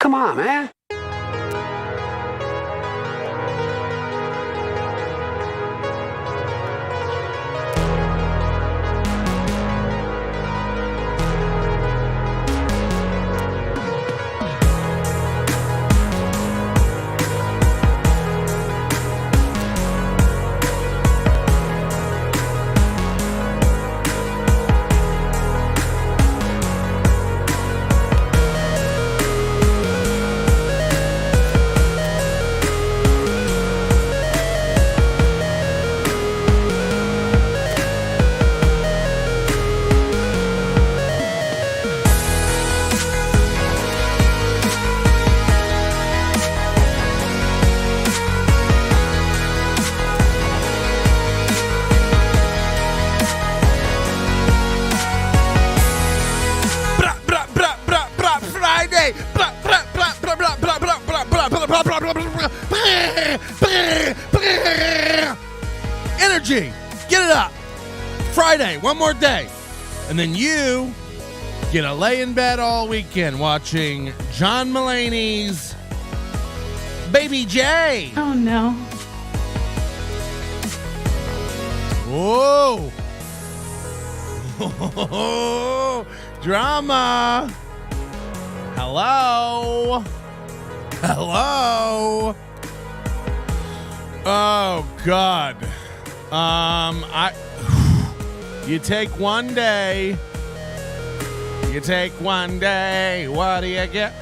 Come on, man. Energy, get it up. Friday, one more day. And then you get to lay in bed all weekend watching John Mulaney's Baby J. Oh, no. Whoa. Oh, drama. Hello. Hello. Oh, God. You take one day. You take one day. What do you get?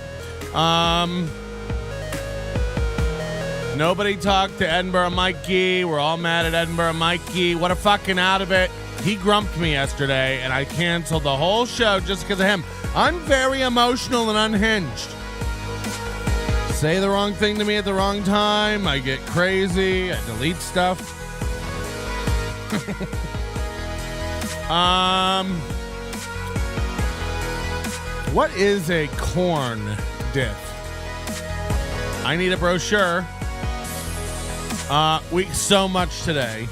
Nobody talked to Edinburgh Mikey. We're all mad at Edinburgh Mikey. What a fucking out of it. He grumped me yesterday, and I canceled the whole show just because of him. I'm very emotional and unhinged. Say the wrong thing to me at the wrong time. I get crazy. I delete stuff. What is a corn diff? I need a brochure. So much today.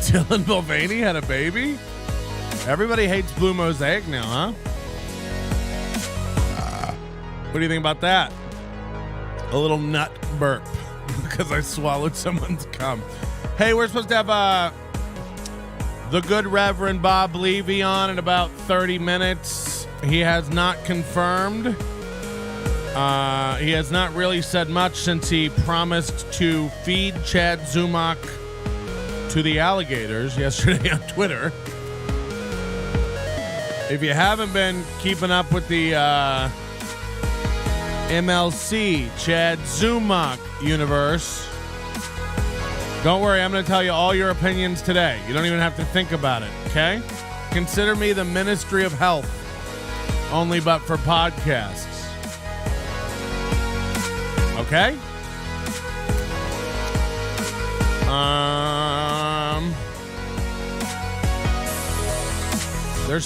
Dylan Mulvaney had a baby? Everybody hates Blue Mosaic now, huh? What do you think about that? A little nut burp because I swallowed someone's cum. Hey, we're supposed to have the good Reverend Bob Levy on in about 30 minutes. He has not confirmed. He has not really said much since he promised to feed Chad Zumock to the alligators yesterday on Twitter. If you haven't been keeping up with the MLC Chad Zumock universe, don't worry, I'm going to tell you all your opinions today. You don't even have to think about it, okay? Consider me the Ministry of Health, only but for podcasts. Okay? There's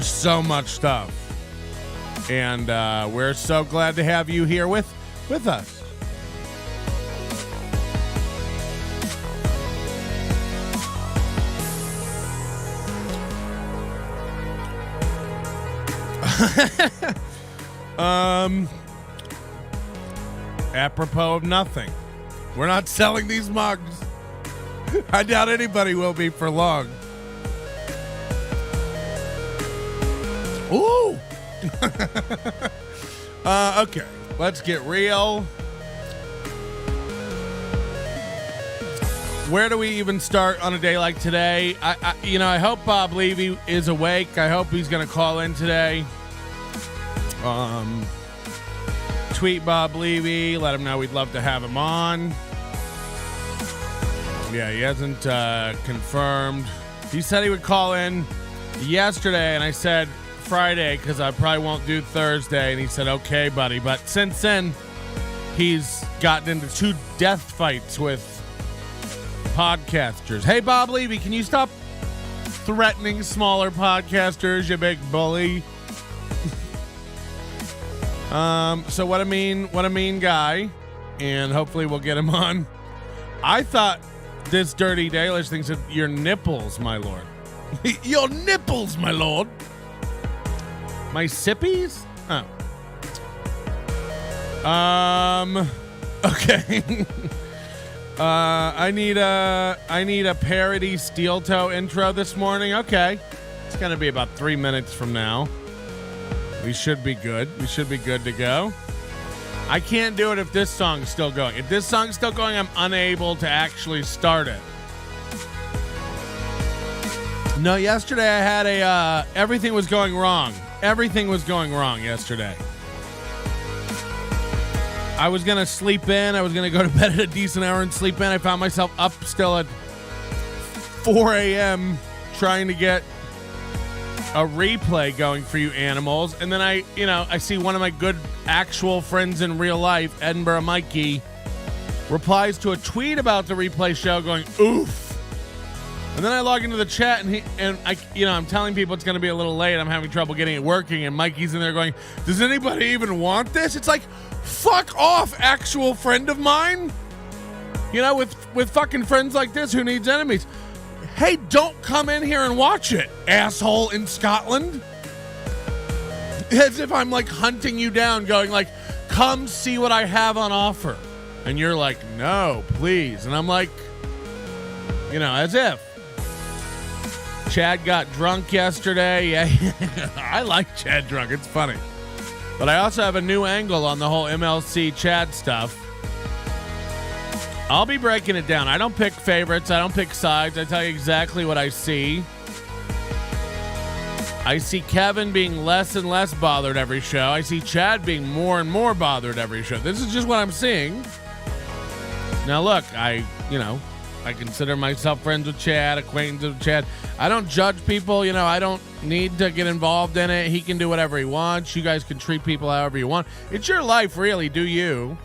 so much stuff. And we're so glad to have you here with us. Apropos of nothing. We're not selling these mugs. I doubt anybody will be for long. Ooh. Okay, let's get real. Where do we even start on a day like today? I hope Bob Levy is awake. I hope he's going to call in today. Tweet Bob Levy. Let him know we'd love to have him on. Yeah, he hasn't confirmed. He said he would call in yesterday, and I said Friday because I probably won't do Thursday. And he said, okay, buddy. But since then, he's gotten into 2 death fights with podcasters. Hey, Bob Levy, can you stop threatening smaller podcasters, you big bully? So what a mean guy, and hopefully we'll get him on. I thought this Dirty Dalish thing said, your nipples, my lord. Your nipples, my lord. My sippies? Oh. Okay. I need a parody steel toe intro this morning. Okay. It's going to be about 3 minutes from now. We should be good. We should be good to go. I can't do it if this song's still going. If this song's still going, I'm unable to actually start it. No, yesterday I had everything was going wrong. Everything was going wrong yesterday. I was going to sleep in. I was going to go to bed at a decent hour and sleep in. I found myself up still at 4 a.m. trying to get a replay going for you animals. And then I see one of my good actual friends in real life, Edinburgh Mikey, replies to a tweet about the replay show going, oof. And then I log into the chat and I'm telling people it's going to be a little late. I'm having trouble getting it working. And Mikey's in there going, does anybody even want this? It's like, fuck off, actual friend of mine. With fucking friends like this, who needs enemies? Hey, don't come in here and watch it, asshole in Scotland. As if I'm like hunting you down, going like, come see what I have on offer. And you're like, no, please. And I'm like, as if. Chad got drunk yesterday. Yeah, I like Chad drunk. It's funny. But I also have a new angle on the whole MLC Chad stuff. I'll be breaking it down. I don't pick favorites. I don't pick sides. I tell you exactly what I see. I see Kevin being less and less bothered every show. I see Chad being more and more bothered every show. This is just what I'm seeing. Now, look, I consider myself friends with Chad, acquaintances with Chad. I don't judge people. I don't need to get involved in it. He can do whatever he wants. You guys can treat people however you want. It's your life, really. Do you?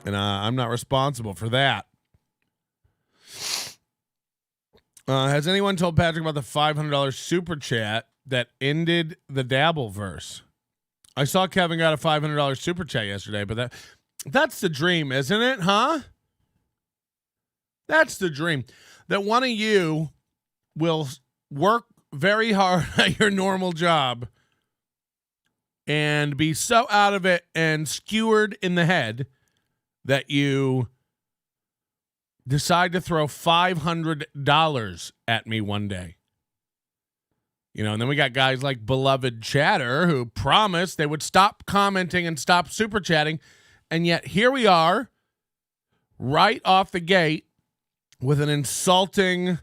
And I'm not responsible for that. Has anyone told Patrick about the $500 super chat that ended the Dabbleverse? I saw Kevin got a $500 super chat yesterday, but that's the dream, isn't it? Huh? That's the dream. That one of you will work very hard at your normal job and be so out of it and skewered in the head that you decide to throw $500 at me one day. And then we got guys like Beloved Chatter who promised they would stop commenting and stop super chatting. And yet here we are right off the gate with an insulting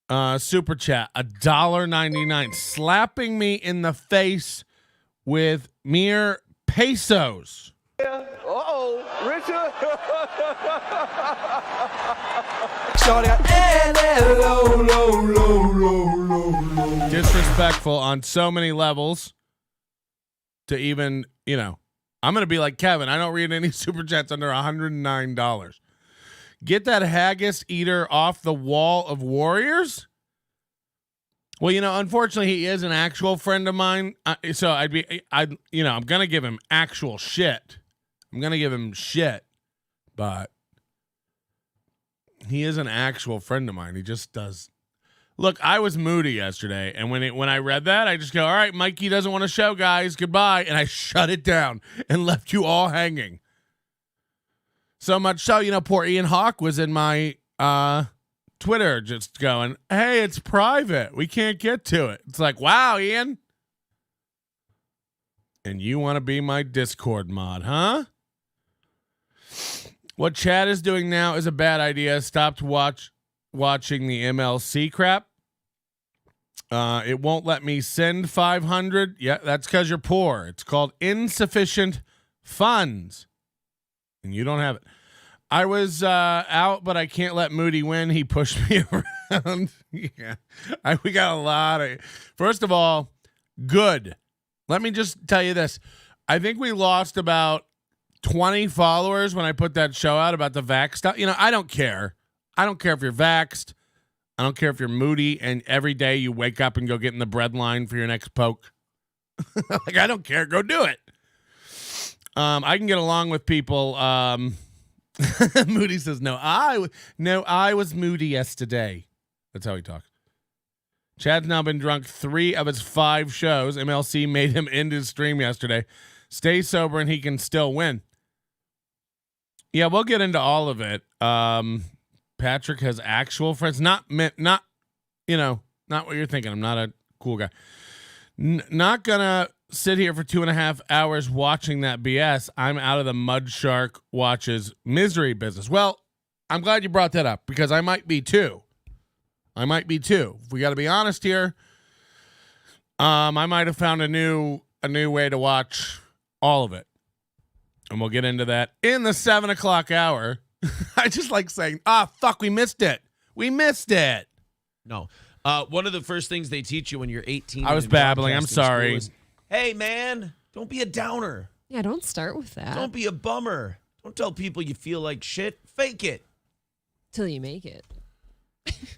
super chat, $1.99, slapping me in the face with mere pesos. Uh-oh, Richard. Disrespectful on so many levels to even, I'm going to be like Kevin. I don't read any super chats under $109. Get that haggis eater off the wall of warriors. Well, unfortunately, he is an actual friend of mine. So I'm going to give him actual shit. I'm going to give him shit, but he is an actual friend of mine. He just does. Look, I was moody yesterday, and when I read that, I just go, all right, Mikey doesn't want to show, guys. Goodbye. And I shut it down and left you all hanging. So much so, poor Ian Hawk was in my Twitter just going, hey, it's private. We can't get to it. It's like, wow, Ian. And you want to be my Discord mod, huh? What Chad is doing now is a bad idea. Stopped watching the MLC crap. It won't let me send 500. Yeah, that's because you're poor. It's called insufficient funds. And you don't have it. I was out, but I can't let Moody win. He pushed me around. Yeah, we got a lot of. First of all, good. Let me just tell you this. I think we lost about 20 followers when I put that show out about the vax stuff. I don't care. I don't care if you're vaxxed. I don't care if you're moody and every day you wake up and go get in the bread line for your next poke. Like, I don't care. Go do it. I can get along with people. Moody says, no, I was moody yesterday. That's how he talks. Chad's now been drunk 3 of his 5 shows. MLC made him end his stream yesterday. Stay sober and he can still win. Yeah, we'll get into all of it. Patrick has actual friends. Not what you're thinking. I'm not a cool guy. Not gonna sit here for 2.5 hours watching that BS. I'm out of the Mud Shark watches misery business. Well, I'm glad you brought that up because I might be too. If we got to be honest here, I might have found a new way to watch all of it, and we'll get into that in the 7 o'clock hour. I just like saying, fuck, we missed it. No. One of the first things they teach you when you're 18. I was babbling. I'm sorry. Is, hey, man, don't be a downer. Yeah, don't start with that. Don't be a bummer. Don't tell people you feel like shit. Fake it. Till you make it.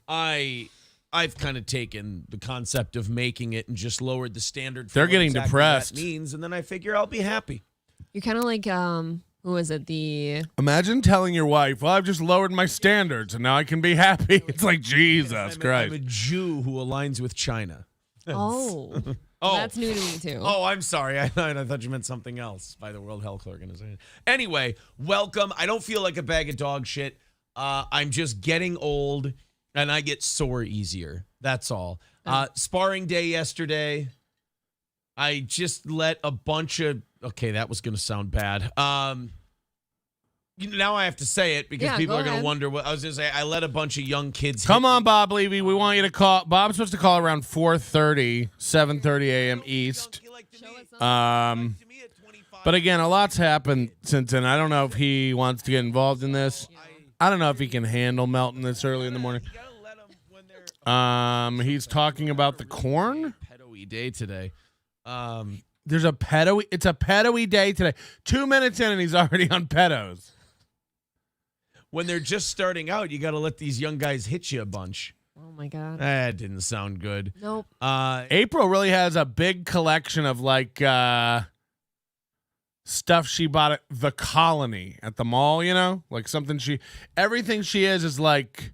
I've kind of taken the concept of making it and just lowered the standard. They're getting depressed. What that means, and then I figure I'll be happy. You're kind of like, who was it? Imagine telling your wife, well, I've just lowered my standards and now I can be happy. It's like, Jesus Christ. I'm a Jew who aligns with China. Oh, that's new to me too. Oh, I'm sorry. I thought you meant something else by the World Health Organization. Anyway, welcome. I don't feel like a bag of dog shit. I'm just getting old. And I get sore easier. That's all. Sparring day yesterday. I just let a bunch of... Okay, that was going to sound bad. Now I have to say it because people are going to wonder what... I was going to say, I let a bunch of young kids... Come on, Bob Levy. We want you to call... Bob's supposed to call around 4:30, 7:30 a.m. East. But again, a lot's happened since then. I don't know if he wants to get involved in this. I don't know if he can handle Melton this early in the morning. He's talking about the corn. Pedo-y day today. There's a pedo. It's a pedo-y day today. 2 minutes in and he's already on pedos. When they're just starting out, you got to let these young guys hit you a bunch. Oh my God. That didn't sound good. Nope. April really has a big collection of like stuff she bought at the Colony at the mall, like everything she is like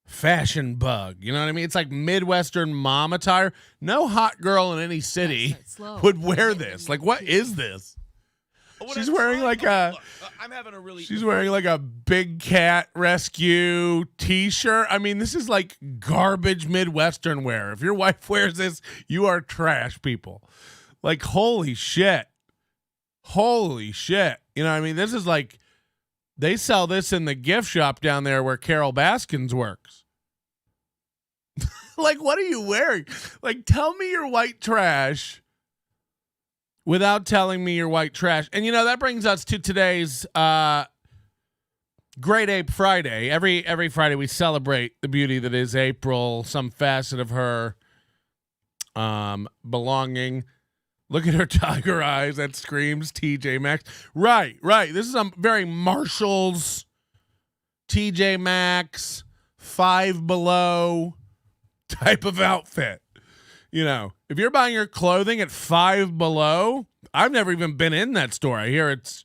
fashion bug. You know what I mean? It's like Midwestern mom attire. No hot girl in any city would wear this. Like, what is this? She's wearing like I'm having a really. She's wearing like a big cat rescue T-shirt. I mean, this is like garbage Midwestern wear. If your wife wears this, you are trash, people. Like, holy shit. Holy shit. You know what I mean? This is like, they sell this in the gift shop down there where Carol Baskins works. Like, what are you wearing? Like, tell me you're white trash without telling me you're white trash. And, that brings us to today's Great Ape Friday. Every Friday we celebrate the beauty that is April, some facet of her belonging. Look at her tiger eyes. That screams TJ Maxx. Right. This is a very Marshalls, TJ Maxx, Five Below type of outfit. If you're buying your clothing at Five Below, I've never even been in that store. I hear it's,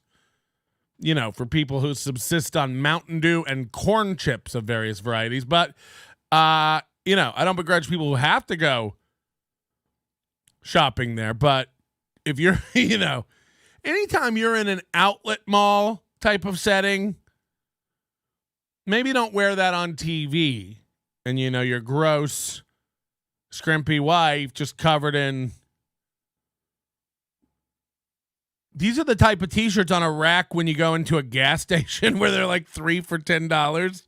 for people who subsist on Mountain Dew and corn chips of various varieties. But, I don't begrudge people who have to go shopping there, but if you're anytime you're in an outlet mall type of setting, maybe don't wear that on TV and your gross scrimpy wife just covered in. These are the type of t-shirts on a rack when you go into a gas station where they're like 3 for $10.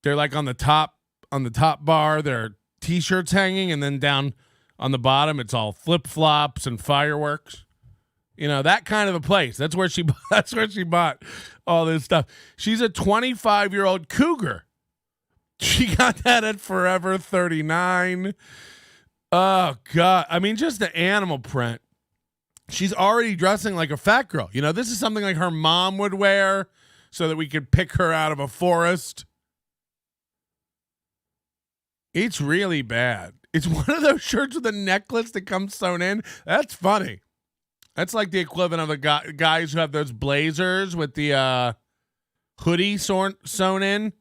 They're like on the top bar, they're t-shirts hanging, and then down on the bottom it's all flip-flops and fireworks. That kind of a place. That's where she bought all this stuff. She's a 25-year-old cougar. She got that at Forever 39. Oh God. I mean, just the animal print. She's already dressing like a fat girl. This is something like her mom would wear so that we could pick her out of a forest. It's really bad. It's one of those shirts with a necklace that comes sewn in. That's funny. That's like the equivalent of the guys who have those blazers with the hoodie sewn in,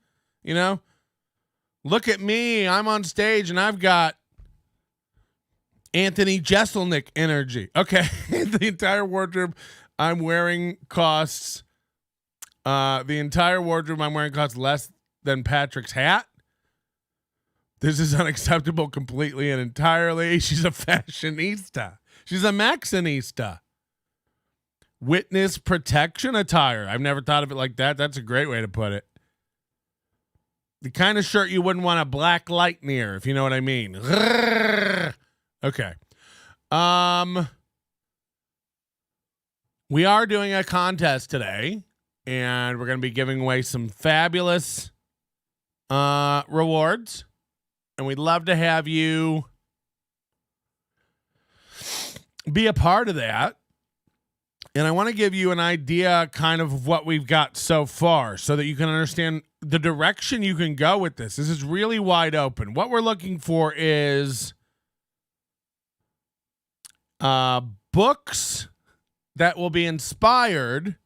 Look at me. I'm on stage and I've got Anthony Jeselnik energy. Okay. The entire wardrobe I'm wearing costs less than Patrick's hat. This is unacceptable completely and entirely. She's a fashionista. She's a Maxinista. Witness protection attire. I've never thought of it like that. That's a great way to put it. The kind of shirt you wouldn't want a black light near, if you know what I mean. Okay. We are doing a contest today, and we're going to be giving away some fabulous rewards. And we'd love to have you be a part of that. And I want to give you an idea kind of what we've got so far so that you can understand the direction you can go with this. This is really wide open. What we're looking for is books that will be inspired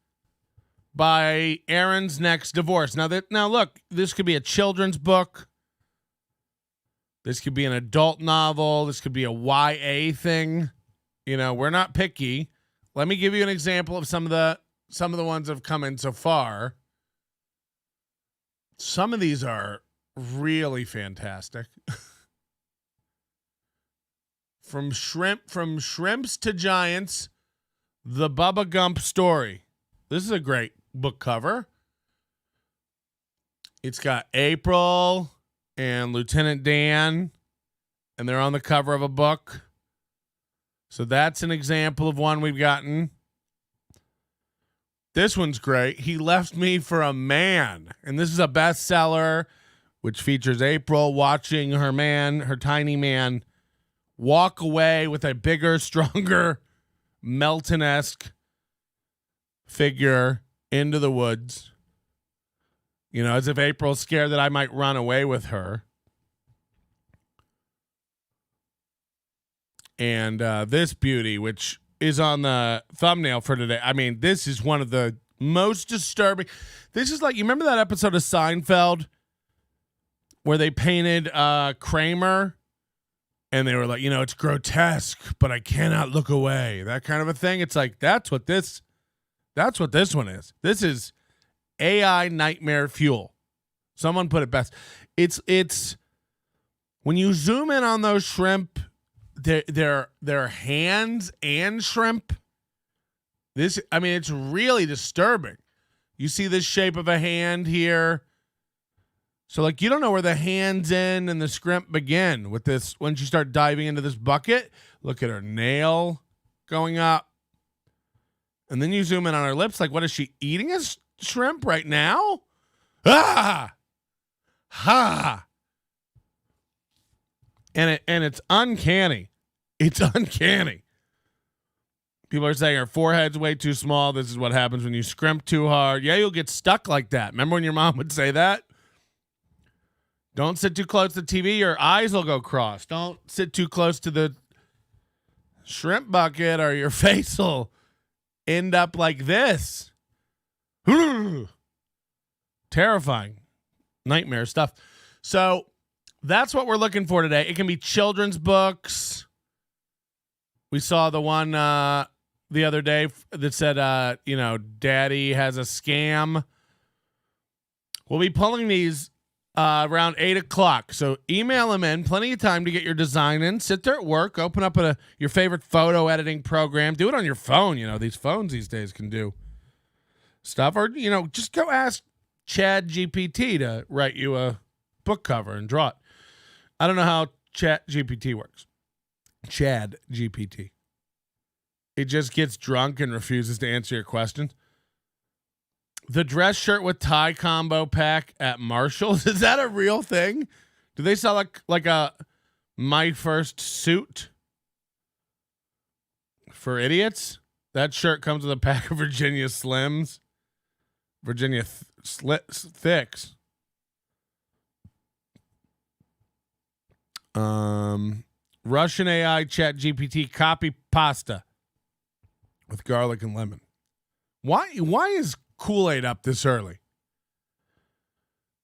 by Aaron's next divorce. Now look, this could be a children's book. This could be an adult novel. This could be a YA thing. You know, we're not picky. Let me give you an example of some of the ones that have come in so far. Some of these are really fantastic. From shrimps to giants, the Bubba Gump story. This is a great book cover. It's got April and Lieutenant Dan, and they're on the cover of a book. So that's an example of one we've gotten. This one's great. He Left Me for a Man. And this is a bestseller, which features April watching her tiny man, walk away with a bigger, stronger, Melton-esque figure into the woods. You know, as if April's scared that I might run away with her. And this beauty, which is on the thumbnail for today. I mean, this is one of the most disturbing. This is like, you remember that episode of Seinfeld where they painted Kramer and they were like, you know, it's grotesque, but I cannot look away. That kind of a thing. It's like, that's what this one is. This is AI nightmare fuel. Someone put it best. It's when you zoom in on those shrimp, their hands and shrimp. It's really disturbing. You see this shape of a hand here. So like, you don't know where the hands end and the shrimp begin with this. Once you start diving into this bucket, look at her nail going up. And then you zoom in on her lips. Like, what is she eating? A shrimp right now? Ah! Ha! And it's uncanny. It's uncanny. People are saying her forehead's way too small. This is what happens when you scrimp too hard. Yeah, you'll get stuck like that. Remember when your mom would say that? Don't sit too close to the TV. Your eyes will go cross. Don't sit too close to the shrimp bucket or your face will end up like this. Terrifying. Nightmare stuff. So that's what we're looking for today. It can be children's books. We saw the one the other day that said, Daddy has a scam. We'll be pulling these around 8 o'clock. So email them in. Plenty of time to get your design in. Sit there at work. Open up your favorite photo editing program. Do it on your phone. You know, these phones these days can do stuff. Or, just go ask Chad GPT to write you a book cover and draw it. I don't know how Chat GPT works. Chad GPT. It just gets drunk and refuses to answer your questions. The dress shirt with tie combo pack at Marshall's. Is that a real thing? Do they sell like a My First Suit for idiots? That shirt comes with a pack of Virginia Slims. Virginia Thicks. Russian AI Chat GPT copy pasta with garlic and lemon. Why is Kool-Aid up this early?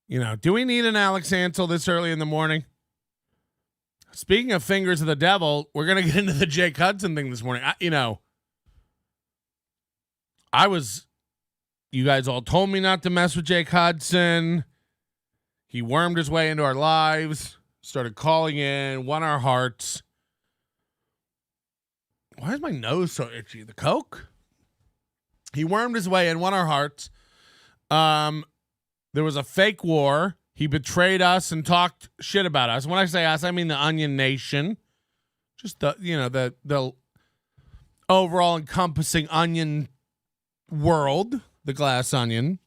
You know, do we need an Alex Ansel this early in the morning? Speaking of fingers of the devil, we're going to get into the Jake Hudson thing this morning. You guys all told me not to mess with Jake Hudson. He wormed his way into our lives, started calling in, won our hearts. Why is my nose so itchy? The Coke? He wormed his way in, won our hearts. There was a fake war. He betrayed us and talked shit about us. When I say us, I mean the Onion Nation. Just the overall encompassing onion world, the glass onion.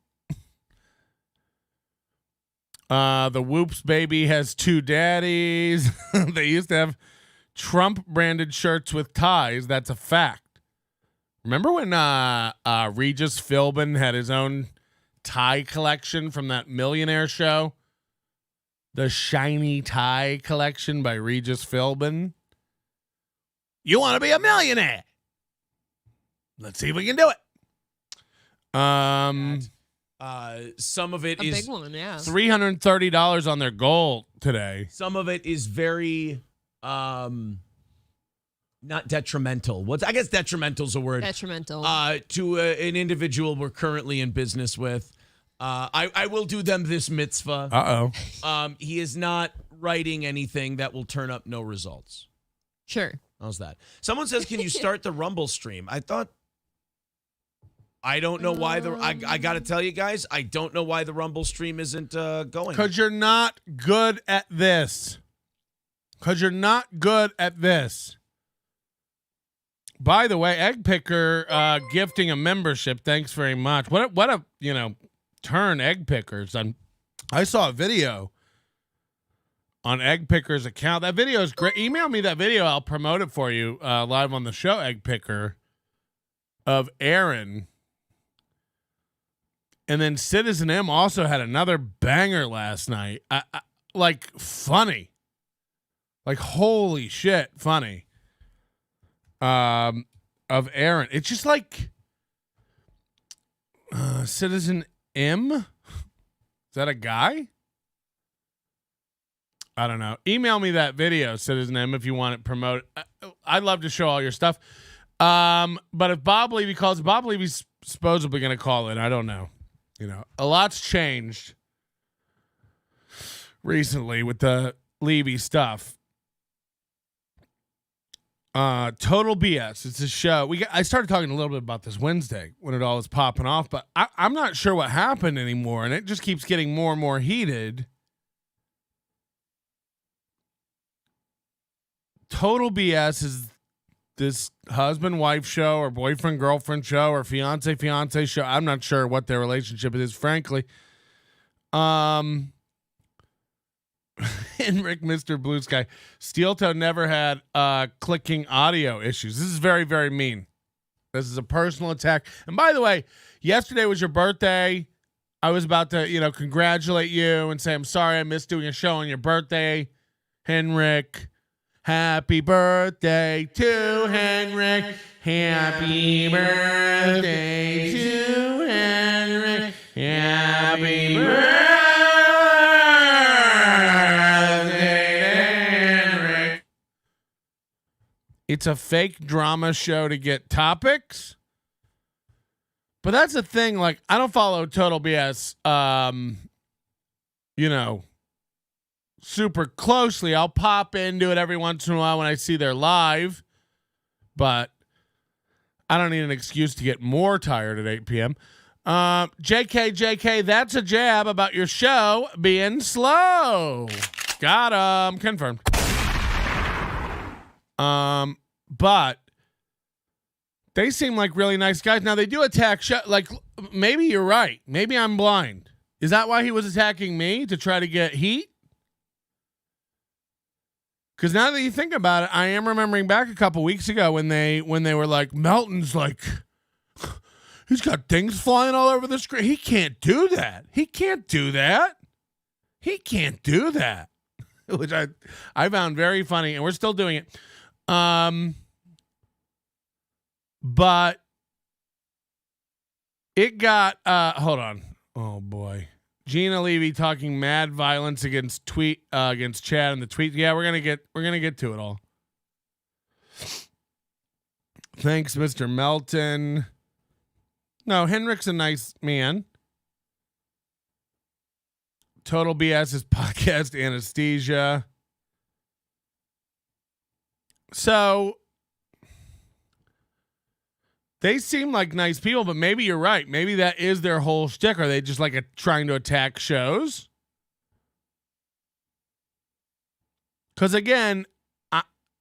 The Whoops baby has two daddies. They used to have Trump branded shirts with ties. That's a fact. Remember when Regis Philbin had his own tie collection from that Millionaire show? The Shiny Tie Collection by Regis Philbin. You want to be a millionaire? Let's see if we can do it. Some of it A is big one, yeah. $330 on their goal today. Some of it is very not detrimental. I guess detrimental is a word. Detrimental. To an individual we're currently in business with. I will do them this mitzvah. Uh-oh. He is not writing anything that will turn up no results. Sure. How's that? Someone says, can you start the Rumble stream? I don't know why I got to tell you guys, I don't know why the Rumble stream isn't going. Because you're not good at this. By the way, Egg Picker gifting a membership. Thanks very much. What a turn Egg Pickers. I saw a video on Egg Picker's account. That video is great. Email me that video. I'll promote it for you live on the show, Egg Picker, of Aaron. And then Citizen M also had another banger last night. Like, funny. Like, holy shit, funny. Of Aaron. It's just like Citizen M? Is that a guy? I don't know. Email me that video, Citizen M, if you want it promoted. I'd love to show all your stuff. But if Bob Levy calls, Bob Levy's supposedly going to call in. I don't know. A lot's changed recently with the Levy stuff. Total BS. It's a show. I started talking a little bit about this Wednesday when it all was popping off, but I'm not sure what happened anymore, and it just keeps getting more and more heated. Total BS is this husband-wife show or boyfriend-girlfriend show or fiance-fiance show. I'm not sure what their relationship is, frankly. Henrik, Mr. Blue Sky. Steel Toe never had clicking audio issues. This is very, very mean. This is a personal attack. And by the way, yesterday was your birthday. I was about to, congratulate you and say, I'm sorry I missed doing a show on your birthday, Henrik. Happy birthday to Henrik. Happy birthday to Henrik. Happy birthday to Henrik. It's a fake drama show to get topics. But that's the thing. Like, I don't follow Total BS, super closely. I'll pop into it every once in a while when I see they're live, but I don't need an excuse to get more tired at 8 p.m. JK, that's a jab about your show being slow. Got 'em. Confirmed. But they seem like really nice guys. Now they do attack like maybe you're right. Maybe I'm blind. Is that why he was attacking me, to try to get heat? Because now that you think about it, I am remembering back a couple weeks ago when they were like, Melton's like, he's got things flying all over the screen. He can't do that. Which I found very funny, and we're still doing it. But it got hold on. Oh boy. Gina Levy talking mad violence against Chad in the tweet. Yeah, we're gonna get to it all. Thanks, Mr. Melton. No, Henrik's a nice man. Total BS is podcast anesthesia. So they seem like nice people, but maybe you're right. Maybe that is their whole shtick. Are they just like trying to attack shows? Because again,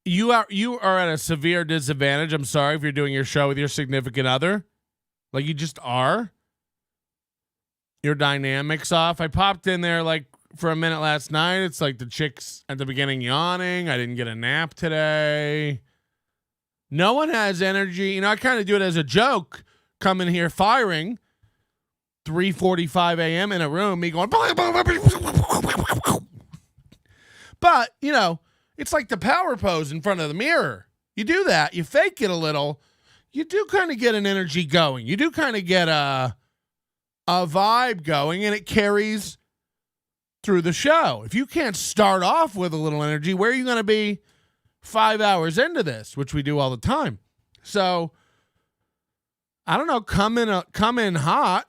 you are at a severe disadvantage. I'm sorry if you're doing your show with your significant other. Like you just are. Your dynamic's off. I popped in there like for a minute last night. It's like the chick's at the beginning yawning. I didn't get a nap today. No one has energy. You know, I kind of do it as a joke. Come in here firing. 3:45 a.m. in a room. Me going. But, you know, it's like the power pose in front of the mirror. You do that. You fake it a little. You do kind of get an energy going. You do kind of get a vibe going, and it carries through the show. If you can't start off with a little energy, where are you going to be 5 hours into this, which we do all the time? So I don't know, come in hot,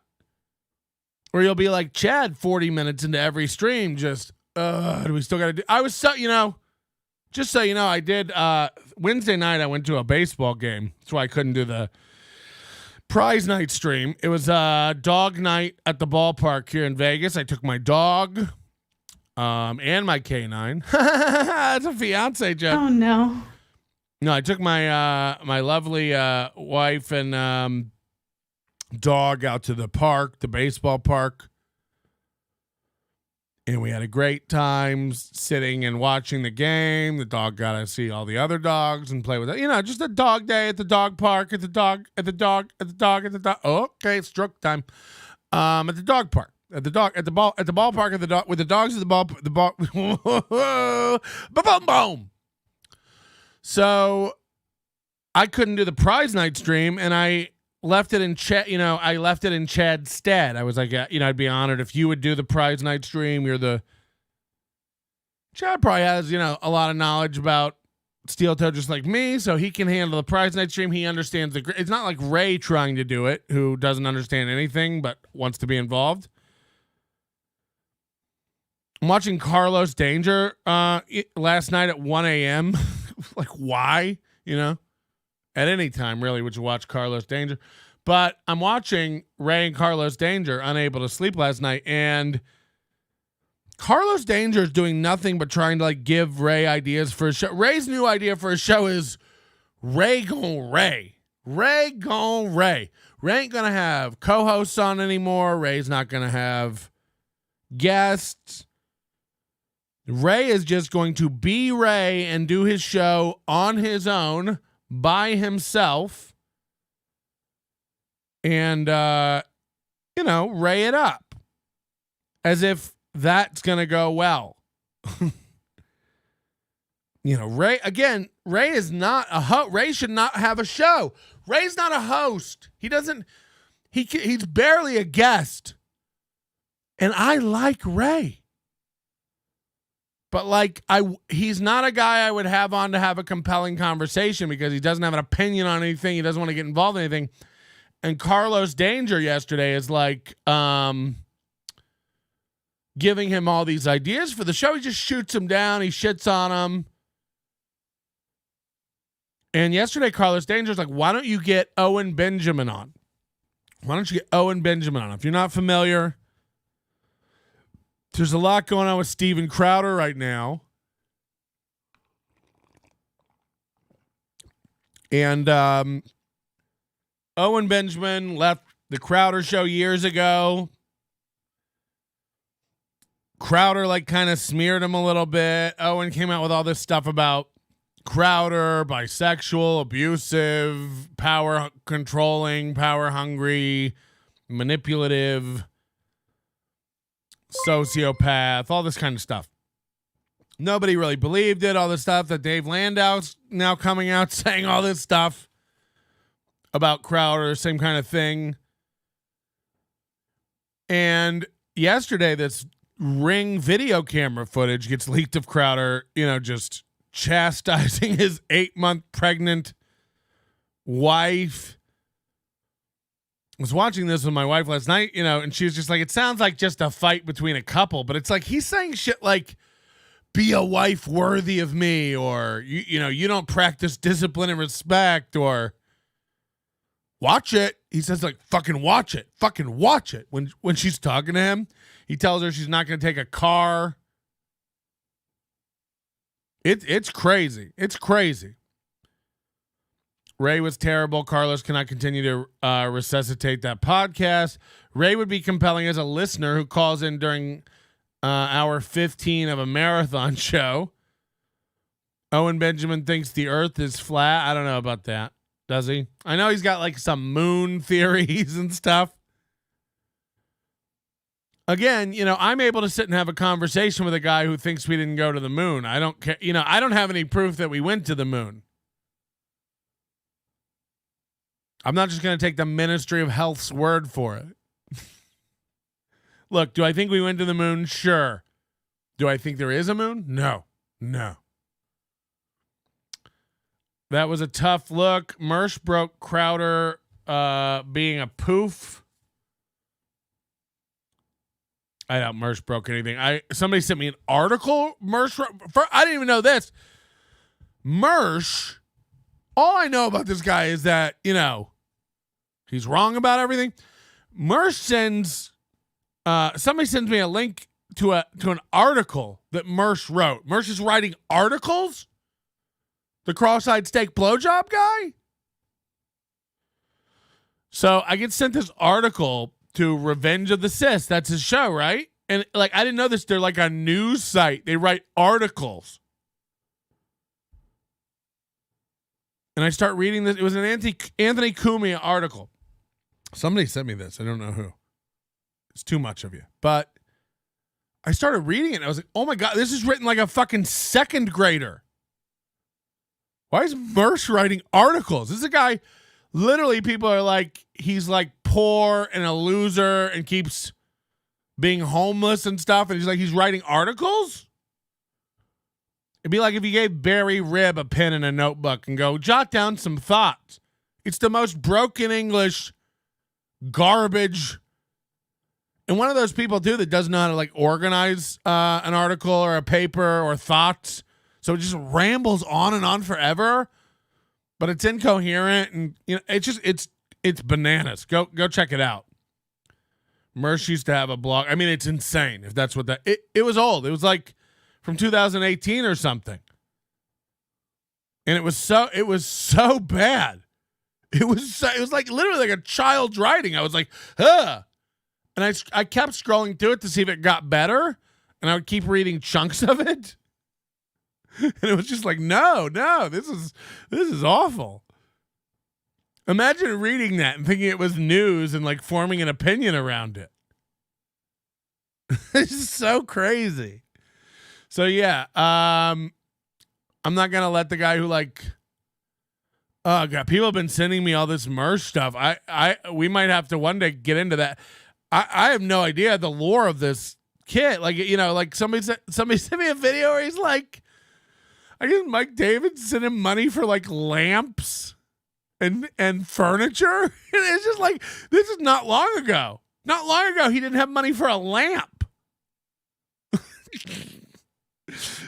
or you'll be like Chad 40 minutes into every stream. Just, do we still got to do? I was so, you know, just so you know, I did Wednesday night. I went to a baseball game. That's why I couldn't do the prize night stream. It was dog night at the ballpark here in Vegas. I took my dog and my canine. That's a fiance joke. Oh no. No, I took my my lovely wife and dog out to the park, the baseball park. And we had a great time sitting and watching the game. The dog got to see all the other dogs and play with it. You know, just a dog day at the dog park, at the dog. Oh, okay, it's stroke time. At the dog park, at the ballpark, at the dog with the dogs at the ball. Boom, boom. So I couldn't do the prize night stream, and I left it in Chad. You know, I left it in Chad's stead. I was like, you know, I'd be honored if you would do the prize night stream. Chad probably has, you know, a lot of knowledge about steel toe just like me, so he can handle the prize night stream. He understands it's not like Ray trying to do it, who doesn't understand anything but wants to be involved. I'm watching Carlos Danger last night at 1 a.m. Like, why? You know? At any time, really, would you watch Carlos Danger? But I'm watching Ray and Carlos Danger unable to sleep last night, and Carlos Danger is doing nothing but trying to like give Ray ideas for a show. Ray's new idea for a show is Ray gon' Ray. Ray gon' Ray. Ray ain't gonna have co-hosts on anymore. Ray's not gonna have guests. Ray is just going to be Ray and do his show on his own, by himself, and you know, Ray it up as if that's gonna go well. You know, Ray is not a host. Ray should not have a show. Ray's not a host. He's barely a guest, and I like Ray. But like he's not a guy I would have on to have a compelling conversation because he doesn't have an opinion on anything. He doesn't want to get involved in anything. And Carlos Danger yesterday is like giving him all these ideas for the show. He just shoots him down. He shits on him. And yesterday, Carlos Danger's like, why don't you get Owen Benjamin on? Why don't you get Owen Benjamin on? If you're not familiar, there's a lot going on with Steven Crowder right now. And Owen Benjamin left the Crowder show years ago. Crowder like kind of smeared him a little bit. Owen came out with all this stuff about Crowder, bisexual, abusive, power controlling, power hungry, manipulative, sociopath, all this kind of stuff. Nobody really believed it. All this stuff that Dave Landau's now coming out saying all this stuff about Crowder, same kind of thing. And yesterday, this Ring video camera footage gets leaked of Crowder, just chastising his 8-month pregnant wife. I was watching this with my wife last night, and she was just like, it sounds like just a fight between a couple, but it's like he's saying shit like, be a wife worthy of me, or you don't practice discipline and respect, or watch it. He says like, fucking watch it. When she's talking to him, he tells her she's not going to take a car. It's crazy. It's crazy. Ray was terrible. Carlos cannot continue to resuscitate that podcast. Ray would be compelling as a listener who calls in during hour 15 of a marathon show. Owen Benjamin thinks the earth is flat. I don't know about that. Does he? I know he's got like some moon theories and stuff. Again, I'm able to sit and have a conversation with a guy who thinks we didn't go to the moon. I don't care. I don't have any proof that we went to the moon. I'm not just going to take the Ministry of Health's word for it. Look, do I think we went to the moon? Sure. Do I think there is a moon? No. That was a tough look. Mersh broke Crowder being a poof. I doubt Mersh broke anything. Somebody sent me an article. I didn't even know this. Mersh, all I know about this guy is that, he's wrong about everything. Mersh sends, somebody sends me a link to an article that Mersh wrote. Mersh is writing articles? The cross-eyed steak blowjob guy? So I get sent this article to Revenge of the Sis. That's his show, right? And like, I didn't know this. They're like a news site. They write articles. And I start reading this. It was an Anthony Cumia article. Somebody sent me this. I don't know who. It's too much of you. But I started reading it. And I was like, oh my God, this is written like a fucking second grader. Why is Mersh writing articles? This is a guy, literally people are like, he's like poor and a loser and keeps being homeless and stuff. And he's writing articles? It'd be like if you gave Barry Ribb a pen and a notebook and go, jot down some thoughts. It's the most broken English garbage. And one of those people, too, that doesn't know how to like organize an article or a paper or thoughts. So it just rambles on and on forever, but it's incoherent and it's bananas. Go check it out. Mersh used to have a blog. I mean, it's insane if that's what that it was old. It was like from 2018 or something. And it was so bad. It was like literally like a child's writing. I was like, huh. And I kept scrolling through it to see if it got better, and I would keep reading chunks of it. And it was just like, no, this is awful. Imagine reading that and thinking it was news and like forming an opinion around it. It's just so crazy. So yeah, I'm not gonna let the guy who like, oh God, people have been sending me all this Mersh stuff. We might have to one day get into that. I have no idea the lore of this kid. Like, like somebody sent me a video where he's like, I guess Mike David sent him money for like lamps and furniture. And it's just like, this is not long ago. Not long ago, he didn't have money for a lamp.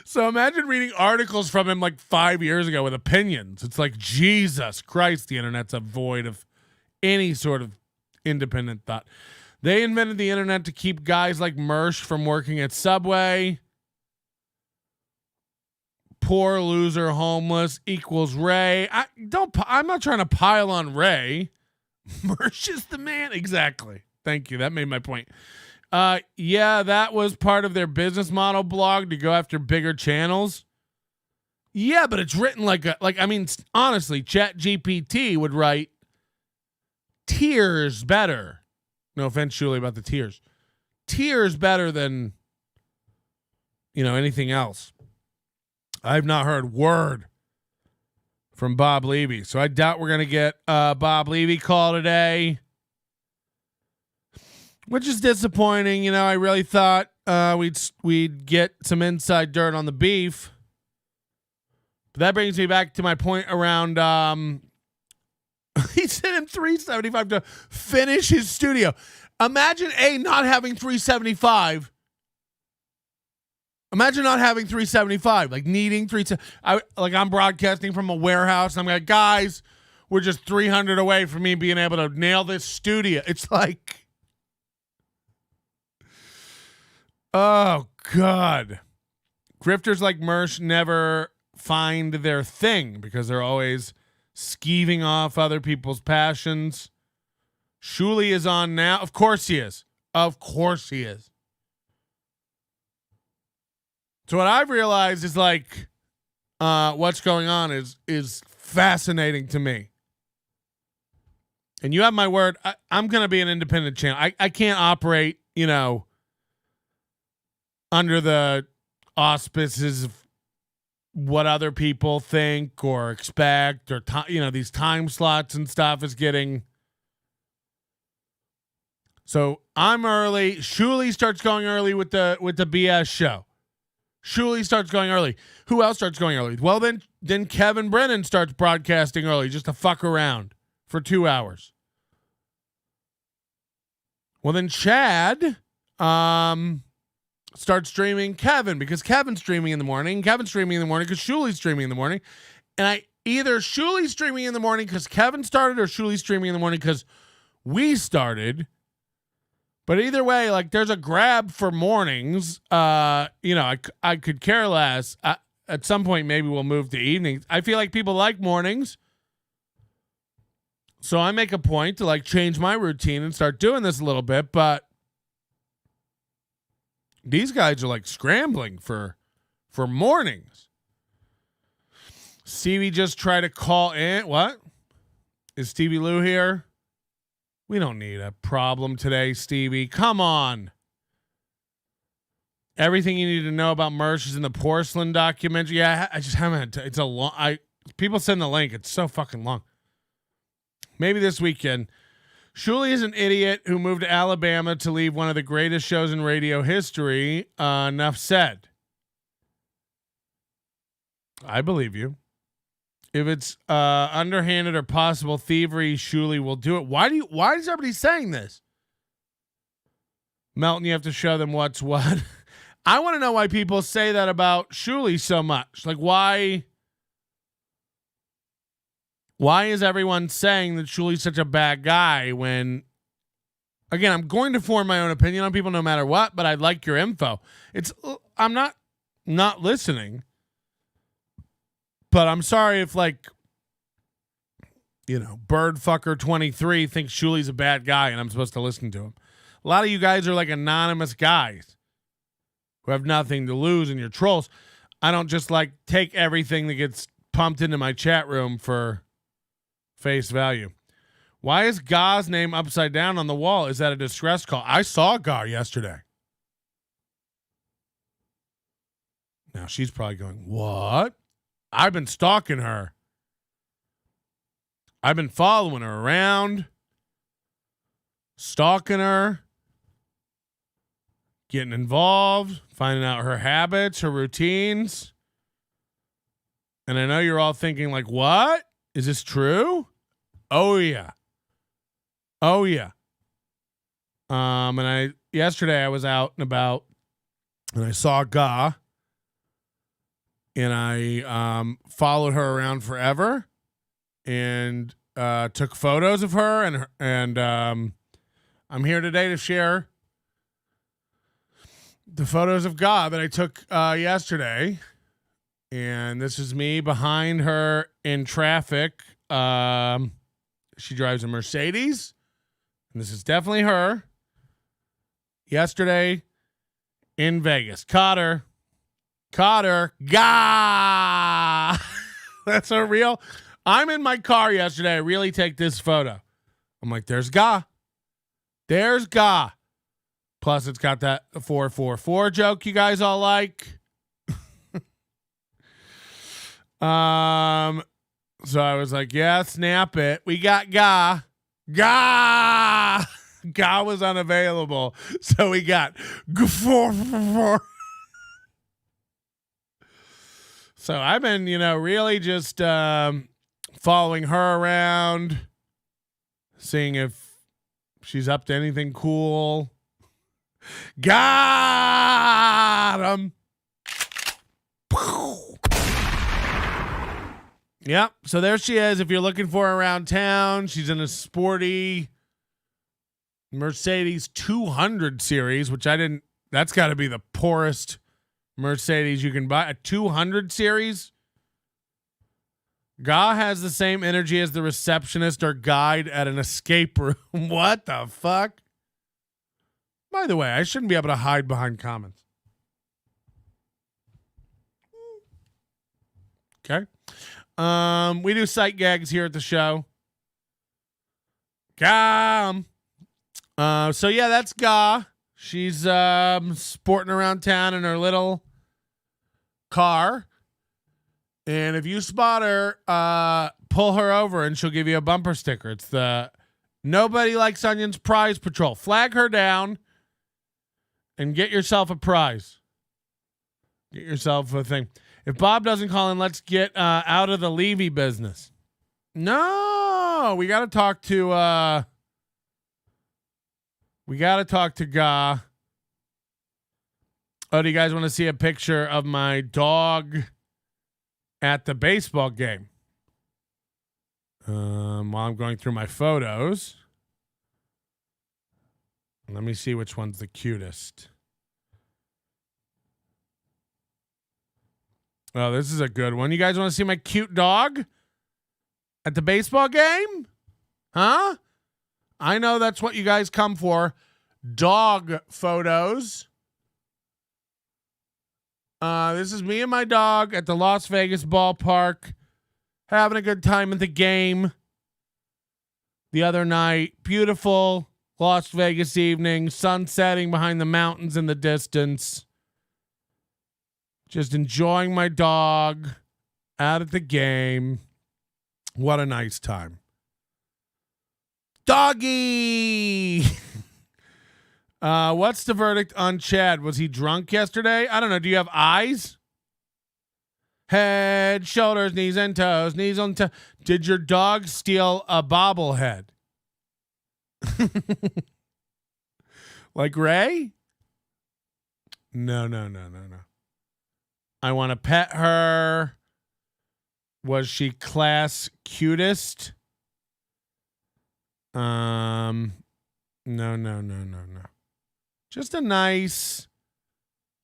So imagine reading articles from him like 5 years ago with opinions. It's like, Jesus Christ, the internet's a void of any sort of independent thought. They invented the internet to keep guys like Mersh from working at Subway. Poor loser, homeless equals Ray. I'm not trying to pile on Ray. Mersh is the man. Exactly. Thank you. That made my point. Yeah, that was part of their business model blog to go after bigger channels. Yeah, but it's written honestly, ChatGPT would write tears better. No offense, Julie, about the tears. Tears better than, anything else. I've not heard word from Bob Levy, so I doubt we're going to get Bob Levy call today. which is disappointing. You know, I really thought we'd get some inside dirt on the beef. But that brings me back to my point around he sent him $375 to finish his studio. Imagine not having $375. Imagine not having $375, like needing I'm broadcasting from a warehouse. And I'm like, guys, we're just $300 away from me being able to nail this studio. It's like, oh God, grifters like Mersh never find their thing because they're always skeeving off other people's passions. Shuli is on now. Of course he is. Of course he is. So what I've realized is like what's going on is fascinating to me. And you have my word. I'm going to be an independent channel. I can't operate, under the auspices of what other people think or expect, or these time slots and stuff is getting. So I'm early. Shuli starts going early with the BS show. Shuli starts going early. Who else starts going early? Well, then Kevin Brennan starts broadcasting early just to fuck around for 2 hours. Well, then Chad start streaming Kevin because Kevin's streaming in the morning. Kevin's streaming in the morning because Shuli's streaming in the morning. And either Shuli's streaming in the morning because Kevin started, or Shuli's streaming in the morning because we started. But either way, like, there's a grab for mornings. I could care less. At some point, maybe we'll move to evenings. I feel like people like mornings. So I make a point to like change my routine and start doing this a little bit, but these guys are like scrambling for mornings. Stevie just tried to call in. What? Is Stevie Lou here? We don't need a problem today, Stevie. Come on. Everything you need to know about Mersh is in the porcelain documentary. Yeah, I just haven't. It's a long. People send the link. It's so fucking long. Maybe this weekend. Shuli is an idiot who moved to Alabama to leave one of the greatest shows in radio history. Enough said. I believe you. If it's underhanded or possible thievery, Shuli will do it. Why is everybody saying this? Melton, you have to show them what's what. I want to know why people say that about Shuli so much. Like, why is everyone saying that Shuli's such a bad guy when, again, I'm going to form my own opinion on people no matter what, but I'd like your info. I'm not listening, but I'm sorry if, like, Birdfucker 23 thinks Shuli's a bad guy and I'm supposed to listen to him. A lot of you guys are like anonymous guys who have nothing to lose and you're trolls. I don't just like take everything that gets pumped into my chat room for face value. Why is Ga's name upside down on the wall? Is that a distress call? I saw Ga yesterday. Now she's probably going, what? I've been stalking her. I've been following her around, stalking her, getting involved, finding out her habits, her routines. And I know you're all thinking like, what? Is this true? Oh yeah. Oh yeah. And yesterday I was out and about and I saw Ga and I followed her around forever and took photos of her and I'm here today to share the photos of Ga that I took yesterday. And this is me behind her in traffic. She drives a Mercedes. And this is definitely her. Yesterday in Vegas. Caught her. Ga! That's so real. I'm in my car yesterday. I really take this photo. I'm like, there's Ga. There's Ga. Plus, it's got that 444 joke you guys all like. So I was like, yeah, snap it. We got Ga. Ga was unavailable, so we got four. So I've been, really just following her around, seeing if she's up to anything cool. Got him. Yep. So there she is. If you're looking for her around town, she's in a sporty Mercedes 200 series, which that's got to be the poorest Mercedes you can buy. A 200 series. Ga has the same energy as the receptionist or guide at an escape room. What the fuck? By the way, I shouldn't be able to hide behind comments. Okay. We do sight gags here at the show. So yeah, that's Ga. She's sporting around town in her little car. And if you spot her, pull her over and she'll give you a bumper sticker. It's the Nobody Likes Onions Prize Patrol. Flag her down and get yourself a prize. Get yourself a thing. If Bob doesn't call in, let's get out of the Levy business. No, we got to talk to Ga. Oh, do you guys want to see a picture of my dog at the baseball game? While I'm going through my photos, let me see which one's the cutest. Oh, this is a good one. You guys want to see my cute dog at the baseball game? Huh? I know that's what you guys come for. Dog photos. This is me and my dog at the Las Vegas ballpark, having a good time at the game the other night. Beautiful Las Vegas evening, sun setting behind the mountains in the distance. Just enjoying my dog out at the game. What a nice time. Doggy! What's the verdict on Chad? Was he drunk yesterday? I don't know. Do you have eyes? Head, shoulders, knees and toes. Knees on toes. Did your dog steal a bobblehead? Like Ray? No. I want to pet her. Was she class cutest? No. Just a nice,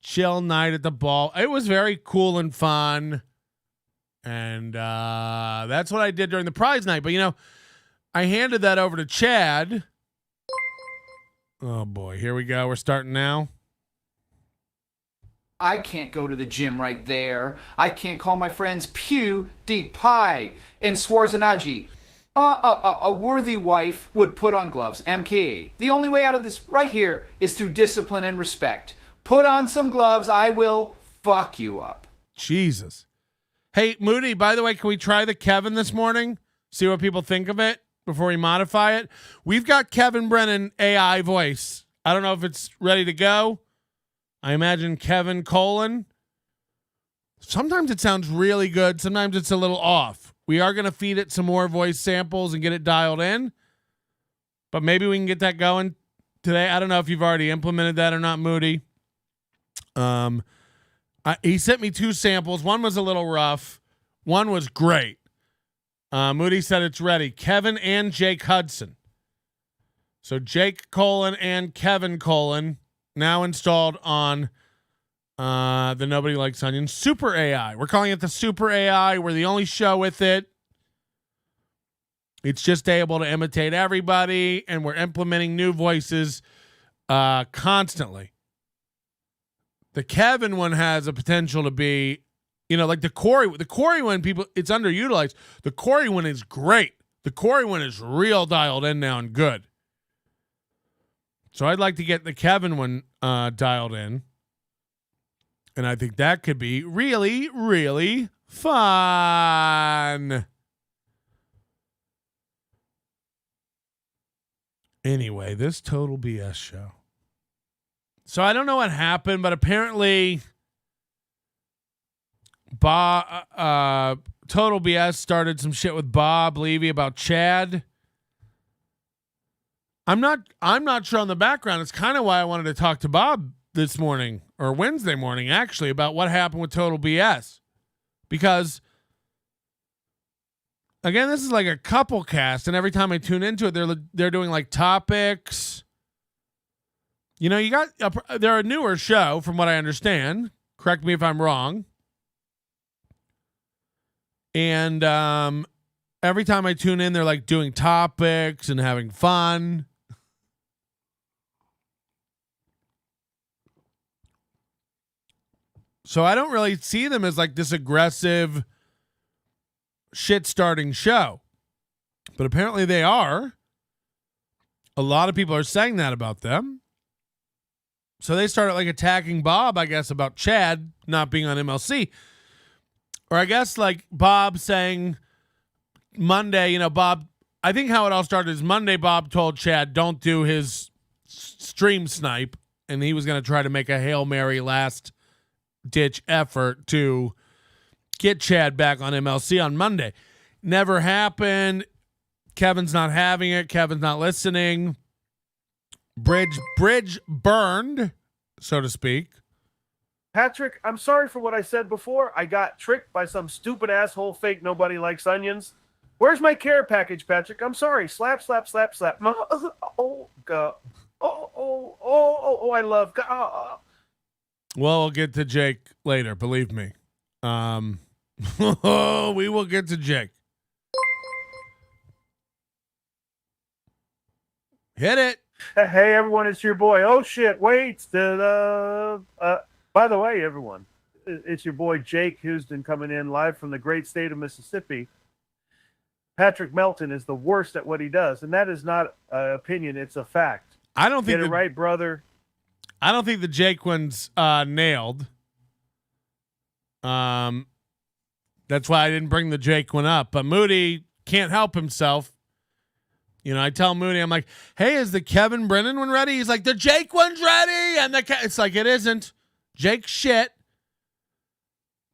chill night at the ball. It was very cool and fun. And that's what I did during the prize night. But, I handed that over to Chad. Oh, boy. Here we go. We're starting now. I can't go to the gym right there. I can't call my friends PewDiePie and Schwarzenegger. A worthy wife would put on gloves. MK. The only way out of this right here is through discipline and respect. Put on some gloves. I will fuck you up. Jesus. Hey, Moody, by the way, can we try the Kevin this morning? See what people think of it before we modify it? We've got Kevin Brennan AI voice. I don't know if it's ready to go. I imagine Kevin : sometimes it sounds really good. Sometimes it's a little off. We are going to feed it some more voice samples and get it dialed in. But maybe we can get that going today. I don't know if you've already implemented that or not, Moody. He sent me 2 samples. One was a little rough. One was great. Moody said it's ready. Kevin and Jake Hudson. So Jake : and Kevin : now installed on the Nobody Likes Onions Super AI. We're calling it the Super AI. We're the only show with it. It's just able to imitate everybody, and we're implementing new voices constantly. The Kevin one has a potential to be, like the Corey. The Corey one, it's underutilized. The Corey one is great. The Corey one is real dialed in now and good. So I'd like to get the Kevin one dialed in. And I think that could be really, really fun. Anyway, this total BS show. So I don't know what happened, but apparently Total BS started some shit with Bob Levy about Chad. I'm not sure on the background. It's kind of why I wanted to talk to Bob this morning, or Wednesday morning actually, about what happened with Total BS. Because again, this is like a couple cast, and every time I tune into it, they're doing like topics. You know, they're a newer show from what I understand. Correct me if I'm wrong. And every time I tune in, they're like doing topics and having fun. So I don't really see them as like this aggressive shit-starting show. But apparently they are. A lot of people are saying that about them. So they started like attacking Bob, I guess, about Chad not being on MLC. Or I guess like Bob saying Monday, you know, Bob, I think how it all started is Monday Bob told Chad don't do his stream snipe, and he was going to try to make a Hail Mary last ditch effort to get Chad back on MLC on Monday. Never happened. Kevin's not having it. Kevin's not listening. Bridge burned, so to speak. Patrick, I'm sorry for what I said before. I got tricked by some stupid asshole fake nobody likes onions. Where's my care package, Patrick? I'm sorry. Slap, slap, slap, slap. Oh, God. Oh, I love God. Well, we'll get to Jake later, believe me. We will get to Jake. Hit it. Hey, everyone, it's your boy. Oh, shit, wait. By the way, everyone, it's your boy Jake Houston coming in live from the great state of Mississippi. Patrick Melton is the worst at what he does, and that is not an opinion, it's a fact. I don't think Get it right, brother. I don't think the Jake one's nailed. That's why I didn't bring the Jake one up. But Moody can't help himself. You know, I tell Moody, I'm like, hey, is the Kevin Brennan one ready? He's like, the Jake one's ready. And it's like, it isn't. Jake's shit.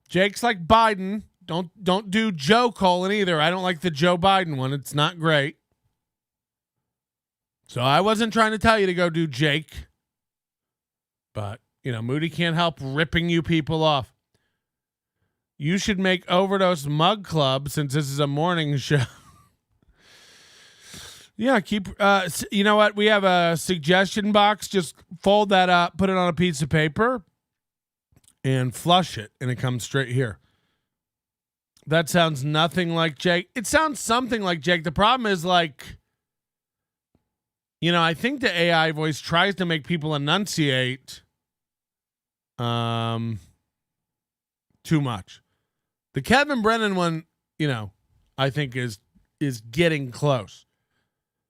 Jake's like Biden. Don't do Joe Colin either. I don't like the Joe Biden one. It's not great. So I wasn't trying to tell you to go do Jake. But, you know, Moody can't help ripping you people off. You should make Overdose Mug Club since this is a morning show. Yeah, you know what? We have a suggestion box. Just fold that up, put it on a piece of paper, and flush it, and it comes straight here. That sounds nothing like Jake. It sounds something like Jake. The problem is, like, you know, I think the AI voice tries to make people enunciate too much. The Kevin Brennan one, you know, I think is getting close.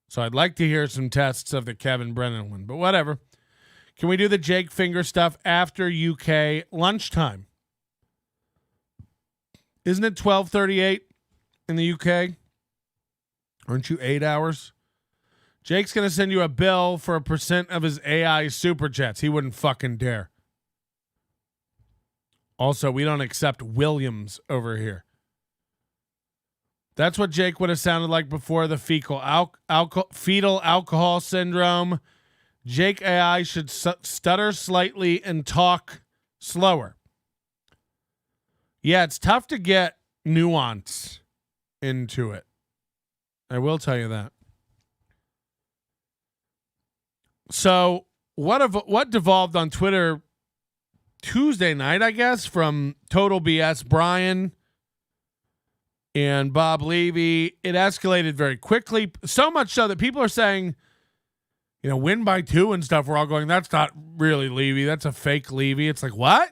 So I'd like to hear some tests of the Kevin Brennan one, but whatever. Can we do the Jake Finger stuff after UK lunchtime? Isn't it 12:38 in the UK? Aren't you 8 hours? Jake's going to send you a bill for 1% of his AI super chats. He wouldn't fucking dare. Also, we don't accept Williams over here. That's what Jake would have sounded like before the fetal alcohol syndrome. Jake AI should stutter slightly and talk slower. Yeah, it's tough to get nuance into it. I will tell you that. So what devolved on Twitter Tuesday night, I guess, from Total BS Brian and Bob Levy, it escalated very quickly. So much so that people are saying, you know, win by 2 and stuff. We're all going, that's not really Levy. That's a fake Levy. It's like, what?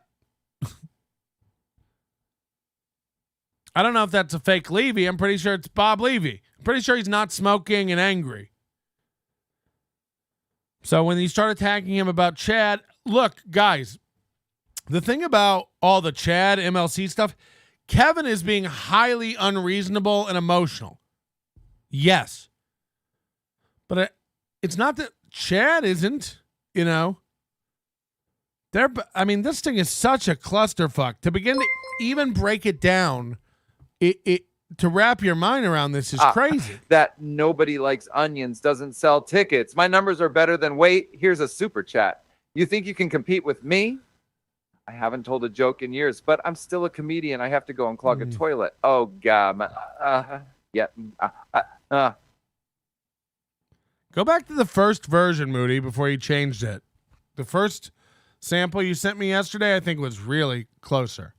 I don't know if that's a fake Levy. I'm pretty sure it's Bob Levy. I'm pretty sure he's not smoking and angry. So when you start attacking him about Chad, look, guys, the thing about all the Chad MLC stuff, Kevin is being highly unreasonable and emotional. Yes. But it's not that Chad isn't, you know. This thing is such a clusterfuck. To begin to even break it down, to wrap your mind around this is crazy. That nobody likes onions doesn't sell tickets. My numbers are better than wait. Here's a super chat. You think you can compete with me? I haven't told a joke in years, but I'm still a comedian. I have to go and clog a toilet. Oh, God. Go back to the first version, Moody, before you changed it. The first sample you sent me yesterday, I think, was really closer.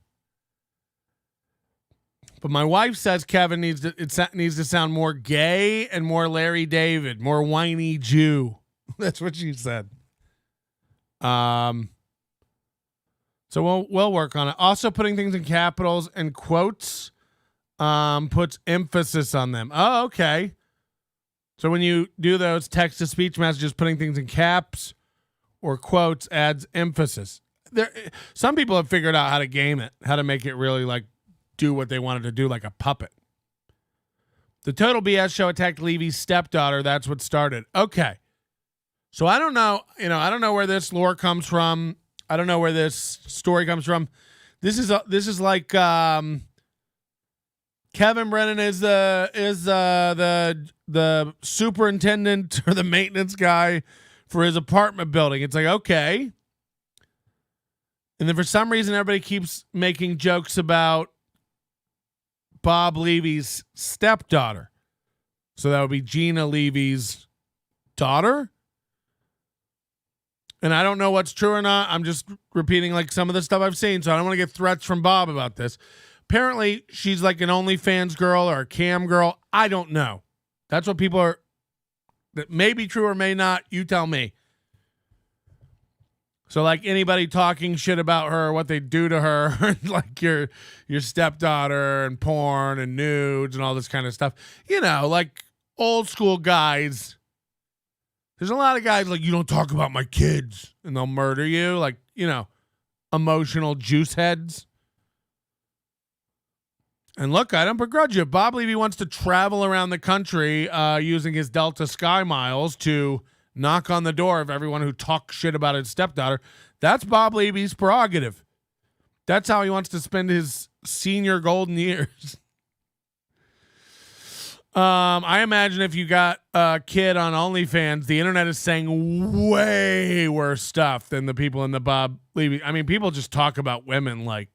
But my wife says Kevin needs to sound more gay and more Larry David, more whiny Jew. That's what she said. So we'll work on it. Also, putting things in capitals and quotes puts emphasis on them. Oh, okay. So when you do those text-to-speech messages, putting things in caps or quotes adds emphasis. Some people have figured out how to game it, how to make it really like do what they wanted to do, like a puppet. The Total BS show attacked Levy's stepdaughter. That's what started. Okay. So I don't know, I don't know where this lore comes from. I don't know where this story comes from. This is like Kevin Brennan is the superintendent or the maintenance guy for his apartment building. It's like, okay. And then for some reason, everybody keeps making jokes about Bob Levy's stepdaughter. So that would be Gina Levy's daughter. And I don't know what's true or not. I'm just repeating like some of the stuff I've seen. So I don't want to get threats from Bob about this. Apparently, she's like an OnlyFans girl or a cam girl. I don't know. That's what people are. That may be true or may not. You tell me. So like anybody talking shit about her, what they do to her, like your stepdaughter and porn and nudes and all this kind of stuff. Like old school guys. There's a lot of guys like, you don't talk about my kids and they'll murder you. Like, emotional juice heads. And look, I don't begrudge you. Bob Levy wants to travel around the country using his Delta Sky Miles to knock on the door of everyone who talks shit about his stepdaughter. That's Bob Levy's prerogative. That's how he wants to spend his senior golden years. I imagine if you got a kid on OnlyFans, the internet is saying way worse stuff than the people in the Bob Levy. I mean, people just talk about women like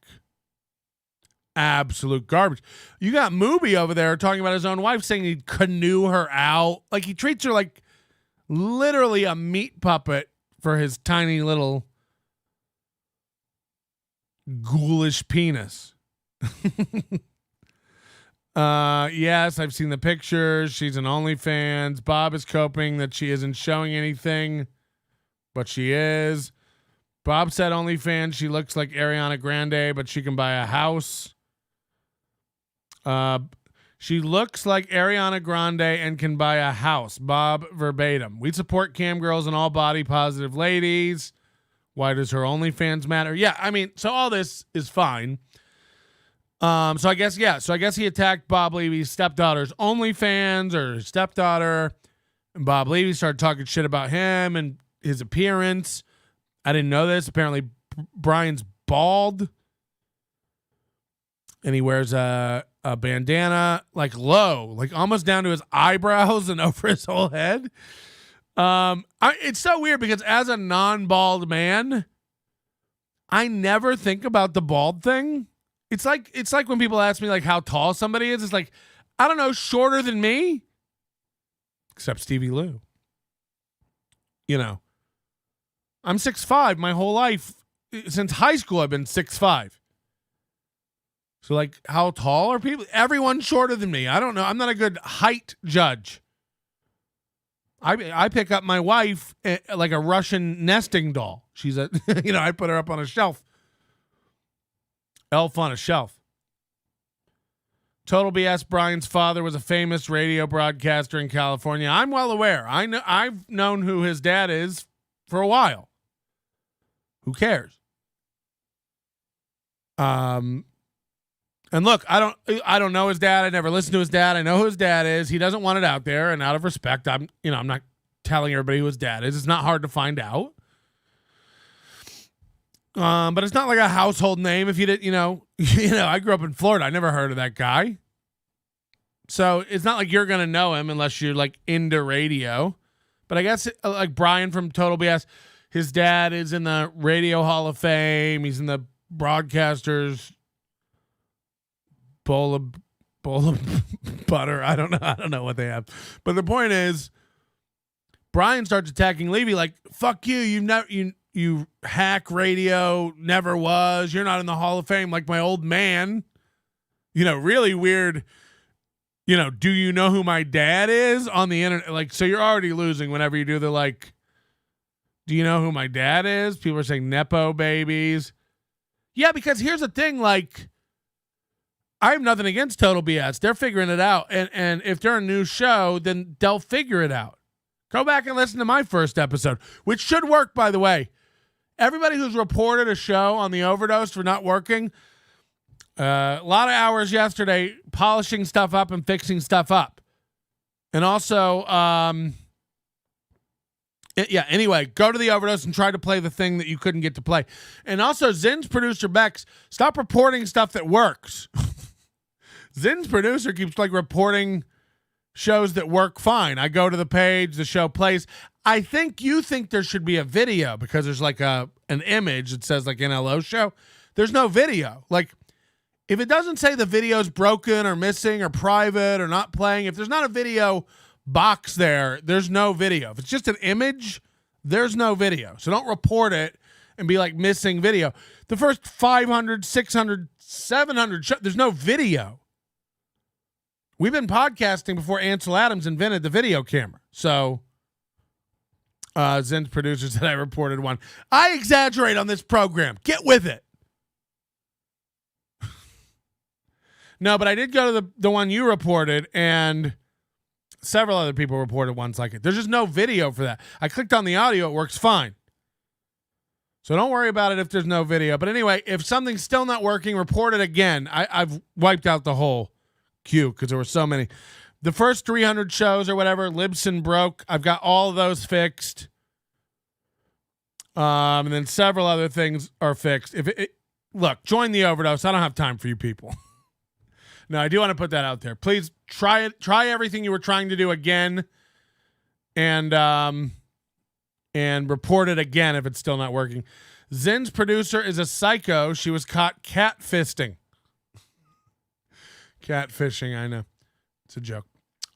absolute garbage. You got Mooby over there talking about his own wife, saying he'd canoe her out. Like he treats her like literally a meat puppet for his tiny little ghoulish penis. Yes, I've seen the pictures. She's an OnlyFans. Bob is coping that she isn't showing anything, but she is. Bob said OnlyFans, she looks like Ariana Grande, but she can buy a house. She looks like Ariana Grande and can buy a house. Bob verbatim. We support cam girls and all body positive ladies. Why does her OnlyFans matter? Yeah, I mean, so all this is fine. So I guess he attacked Bob Levy's stepdaughter's OnlyFans or his stepdaughter, and Bob Levy started talking shit about him and his appearance. I didn't know this. Apparently, Brian's bald, and he wears a bandana like low, like almost down to his eyebrows and over his whole head. It's so weird because as a non-bald man, I never think about the bald thing. It's like when people ask me like how tall somebody is. It's like, I don't know, shorter than me, except Stevie Lou. I'm 6'5". My whole life, since high school, I've been 6'5". So like, how tall are people? Everyone's shorter than me. I don't know. I'm not a good height judge. I pick up my wife like a Russian nesting doll. She's I put her up on a shelf. Elf on a shelf. Total BS. Brian's father was a famous radio broadcaster in California. I'm well aware. I've known who his dad is for a while. Who cares? And look, I don't know his dad. I never listened to his dad. I know who his dad is. He doesn't want it out there, and out of respect, I'm not telling everybody who his dad is. It's not hard to find out. But it's not like a household name. If you did, I grew up in Florida. I never heard of that guy. So it's not like you're going to know him unless you're like into radio. But I guess like Brian from Total BS, his dad is in the Radio Hall of Fame. He's in the Broadcasters bowl of butter. I don't know what they have. But the point is, Brian starts attacking Levy like, fuck you. You hack radio, never was. You're not in the Hall of Fame like my old man. Really weird. Do you know who my dad is on the internet? Like, so you're already losing whenever you do the like, do you know who my dad is? People are saying Nepo babies. Yeah, because here's the thing, like, I have nothing against Total BS. They're figuring it out. And if they're a new show, then they'll figure it out. Go back and listen to my first episode, which should work, by the way. Everybody who's reported a show on the Overdose for not working, a lot of hours yesterday polishing stuff up and fixing stuff up. And also, anyway, go to the Overdose and try to play the thing that you couldn't get to play. And also, Zin's producer, Bex, stop reporting stuff that works. Zin's producer keeps like reporting shows that work fine. I go to the page, the show plays. I think you think there should be a video because there's like an image that says like NLO show. There's no video. Like, if it doesn't say the video's broken or missing or private or not playing, if there's not a video box there, there's no video. If it's just an image, there's no video. So don't report it and be like missing video. The first 500, 600, 700 there's no video. We've been podcasting before Ansel Adams invented the video camera. So Zen's producer said I reported one. I exaggerate on this program. Get with it. No, but I did go to the one you reported, and several other people reported ones like it. There's just no video for that. I clicked on the audio. It works fine. So don't worry about it if there's no video. But anyway, if something's still not working, report it again. I've wiped out the whole queue because there were so many. The first 300 shows or whatever, Libsyn broke. I've got all of those fixed. And then several other things are fixed. Look, join the Overdose. I don't have time for you people. No, I do want to put that out there. Please try it. Try everything you were trying to do again, and report it again if it's still not working. Zin's producer is a psycho. She was caught catfisting. Catfishing, I know. It's a joke.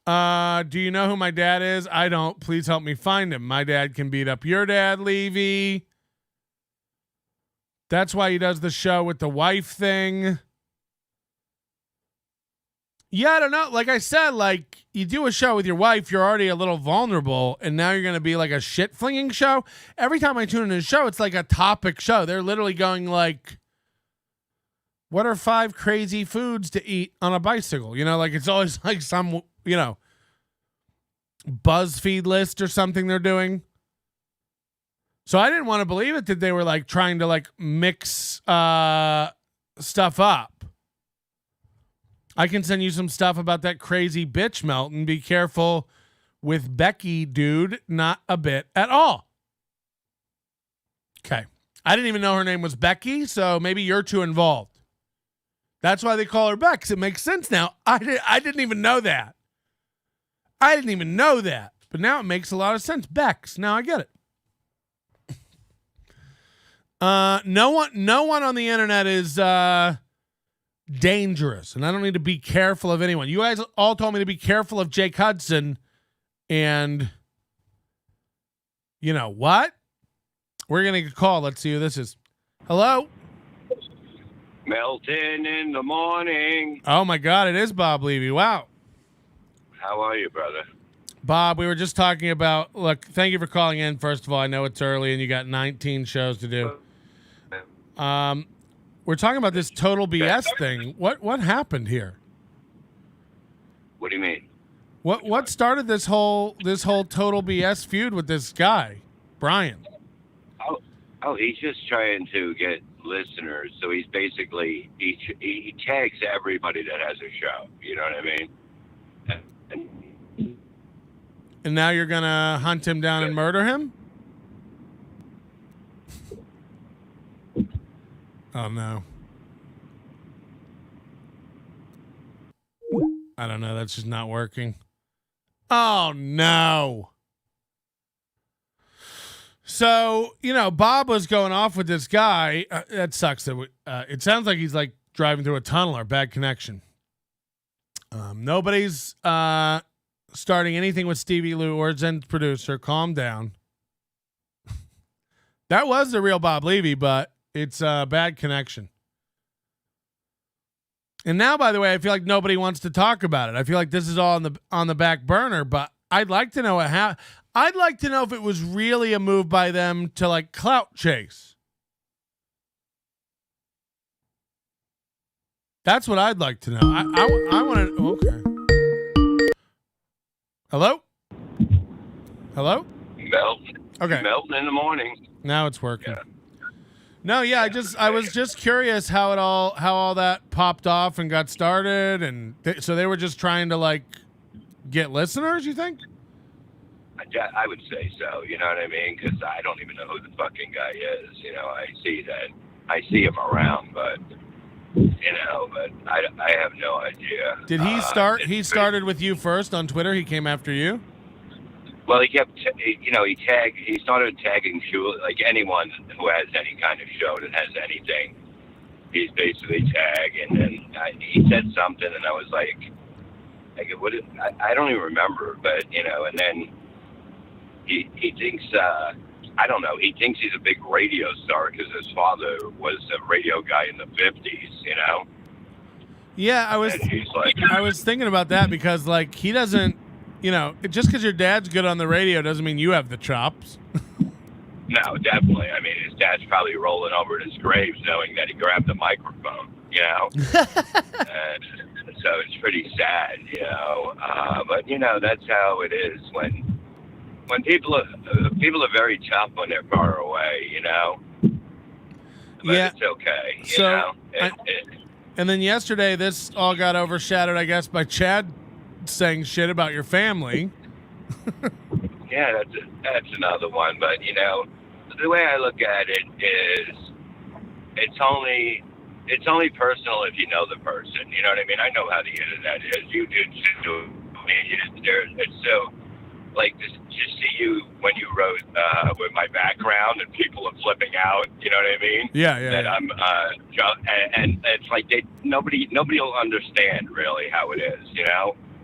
Do you know who my dad is? I don't. Please help me find him. My dad can beat up your dad, Levy. That's why he does the show with the wife thing. Yeah, I don't know. Like I said, like you do a show with your wife, you're already a little vulnerable, and now you're going to be like a shit flinging show. Every time I tune into a show, it's like a topic show. They're literally going like, what are 5 crazy foods to eat on a bicycle? Like it's always like some, BuzzFeed list or something they're doing. So I didn't want to believe it that they were like trying to like mix stuff up. I can send you some stuff about that crazy bitch, Melton. Be careful with Becky, dude. Not a bit at all. Okay. I didn't even know her name was Becky, so maybe you're too involved. That's why they call her Bex. It makes sense now. I didn't even know that. But now it makes a lot of sense. Bex. Now I get it. No one on the internet is dangerous, and I don't need to be careful of anyone. You guys all told me to be careful of Jake Hudson, and you know what? We're gonna get a call. Let's see who this is. Hello? Melton in the morning. Oh my God, it is Bob Levy. Wow. How are you, brother? Bob, we were just talking about, look, thank you for calling in. First of all, I know it's early and you got 19 shows to do. We're talking about this total BS thing. What happened here? What do you mean? What started this whole total BS feud with this guy, Brian? Oh, he's just trying to get listeners. So he's basically he tags everybody that has a show. You know what I mean? And now you're gonna hunt him down and murder him? Oh no. I don't know. That's just not working. Oh no. So, Bob was going off with this guy. That sucks. That it sounds like he's like driving through a tunnel or bad connection. Nobody's starting anything with Stevie Lou or Zen's producer. Calm down. That was the real Bob Levy, but it's a bad connection. And now, by the way, I feel like nobody wants to talk about it. I feel like this is all on the back burner, but I'd like to know I'd like to know if it was really a move by them to like clout chase. That's what I'd like to know. I want to. Okay. Hello? Hello? Melton. Okay. Melton in the morning. Now it's working. Yeah. No, yeah, I was just curious how all that popped off and got started, and so they were just trying to like get listeners. You think? I would say so. You know what I mean? Because I don't even know who the fucking guy is. I see him around, but I have no idea. Did he start? He started with you first on Twitter. He came after you. Well, he kept, he started tagging like anyone who has any kind of show that has anything. He's basically tagging, and he said something, and I was like what? I don't even remember, but and then he thinks I don't know. He thinks he's a big radio star because his father was a radio guy in the 50s. Yeah, I was thinking about that because like he doesn't. Just because your dad's good on the radio doesn't mean you have the chops. No, definitely. I mean, his dad's probably rolling over in his grave knowing that he grabbed the microphone, and so it's pretty sad, But, that's how it is when people are very tough when they're far away, But yeah. it's okay, So, and then yesterday, this all got overshadowed, I guess, by Chad saying shit about your family. Yeah, that's another one. But the way I look at it is, it's only personal if you know the person. You know what I mean? I know how the internet is. You do too. I mean, it's so like to see you when you wrote with my background and people are flipping out. You know what I mean? Yeah. That I'm and it's like nobody will understand really how it is.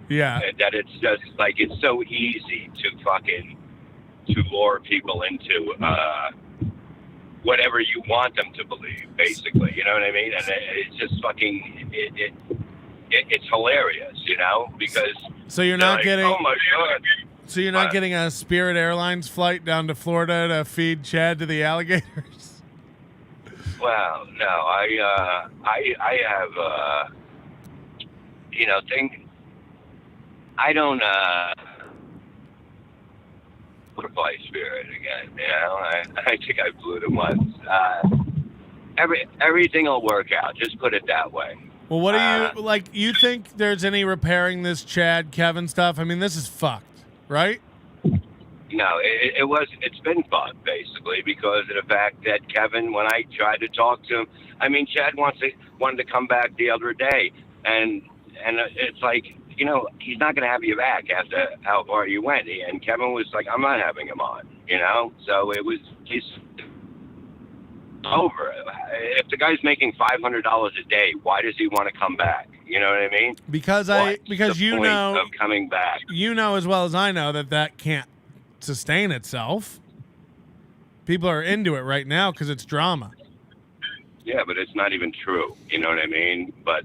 Yeah. That it's just like it's so easy to lure people into whatever you want them to believe, basically. You know what I mean? And it's just fucking it's hilarious, because So you're not like, getting. Oh my God. So you're not getting a Spirit Airlines flight down to Florida to feed Chad to the alligators? Well, no, I have I don't butterfly spirit again. I think I blew them once. Everything will work out. Just put it that way. Well, what do you like? You think there's any repairing this Chad Kevin stuff? I mean, this is fucked, right? No, it's been fun basically because of the fact that Kevin, when I tried to talk to him, I mean, Chad wanted to come back the other day, and it's like, he's not going to have you back after how far you went. And Kevin was like, I'm not having him on, So it was just over. If the guy's making $500 a day, why does he want to come back? You know what I mean? Because the point of coming back. As well as I know that can't sustain itself. People are into it right now because it's drama. Yeah, but it's not even true. You know what I mean? But,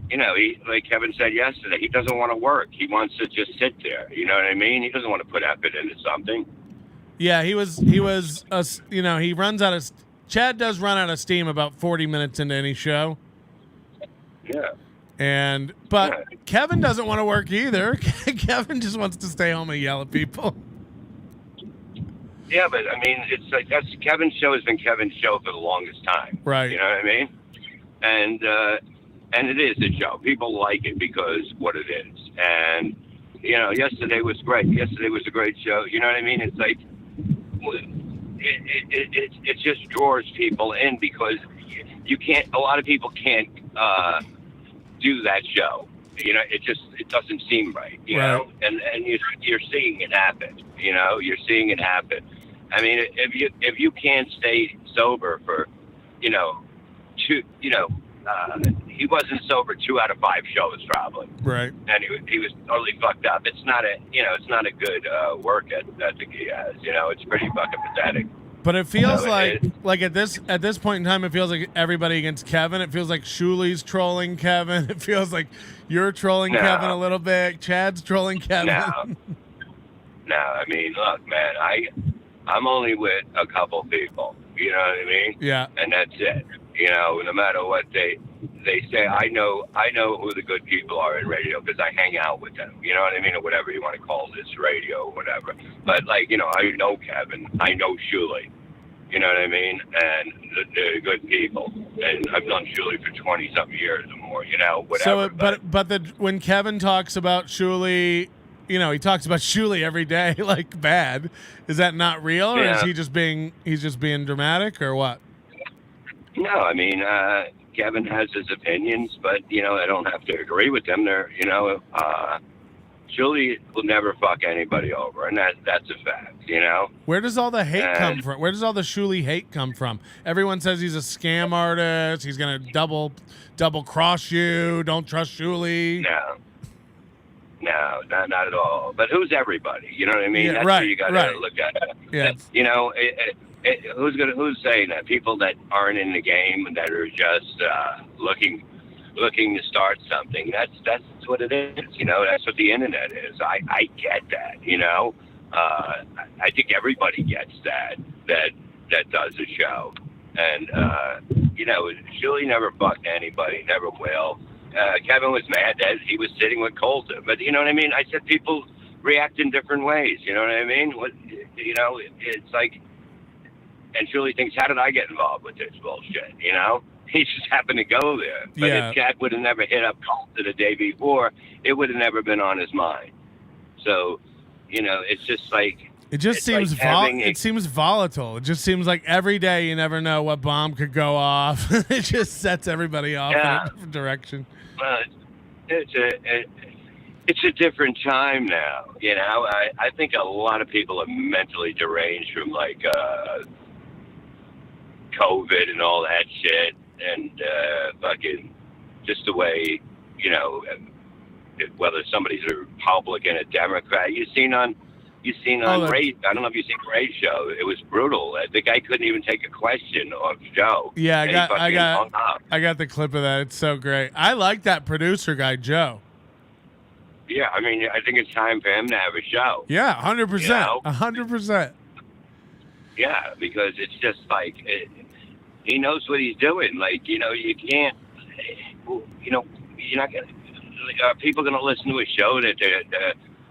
he, like Kevin said yesterday, he doesn't want to work. He wants to just sit there. You know what I mean? He doesn't want to put effort into something. Yeah, he runs out of, Chad does run out of steam about 40 minutes into any show. Yeah. But Kevin doesn't want to work either. Kevin just wants to stay home and yell at people. Yeah, but I mean, it's like that's Kevin's show has been Kevin's show for the longest time. Right. You know what I mean? And it is a show. People like it because what it is. And Yesterday was great. Yesterday was a great show. You know what I mean? It's like it just draws people in because you can't. A lot of people can't do that show. It doesn't seem right. You know, and you're seeing it happen. You're seeing it happen. I mean, if you can't stay sober for, he wasn't sober 2 out of 5 shows probably. Right. And he was totally fucked up. It's not a good work ethic he has. It's pretty fucking pathetic. But it feels like at this point in time, it feels like everybody against Kevin. It feels like Shuli's trolling Kevin. It feels like you're trolling Kevin a little bit. Chad's trolling Kevin. No, I mean, look, man, I'm only with a couple people. You know what I mean? Yeah. And that's it. No matter what they say, I know who the good people are in radio because I hang out with them. You know what I mean? Or whatever you want to call this, radio or whatever. But I know Kevin. I know Shuli. You know what I mean? And they're good people. And I've known Shuli for 20-something years or more, whatever. So, when Kevin talks about Shuli, he talks about Shuli every day like bad. Is that not real, or is he just being dramatic, or what? No, I mean, Kevin has his opinions, but, I don't have to agree with them. Shuli will never fuck anybody over, and that's a fact, Where does all the hate come from? Where does all the Shuli hate come from? Everyone says he's a scam artist. He's going to double cross you. Don't trust Shuli. No, not at all. But who's everybody? You know what I mean? That's what you got to look at. Yeah. Who's saying that? People that aren't in the game and that are just looking to start something. That's what it is. That's what the internet is. I get that. I think everybody gets that does a show. And Shuli never fucked anybody. Never will. Kevin was mad that he was sitting with Colton, but you know what I mean? I said people react in different ways. You know what I mean? It's like, and Shuli thinks, how did I get involved with this bullshit? He just happened to go there. But if Chad would have never hit up Colton the day before, it would have never been on his mind. So, it's just like, it just seems it seems volatile. It just seems like every day you never know what bomb could go off. It just sets everybody off in a different direction. It's a different time now. I think a lot of people are mentally deranged from COVID and all that shit, and fucking just the way whether somebody's a Republican, a Democrat. You've seen on Ray. I don't know if you've seen Ray's show. It was brutal. The guy couldn't even take a question of Joe. Yeah, I got the clip of that. It's so great. I like that producer guy, Joe. Yeah, I mean, I think it's time for him to have a show. Yeah, 100%. 100%. Yeah, because it's just like he knows what he's doing. You can't. You're not gonna. People gonna listen to a show that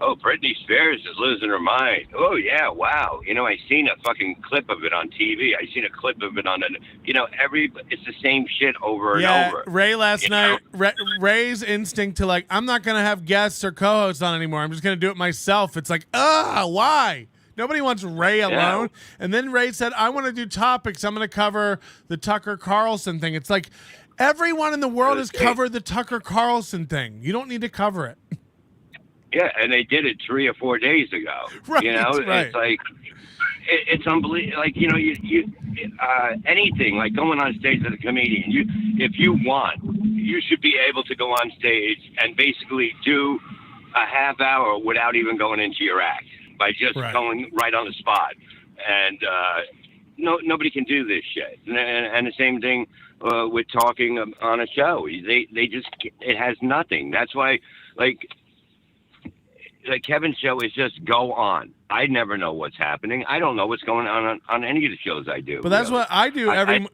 Britney Spears is losing her mind. Oh, yeah, wow. I seen a fucking clip of it on TV. I seen a clip of it on it's the same shit over and over. Ray last night, Ray's instinct to I'm not going to have guests or co-hosts on anymore. I'm just going to do it myself. It's like, why? Nobody wants Ray alone. Yeah. And then Ray said, I want to do topics. I'm going to cover the Tucker Carlson thing. It's like everyone in the world has covered the Tucker Carlson thing. You don't need to cover it. Yeah, and they did it 3 or 4 days ago. Right, It's like it's unbelievable. Anything like going on stage as a comedian. If you want, you should be able to go on stage and basically do a half hour without even going into your act by just going right on the spot. And nobody can do this shit. And the same thing with talking on a show. They just it has nothing. That's why Kevin's show is just go on. I never know what's happening. I don't know what's going on any of the shows I do. But that's what I do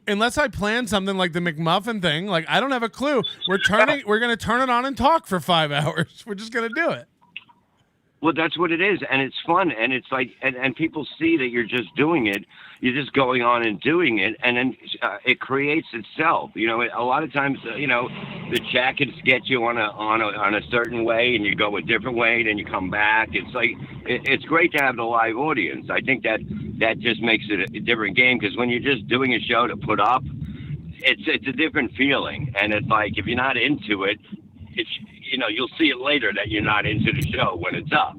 unless I plan something like the McMuffin thing. I don't have a clue. We're going to turn it on and talk for 5 hours. We're just going to do it. Well, that's what it is, and it's fun, and it's like, and people see that you're just doing it. You're just going on and doing it, and then it creates itself. You know, a lot of times, you know, the chat can get you on a certain way, and you go a different way, then you come back. It's like it's great to have the live audience. I think that just makes it a different game, because when you're just doing a show to put up, it's a different feeling, and it's like if you're not into it, it's, you know, you'll see it later that you're not into the show when it's up.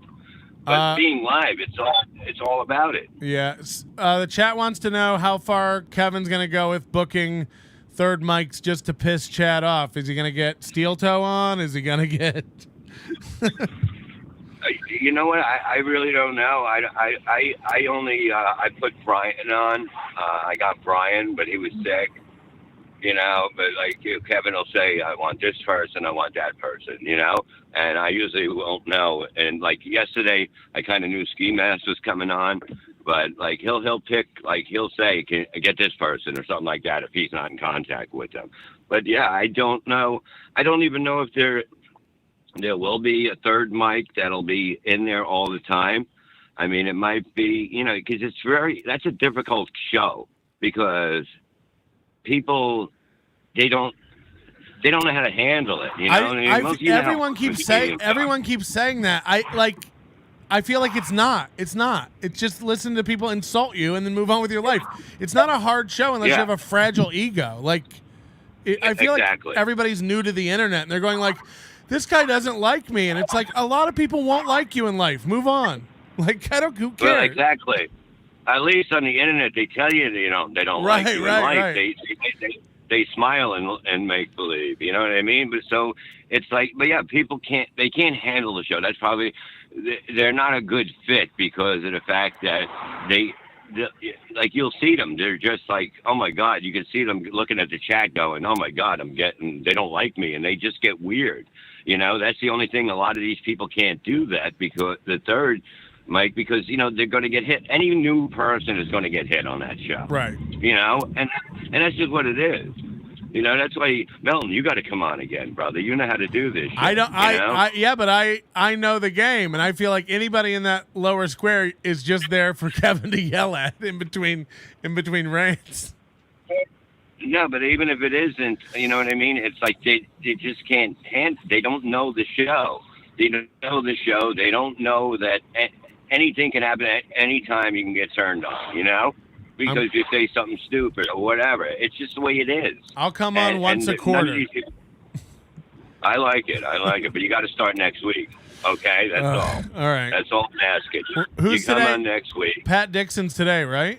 But being live, it's all about it. Yeah. The chat wants to know how far Kevin's going to go with booking third mics just to piss Chad off. Is he going to get steel toe on? Is he going to get? You know what? I really don't know. I only I put Brian on. I got Brian, but he was sick. You know, but like Kevin will say, I want this person, I want that person, you know, and I usually won't know. And like yesterday, I kind of knew Ski Mask was coming on, but like he'll pick, like he'll say, can I get this person or something like that if he's not in contact with them. But yeah, I don't know. I don't even know if there will be a third mic that'll be in there all the time. I mean, it might be, you know, because that's a difficult show, because people, they don't know how to handle it. You know, everyone keeps saying that. I feel like it's not. It's just listen to people insult you and then move on with your life. It's not a hard show unless you have a fragile ego. Like, I feel like everybody's new to the internet and they're going like, this guy doesn't like me, and it's like a lot of people won't like you in life. Move on. Like, who cares? Well, exactly. At least on the internet, they tell you, you know, they don't like you in life. Right. They smile and make believe. You know what I mean? But so it's like, but yeah, people can't handle the show. That's probably, they're not a good fit because of the fact that like you'll see them. They're just like, oh my God, you can see them looking at the chat going, oh my God, they don't like me, and they just get weird. You know, that's the only thing. A lot of these people can't do that because the third. Mike, because, you know, they're going to get hit. Any new person is going to get hit on that show. Right. You know, and that's just what it is. You know, that's why, Melton, you got to come on again, brother. You know how to do this shit, but I know the game, and I feel like anybody in that lower square is just there for Kevin to yell at in between rants. Yeah, but even if it isn't, you know what I mean? It's like they just can't they don't know the show. They don't know the show. They don't know that anything can happen at any time. You can get turned on, you know, because you say something stupid or whatever. It's just the way it is. I'll come on once a quarter. I like it, but you got to start next week. Okay, that's all. All right, that's all I'm asking. Who's you come today? On next week. Pat Dixon's today, right?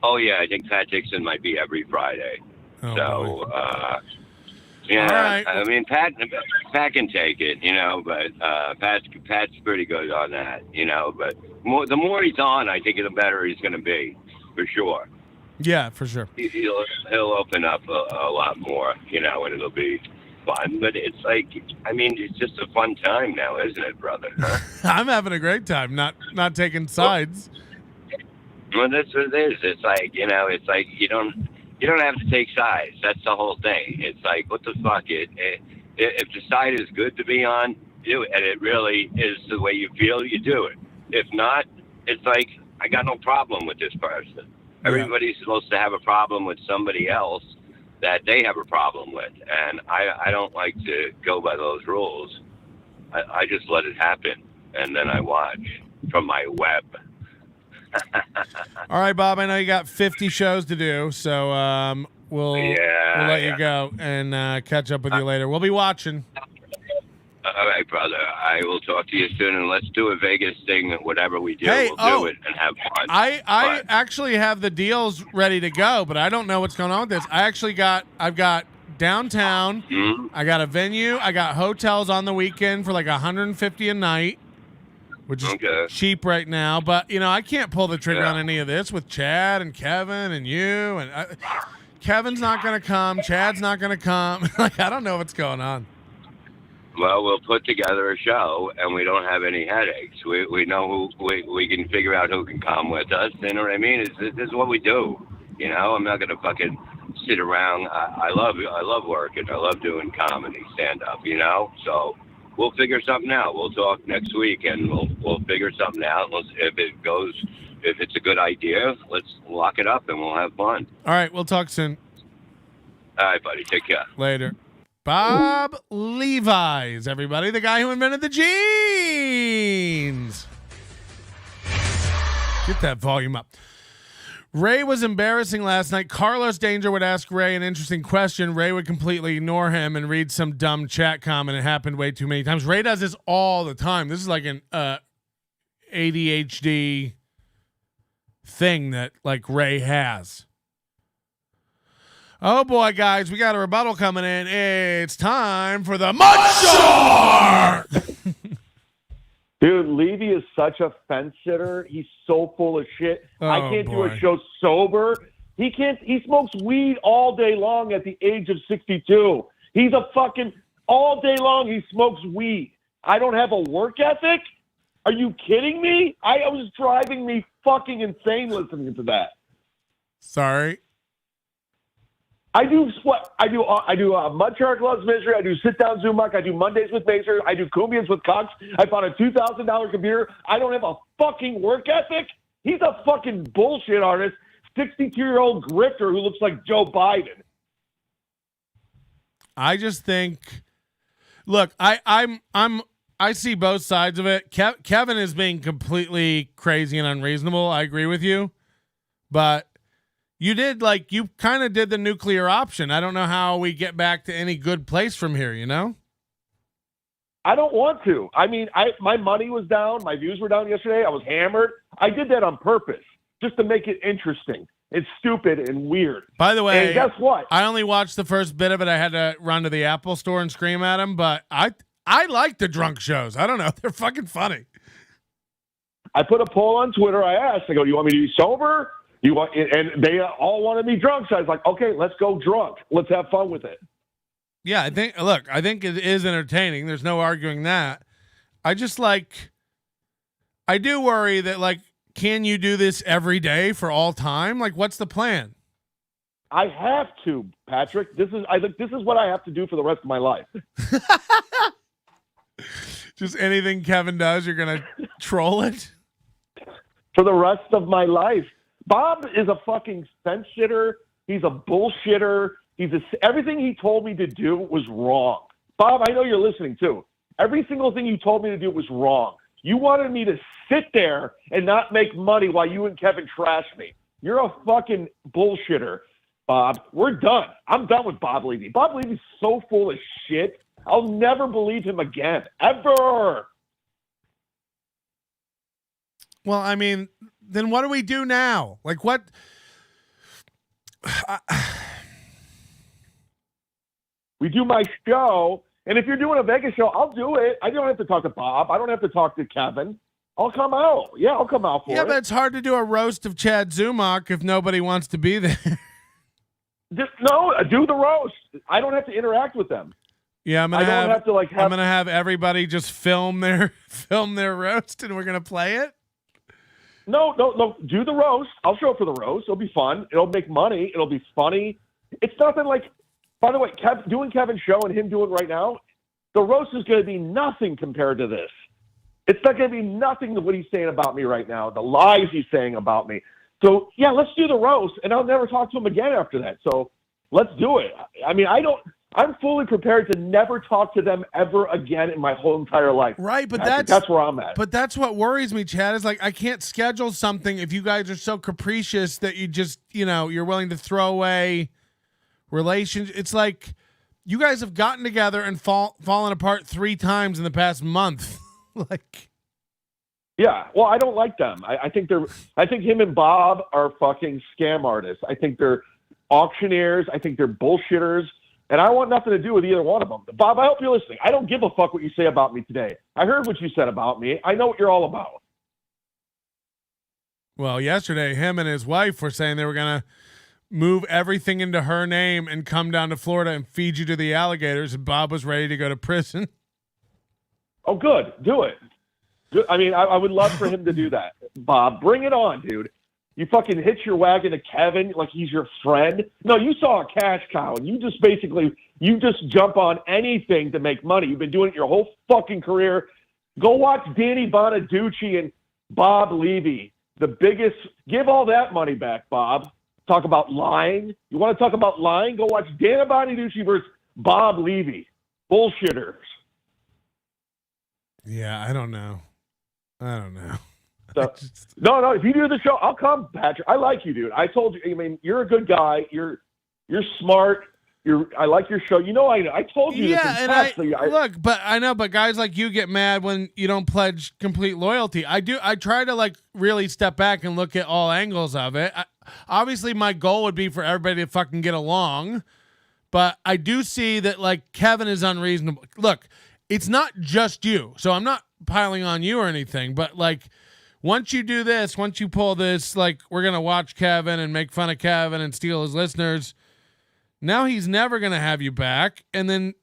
Oh yeah, I think Pat Dixon might be every Friday. Yeah, right. I mean, Pat can take it, you know, but Pat's pretty good on that, you know. But the more he's on, I think the better he's going to be, for sure. Yeah, for sure. He'll open up a lot more, you know, and it'll be fun. But it's like, I mean, it's just a fun time now, isn't it, brother? Huh? I'm having a great time, not taking sides. Well, that's what it is. It's like, you know, it's like you don't have to take sides. That's the whole thing. It's like, what the fuck? If the side is good to be on, do it. And it really is the way you feel, you do it. If not, it's like, I got no problem with this person. Yeah. Everybody's supposed to have a problem with somebody else that they have a problem with. And I don't like to go by those rules. I just let it happen. And then I watch from my web. All right, Bob, I know you got 50 shows to do, so we'll let you go and catch up with you later. We'll be watching. All right, brother. I will talk to you soon, and let's do a Vegas thing. Whatever we do, we'll do it and have fun. I actually have the deals ready to go, but I don't know what's going on with this. I've got downtown. Mm-hmm. I got a venue. I got hotels on the weekend for like $150 a night, which is cheap right now. But, you know, I can't pull the trigger on any of this with Chad and Kevin and you. And Kevin's not going to come. Chad's not going to come. Like, I don't know what's going on. Well, we'll put together a show, and we don't have any headaches. We know we can figure out who can come with us. You know what I mean? This is what we do. You know, I'm not going to fucking sit around. I love working. I love doing comedy, stand-up, you know? So we'll figure something out. We'll talk next week, and we'll figure something out. If it's a good idea, let's lock it up, and we'll have fun. All right, we'll talk soon. All right, buddy. Take care. Later. Bob Levi's, everybody, the guy who invented the jeans. Get that volume up. Ray was embarrassing last night. Carlos Danger would ask Ray an interesting question. Ray would completely ignore him and read some dumb chat comment. It happened way too many times. Ray does this all the time. This is like an ADHD thing that like Ray has. Oh boy, guys, we got a rebuttal coming in. It's time for the Muncher! Dude, Levy is such a fence sitter. He's so full of shit. I can't do a show sober. He smokes weed all day long at the age of 62. He's a fucking, all day long he smokes weed. I don't have a work ethic? Are you kidding me? It was driving me fucking insane listening to that. Sorry. I do mud shark loves misery. I do sit down Zumock. I do Mondays with Mazer. I do Cumbians with Cox. I bought a $2,000 computer. I don't have a fucking work ethic. He's a fucking bullshit artist. 62-year-old grifter who looks like Joe Biden. I just think, look, I see both sides of it. Kevin is being completely crazy and unreasonable. I agree with you, but you kind of did the nuclear option. I don't know how we get back to any good place from here, you know? I don't want to. I mean, my money was down. My views were down yesterday. I was hammered. I did that on purpose just to make it interesting. It's stupid and weird. By the way, and guess what? I only watched the first bit of it. I had to run to the Apple store and scream at him, but I like the drunk shows. I don't know. They're fucking funny. I put a poll on Twitter. I asked, I go, you want me to be sober? And they all wanted me drunk. So I was like, okay, let's go drunk. Let's have fun with it. Yeah, I think it is entertaining. There's no arguing that. I do worry that, can you do this every day for all time? What's the plan? I have to, Patrick. I think this is what I have to do for the rest of my life. Just anything Kevin does, you're going to troll it? For the rest of my life. Bob is a fucking fence sitter. He's a bullshitter. Everything he told me to do was wrong. Bob, I know you're listening too. Every single thing you told me to do was wrong. You wanted me to sit there and not make money while you and Kevin trash me. You're a fucking bullshitter, Bob. We're done. I'm done with Bob Levy. Bob Levy's so full of shit. I'll never believe him again. Ever. Well, I mean, then what do we do now? What? We do my show, and if you're doing a Vegas show, I'll do it. I don't have to talk to Bob. I don't have to talk to Kevin. I'll come out. Yeah, I'll come out for it. Yeah, but it's hard to do a roast of Chad Zumock if nobody wants to be there. Do the roast. I don't have to interact with them. Yeah, I'm gonna have everybody just film their roast, and we're gonna play it. No. Do the roast. I'll show up for the roast. It'll be fun. It'll make money. It'll be funny. It's nothing like. By the way, doing Kevin's show and him doing right now, the roast is going to be nothing compared to this. It's not going to be nothing to what he's saying about me right now, the lies he's saying about me. So, yeah, let's do the roast, and I'll never talk to him again after that. So let's do it. I mean, I'm fully prepared to never talk to them ever again in my whole entire life. Right, but that's where I'm at. But that's what worries me, Chad, is I can't schedule something if you guys are so capricious that you just, you're willing to throw away relations. It's like you guys have gotten together and fallen apart 3 times in the past month. Yeah, well, I don't like them. I think him and Bob are fucking scam artists. I think they're auctioneers. I think they're bullshitters, and I want nothing to do with either one of them. Bob, I hope you're listening. I don't give a fuck what you say about me today. I heard what you said about me. I know what you're all about. Well, yesterday, him and his wife were saying they were gonna move everything into her name and come down to Florida and feed you to the alligators, and Bob was ready to go to prison. Oh, good. Do it. I mean, I would love for him to do that. Bob, bring it on, dude. You fucking hitch your wagon to Kevin like he's your friend. No, you saw a cash cow, and you just basically You just jump on anything to make money. You've been doing it your whole fucking career. Go watch Danny Bonaducci and Bob Levy. The biggest, give all that money back, Bob. Talk about lying. You want to talk about lying? Go watch Danny Bonaducci versus Bob Levy. Bullshitters. Yeah, I don't know. So, no. If you do the show, I'll come, Patrick. I like you, dude. I told you. I mean, you're a good guy. You're smart. I like your show. You know, I told you. Yeah, this and but guys like you get mad when you don't pledge complete loyalty. I do. I try to like really step back and look at all angles of it. Obviously, my goal would be for everybody to fucking get along, but I do see that like Kevin is unreasonable. Look, it's not just you, so I'm not piling on you or anything, but like. Once you do this, once you pull this, like we're going to watch Kevin and make fun of Kevin and steal his listeners, now he's never going to have you back. And then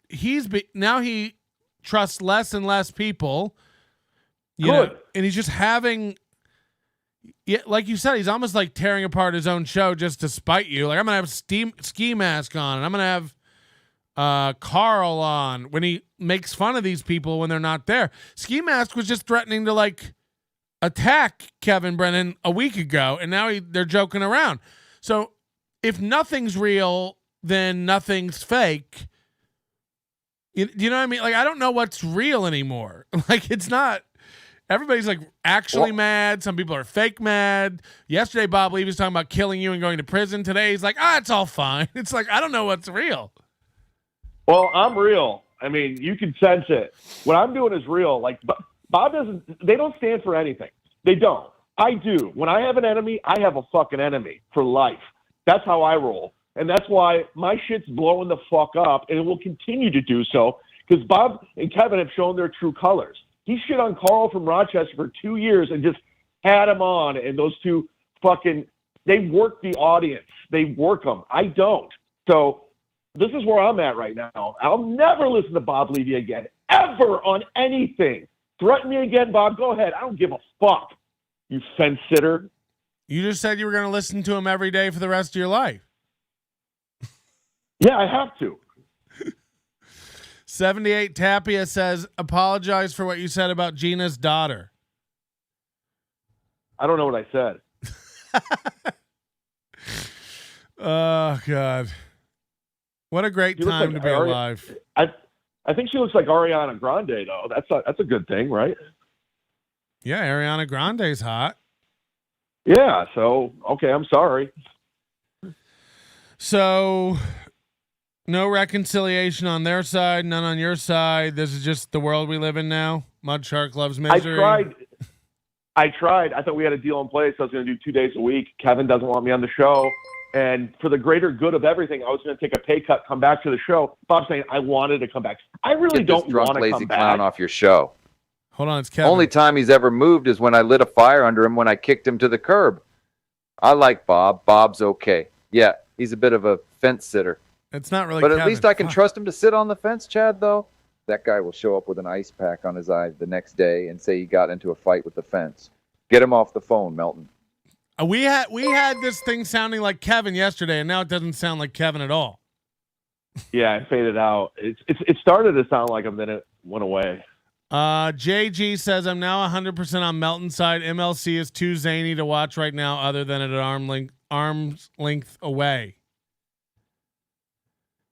now he trusts less and less people. You know, and he's just having, like you said, he's almost like tearing apart his own show just to spite you. Like I'm going to have ski mask on and I'm going to have Carl on when he makes fun of these people when they're not there. Ski mask was just threatening to like, attack Kevin Brennan a week ago, and now they're joking around. So if nothing's real, then nothing's fake. You know what I mean? Like, I don't know what's real anymore. Like, it's not. Everybody's like actually mad. Some people are fake mad. Yesterday, Bob Levy was talking about killing you and going to prison. Today, he's like, it's all fine. It's like, I don't know what's real. Well, I'm real. I mean, you can sense it. What I'm doing is real. Like, Bob doesn't, they don't stand for anything. They don't. I do. When I have an enemy, I have a fucking enemy for life. That's how I roll. And that's why my shit's blowing the fuck up, and it will continue to do so, because Bob and Kevin have shown their true colors. He shit on Carl from Rochester for 2 years and just had him on, and those two fucking, they work the audience. They work them. I don't. So this is where I'm at right now. I'll never listen to Bob Levy again, ever, on anything. Threaten me again, Bob. Go ahead. I don't give a fuck, you fence sitter. You just said you were going to listen to him every day for the rest of your life. Yeah, I have to. 78 Tapia says, apologize for what you said about Gina's daughter. I don't know what I said. Oh, God. What a great time to be alive. I think she looks like Ariana Grande, though. That's a good thing, right? Yeah, Ariana Grande's hot. Yeah, so, okay, I'm sorry. So, no reconciliation on their side, none on your side. This is just the world we live in now. Mud Shark loves misery. I tried. I thought we had a deal in place. I was going to do 2 days a week. Kevin doesn't want me on the show. And for the greater good of everything, I was going to take a pay cut, come back to the show. Bob's saying I wanted to come back. I really don't want to come lazy back. Clown off your show. Hold on, it's Kevin. Only time he's ever moved is when I lit a fire under him when I kicked him to the curb. I like Bob. Bob's okay. Yeah, he's a bit of a fence sitter. It's not really But Kevin. at least I can trust him to sit on the fence, Chad, though. That guy will show up with an ice pack on his eye the next day and say he got into a fight with the fence. Get him off the phone, Melton. We had this thing sounding like Kevin yesterday, and now it doesn't sound like Kevin at all. Yeah, it faded out. It started to sound like him, then it went away. JG says, I'm now 100% on Melton's side. MLC is too zany to watch right now other than at an arm's length away.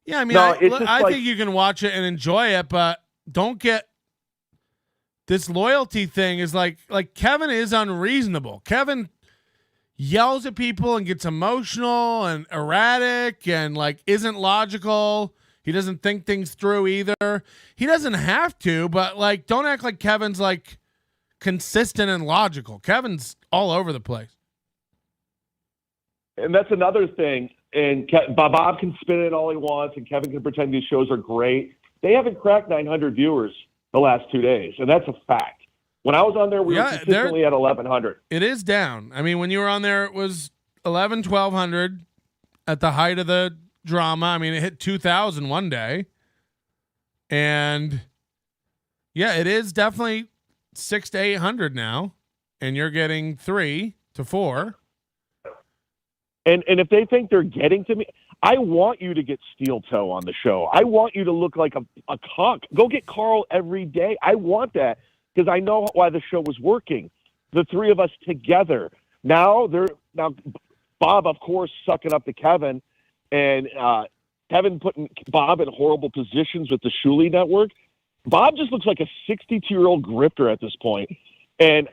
Yeah, I mean, I think you can watch it and enjoy it, but don't get this loyalty thing is like Kevin is unreasonable. Kevin yells at people and gets emotional and erratic and like isn't logical. He doesn't think things through either. He doesn't have to, but like don't act like Kevin's like consistent and logical. Kevin's all over the place. And that's another thing. And Bob can spin it all he wants, and Kevin can pretend these shows are great. They haven't cracked 900 viewers the last 2 days, and that's a fact. When I was on there, we were consistently at 1,100. It is down. I mean, when you were on there, it was 1,200 at the height of the drama. I mean, it hit 2,000 one day. And, yeah, it is definitely 600 to 800 now, and you're getting 3 to 4. And if they think they're getting to me, I want you to get steel toe on the show. I want you to look like a cuck. Go get Carl every day. I want that because I know why the show was working. The three of us together. Now Bob, of course, sucking up to Kevin, and Kevin putting Bob in horrible positions with the Shuley Network. Bob just looks like a 62-year-old grifter at this point. And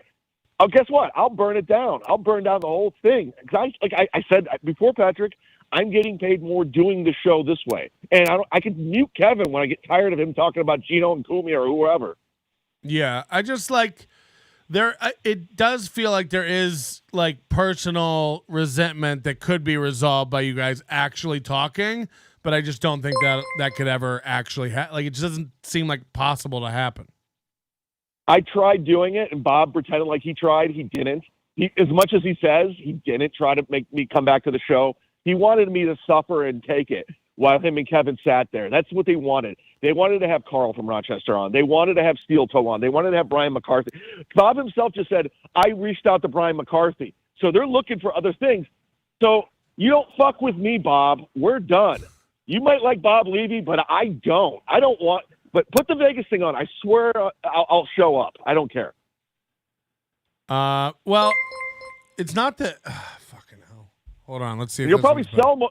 guess what? I'll burn it down. I'll burn down the whole thing. Because I said before, Patrick, I'm getting paid more doing the show this way. And I can mute Kevin when I get tired of him talking about Gino and Kumi or whoever. Yeah, I just like it does feel like there is like personal resentment that could be resolved by you guys actually talking, but I just don't think that could ever actually like it just doesn't seem like possible to happen. I tried doing it, and Bob pretended like he tried. He didn't. As much as he says, he didn't try to make me come back to the show. He wanted me to suffer and take it while him and Kevin sat there. That's what they wanted. They wanted to have Carl from Rochester on. They wanted to have Steel Toe on. They wanted to have Brian McCarthy. Bob himself just said, I reached out to Brian McCarthy. So they're looking for other things. So you don't fuck with me, Bob. We're done. You might like Bob Levy, but I don't. I don't want – but put the Vegas thing on. I swear I'll show up. I don't care. Well, it's not that fucking hell. Hold on, let's see. If You'll probably sell more.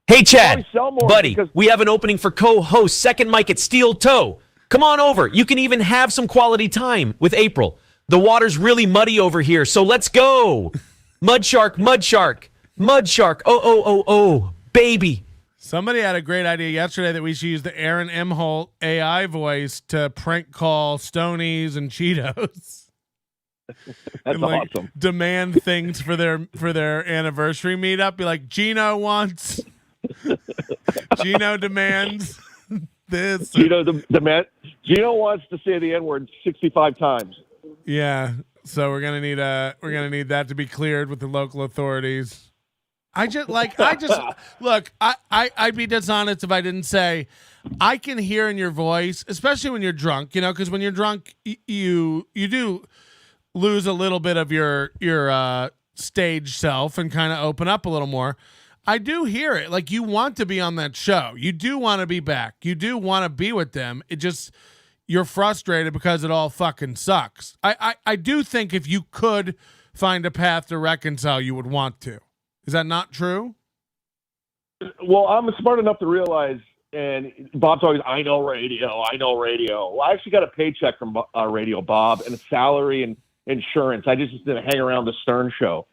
Hey, Chad, sell more buddy, because- we have an opening for co-host Second Mike at Steel Toe. Come on over. You can even have some quality time with April. The water's really muddy over here, so let's go. Mud shark, mud shark, mud shark. Oh, baby. Somebody had a great idea yesterday that we should use the Aaron Imholt AI voice to prank call Stonies and Cheetos. That's awesome. Demand things for their anniversary meetup. Be like, Gino wants. Gino demands this. Gino wants to say the N-word 65 times. Yeah, so we're gonna need that to be cleared with the local authorities. I'd be dishonest if I didn't say I can hear in your voice, especially when you're drunk, because when you're drunk, you do lose a little bit of your stage self and kind of open up a little more. I do hear it. Like, you want to be on that show. You do want to be back. You do want to be with them. It just, you're frustrated because it all fucking sucks. I do think if you could find a path to reconcile, you would want to. Is that not true? Well, I'm smart enough to realize, and Bob's always, I know radio. Well, I actually got a paycheck from radio, Bob, and a salary and insurance. I just didn't hang around the Stern show.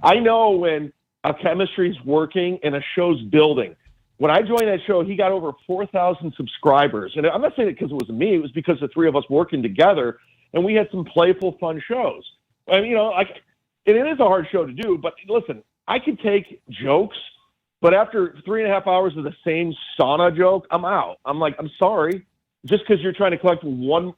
I know when a chemistry's working and a show's building. When I joined that show, he got over 4,000 subscribers. And I'm not saying it because it was me. It was because the three of us working together, and we had some playful, fun shows. I mean, it is a hard show to do, but listen, I can take jokes, but after 3.5 hours of the same sauna joke, I'm out. I'm like, I'm sorry. Just because you're trying to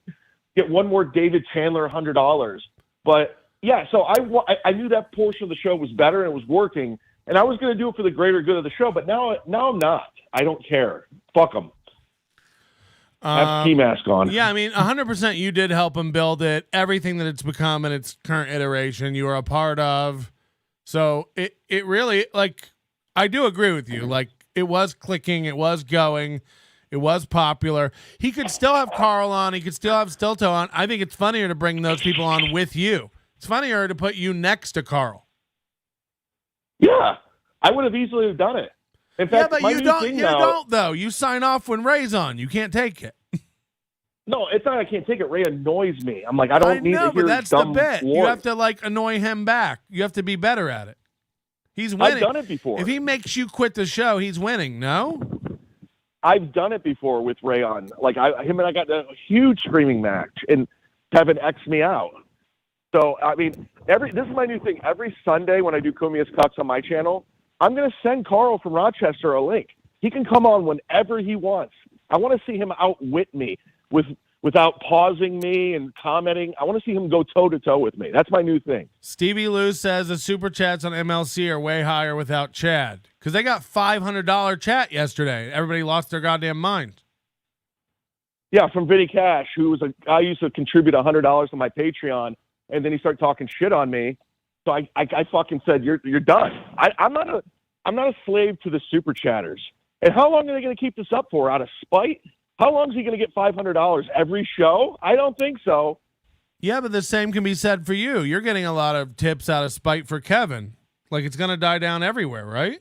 get one more David Chandler $100. But yeah, so I knew that portion of the show was better and it was working, and I was going to do it for the greater good of the show. But now I'm not. I don't care. Fuck them. Have ski mask on. Yeah, I mean, 100% you did help him build it. Everything that it's become in its current iteration, you were a part of. So it really, like, I do agree with you. Like, it was clicking. It was going. It was popular. He could still have Carl on. He could still have Steel Toe on. I think it's funnier to bring those people on with you. It's funnier to put you next to Carl. Yeah, I would have easily done it. In fact, yeah, but you don't, though. You sign off when Ray's on. You can't take it. No, it's not I can't take it. Ray annoys me. I'm like, I don't need to hear but that's dumb the bit. voice. You have to, like, annoy him back. You have to be better at it. He's winning. I've done it before. If he makes you quit the show, he's winning, no? I've done it before with Ray on. Like, him and I got a huge screaming match, and Kevin X'd me out. So, I mean, this is my new thing. Every Sunday when I do Kumia's Cucks on my channel, I'm going to send Carl from Rochester a link. He can come on whenever he wants. I want to see him outwit me without pausing me and commenting. I want to see him go toe-to-toe with me. That's my new thing. Stevie Lou says the super chats on MLC are way higher without Chad because they got $500 chat yesterday. Everybody lost their goddamn mind. Yeah, from Vinny Cash, I used to contribute $100 to my Patreon, and then he started talking shit on me. So I fucking said, you're done. I I'm not a slave to the super chatters. And how long are they going to keep this up for? Out of spite? How long is he going to get $500 every show? I don't think so. Yeah, but the same can be said for you. You're getting a lot of tips out of spite for Kevin. Like it's going to die down everywhere, right?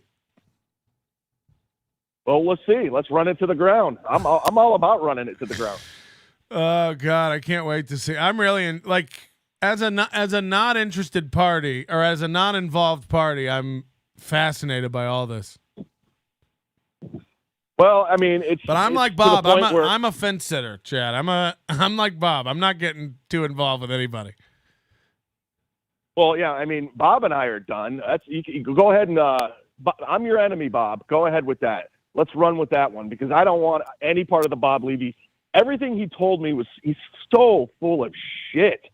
Well, let's see. Let's run it to the ground. I'm all about running it to the ground. Oh God, I can't wait to see. I'm really as a not interested party or as a not involved party, I'm fascinated by all this. Well, I mean, but I'm like Bob. I'm a fence sitter, Chad. I'm like Bob. I'm not getting too involved with anybody. Well, yeah. I mean, Bob and I are done. You go ahead and I'm your enemy, Bob. Go ahead with that. Let's run with that one because I don't want any part of the Bob Levy. Everything he told me he's so full of shit.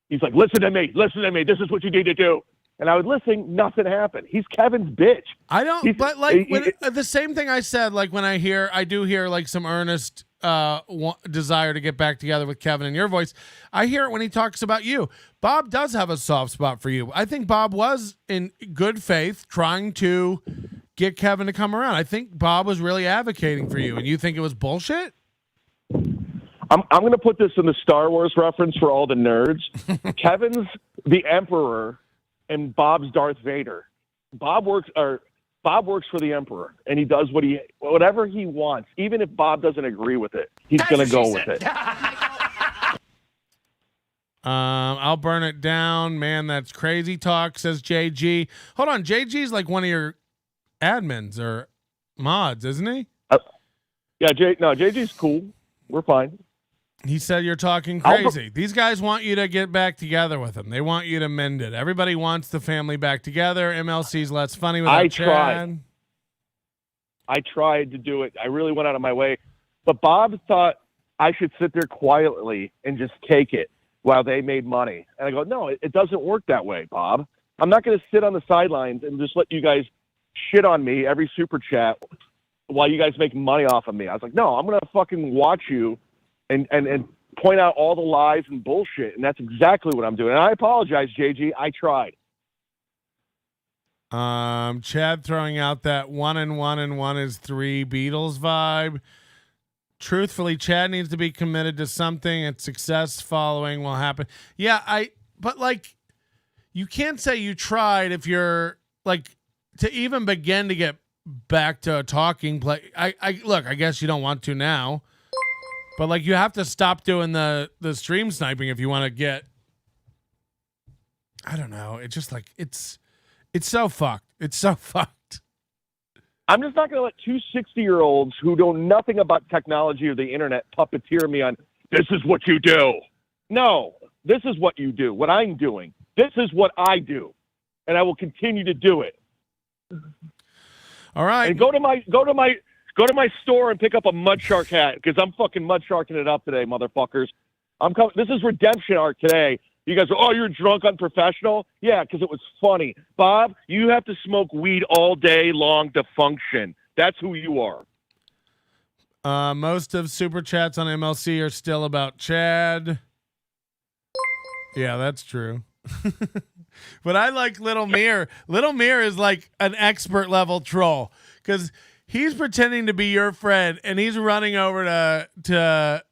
He's like, listen to me. This is what you need to do. And I was listening, nothing happened. He's Kevin's bitch. I don't, but like the same thing I said, like when I do hear like some earnest desire to get back together with Kevin in your voice. I hear it when he talks about you. Bob does have a soft spot for you. I think Bob was in good faith trying to get Kevin to come around. I think Bob was really advocating for you, and you think it was bullshit? I'm going to put this in the Star Wars reference for all the nerds. Kevin's the Emperor and Bob's Darth Vader. Bob works for the Emperor, and he does whatever he wants, even if Bob doesn't agree with it. He's going to go with it. I'll burn it down, man. That's crazy talk, says JG. Hold on, JG's like one of your admins or mods, isn't he? Yeah, JG's cool. We're fine. He said you're talking crazy. These guys want you to get back together with them. They want you to mend it. Everybody wants the family back together. MLC's less funny without Chad. I tried to do it. I really went out of my way. But Bob thought I should sit there quietly and just take it while they made money. And I go, no, it doesn't work that way, Bob. I'm not going to sit on the sidelines and just let you guys shit on me every super chat while you guys make money off of me. I was like, no, I'm going to fucking watch you and point out all the lies and bullshit. And that's exactly what I'm doing. And I apologize, JG. I tried. Chad throwing out that 1 and 1 and 1 is 3 Beatles vibe. Truthfully, Chad needs to be committed to something and success following will happen. Yeah, but like you can't say you tried if you're like to even begin to get back to a talking play. Look, I guess you don't want to now. But like you have to stop doing the stream sniping if you want to get. I don't know. It's just like it's so fucked. It's so fucked. I'm just not going to let two 60-year-olds who know nothing about technology or the internet puppeteer me on. This is what you do. No, this is what you do. What I'm doing. This is what I do, and I will continue to do it. All right. And go to my store and pick up a mud shark hat because I'm fucking mud sharking it up today, motherfuckers. This is redemption art today. You guys are, oh, you're drunk, unprofessional? Yeah, because it was funny. Bob, you have to smoke weed all day long to function. That's who you are. Most of super chats on MLC are still about Chad. Yeah, that's true. But I like Little Mir. Little Mir is like an expert level troll because he's pretending to be your friend, and he's running over to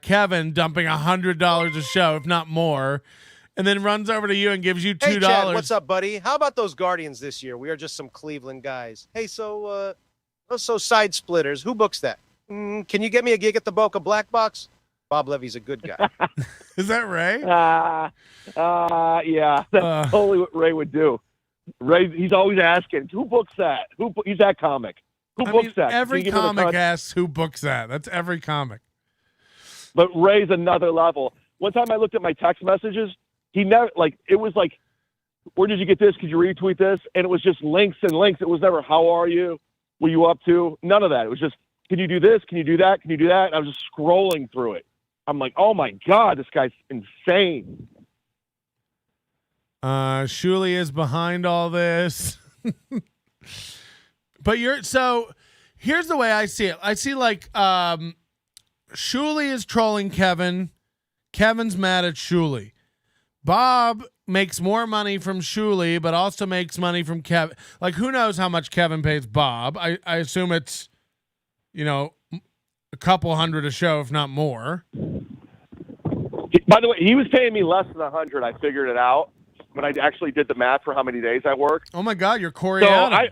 Kevin, dumping $100 a show, if not more, and then runs over to you and gives you $2. Hey, Chad, what's up, buddy? How about those Guardians this year? We are just some Cleveland guys. Hey, so side splitters, who books that? Can you get me a gig at the Boca Black Box? Bob Levy's a good guy. Is that Ray? Yeah, that's totally what Ray would do. Ray, he's always asking, who books that? He's that comic. Who books that? Every comic asks who books that. That's every comic. But Ray's another level. One time I looked at my text messages. He never it was like, where did you get this? Could you retweet this? And it was just links and links. It was never, how are you? What are you up to? None of that. It was just, can you do this? Can you do that? Can you do that? And I was just scrolling through it. I'm like, oh my God, this guy's insane. Shuli is behind all this. But so here's the way I see it. I see like Shuli is trolling Kevin. Kevin's mad at Shuli. Bob makes more money from Shuley, but also makes money from Kevin. Like, who knows how much Kevin pays Bob? I assume it's, a couple hundred a show, if not more. By the way, he was paying me less than 100. I figured it out when I actually did the math for how many days I worked. Oh my God, you're Corey Adam.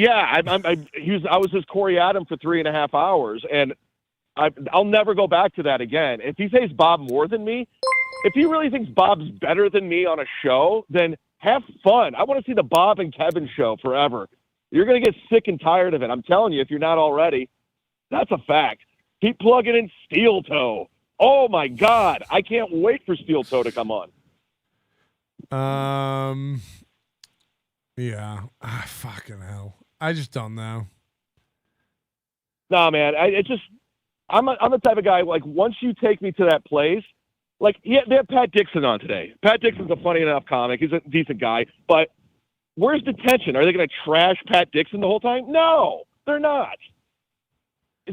I was his Corey Adam for 3.5 hours, and I'll never go back to that again. If he pays Bob more than me, if he really thinks Bob's better than me on a show, then have fun. I want to see the Bob and Kevin show forever. You're going to get sick and tired of it. I'm telling you, if you're not already, that's a fact. Keep plugging in Steel Toe. Oh my God, I can't wait for Steel Toe to come on. Yeah. Fucking hell. I just don't know. Nah, man. I'm the type of guy, like, once you take me to that place, like, yeah, they have Pat Dixon on today. Pat Dixon's a funny enough comic. He's a decent guy. But where's the tension? Are they going to trash Pat Dixon the whole time? No, they're not.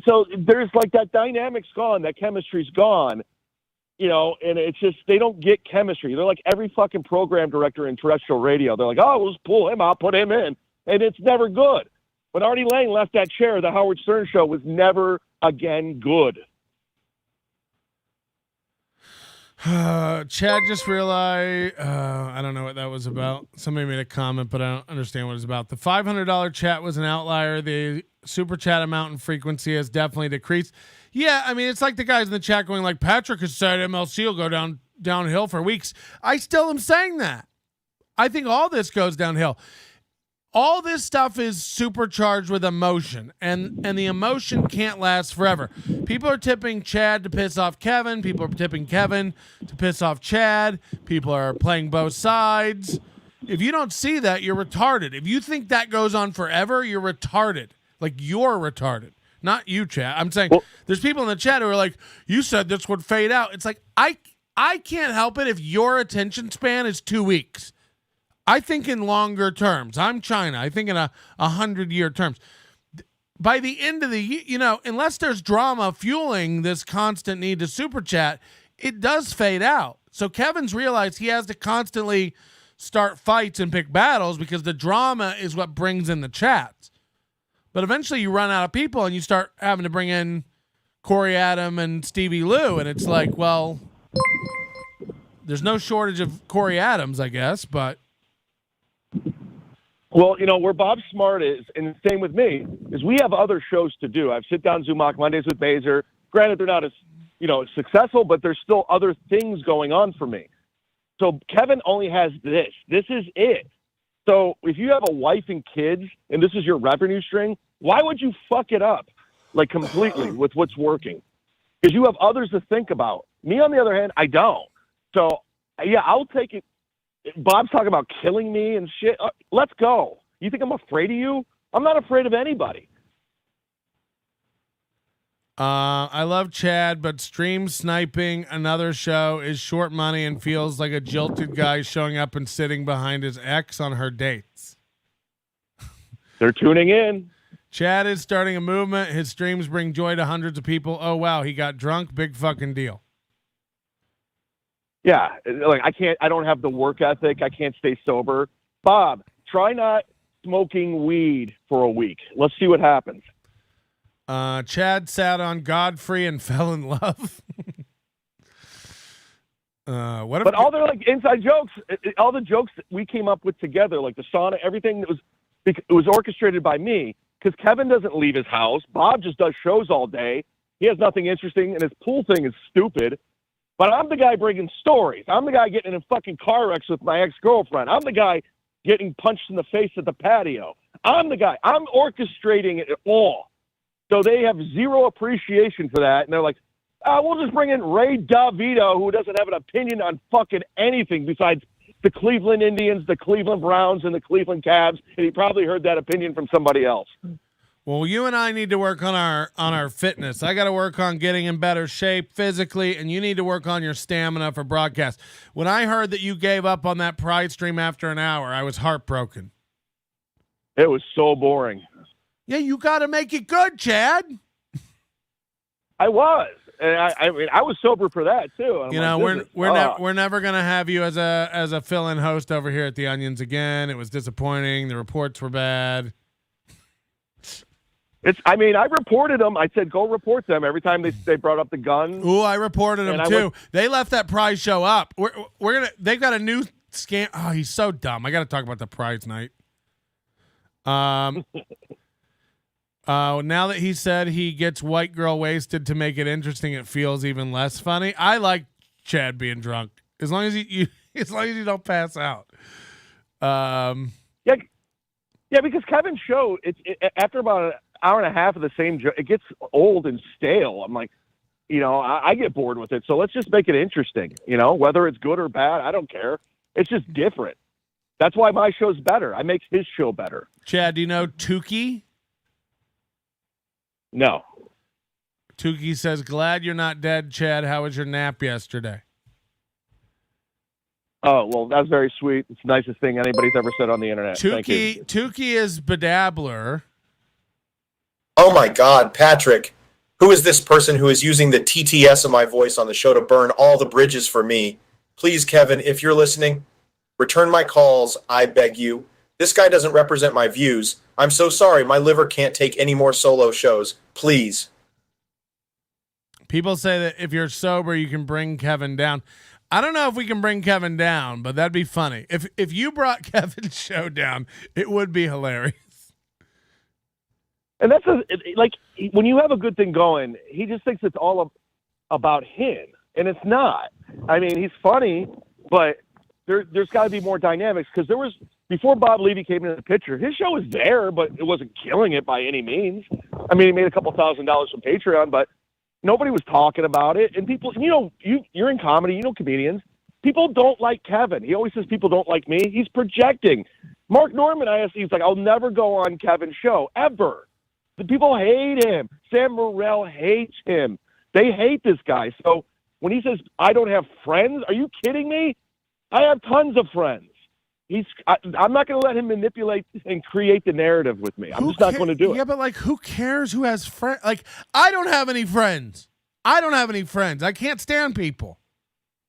So there's, like, that dynamic's gone. That chemistry's gone. And it's just, they don't get chemistry. They're like every fucking program director in terrestrial radio. They're like, oh, we'll just pull him out, put him in. And it's never good. When Artie Lang left that chair, the Howard Stern show was never again good. Chad just realized, I don't know what that was about. Somebody made a comment, but I don't understand what it's about. The $500 chat was an outlier. The super chat amount and frequency has definitely decreased. Yeah, I mean, it's like the guys in the chat going like, Patrick has said MLC will go downhill for weeks. I still am saying that. I think all this goes downhill. All this stuff is supercharged with emotion, and the emotion can't last forever. People are tipping Chad to piss off Kevin. People are tipping Kevin to piss off Chad. People are playing both sides. If you don't see that, you're retarded. If you think that goes on forever, you're retarded. Like, you're retarded. Not you, Chad. I'm saying there's people in the chat who are like, you said this would fade out. It's like, I can't help it if your attention span is 2 weeks. I think in longer terms. I'm China. I think in 100-year terms. By the end of the year, unless there's drama fueling this constant need to super chat, it does fade out. So Kevin's realized he has to constantly start fights and pick battles because the drama is what brings in the chats. But eventually you run out of people and you start having to bring in Corey Adam and Stevie Lou. And it's like, well, there's no shortage of Corey Adams, I guess, but. Well, where Bob Smart is, and the same with me, is we have other shows to do. I have Sit Down Zumock Mondays with Baser. Granted, they're not as, successful, but there's still other things going on for me. So Kevin only has this. This is it. So if you have a wife and kids, and this is your revenue string, why would you fuck it up, like, completely with what's working? Because you have others to think about. Me, on the other hand, I don't. So, yeah, I'll take it. Bob's talking about killing me and shit. Let's go. You think I'm afraid of you? I'm not afraid of anybody. I love Chad, but stream sniping another show is short money and feels like a jilted guy showing up and sitting behind his ex on her dates. They're tuning in. Chad is starting a movement. His streams bring joy to hundreds of people. Oh, wow. He got drunk. Big fucking deal. Yeah, like, I don't have the work ethic. I can't stay sober. Bob, try not smoking weed for a week. Let's see what happens. Chad sat on Godfrey and fell in love. But all their, like, inside jokes, all the jokes that we came up with together, like the sauna, everything, it was orchestrated by me, because Kevin doesn't leave his house. Bob just does shows all day. He has nothing interesting, and his pool thing is stupid. But I'm the guy bringing stories. I'm the guy getting in fucking car wrecks with my ex-girlfriend. I'm the guy getting punched in the face at the patio. I'm the guy. I'm orchestrating it all. So they have zero appreciation for that. And they're like, we'll just bring in Ray Davito, who doesn't have an opinion on fucking anything besides the Cleveland Indians, the Cleveland Browns, and the Cleveland Cavs. And he probably heard that opinion from somebody else. Well, you and I need to work on our fitness. I got to work on getting in better shape physically, and you need to work on your stamina for broadcast. When I heard that you gave up on that Pride stream after an hour, I was heartbroken. It was so boring. Yeah, you got to make it good, Chad. I was. And I mean, I was sober for that too. And You I'm know, like, we're never gonna have you as a fill-in host over here at the Onions again. It was disappointing. The reports were bad. I mean, I reported them. I said, go report them every time they brought up the gun. Ooh, I reported them too. They left that prize show up. They've got a new scam. Oh, he's so dumb. I got to talk about the prize night. Now that he said he gets white girl wasted to make it interesting, it feels even less funny. I like Chad being drunk as long as you don't pass out. Yeah, because Kevin's show, after about an hour and a half of the same joke, it gets old and stale. I'm like, I get bored with it. So let's just make it interesting. Whether it's good or bad, I don't care. It's just different. That's why my show's better. I make his show better. Chad, do you know Tukey? No. Tukey says, glad you're not dead, Chad. How was your nap yesterday? Oh, well, that's very sweet. It's the nicest thing anybody's ever said on the internet. Thank you. Tukey is Bedabbler. Oh my God, Patrick. Who is this person who is using the TTS of my voice on the show to burn all the bridges for me? Please, Kevin, if you're listening, return my calls, I beg you. This guy doesn't represent my views. I'm so sorry. My liver can't take any more solo shows. Please. People say that if you're sober, you can bring Kevin down. I don't know if we can bring Kevin down, but that'd be funny. If you brought Kevin's show down, it would be hilarious. And that's when you have a good thing going, he just thinks it's all about him, and it's not. I mean, he's funny, but there's got to be more dynamics because before Bob Levy came into the picture, his show was there, but it wasn't killing it by any means. I mean, he made a couple $1,000s from Patreon, but nobody was talking about it. And people, you're in comedy, comedians. People don't like Kevin. He always says people don't like me. He's projecting. Mark Norman, he's like, I'll never go on Kevin's show ever. The people hate him. Sam Morrell hates him. They hate this guy. So when he says, I don't have friends, are you kidding me? I have tons of friends. I'm not going to let him manipulate and create the narrative with me. I'm just not going to do it. Yeah, but who cares who has friends? I don't have any friends. I can't stand people.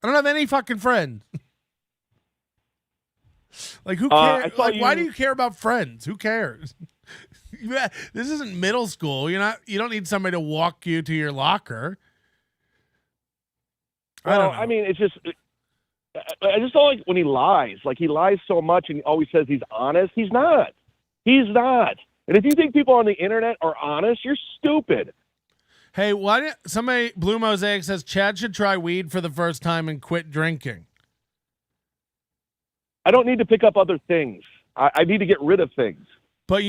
I don't have any fucking friends. Who cares? Why do you care about friends? Who cares? This isn't middle school. You don't need somebody to walk you to your locker. I mean, it's just. I just don't like when he lies. He lies so much and he always says he's honest. He's not. He's not. And if you think people on the internet are honest, you're stupid. Hey, somebody, Blue Mosaic says Chad should try weed for the first time and quit drinking. I don't need to pick up other things. I need to get rid of things. But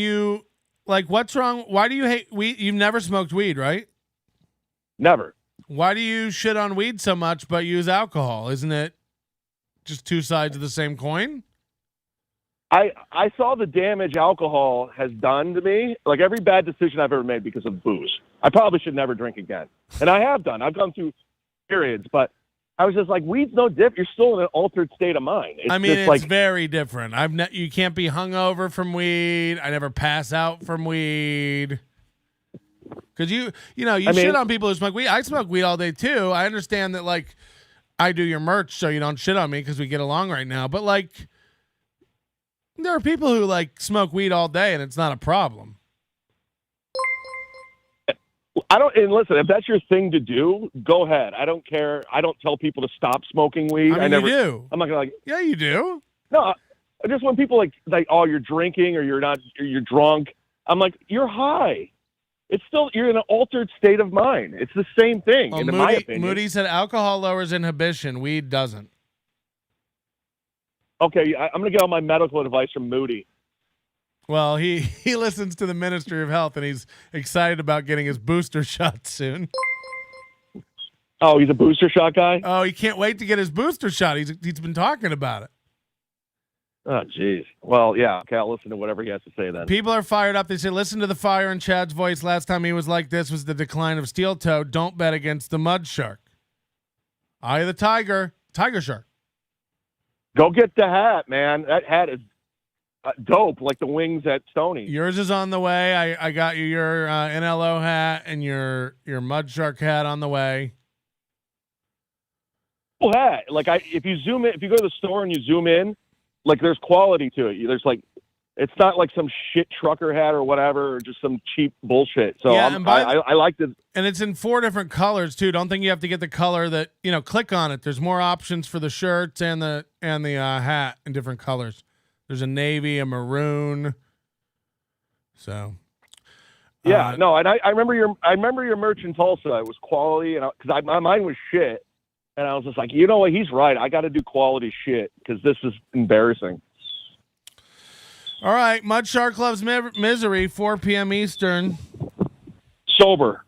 what's wrong? Why do you hate weed? You've never smoked weed, right? Never. Why do you shit on weed so much but use alcohol? Isn't it just two sides of the same coin? I saw the damage alcohol has done to me. Every bad decision I've ever made because of booze. I probably should never drink again. And I have done. I've gone through periods, but I was just like, weed's no different. You're still in an altered state of mind. It's very different. You can't be hungover from weed. I never pass out from weed. Because you shit on people who smoke weed. I smoke weed all day too. I understand that I do your merch so you don't shit on me because we get along right now. But there are people who smoke weed all day and it's not a problem. And listen, if that's your thing to do, go ahead. I don't care. I don't tell people to stop smoking weed. I never do. I'm not gonna Yeah, you do. No, just when people oh, you're drinking or you're drunk. I'm like, you're high. It's still, you're in an altered state of mind. It's the same thing, in my opinion. Moody said alcohol lowers inhibition. Weed doesn't. Okay, I'm going to get all my medical advice from Moody. Well, he listens to the Ministry of Health, and he's excited about getting his booster shot soon. Oh, he's a booster shot guy? Oh, he can't wait to get his booster shot. He's been talking about it. Oh, jeez. Well, yeah. Okay, I'll listen to whatever he has to say then. People are fired up. They say, listen to the fire in Chad's voice. Last time he was like this was the decline of Steel Toe. Don't bet against the mud shark. Eye of the tiger. Tiger shark. Go get the hat, man. That hat is dope, like the wings at Stoney. Yours is on the way. I got you your NLO hat and your Mud Shark hat on the way. Cool hat. Like if you zoom in, if you go to the store and you zoom in, like there's quality to it. There's like, it's not like some shit trucker hat or whatever, or just some cheap bullshit. So Yeah, I like this. And it's in 4 different colors too. Don't think you have to get the color that, click on it. There's more options for the shirts and the hat in different colors. There's a navy, a maroon. So yeah, no, and I remember your merch in Tulsa. It was quality, and because mine was shit, and I was just like, you know what, he's right. I got to do quality shit because this is embarrassing. All right, Mud Shark Loves Misery, 4 p.m. Eastern. Sober.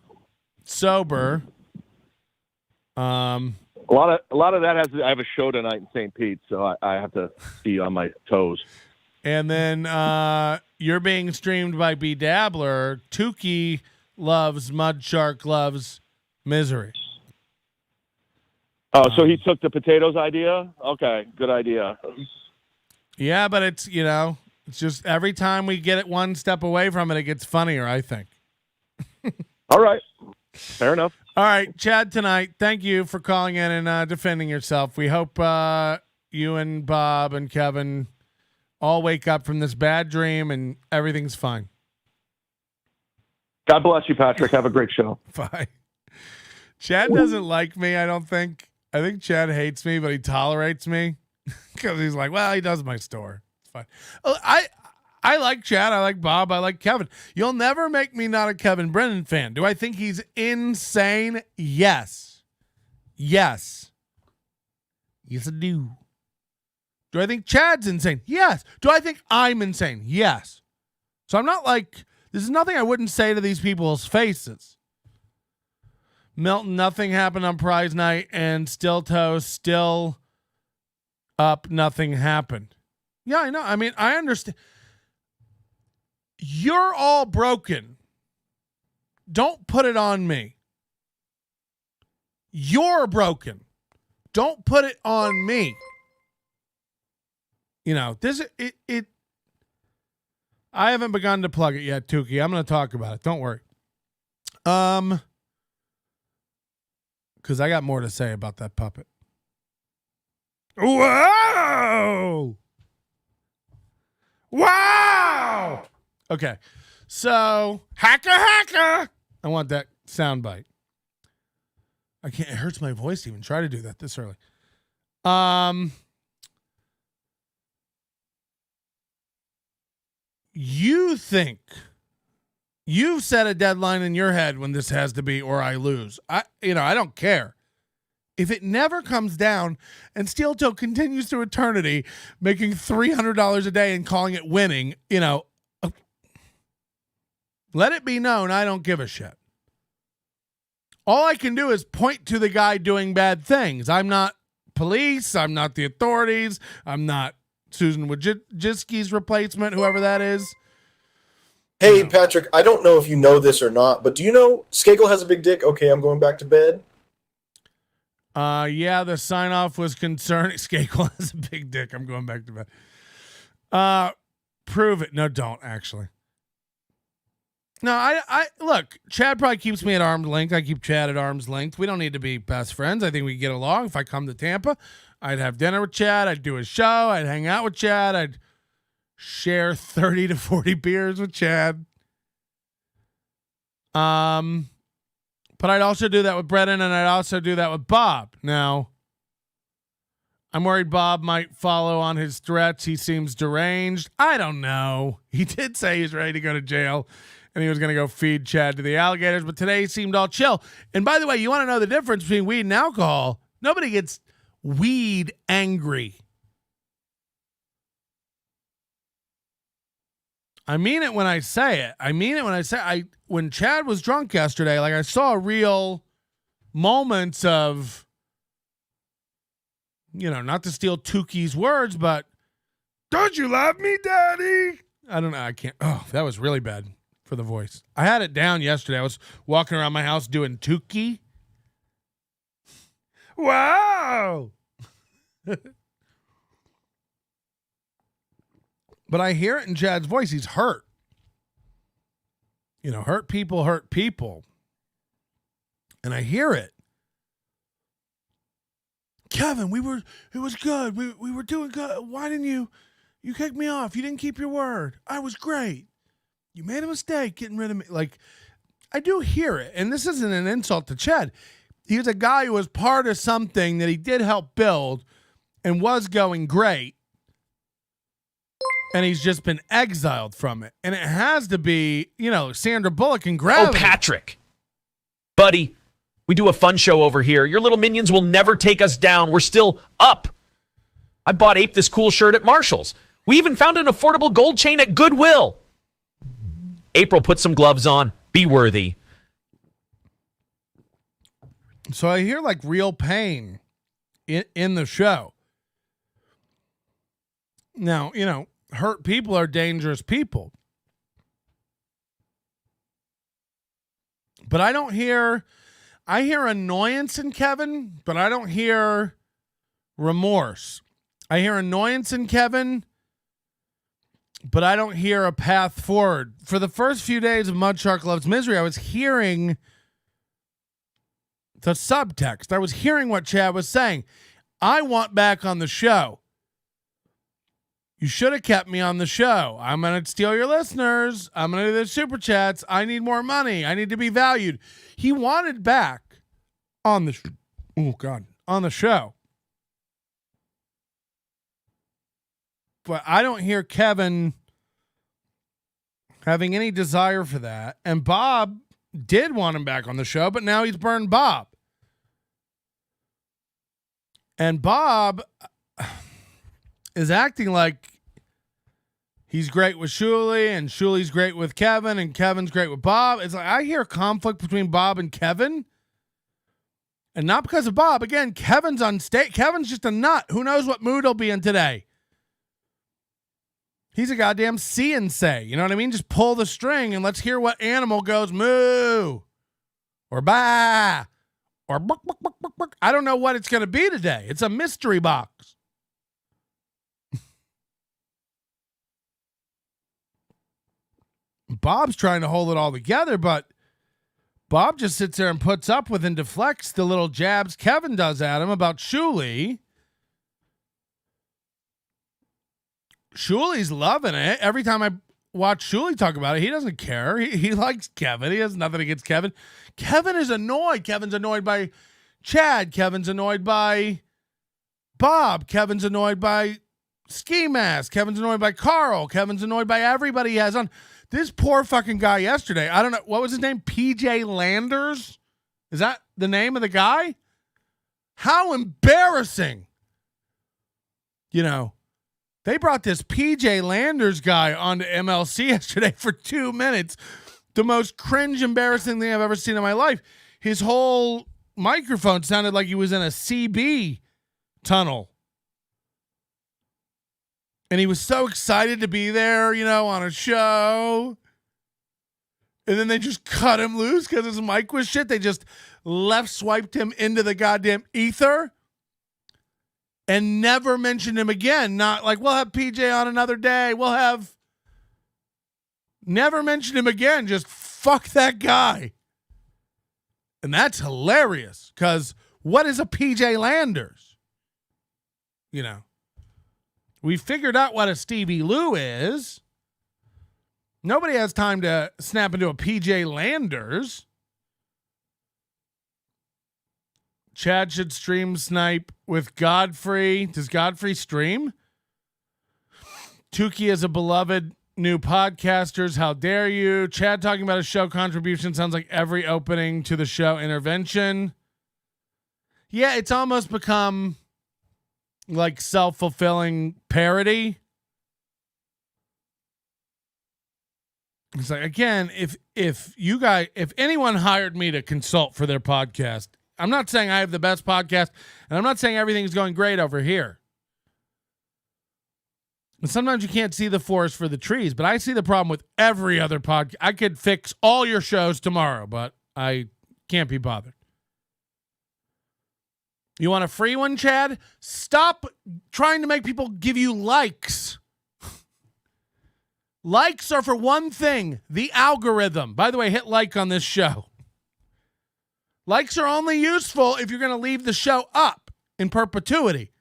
A lot of that has. I have a show tonight in St. Pete, so I have to be on my toes. And then you're being streamed by B Dabbler. Tukey loves Mud Shark Loves Misery. Oh, so he took the potatoes idea? Okay, good idea. Yeah, but it's it's just every time we get it one step away from it, it gets funnier, I think. All right. Fair enough. All right, Chad, tonight, thank you for calling in and defending yourself. We hope you and Bob and Kevin all wake up from this bad dream and everything's fine. God bless you, Patrick. Have a great show. Bye. Chad doesn't like me, I don't think. I think Chad hates me, but he tolerates me because he's like, well, he does my store. It's fine. I like Chad. I like Bob. I like Kevin. You'll never make me not a Kevin Brennan fan. Do I think he's insane? Yes. Yes, I do. Do I think Chad's insane? Yes. Do I think I'm insane? Yes. So I'm not like, this is nothing I wouldn't say to these people's faces. Milton, nothing happened on prize night, and still toast, still up, nothing happened. Yeah, I know. I mean, I understand. You're all broken. Don't put it on me. You're broken. Don't put it on me. This it I haven't begun to plug it yet, Tukey. I'm going to talk about it. Don't worry. Because I got more to say about that puppet. Whoa! Wow! Okay. So, hacker. I want that sound bite. I can't. It hurts my voice to even try to do that this early. You think you've set a deadline in your head when this has to be, or I lose. I don't care. If it never comes down and Steel Toe continues through eternity making $300 a day and calling it winning, let it be known I don't give a shit. All I can do is point to the guy doing bad things. I'm not police. I'm not the authorities. I'm not Susan Wojcicki's replacement, whoever that is. Hey, Patrick, I don't know if you know this or not, but do you know Skagel has a big dick? Okay, I'm going back to bed. Yeah, the sign-off was concerning. Skagel has a big dick. I'm going back to bed. Prove it. No, don't, actually. No, I look, Chad probably keeps me at arm's length. I keep Chad at arm's length. We don't need to be best friends. I think we get along. If I come to Tampa, I'd have dinner with Chad. I'd do a show. I'd hang out with Chad. I'd share 30 to 40 beers with Chad. But I'd also do that with Brennan, and I'd also do that with Bob. Now, I'm worried Bob might follow on his threats. He seems deranged. I don't know. He did say he's ready to go to jail, and he was going to go feed Chad to the alligators, but today he seemed all chill. And by the way, you want to know the difference between weed and alcohol? Nobody gets weed angry. I mean it when I say it. When Chad was drunk yesterday, like I saw real moments of, not to steal Tukey's words, but don't you love me, Daddy? I don't know. I can't. Oh, that was really bad for the voice. I had it down yesterday. I was walking around my house doing Tukey. Wow. But I hear it in Chad's voice. He's hurt. You know, hurt people hurt people. And I hear it. Kevin, it was good. We were doing good. Why didn't you kicked me off? You didn't keep your word. I was great. You made a mistake getting rid of me. Like, I do hear it. And this isn't an insult to Chad. He was a guy who was part of something that he did help build and was going great. And he's just been exiled from it. And it has to be, you know, Sandra Bullock and Gravity. Oh, Patrick. Buddy, we do a fun show over here. Your little minions will never take us down. We're still up. I bought Ape this cool shirt at Marshall's. We even found an affordable gold chain at Goodwill. April, put some gloves on. Be worthy. So I hear like real pain in the show. Now, you know, hurt people are dangerous people. But I hear annoyance in Kevin, but I don't hear remorse. I hear annoyance in Kevin, but I don't hear a path forward. For the first few days of Mud Shark Loves Misery, I was hearing the subtext. I was hearing what Chad was saying. I want back on the show. You should have kept me on the show. I'm going to steal your listeners. I'm going to do the super chats. I need more money. I need to be valued. He wanted back on the on the show. But I don't hear Kevin having any desire for that. And Bob did want him back on the show, but now he's burned Bob. And Bob is acting like he's great with Shuli, and Shuli's great with Kevin, and Kevin's great with Bob. It's like I hear conflict between Bob and Kevin. And not because of Bob. Again, Kevin's on stage. Kevin's just a nut. Who knows what mood he'll be in today? He's a goddamn see and say. You know what I mean? Just pull the string and let's hear what animal goes moo or bah or buck, buck, buck, buck, buck. I don't know what it's going to be today. It's a mystery box. Bob's trying to hold it all together, but Bob just sits there and puts up with and deflects the little jabs Kevin does at him about Shuli. Shuli's loving it. Every time I watch Shuli talk about it, he doesn't care. He likes Kevin. He has nothing against Kevin. Kevin is annoyed. Kevin's annoyed by Chad. Kevin's annoyed by Bob. Kevin's annoyed by Ski Mask. Kevin's annoyed by Carl. Kevin's annoyed by everybody he has on. This poor fucking guy yesterday, I don't know, what was his name? PJ Landers? Is that the name of the guy? How embarrassing. You know, they brought this PJ Landers guy onto MLC yesterday for 2 minutes. The most cringe, embarrassing thing I've ever seen in my life. His whole microphone sounded like he was in a CB tunnel. And he was so excited to be there, you know, on a show. And then they just cut him loose because his mic was shit. They just left swiped him into the goddamn ether and never mentioned him again. Not like, we'll have PJ on another day. Never mentioned him again. Just fuck that guy. And that's hilarious because what is a PJ Landers? You know. We figured out what a Stevie Lou is. Nobody has time to snap into a PJ Landers. Chad should stream snipe with Godfrey. Does Godfrey stream? Tukey is a beloved new podcasters. How dare you? Chad talking about a show contribution sounds like every opening to the show intervention. Yeah, it's almost become like self-fulfilling parody. It's like, again, if anyone hired me to consult for their podcast, I'm not saying I have the best podcast, and I'm not saying everything's going great over here. And sometimes you can't see the forest for the trees, but I see the problem with every other podcast. I could fix all your shows tomorrow, but I can't be bothered. You want a free one, Chad? Stop trying to make people give you likes. Likes are for one thing, the algorithm. By the way, hit like on this show. Likes are only useful if you're going to leave the show up in perpetuity.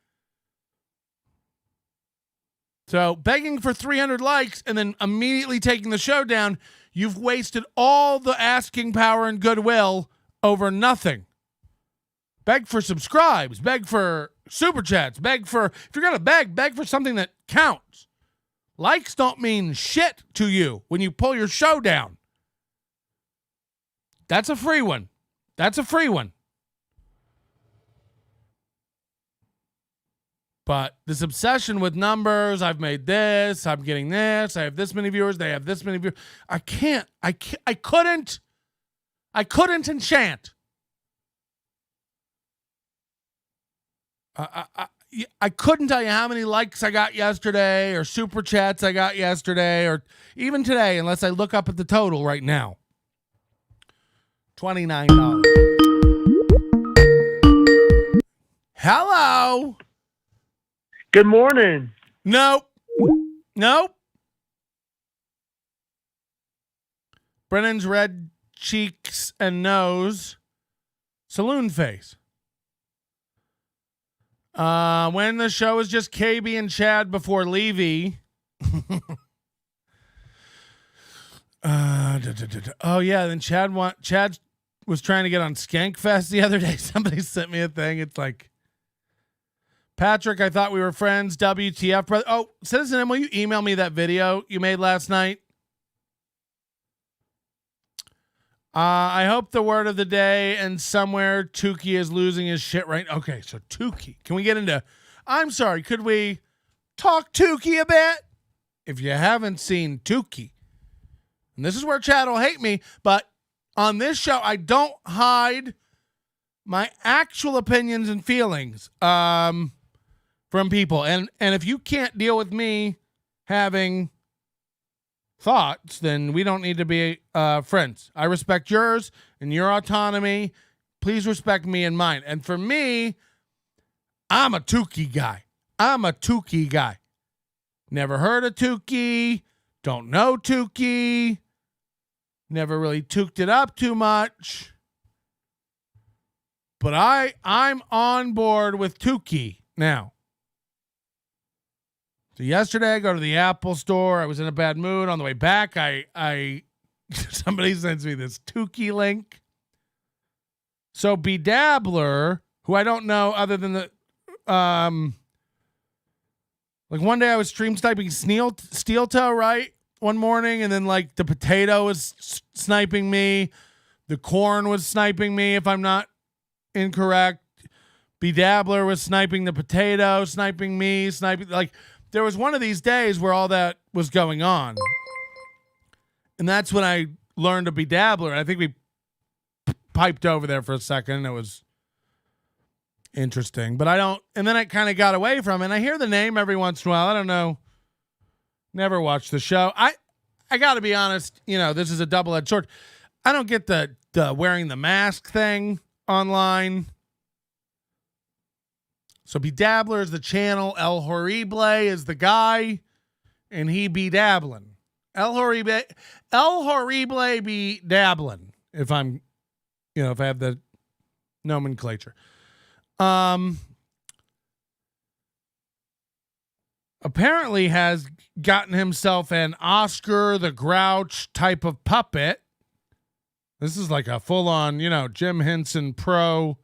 So begging for 300 likes and then immediately taking the show down, you've wasted all the asking power and goodwill over nothing. Beg for subscribes, beg for super chats, beg for, if you're going to beg for something that counts. Likes don't mean shit to you when you pull your show down. That's a free one. That's a free one. But this obsession with numbers, I've made this, I'm getting this, I have this many viewers, they have this many viewers. I couldn't and shan't. I couldn't tell you how many likes I got yesterday or super chats I got yesterday or even today unless I look up at the total right now. $29. Hello. Good morning. Nope. Brennan's red cheeks and nose. Saloon face. When the show is just KB and Chad before Levy. Oh yeah, then Chad was trying to get on Skankfest the other day. Somebody sent me a thing. It's like, Patrick, I thought we were friends. WTF, brother. Oh, Citizen M, will you email me that video you made last night? I hope the word of the day and somewhere Tukey is losing his shit right. Okay, so Tukey. Can we get into, I'm sorry, could we talk Tukey a bit? If you haven't seen Tukey, and this is where Chad will hate me, but on this show, I don't hide my actual opinions and feelings from people. And if you can't deal with me having thoughts, then we don't need to be friends. I respect yours and your autonomy. Please respect me and mine. And for me, I'm a Tukey guy. Never heard of Tukey. Don't know Tukey. Never really tooked it up too much. But I'm on board with Tukey now. So yesterday I go to the Apple store. I was in a bad mood. On the way back, I somebody sends me this Tukey link. So Bedabbler, who I don't know other than the like one day I was stream sniping steel toe, right? One morning, and then like the potato was sniping me. The corn was sniping me, if I'm not incorrect. Bedabbler was sniping the potato, sniping me, like there was one of these days where all that was going on. And that's when I learned to Bedabbler. I think we piped over there for a second. It was interesting, but and then I kind of got away from it. And I hear the name every once in a while. I don't know. Never watched the show. I got to be honest, this is a double-edged sword. I don't get the wearing the mask thing online. So Bedabbler is the channel. El Horrible is the guy, and he be dabbling. El Horrible be dabbling. If I'm, if I have the nomenclature. Apparently has gotten himself an Oscar the Grouch type of puppet. This is like a full-on, Jim Henson pro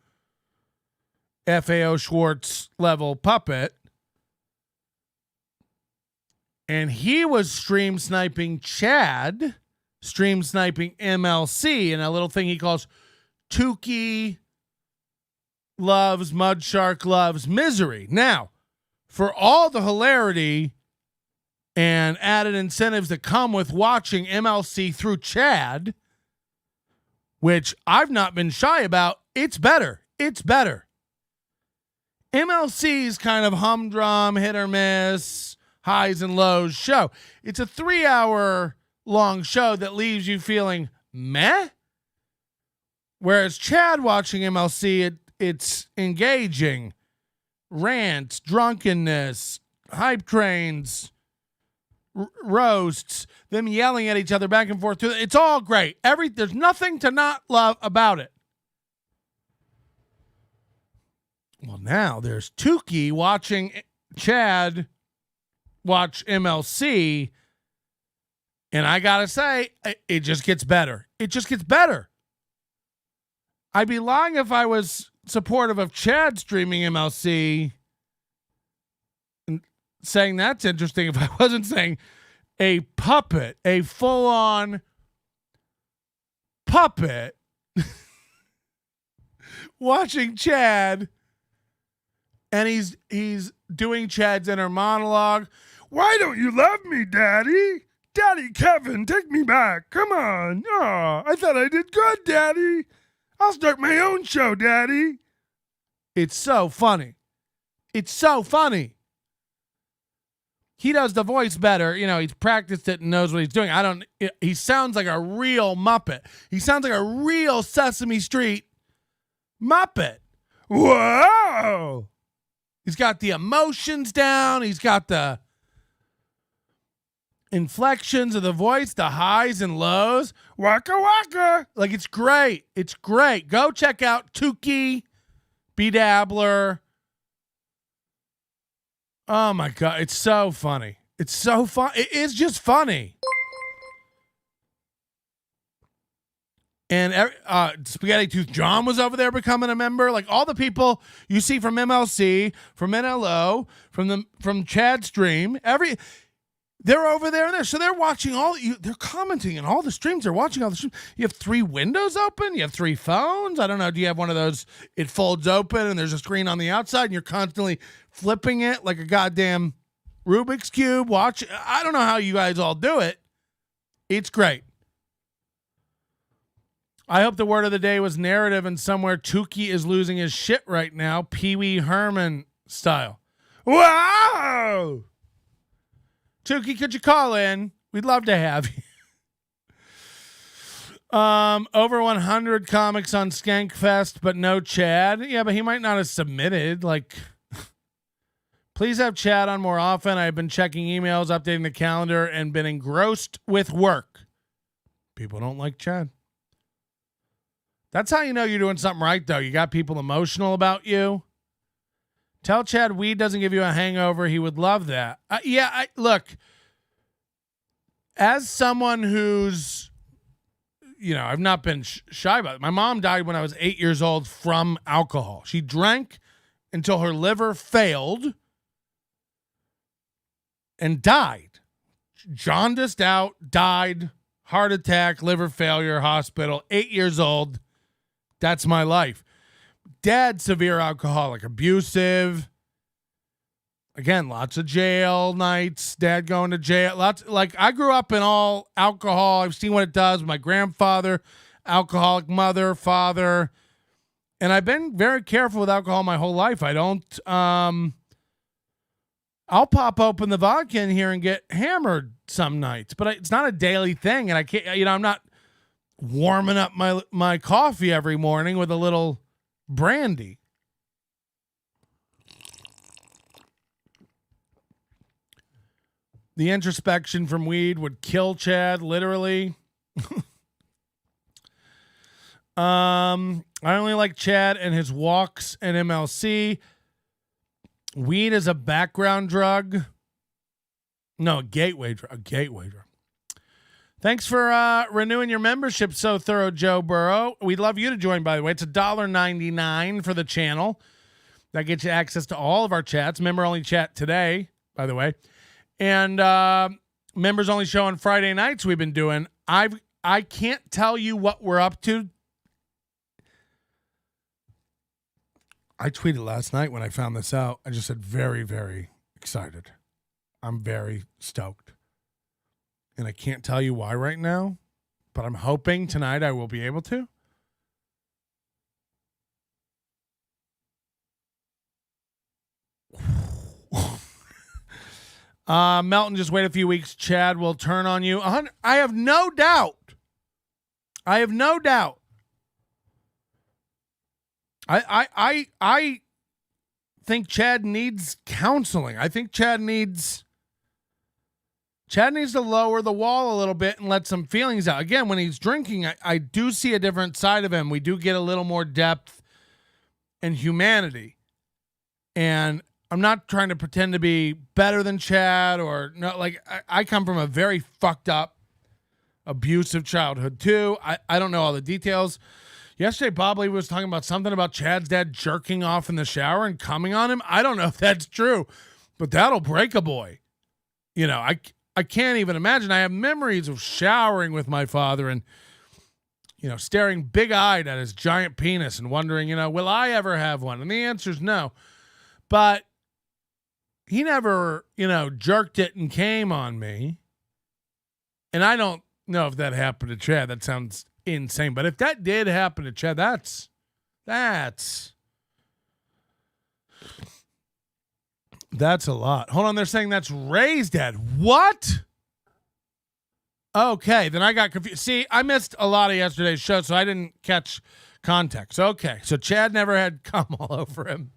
FAO Schwartz level puppet. And he was stream sniping Chad, stream sniping MLC, in a little thing he calls Tukey loves Mudshark loves misery. Now, for all the hilarity and added incentives that come with watching MLC through Chad, which I've not been shy about, it's better. MLC's kind of humdrum, hit or miss, highs and lows show. It's a 3-hour long show that leaves you feeling meh. Whereas Chad watching MLC, it's engaging. Rants, drunkenness, hype trains, roasts, them yelling at each other back and forth. It's all great. There's nothing to not love about it. Well, now there's Tukey watching Chad watch MLC, and I gotta say, it just gets better. It just gets better. I'd be lying if I was supportive of Chad streaming MLC and saying that's interesting if I wasn't saying a puppet, a full-on puppet watching Chad, and he's doing Chad's inner monologue. Why don't you love me, Daddy? Daddy Kevin, take me back. Come on. Oh, I thought I did good, Daddy. I'll start my own show, Daddy. It's so funny. It's so funny. He does the voice better. You know, he's practiced it and knows what he's doing. He sounds like a real Muppet. He sounds like a real Sesame Street Muppet. Whoa! He's got the emotions down. He's got the inflections of the voice, the highs and lows. Waka waka. Like, it's great. It's great. Go check out Tukey, B-Dabbler. Oh, my God. It's so funny. It's so fun. It is just funny. And Spaghetti Tooth John was over there becoming a member. Like, all the people you see from MLC, from NLO, from Chad Stream, they're over there. So they're watching they're commenting on all the streams. They're watching all the streams. You have 3 windows open. You have 3 phones. I don't know. Do you have one of those? It folds open and there's a screen on the outside and you're constantly flipping it like a goddamn Rubik's Cube. I don't know how you guys all do it. It's great. I hope the word of the day was narrative and somewhere Tukey is losing his shit right now. Pee Wee Herman style. Wow! Tukey, could you call in? We'd love to have you. Over 100 comics on Skankfest, but no Chad. Yeah, but he might not have submitted. Like, please have Chad on more often. I've been checking emails, updating the calendar, and been engrossed with work. People don't like Chad. That's how you know you're doing something right, though. You got people emotional about you. Tell Chad weed doesn't give you a hangover. He would love that. Look, as someone who's, I've not been shy about it. My mom died when I was 8 years old from alcohol. She drank until her liver failed and died. Jaundiced out, died, heart attack, liver failure, hospital, 8 years old. That's my life. Dad, severe alcoholic, abusive. Again, lots of jail nights. Dad going to jail. I grew up in all alcohol. I've seen what it does. My grandfather, alcoholic mother, father. And I've been very careful with alcohol my whole life. I don't, I'll pop open the vodka in here and get hammered some nights, but it's not a daily thing. And I can't, I'm not warming up my coffee every morning with a little brandy. The introspection from weed would kill Chad, literally. I only like Chad and his walks and MLC. Weed is a background drug. No, a gateway drug. A gateway drug. Thanks for renewing your membership so thorough, Joe Burrow. We'd love you to join, by the way. It's $1.99 for the channel. That gets you access to all of our chats. Member-only chat today, by the way. And members-only show on Friday nights we've been doing. I can't tell you what we're up to. I tweeted last night when I found this out. I just said very, very excited. I'm very stoked. And I can't tell you why right now, but I'm hoping tonight I will be able to. Melton, just wait a few weeks. Chad will turn on you. I have no doubt. I have no doubt. I think Chad needs counseling. I think Chad needs Chad needs to lower the wall a little bit and let some feelings out. Again, when he's drinking, I do see a different side of him. We do get a little more depth and humanity. And I'm not trying to pretend to be better than Chad or no. Like I come from a very fucked up, abusive childhood too. I don't know all the details. Yesterday, Bob Lee was talking about something about Chad's dad jerking off in the shower and coming on him. I don't know if that's true, but that'll break a boy. You know, I can't even imagine. I have memories of showering with my father and, you know, staring big-eyed at his giant penis and wondering, you know, will I ever have one? And the answer is no. But he never, you know, jerked it and came on me. And I don't know if that happened to Chad. That sounds insane. But if that did happen to Chad, that's a lot. Hold on, they're saying that's Ray's dad. What? Okay, then I got confused. See, I missed a lot of yesterday's show, so I didn't catch context. Okay, so Chad never had cum all over him.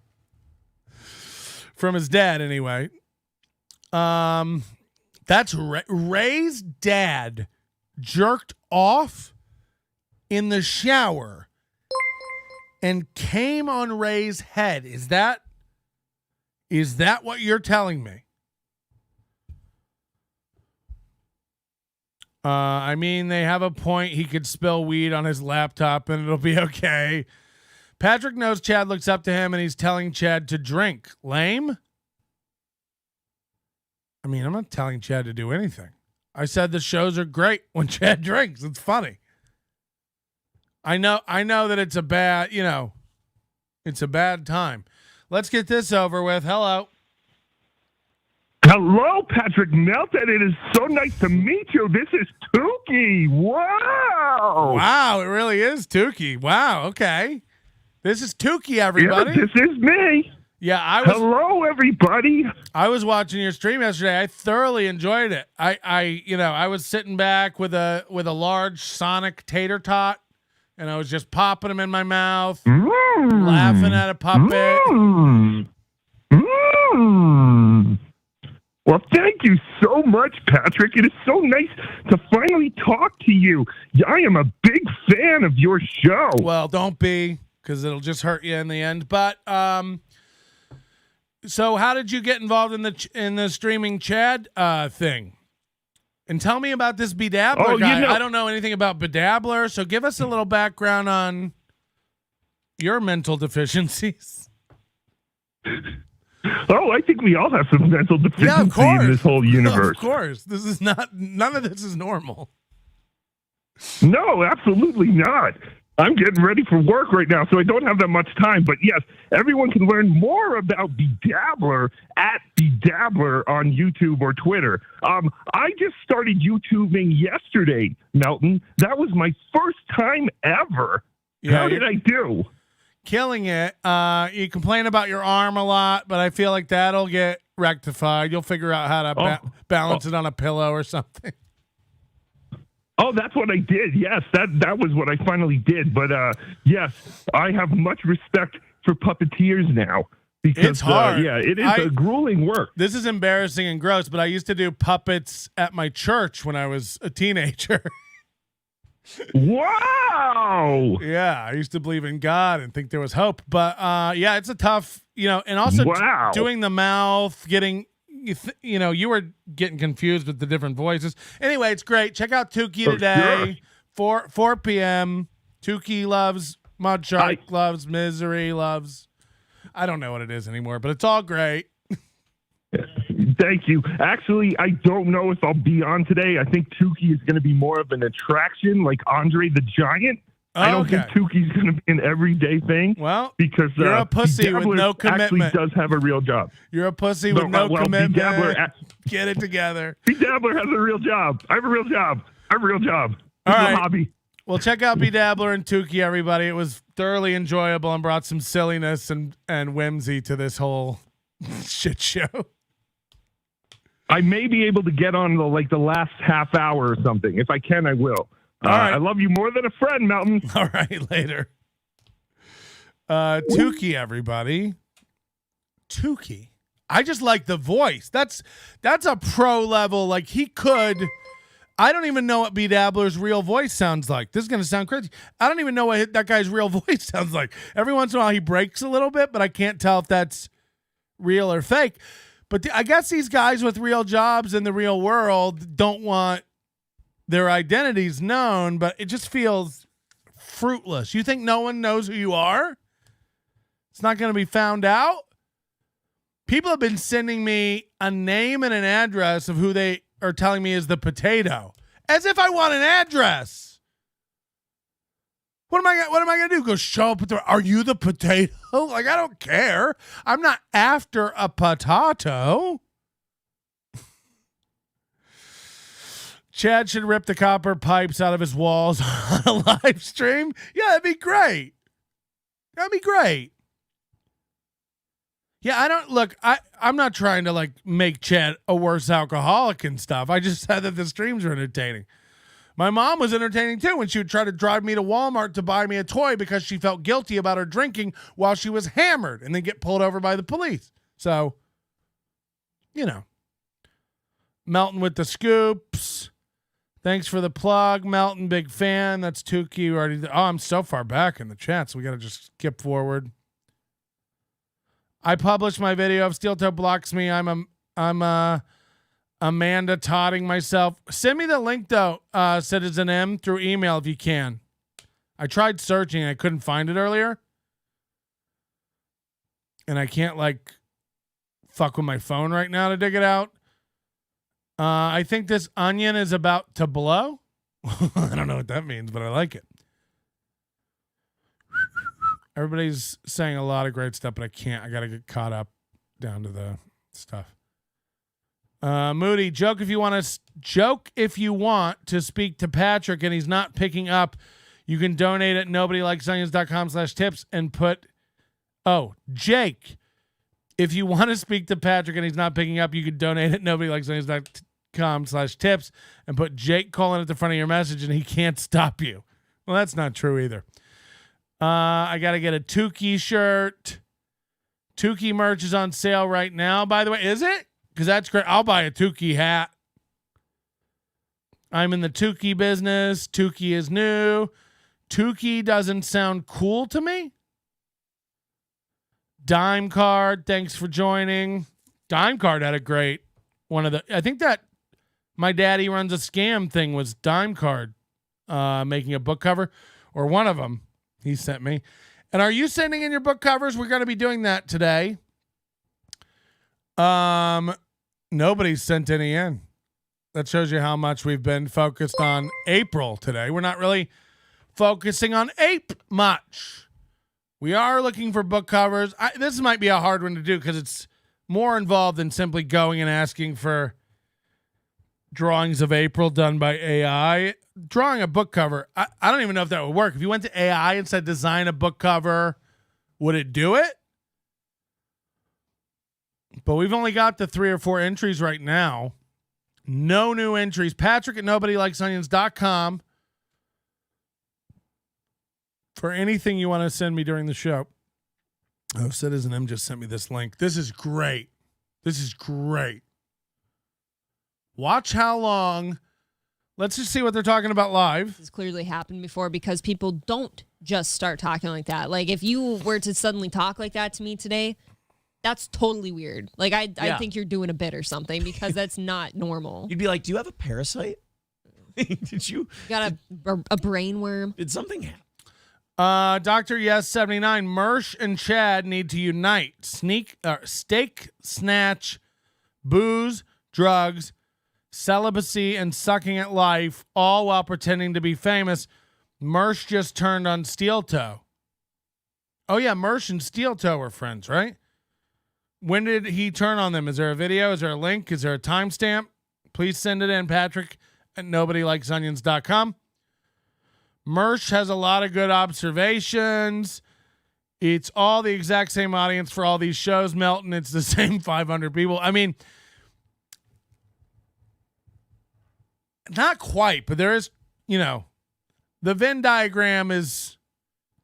From his dad, anyway. That's Ray's dad jerked off in the shower and came on Ray's head. Is that what you're telling me? I mean, they have a point. He could spill weed on his laptop and it'll be okay. Patrick knows Chad looks up to him and he's telling Chad to drink. Lame? I mean, I'm not telling Chad to do anything. I said the shows are great when Chad drinks. It's funny. I know that it's a bad, you know, it's a bad time. Let's get this over with. Hello. Hello, Patrick Melton. It is so nice to meet you. This is Tukey. Wow. Wow, it really is Tukey. Wow, okay. This is Tukey, everybody. Yeah, this is me. Yeah, Hello, everybody. I was watching your stream yesterday. I thoroughly enjoyed it. I was sitting back with a large Sonic tater tot, and I was just popping them in my mouth, laughing at a puppet. Well, thank you so much, Patrick. It is so nice to finally talk to you. I am a big fan of your show. Well, don't be, because it'll just hurt you in the end. But so how did you get involved in the streaming Chad thing? And tell me about this Bedabbler guy. I don't know anything about Bedabbler, so give us a little background on your mental deficiencies. Oh, I think we all have some mental deficiency in this whole universe. Of course. None of this is normal. No, absolutely not. I'm getting ready for work right now, so I don't have that much time. But yes, everyone can learn more about Bedabbler at Bedabbler on YouTube or Twitter. I just started YouTubing yesterday, Melton. That was my first time ever. Yeah, How did I do? Killing it. You complain about your arm a lot, but I feel like that'll get rectified. You'll figure out how to balance it on a pillow or something. Oh, that's what I did. Yes, that was what I finally did. But yes, I have much respect for puppeteers now. Because, it's hard. It is a grueling work. This is embarrassing and gross, but I used to do puppets at my church when I was a teenager. Wow. Yeah, I used to believe in God and think there was hope. But yeah, it's a tough, and also doing the mouth, getting, you were getting confused with the different voices. Anyway, it's great. Check out Tukey today, 4 p.m. Tukey loves Mud Shark, loves Misery, loves, I don't know what it is anymore, but it's all great. Thank you. Actually, I don't know if I'll be on today. I think Tukey is going to be more of an attraction, like Andre the Giant. I don't think Tukey's going to be an everyday thing. Well, because you're a pussy with no commitment. Actually does have a real job. You're a pussy with no commitment. Get it together. Bedabbler has a real job. I have a real job. All right. A hobby. Well, check out Bedabbler and Tukey, everybody. It was thoroughly enjoyable and brought some silliness and whimsy to this whole shit show. I may be able to get on the last half hour or something. If I can, I will. All right. I love you more than a friend, Melton. All right, later. Tukey, everybody. Tukey. I just like the voice. That's a pro level. Like he could. I don't even know what B Dabbler's real voice sounds like. This is going to sound crazy. I don't even know what that guy's real voice sounds like. Every once in a while he breaks a little bit, but I can't tell if that's real or fake. But I guess these guys with real jobs in the real world don't want their identities known, but it just feels fruitless. You think no one knows who you are? It's not going to be found out? People have been sending me a name and an address of who they are telling me is the potato, as if I want an address. What am I going to do? Go show up at the, are you the potato? Like, I don't care. I'm not after a potato. Chad should rip the copper pipes out of his walls on a live stream. Yeah, that'd be great. That'd be great. Yeah, I'm not trying to like make Chad a worse alcoholic and stuff. I just said that the streams are entertaining. My mom was entertaining too when she would try to drive me to Walmart to buy me a toy because she felt guilty about her drinking while she was hammered and then get pulled over by the police. So, you know. Melton with the scoops. Thanks for the plug, Melton. Big fan. That's Tukey. I'm so far back in the chat, so we got to just skip forward. I published my video. If Steel Toe blocks me, I'm Amanda Totting myself. Send me the link though, Citizen M, through email if you can. I tried searching. I couldn't find it earlier. And I can't like fuck with my phone right now to dig it out. I think this onion is about to blow. I don't know what that means, but I like it. Everybody's saying a lot of great stuff, but I can't. I got to get caught up down to the stuff. Moody, joke if you want to speak to Patrick and he's not picking up. You can donate at nobodylikesonions.com/tips and put, Jake, if you want to speak to Patrick and he's not picking up, you can donate at nobodylikesonions.com/tips and put Jake calling at the front of your message and he can't stop you. Well, that's not true either. I got to get a Tukey shirt. Tukey merch is on sale right now, by the way. Is it? Because that's great. I'll buy a Tukey hat. I'm in the Tukey business. Tukey is new. Tukey doesn't sound cool to me. Dime Card, thanks for joining. Dime Card had a great I think that My Daddy Runs a Scam thing was Dime Card making a book cover, or one of them. He sent me. And are you sending in your book covers? We're going to be doing that today. Nobody's sent any in. That shows you how much we've been focused on April today. We're not really focusing on Ape much. We are looking for book covers. This might be a hard one to do because it's more involved than simply going and asking for drawings of April done by AI. Drawing a book cover, I don't even know if that would work. If you went to AI and said design a book cover, would it do it? But we've only got the 3 or 4 entries right now. No new entries. Patrick at nobodylikesonions.com for anything you want to send me during the show. Oh, Citizen M just sent me this link. This is great. This is great. Watch how long. Let's just see what they're talking about live. This has clearly happened before because people don't just start talking like that. Like if you were to suddenly talk like that to me today, that's totally weird. Like I think you're doing a bit or something because that's not normal. You'd be like, do you have a parasite? Did you got a brain worm? Did something happen? Dr. Yes 79, Mersh and Chad need to unite. Steak, snatch, booze, drugs, celibacy, and sucking at life, all while pretending to be famous. Mersh just turned on Steel Toe. Oh yeah, Mersh and Steel Toe were friends, right? When did he turn on them? Is there a video? Is there a link? Is there a timestamp? Please send it in, Patrick at nobodylikesonions.com. Mersh has a lot of good observations. It's all the exact same audience for all these shows, Melton. It's the same 500 people. I mean, not quite, but there is, the Venn diagram is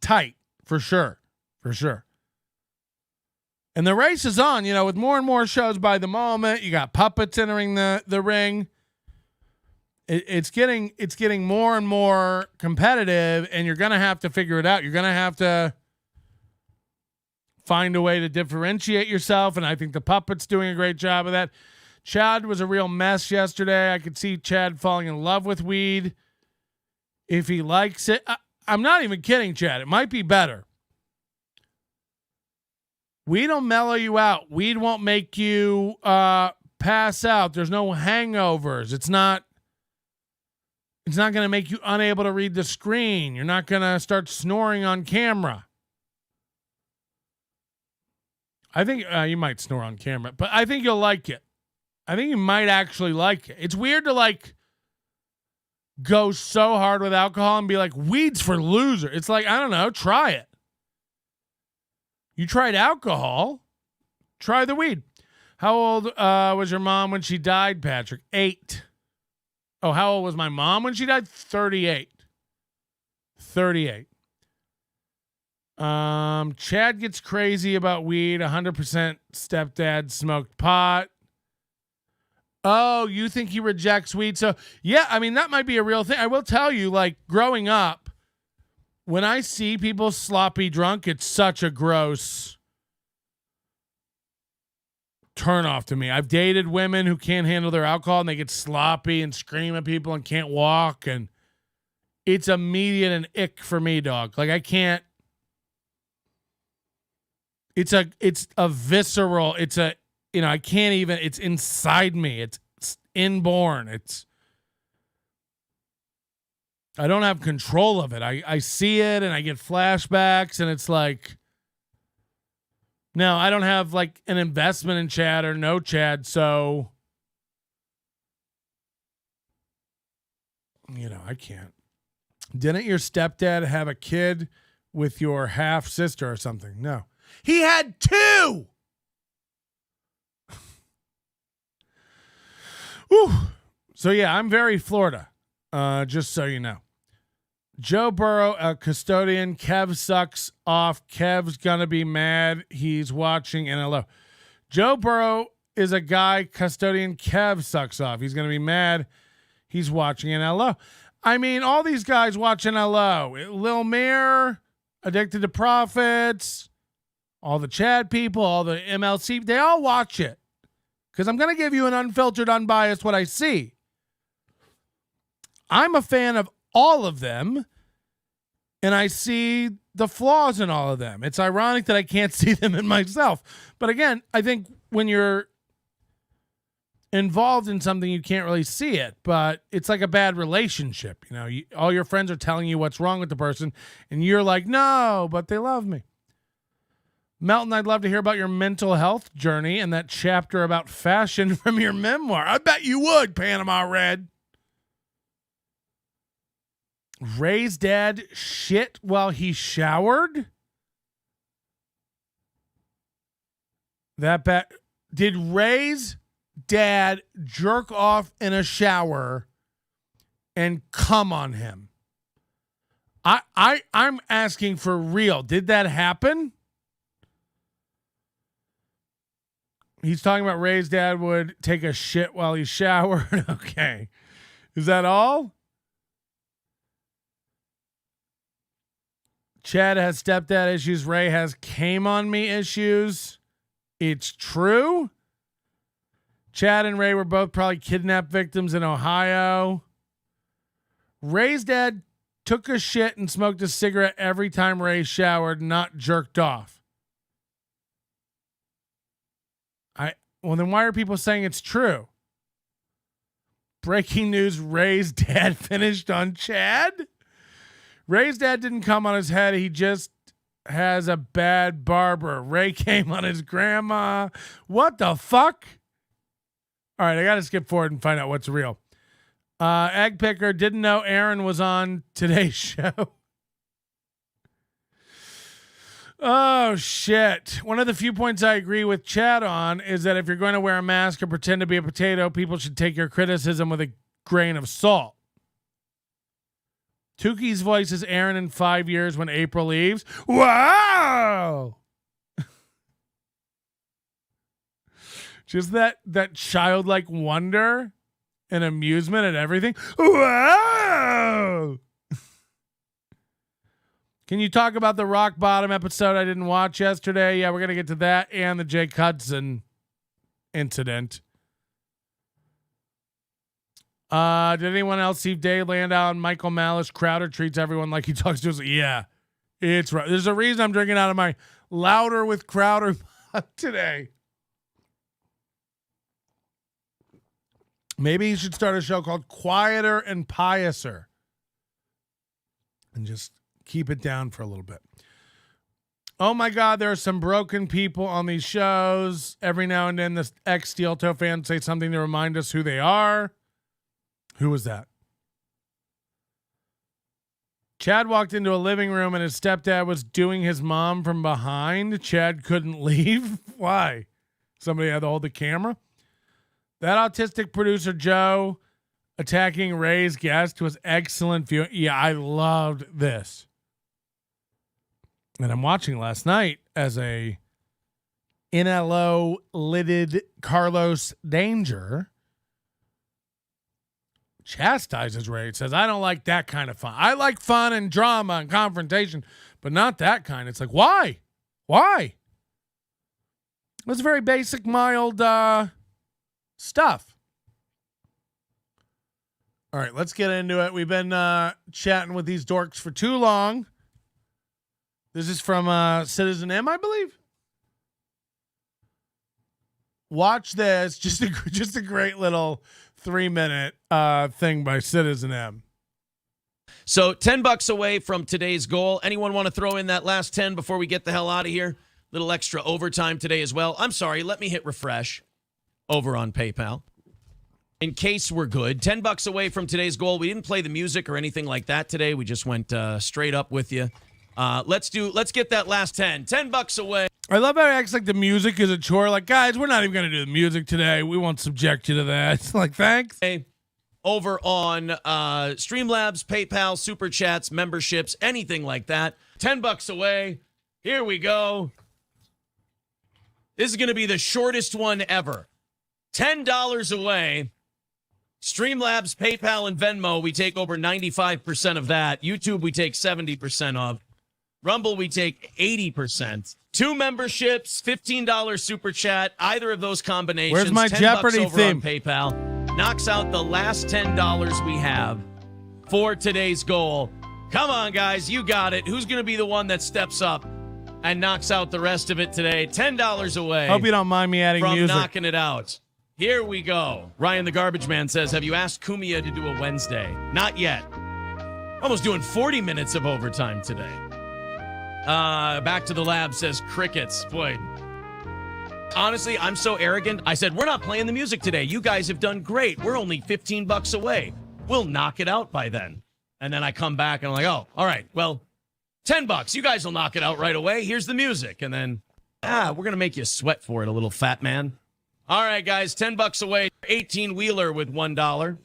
tight for sure. For sure. And the race is on, with more and more shows by the moment. You got puppets entering the ring. It's getting more and more competitive, and you're going to have to figure it out. You're going to have to find a way to differentiate yourself, and I think the puppet's doing a great job of that. Chad was a real mess yesterday. I could see Chad falling in love with weed if he likes it. I'm not even kidding, Chad. It might be better. Weed will mellow you out. Weed won't make you pass out. There's no hangovers. It's not going to make you unable to read the screen. You're not going to start snoring on camera. I think you might snore on camera, but I think you'll like it. I think you might actually like it. It's weird to go so hard with alcohol and be like, weed's for loser. It's like, I don't know, try it. You tried alcohol, try the weed. How old was your mom when she died, Patrick? 8. Oh, how old was my mom when she died? 38. 38. Chad gets crazy about weed. 100% stepdad smoked pot. Oh, you think he rejects weed? So, yeah, I mean, that might be a real thing. I will tell you, growing up, when I see people sloppy drunk, it's such a gross turnoff to me. I've dated women who can't handle their alcohol, and they get sloppy and scream at people and can't walk, and it's immediate an ick for me, dog. I can't. It's a visceral, I can't even, it's inside me. It's inborn. I don't have control of it. I see it and I get flashbacks, and it's like, no, I don't have an investment in Chad or no Chad. So, I can't. Didn't your stepdad have a kid with your half sister or something? No. He had 2. Whew. So, yeah, I'm very Florida, just so you know. Joe Burrow, a custodian. Kev sucks off. Kev's going to be mad. He's watching NLO. Joe Burrow is a guy, custodian. Kev sucks off. He's going to be mad. He's watching NLO. I mean, all these guys watch NLO. Lil Mir, Addicted to Profits, all the Chad people, all the MLC, they all watch it. Because I'm going to give you an unfiltered, unbiased what I see. I'm a fan of all of them, and I see the flaws in all of them. It's ironic that I can't see them in myself. But again, I think when you're involved in something, you can't really see it. But it's like a bad relationship. All your friends are telling you what's wrong with the person, and you're like, no, but they love me. Melton, I'd love to hear about your mental health journey and that chapter about fashion from your memoir. I bet you would, Panama Red. Ray's dad shit while he showered? Did Ray's dad jerk off in a shower and come on him? I'm asking for real. Did that happen? He's talking about Ray's dad would take a shit while he showered. Okay. Is that all? Chad has stepdad issues. Ray has came on me issues. It's true. Chad and Ray were both probably kidnapped victims in Ohio. Ray's dad took a shit and smoked a cigarette every time Ray showered, not jerked off. Well, then why are people saying it's true? Breaking news, Ray's dad finished on Chad? Ray's dad didn't come on his head. He just has a bad barber. Ray came on his grandma. What the fuck? All right, I got to skip forward and find out what's real. Egg Picker didn't know Aaron was on today's show. Oh, shit. One of the few points I agree with Chad on is that if you're going to wear a mask or pretend to be a potato, people should take your criticism with a grain of salt. Tuki's voice is Aaron in 5 years when April leaves. Wow! Just that childlike wonder and amusement at everything. Wow! Can you talk about the rock bottom episode I didn't watch yesterday? Yeah, we're going to get to that and the Jake Hudson incident. Did anyone else see Dave Landau and Michael Malice? Crowder treats everyone like he talks to us. Yeah, it's right. There's a reason I'm drinking out of my Louder with Crowder today. Maybe he should start a show called Quieter and Piouser and just keep it down for a little bit. Oh my God, there are some broken people on these shows. Every now and then, the ex-Steel Toe fans say something to remind us who they are. Who was that? Chad walked into a living room and his stepdad was doing his mom from behind. Chad couldn't leave. Why? Somebody had to hold the camera. That autistic producer Joe attacking Ray's guest was excellent viewing. Yeah, I loved this. And I'm watching last night as a NLO lidded Carlos Danger chastises Ray. It says, I don't like that kind of fun. I like fun and drama and confrontation, but not that kind. It's like, why? Why? It was very basic, mild stuff. All right, let's get into it. We've been chatting with these dorks for too long. This is from Citizen M, I believe. Watch this. Just a great little 3-minute thing by Citizen M. So $10 away from today's goal. Anyone want to throw in that last 10 before we get the hell out of here? Little extra overtime today as well. I'm sorry. Let me hit refresh over on PayPal. In case we're good. $10 away from today's goal. We didn't play the music or anything like that today. We just went straight up with you. Let's get that last 10. $10 away. I love how it acts like the music is a chore. Like, guys, we're not even going to do the music today. We won't subject you to that. It's like, thanks. Over on Streamlabs, PayPal, Super Chats, memberships, anything like that. $10 away. Here we go. This is going to be the shortest one ever. $10 away. Streamlabs, PayPal, and Venmo, we take over 95% of that. YouTube, we take 70% of. Rumble, we take 80%. 2 memberships, $15 super chat, either of those combinations. Where's my $10 Jeopardy over theme? on PayPal. Knocks out the last $10 we have for today's goal. Come on, guys, you got it. Who's going to be the one that steps up and knocks out the rest of it today? $10 away. Hope you don't mind me adding from music. knocking it out. Here we go. Ryan the Garbage Man says, have you asked Kumia to do a Wednesday? Not yet. Almost doing 40 minutes of overtime today. Back to the lab says crickets. Boy, honestly, I'm so arrogant. I said, we're not playing the music today. You guys have done great. We're only $15 away. We'll knock it out by then. And then I come back and I'm like, oh, all right, well, $10. You guys will knock it out right away. Here's the music. And then, we're going to make you sweat for it, a little fat man. All right, guys, $10 away. 18-wheeler with $1.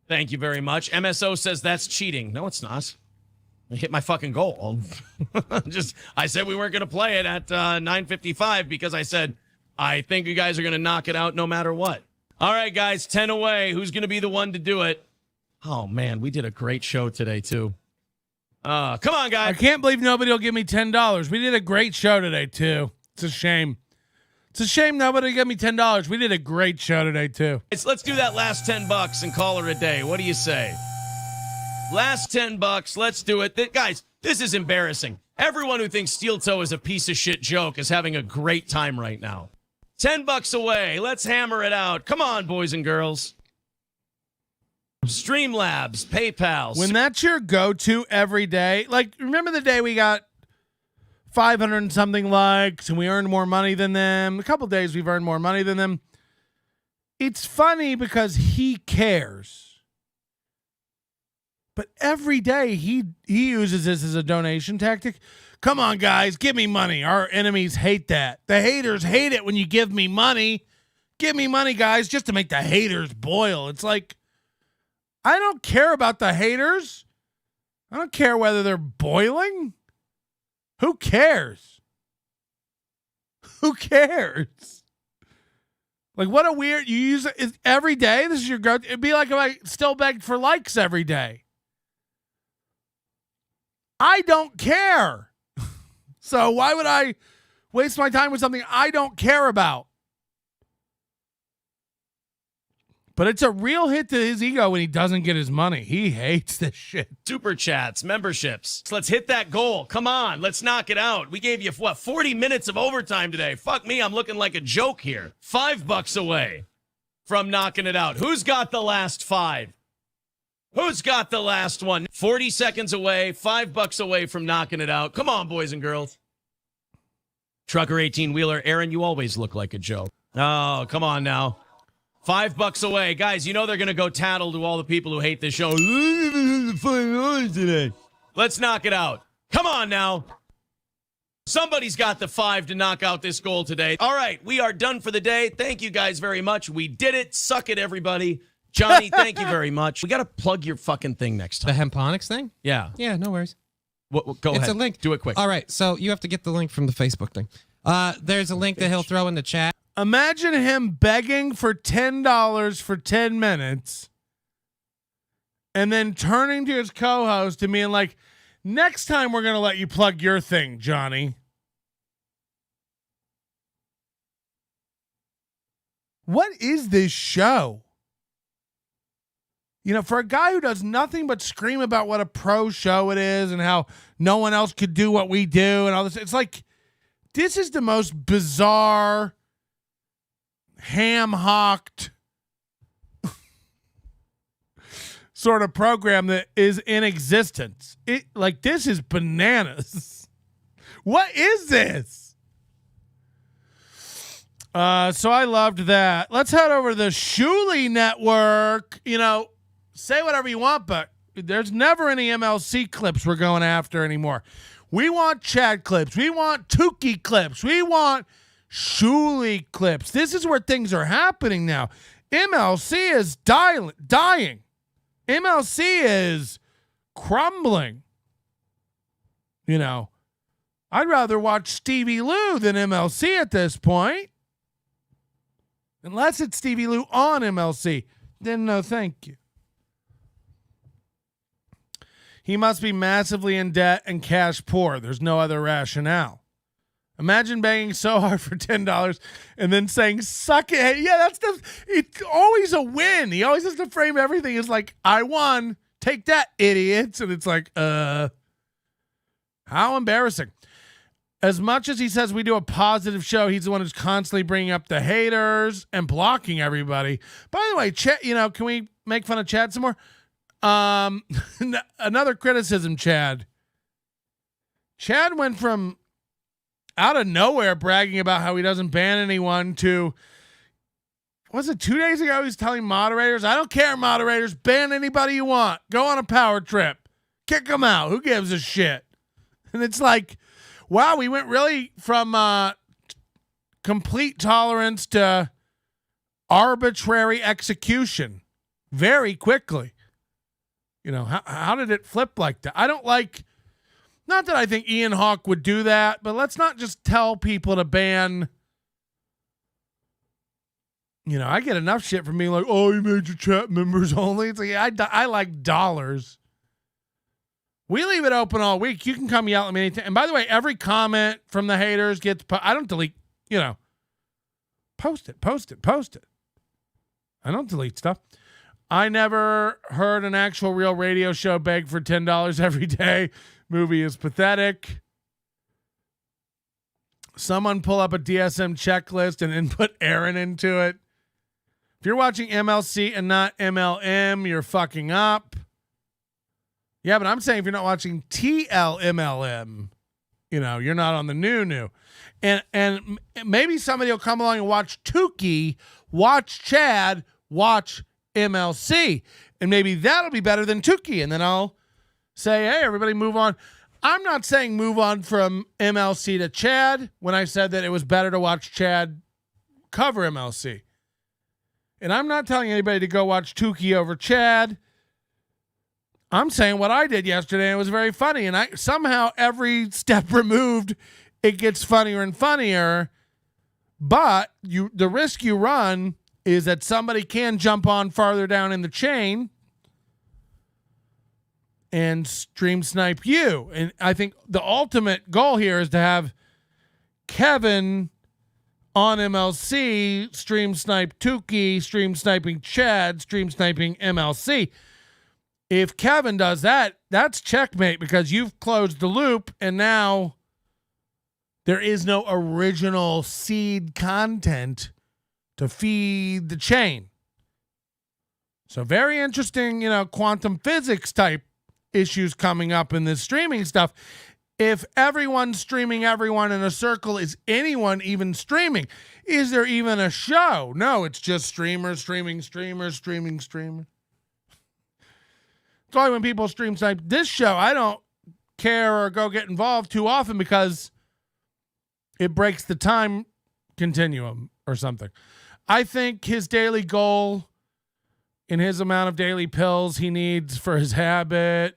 Thank you very much. MSO says that's cheating. No, it's not. I hit my fucking goal. I said we weren't going to play it at 9:55 because I said, I think you guys are going to knock it out no matter what. All right, guys, 10 away. Who's going to be the one to do it? Oh, man, we did a great show today, too. Come on, guys. I can't believe nobody will give me $10. We did a great show today, too. It's a shame. It's a shame nobody gave me $10. We did a great show today, too. Let's do that last $10 and call her a day. What do you say? Last $10. Let's do it. Guys, this is embarrassing. Everyone who thinks Steel Toe is a piece of shit joke is having a great time right now. $10 away. Let's hammer it out. Come on, boys and girls. Streamlabs, PayPal. When that's your go-to every day, like, remember the day we got 500 and something likes and we earned more money than them? A couple days we've earned more money than them. It's funny because he cares. But every day he uses this as a donation tactic. Come on, guys, give me money. Our enemies hate that. The haters hate it when you give me money. Give me money, guys, just to make the haters boil. It's like, I don't care about the haters. I don't care whether they're boiling. Who cares? Who cares? Like, what a weird, you use it every day? This is your go. It'd be like if I still begged for likes every day. I don't care. So why would I waste my time with something I don't care about? But it's a real hit to his ego when he doesn't get his money. He hates this shit. Super chats, memberships. So let's hit that goal. Come on, let's knock it out. We gave you, 40 minutes of overtime today. Fuck me, I'm looking like a joke here. $5 away from knocking it out. Who's got the last 5? Who's got the last one? 40 seconds away, $5 away from knocking it out. Come on, boys and girls. Trucker 18-wheeler, Aaron, you always look like a joke. Oh, come on now. $5 away. Guys, you know they're going to go tattle to all the people who hate this show. Today. Let's knock it out. Come on now. Somebody's got the 5 to knock out this goal today. All right, we are done for the day. Thank you guys very much. We did it. Suck it, everybody. Johnny, thank you very much. We got to plug your fucking thing next time. The hemponics thing? Yeah. Yeah, no worries. Go ahead. It's a link. Do it quick. All right, so you have to get the link from the Facebook thing. There's a link that he'll throw in the chat. Imagine him begging for $10 for 10 minutes and then turning to his co-host and being like, next time we're going to let you plug your thing, Johnny. What is this show? You know, for a guy who does nothing but scream about what a pro show it is and how no one else could do what we do and all this, it's like, this is the most bizarre, ham-hocked sort of program that is in existence. This is bananas. What is this? So I loved that. Let's head over to the Shuley Network. You know, say whatever you want, but there's never any MLC clips we're going after anymore. We want Chad clips. We want Tukey clips. We want Shuley clips. This is where things are happening now. MLC is dying. MLC is crumbling. You know, I'd rather watch Stevie Lou than MLC at this point. Unless it's Stevie Lou on MLC. Then no thank you. He must be massively in debt and cash poor. There's no other rationale. Imagine begging so hard for $10 and then saying, suck it. Yeah, it's always a win. He always has to frame everything as like, I won. Take that, idiots. And it's like, how embarrassing. As much as he says we do a positive show, he's the one who's constantly bringing up the haters and blocking everybody. By the way, Chad, can we make fun of Chad some more? Another criticism, Chad. Chad went from out of nowhere bragging about how he doesn't ban anyone to, was it 2 days ago? He's telling moderators, I don't care, moderators, ban anybody you want. Go on a power trip. Kick them out. Who gives a shit? And it's like, wow, we went really from complete tolerance to arbitrary execution very quickly. You know, how did it flip like that? I don't like, not that I think Ian Hawke would do that, but let's not just tell people to ban. You know, I get enough shit from being like, oh, you made your chat members only. It's like, I like dollars. We leave it open all week. You can come yell at me anytime. And by the way, every comment from the haters gets, I don't delete, post it. I don't delete stuff. I never heard an actual real radio show beg for $10 every day. Movie is pathetic. Someone pull up a DSM checklist and then put Aaron into it. If you're watching MLC and not MLM, you're fucking up. Yeah, but I'm saying if you're not watching TLMLM, you're not on the new. And maybe somebody will come along and watch Tukey, watch Chad, watch MLC, and maybe that'll be better than Tukey. And then I'll say, hey, everybody move on. I'm not saying move on from MLC to Chad when I said that it was better to watch Chad cover MLC. And I'm not telling anybody to go watch Tukey over Chad. I'm saying what I did yesterday, and it was very funny. And I somehow every step removed, it gets funnier and funnier. But the risk you run is that somebody can jump on farther down in the chain and stream snipe you. And I think the ultimate goal here is to have Kevin on MLC stream snipe Tukey, stream sniping Chad, stream sniping MLC. If Kevin does that, that's checkmate because you've closed the loop and now there is no original seed content to feed the chain. So very interesting, quantum physics type issues coming up in this streaming stuff. If everyone's streaming everyone in a circle, is anyone even streaming? Is there even a show? No, it's just streamers streaming. It's only when people stream snipe this show, I don't care or go get involved too often because it breaks the time continuum or something. I think his daily goal in his amount of daily pills he needs for his habit.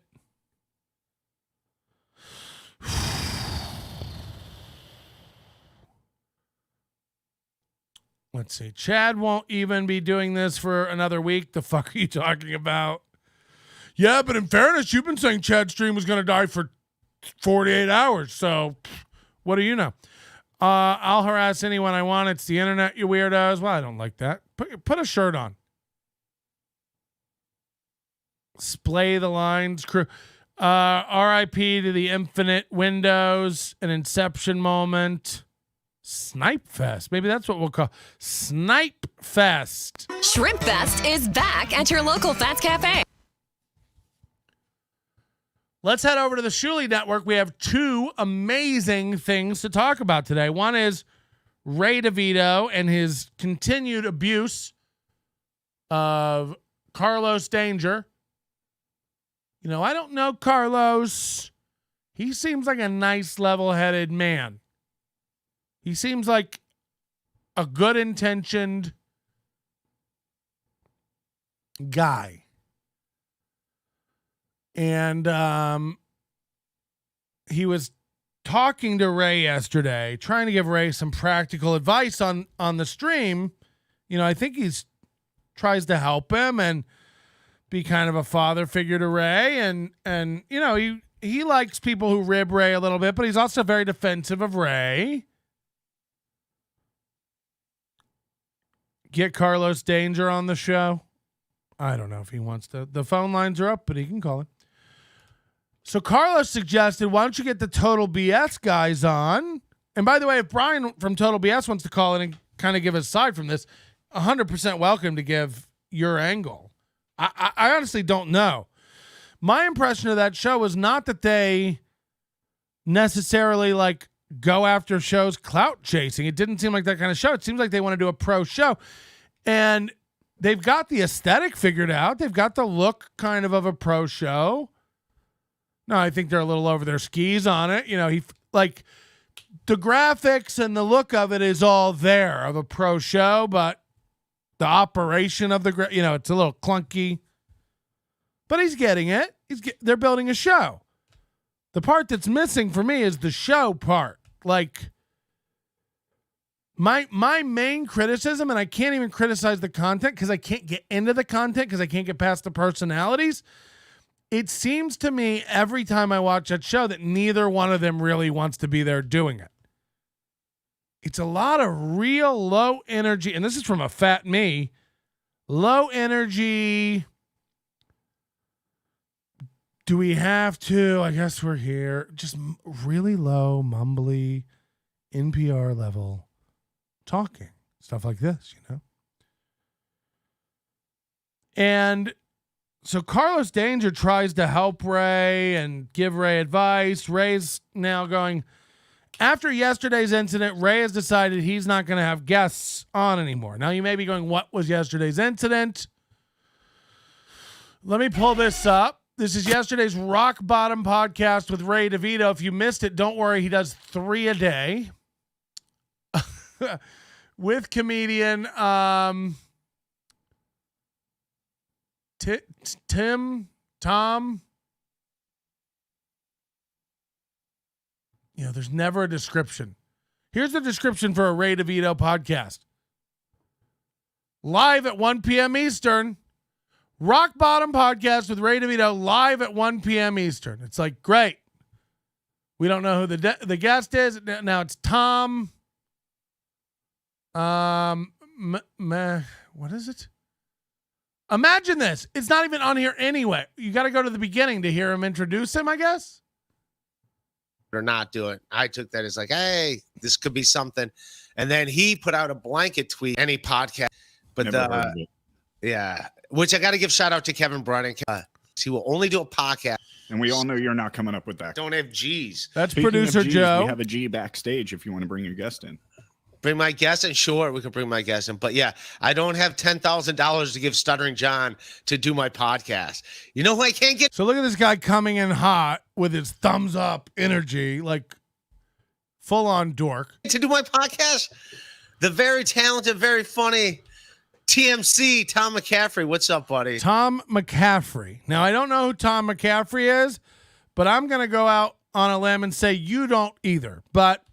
Let's see. Chad won't even be doing this for another week. The fuck are you talking about? Yeah, but in fairness, you've been saying Chad's stream was going to die for 48 hours. So what do you know? I'll harass anyone I want. It's the internet, you weirdos. Well, I don't like that. Put a shirt on. Splay the lines, crew. RIP to the infinite windows, an inception moment. Snipe Fest. Maybe that's what we'll call Snipe Fest. Shrimp Fest is back at your local Fats Cafe. Let's head over to the Shuli Network. We have two amazing things to talk about today. One is Ray DeVito and his continued abuse of Carlos Danger. I don't know Carlos. He seems like a nice, level-headed man. He seems like a good-intentioned guy. And he was talking to Ray yesterday, trying to give Ray some practical advice on the stream. I think he's tries to help him and be kind of a father figure to Ray. And he likes people who rib Ray a little bit, but he's also very defensive of Ray. Get Carlos Danger on the show. I don't know if he wants to. The phone lines are up, but he can call it. So Carlos suggested, why don't you get the Total BS guys on? And by the way, if Brian from Total BS wants to call in and kind of give his side from this, 100% welcome to give your angle. I honestly don't know. My impression of that show was not that they necessarily go after shows clout chasing. It didn't seem like that kind of show. It seems like they want to do a pro show. And they've got the aesthetic figured out. They've got the look kind of a pro show. No, I think they're a little over their skis on it. The graphics and the look of it is all there of a pro show, but the operation of it's a little clunky. But he's getting it. They're building a show. The part that's missing for me is the show part. My main criticism, and I can't even criticize the content because I can't get into the content because I can't get past the personalities. It seems to me every time I watch that show that neither one of them really wants to be there doing it. It's a lot of real low energy, and this is from a fat me, low energy. Do we have to? I guess we're here. Just really low, mumbly, NPR level talking. Stuff like this, And so Carlos Danger tries to help Ray and give Ray advice. Ray's now going, after yesterday's incident, Ray has decided he's not going to have guests on anymore. Now you may be going, what was yesterday's incident? Let me pull this up. This is yesterday's Rock Bottom podcast with Ray DeVito. If you missed it, don't worry. He does 3 a day with comedian Tom. There's never a description. Here's the description for a Ray DeVito podcast. Live at 1 p.m. Eastern. Rock Bottom podcast with Ray DeVito live at 1 p.m. Eastern. It's like, great. We don't know who the guest is. Now it's Tom. What is it? Imagine this. It's not even on here anyway. You got to go to the beginning to hear him introduce him, I guess. Or not do it. I took that as like, hey, this could be something. And then he put out a blanket tweet, any podcast. But yeah, which I got to give shout out to Kevin Brunning. He will only do a podcast. And we all know you're not coming up with that. Don't have G's. That's Speaking producer of G's, Joe. We have a G backstage if you want to bring your guest in. Bring my guest in? Sure, we can bring my guest in. But yeah, I don't have $10,000 to give Stuttering John to do my podcast. You know who I can't get? So look at this guy coming in hot with his thumbs up energy, like full on dork. To do my podcast? The very talented, very funny TMC, Tom McCaffrey. What's up, buddy? Tom McCaffrey. Now, I don't know who Tom McCaffrey is, but I'm going to go out on a limb and say you don't either. But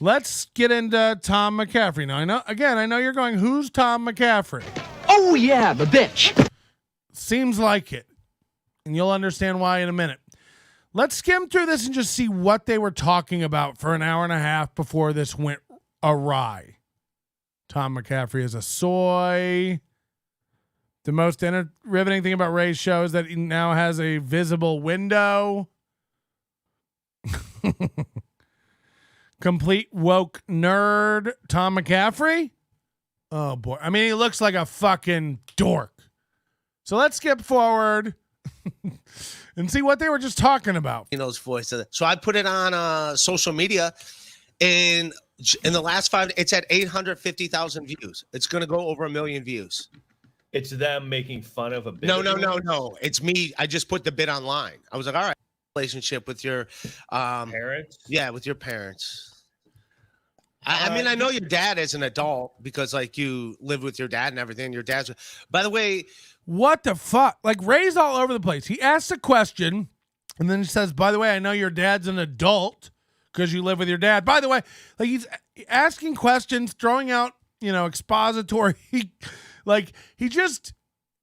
let's get into Tom McCaffrey. Now, I know you're going, who's Tom McCaffrey? Oh, yeah, the bitch. Seems like it. And you'll understand why in a minute. Let's skim through this and just see what they were talking about for an hour and a half before this went awry. Tom McCaffrey is a soy. The most riveting thing about Ray's show is that he now has a visible window. Complete woke nerd, Tom McCaffrey. Oh, boy. I mean, he looks like a fucking dork. So let's skip forward and see what they were just talking about. You know, his voice. So I put it on social media, and in the last 5 days, it's at 850,000 views. It's going to go over 1 million views. It's them making fun of a bit. No. It's me. I just put the bit online. I was like, all right, relationship with your parents. Yeah, with your parents. I mean, I know your dad is an adult because like you live with your dad and everything. Your dad's, by the way, what the fuck? Like Ray's all over the place. He asks a question and then he says, by the way, I know your dad's an adult because you live with your dad. By the way, like he's asking questions, throwing out, expository, like he just,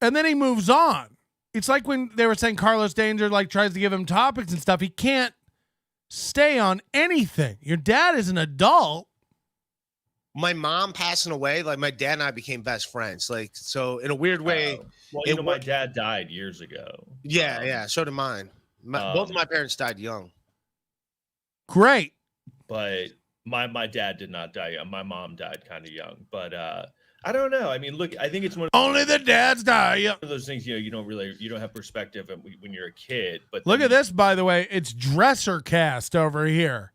and then he moves on. It's like when they were saying Carlos Danger like tries to give him topics and stuff. He can't stay on anything. Your dad is an adult. My mom passing away, like my dad and I became best friends. Like, so in a weird way. My dad died years ago. Yeah. So did mine. Both of my parents died young. Great. But my dad did not die young. My mom died kind of young. But I don't know. I mean, look, I think it's one of only the dads die. Yep. One of those things, you don't have perspective when you're a kid. But look at this, by the way. It's Dresser Cast over here.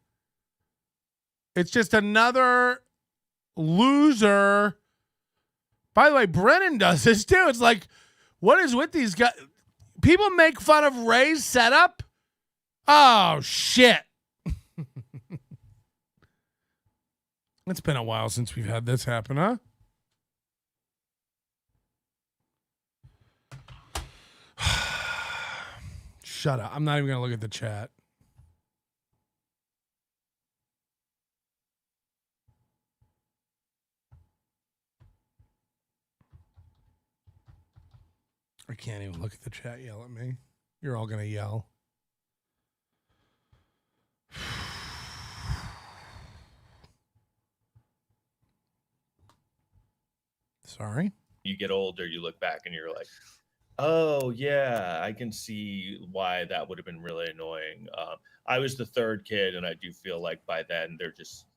It's just another loser. By the way, Brennan does this too. It's like, what is with these guys? People make fun of Ray's setup. Oh, shit. It's been a while since we've had this happen, huh? Shut up. I'm not even going to look at the chat. I can't even look at the chat. Yell at me. You're all going to yell. Sorry. You get older, you look back and you're like, oh, yeah, I can see why that would have been really annoying. I was the third kid, and I do feel like by then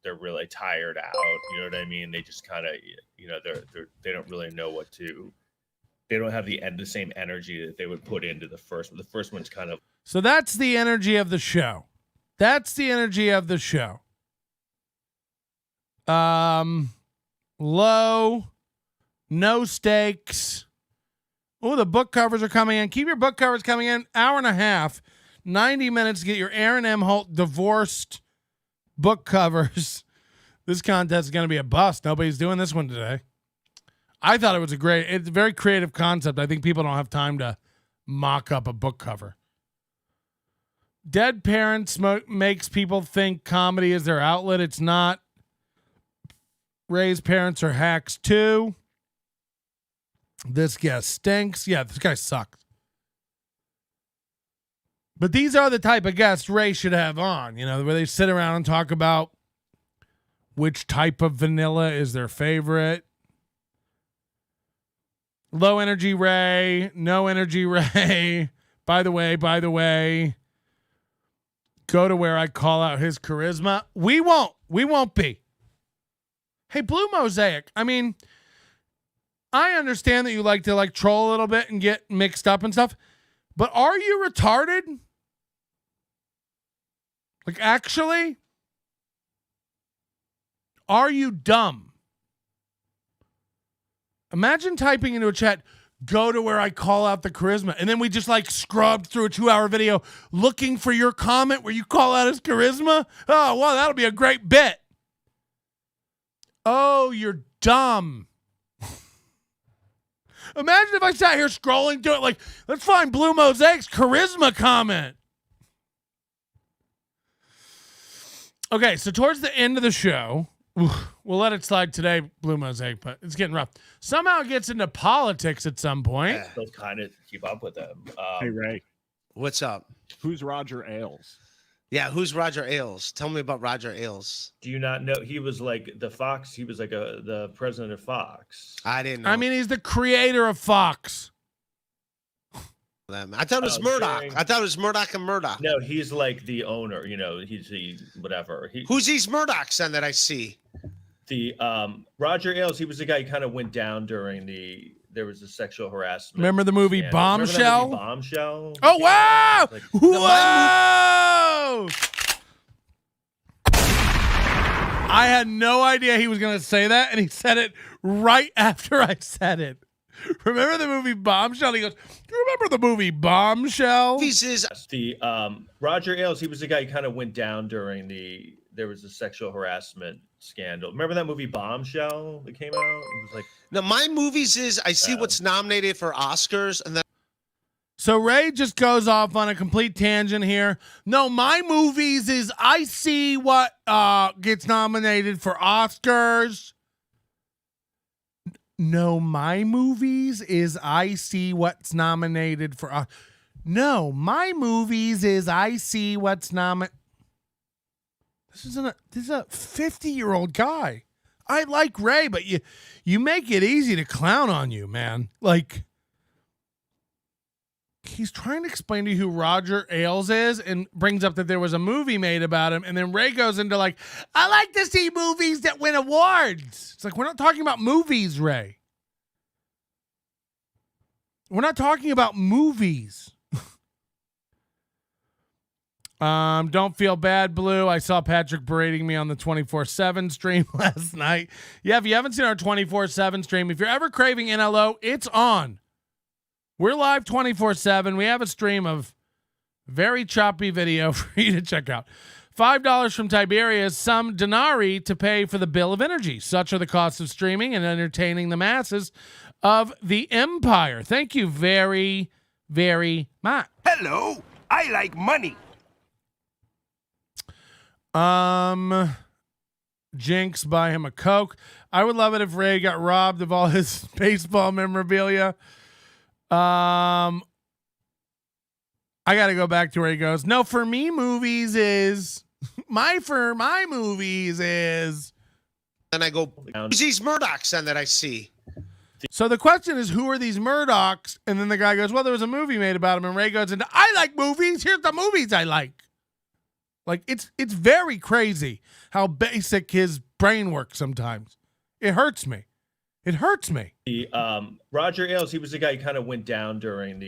they're really tired out. You know what I mean? They just kind of, they don't really know what to. They don't have the same energy that they would put into the first one. The first one's kind of. So that's the energy of the show. That's the energy of the show. Low, no stakes. Oh, the book covers are coming in. Keep your book covers coming in. Hour and a half, 90 minutes to get your Aaron M. Holt divorced book covers. This contest is going to be a bust. Nobody's doing this one today. I thought it's a very creative concept. I think people don't have time to mock up a book cover. Dead parents makes people think comedy is their outlet. It's not. Ray's parents are hacks too. This guest stinks. Yeah, this guy sucks. But these are the type of guests Ray should have on, you know, where they sit around and talk about which type of vanilla is their favorite. Low energy Ray, no energy Ray. By the way, go to where I call out his charisma. We won't be. Hey, Blue Mosaic. I mean, I understand that you like to troll a little bit and get mixed up and stuff, but are you retarded? Like, actually? Are you dumb? Imagine typing into a chat, go to where I call out the charisma, and then we just scrubbed through a 2-hour video looking for your comment where you call out his charisma. Oh, well, that'll be a great bit. Oh, you're dumb. Imagine if I sat here scrolling through it let's find Blue Mosaic's charisma comment. Okay, so towards the end of the show, we'll let it slide today, Blue Mosaic, but it's getting rough. Somehow it gets into politics at some point. Still kind of keep up with them. Hey, Ray. What's up? Who's Roger Ailes? Yeah, who's Roger Ailes? Tell me about Roger Ailes. Do you not know? He was like the Fox. He was like the president of Fox. I didn't know. I mean, he's the creator of Fox. I thought it was Murdoch. I thought it was Murdoch and Murdoch. No, he's like the owner. You know, he's the whatever. Who's these Murdochs then that I see? The Roger Ailes. He was the guy who kind of went down during there was a sexual harassment. Remember the movie scandal. Bombshell? Remember that movie Bombshell? Oh, wow! Whoa! I had no idea he was going to say that, and he said it right after I said it. Remember the movie Bombshell? He goes, do you remember the movie Bombshell? The Roger Ailes, he was the guy who kind of went down during there was a sexual harassment scandal. Remember that movie Bombshell that came out? It was like, no, my movies is I see what's nominated for Oscars, and then so Ray just goes off on a complete tangent here. No, my movies is I see what gets nominated for Oscars. No, my movies is I see what's nominated for. No, my movies is I see what's nominated. This is a 50-year-old guy. I like Ray, but you make it easy to clown on you, man. Like, he's trying to explain to you who Roger Ailes is and brings up that there was a movie made about him. And then Ray goes into I like to see movies that win awards. It's like, we're not talking about movies, Ray. We're not talking about movies. Don't feel bad, Blue. I saw Patrick berating me on the 24/7 stream last night. Yeah, if you haven't seen our 24/7 stream, if you're ever craving NLO, it's on. We're live 24/7. We have a stream of very choppy video for you to check out. $5 from Tiberius, some denarii to pay for the bill of energy. Such are the costs of streaming and entertaining the masses of the empire. Thank you very, very much. Hello, I like money. Jinx, buy him a Coke. I would love it if Ray got robbed of all his baseball memorabilia. I got to go back to where he goes. No, for me, movies is my movies is. Then I go, who's these Murdochs then that I see? So the question is, who are these Murdochs? And then the guy goes, well, there was a movie made about him. And Ray goes into, I like movies. Here's the movies I like. Like, it's very crazy how basic his brain works sometimes. It hurts me. It hurts me. The Roger Ailes, he was the guy who kind of went down during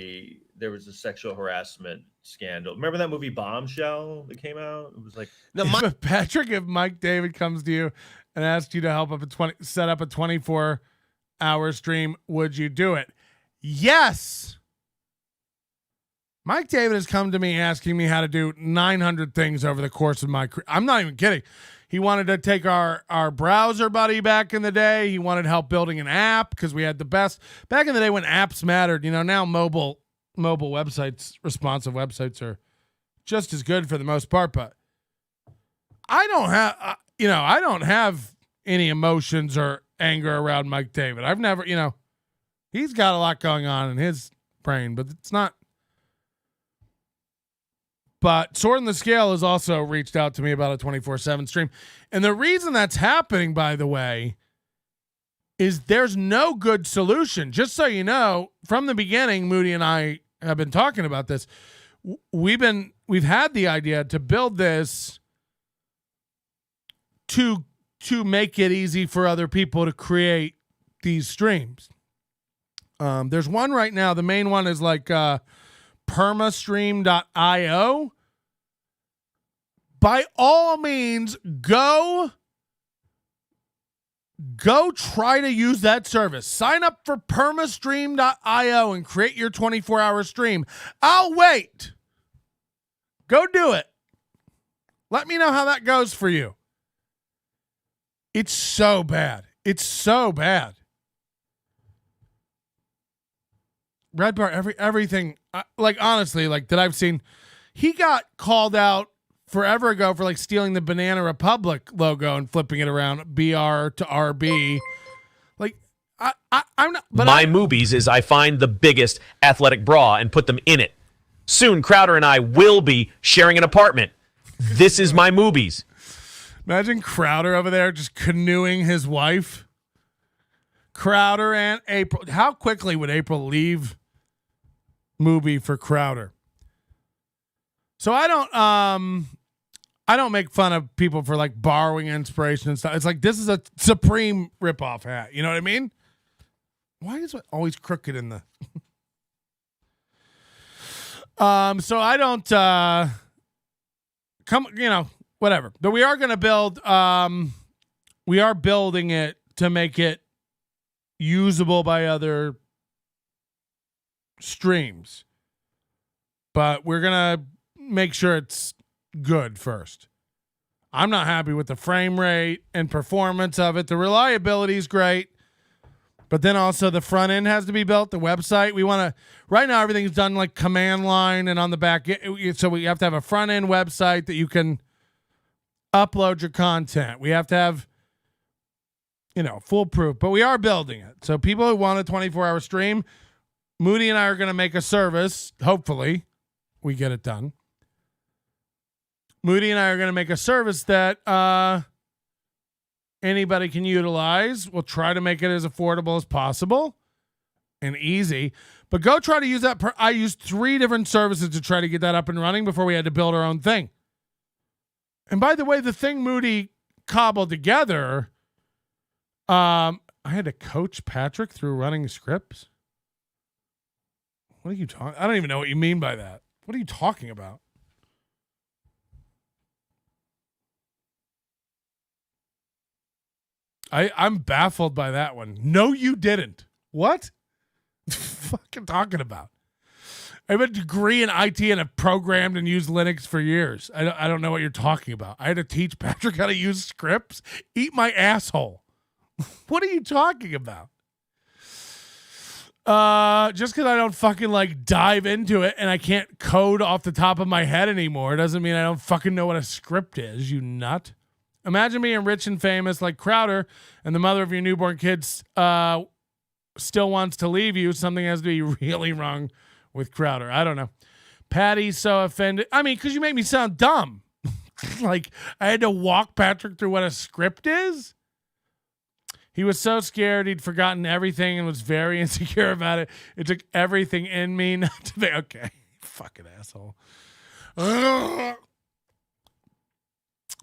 there was a sexual harassment scandal. Remember that movie Bombshell that came out? It was like, no, Patrick, if Mike David comes to you and asks you to help set up a 24-hour stream, would you do it? Yes. Mike David has come to me asking me how to do 900 things over the course of my career. I'm not even kidding. He wanted to take our browser buddy back in the day. He wanted help building an app because we had the best back in the day when apps mattered. You know, now mobile websites, responsive websites are just as good for the most part, but I don't have, I don't have any emotions or anger around Mike David. I've never, he's got a lot going on in his brain, but it's not. But Sword in the Scale has also reached out to me about a 24/7 stream. And the reason that's happening, by the way, is there's no good solution. Just so you know, from the beginning, Moody and I have been talking about this. We've had the idea to build this to make it easy for other people to create these streams. There's one right now. The main one is like permastream.io. By all means, go try to use that service. Sign up for permastream.io and create your 24-hour stream. I'll wait. Go do it. Let me know how that goes for you. It's so bad. It's so bad. Red Bar, everything, like honestly, like that I've seen, he got called out forever ago for like stealing the Banana Republic logo and flipping it around, BR to RB. Like I'm not. But My movies is I find the biggest athletic bra and put them in it. Soon, Crowder and I will be sharing an apartment. This is my movies. Imagine Crowder over there just canoeing his wife. Crowder and April. How quickly would April leave movie for Crowder? So I don't make fun of people for like borrowing inspiration and stuff. It's like, this is a Supreme ripoff hat. You know what I mean? Why is it always crooked in the so I don't whatever. But we are gonna build we are building it to make it usable by other streams. But we're gonna make sure it's good first. I'm not happy with the frame rate and performance of it. The reliability is great, but then also the front end has to be built. The website, we want to, right now everything's done like command line and on the back. So we have to have a front end website that you can upload your content. We have to have, foolproof, but we are building it. So people who want a 24-hour stream, Moody and I are going to make a service. Hopefully we get it done. Moody and I are going to make a service that anybody can utilize. We'll try to make it as affordable as possible and easy. But go try to use that. I used 3 different services to try to get that up and running before we had to build our own thing. And by the way, the thing Moody cobbled together, I had to coach Patrick through running scripts. What are you talking? I don't even know what you mean by that. What are you talking about? I'm baffled by that one. No, you didn't. What? Fucking talking about? I have a degree in IT and have programmed and used Linux for years. I don't know what you're talking about. I had to teach Patrick how to use scripts. Eat my asshole. What are you talking about? Just because I don't fucking like dive into it and I can't code off the top of my head anymore doesn't mean I don't fucking know what a script is, you nut. Imagine being rich and famous like Crowder and the mother of your newborn kids still wants to leave you. Something has to be really wrong with Crowder. I don't know. Patty's so offended. I mean, because you make me sound dumb. Like I had to walk Patrick through what a script is. He was so scared he'd forgotten everything and was very insecure about it. It took everything in me not to be okay. Fucking asshole.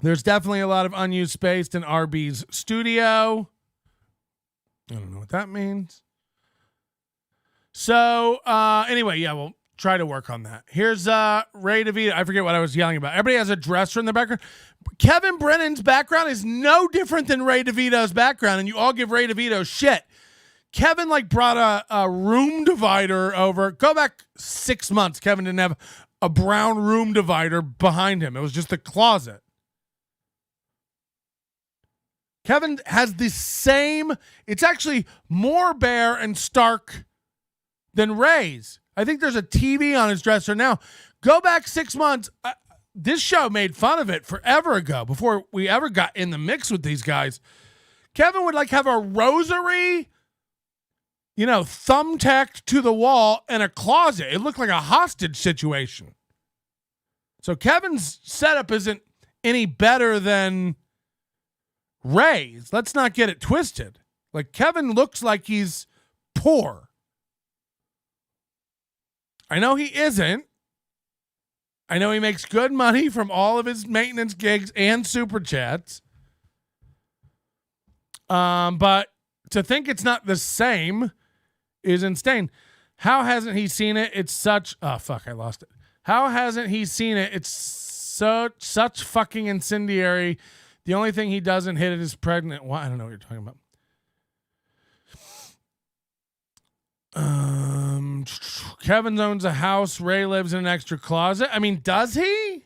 There's definitely a lot of unused space in RB's studio. I don't know what that means. So anyway, yeah, we'll try to work on that. Here's Ray DeVito. I forget what I was yelling about. Everybody has a dresser in the background. Kevin Brennan's background is no different than Ray DeVito's background, and you all give Ray DeVito shit. Kevin brought a room divider over. Go back 6 months. Kevin didn't have a brown room divider behind him. It was just a closet. Kevin has the same, it's actually more bare and stark than Ray's. I think there's a TV on his dresser now. Go back 6 months. This show made fun of it forever ago, before we ever got in the mix with these guys. Kevin would like have a rosary, thumbtacked to the wall and a closet. It looked like a hostage situation. So Kevin's setup isn't any better than Ray's. Let's not get it twisted. Like, Kevin looks like he's poor. I know he isn't. I know he makes good money from all of his maintenance gigs and super chats. But to think it's not the same is insane. How hasn't he seen it? It's such... Oh, fuck, I lost it. How hasn't he seen it? It's such fucking incendiary. The only thing he doesn't hit it is pregnant. Well, I don't know what you're talking about. Kevin owns a house. Ray lives in an extra closet. I mean, does he?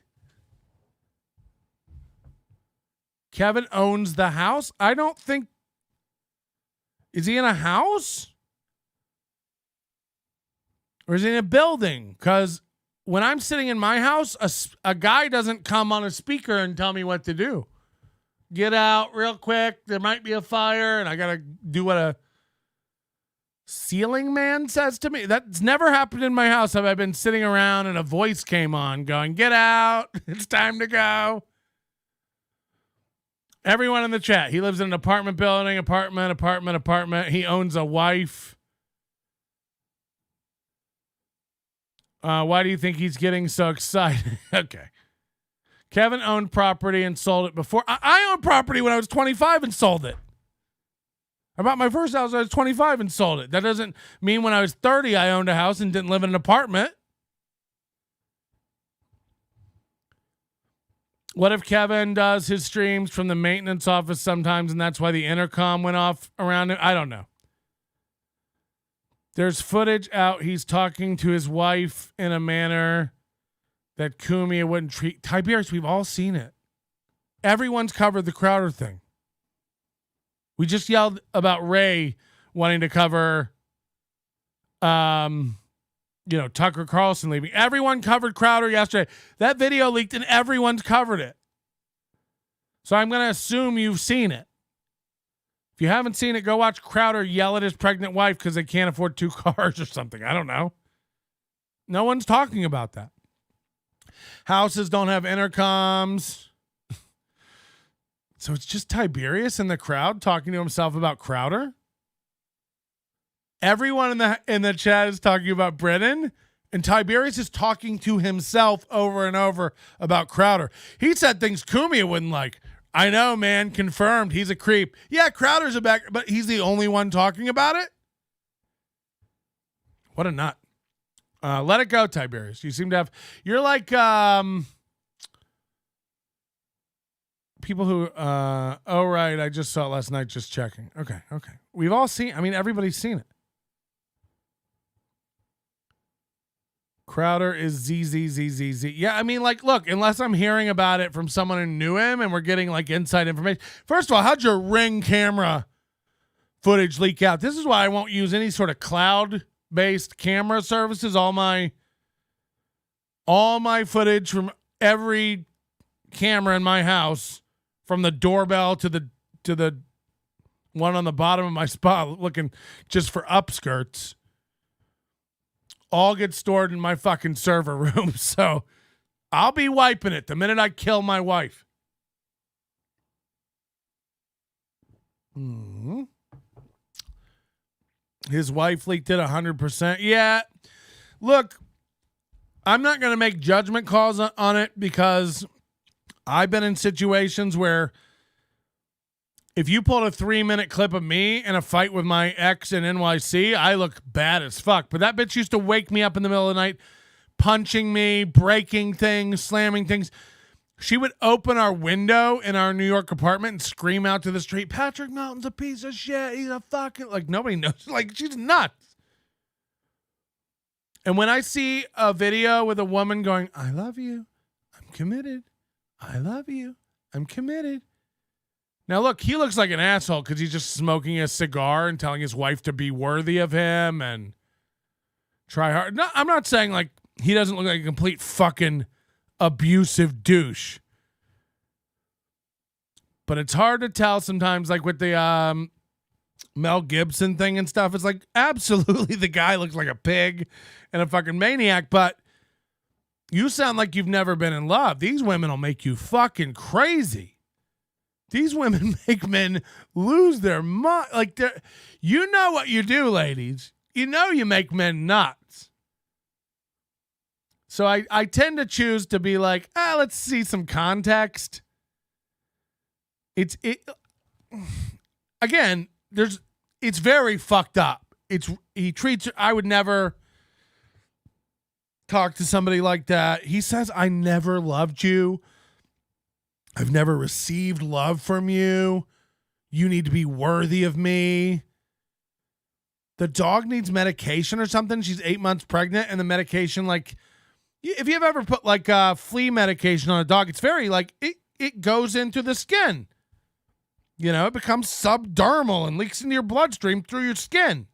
Kevin owns the house? I don't think... Is he in a house? Or is he in a building? Because when I'm sitting in my house, a guy doesn't come on a speaker and tell me what to do. Get out real quick. There might be a fire, and I got to do what a ceiling man says to me. That's never happened in my house. Have I been sitting around and a voice came on going, get out. It's time to go. Everyone in the chat. He lives in an apartment building, apartment. He owns a wife. Why do you think he's getting so excited? Okay. Kevin owned property and sold it before. I owned property when I was 25 and sold it. I bought my first house when I was 25 and sold it. That doesn't mean when I was 30 I owned a house and didn't live in an apartment. What if Kevin does his streams from the maintenance office sometimes and that's why the intercom went off around him? I don't know. There's footage out. He's talking to his wife in a manner that Kumia wouldn't treat. Tiberius, we've all seen it. Everyone's covered the Crowder thing. We just yelled about Ray wanting to cover, Tucker Carlson leaving. Everyone covered Crowder yesterday. That video leaked and everyone's covered it. So I'm going to assume you've seen it. If you haven't seen it, go watch Crowder yell at his pregnant wife because they can't afford 2 cars or something. I don't know. No one's talking about that. Houses don't have intercoms. So it's just Tiberius in the crowd talking to himself about Crowder. Everyone in the chat is talking about Brennan, and Tiberius is talking to himself over and over about Crowder. He said things Kumia wouldn't like. I know, man. Confirmed. He's a creep. Yeah, Crowder's a back, but he's the only one talking about it. What a nut. Let it go, Tiberius. You seem to have... You're like... people who... oh, right. I just saw it last night just checking. Okay. We've all seen... I mean, everybody's seen it. Crowder is ZZZZZ. Yeah, I mean, like, look, unless I'm hearing about it from someone who knew him and we're getting, like, inside information. First of all, how'd your Ring camera footage leak out? This is why I won't use any sort of cloud-based camera services. All my footage from every camera in my house, from the doorbell to the one on the bottom of my spot looking just for upskirts, all get stored in my fucking server room. So I'll be wiping it the minute I kill my wife. Mm-hmm. His wife leaked it 100%. Yeah. Look, I'm not going to make judgment calls on it because I've been in situations where if you pulled a 3-minute clip of me in a fight with my ex in NYC, I look bad as fuck. But that bitch used to wake me up in the middle of the night, punching me, breaking things, slamming things. She would open our window in our New York apartment and scream out to the street, Patrick Melton's a piece of shit. He's a fucking... Like, nobody knows. Like, she's nuts. And when I see a video with a woman going, I love you, I'm committed. I love you, I'm committed. Now, look, he looks like an asshole because he's just smoking a cigar and telling his wife to be worthy of him and try hard. No, I'm not saying, like, he doesn't look like a complete fucking abusive douche. But it's hard to tell sometimes, like with the Mel Gibson thing and stuff. It's like, absolutely the guy looks like a pig and a fucking maniac, but you sound like you've never been in love. These women will make you fucking crazy. These women make men lose their mind. Like, you know what you do, ladies. You know you make men nuts. So I tend to choose to be like, let's see some context. It's very fucked up. I would never talk to somebody like that. He says, I never loved you. I've never received love from you. You need to be worthy of me. The dog needs medication or something. She's 8 months pregnant, and the medication, like, if you've ever put like flea medication on a dog, it's very like it goes into the skin. You know, it becomes subdermal and leaks into your bloodstream through your skin.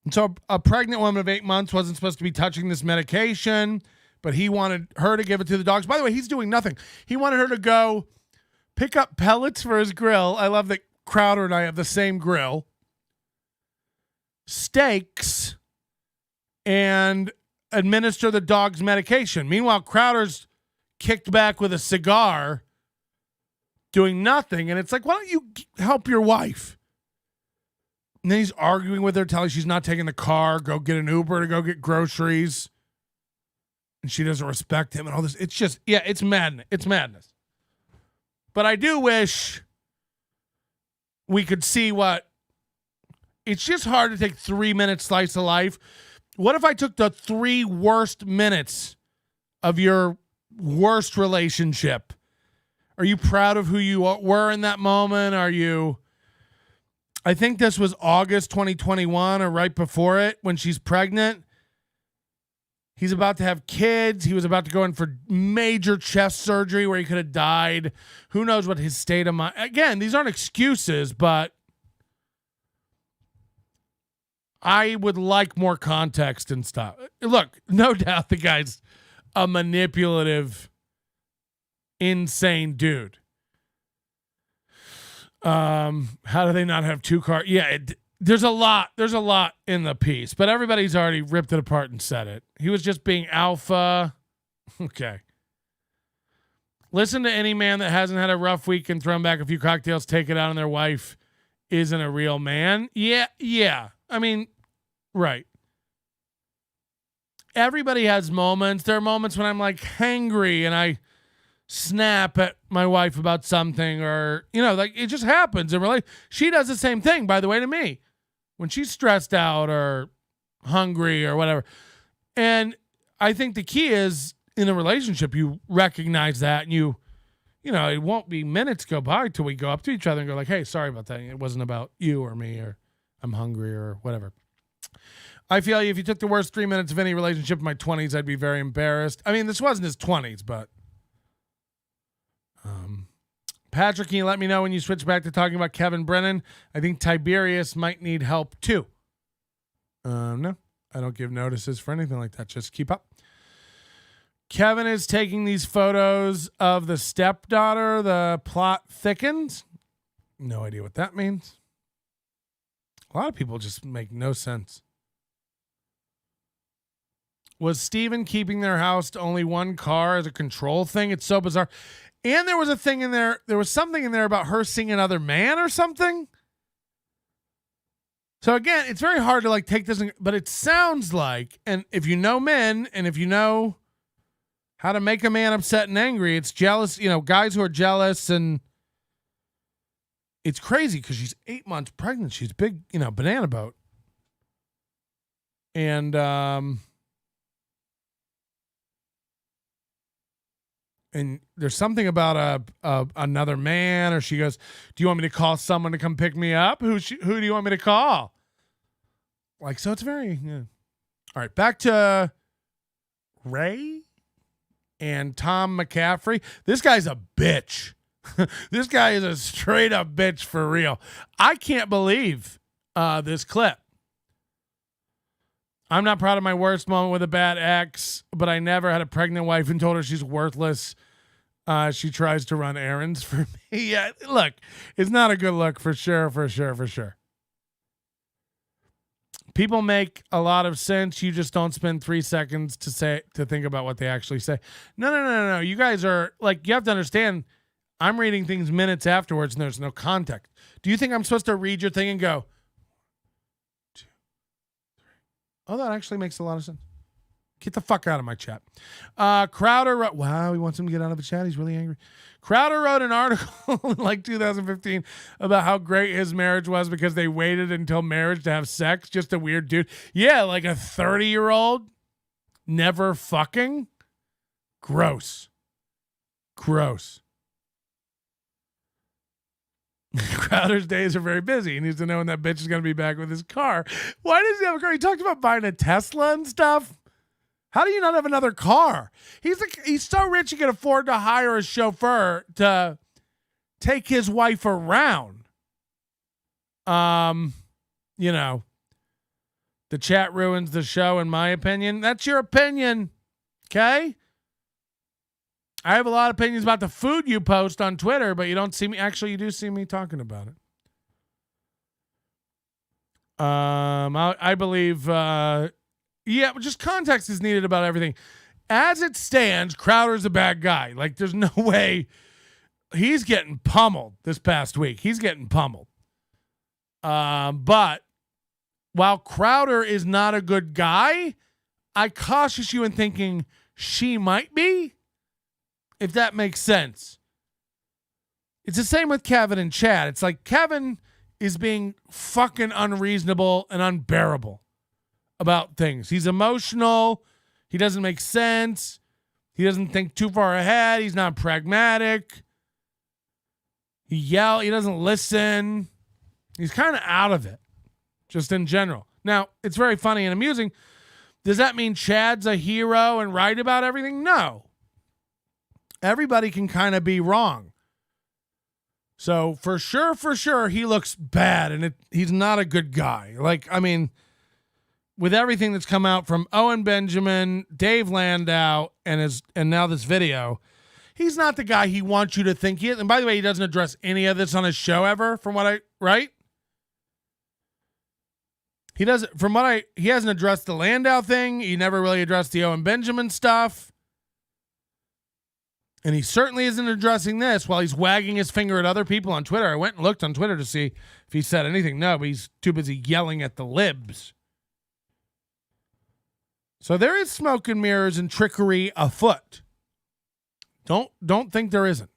And so a pregnant woman of 8 months wasn't supposed to be touching this medication, but he wanted her to give it to the dogs. By the way, he's doing nothing. He wanted her to go pick up pellets for his grill. I love that Crowder and I have the same grill. Steaks, and administer the dog's medication. Meanwhile, Crowder's kicked back with a cigar, doing nothing. And it's like, why don't you help your wife? And then he's arguing with her, telling her she's not taking the car, go get an Uber to go get groceries. And she doesn't respect him and all this. It's just, it's madness. It's madness. But I do wish we could see it's just hard to take 3 minute slice of life. What if I took the 3 worst minutes of your worst relationship? Are you proud of who you were in that moment? I think this was August 2021 or right before it when she's pregnant. He's about to have kids. He was about to go in for major chest surgery where he could have died. Who knows what his state of mind. Again, these aren't excuses, but I would like more context and stuff. Look, no doubt the guy's a manipulative, insane dude. How do they not have 2 cars? Yeah, there's a lot in the piece, but everybody's already ripped it apart and said it. He was just being alpha. Okay. Listen to any man that hasn't had a rough week and thrown back a few cocktails, take it out on their wife, isn't a real man. Yeah. I mean, right. Everybody has moments. There are moments when I'm like hangry and I snap at my wife about something, or, like it just happens. And really, she does the same thing, by the way, to me when she's stressed out or hungry or whatever. And I think the key is in a relationship, you recognize that, and it won't be minutes go by till we go up to each other and go like, hey, sorry about that. It wasn't about you or me, or I'm hungry or whatever. I feel if you took the worst 3 minutes of any relationship in my 20s, I'd be very embarrassed. I mean, this wasn't his 20s, but Patrick, can you let me know when you switch back to talking about Kevin Brennan? I think Tiberius might need help too. No, I don't give notices for anything like that. Just keep up. Kevin is taking these photos of the stepdaughter. The plot thickens. No idea what that means. A lot of people just make no sense. Was Steven keeping their house to only 1 car as a control thing? It's so bizarre. And there was a thing in there. There was something in there about her seeing another man or something. So again, it's very hard to take this, but it sounds like, and if you know men, and if you know how to make a man upset and angry, it's jealous, guys who are jealous, and it's crazy because she's 8 months pregnant. She's big, banana boat. And, and there's something about another man, or she goes, do you want me to call someone to come pick me up? Who do you want me to call? So it's very, All right, back to Ray and Tom McCaffrey. This guy's a bitch. This guy is a straight up bitch for real. I can't believe this clip. I'm not proud of my worst moment with a bad ex, but I never had a pregnant wife and told her she's worthless. She tries to run errands for me. Yeah, look, it's not a good look for sure. People make a lot of sense. You just don't spend 3 seconds to think about what they actually say. No. You guys are like, you have to understand, I'm reading things minutes afterwards and there's no context. Do you think I'm supposed to read your thing and go, 1, 2, 3? Oh, that actually makes a lot of sense. Get the fuck out of my chat. Crowder wrote, wow, he wants him to get out of the chat. He's really angry. Crowder wrote an article in like 2015 about how great his marriage was because they waited until marriage to have sex. Just a weird dude. Yeah, like a 30-year-old never fucking. Gross. Crowder's days are very busy. He needs to know when that bitch is going to be back with his car. Why does he have a car? He talked about buying a Tesla and stuff. How do you not have another car? He's so rich he can afford to hire a chauffeur to take his wife around. You know, the chat ruins the show, in my opinion. That's your opinion, okay? I have a lot of opinions about the food you post on Twitter, but you don't see me. Actually, you do see me talking about it. I believe, yeah, just context is needed about everything. As it stands, Crowder's a bad guy. Like, there's no way. He's getting pummeled this past week. He's getting pummeled. But while Crowder is not a good guy, I caution you in thinking she might be, if that makes sense. It's the same with Kevin and Chad. It's like Kevin is being fucking unreasonable and unbearable about things. He's emotional. He doesn't make sense. He doesn't think too far ahead. He's not pragmatic. He doesn't listen. He's kind of out of it, just in general. Now, it's very funny and amusing. Does that mean Chad's a hero and right about everything? No. Everybody can kind of be wrong. So for sure, he looks bad, and he's not a good guy. Like, I mean, with everything that's come out from Owen Benjamin, Dave Landau, and now this video, he's not the guy he wants you to think he is. And by the way, he doesn't address any of this on his show ever, right? He doesn't, he hasn't addressed the Landau thing. He never really addressed the Owen Benjamin stuff. And he certainly isn't addressing this while he's wagging his finger at other people on Twitter. I went and looked on Twitter to see if he said anything. No, but he's too busy yelling at the libs. So there is smoke and mirrors and trickery afoot. Don't think there isn't.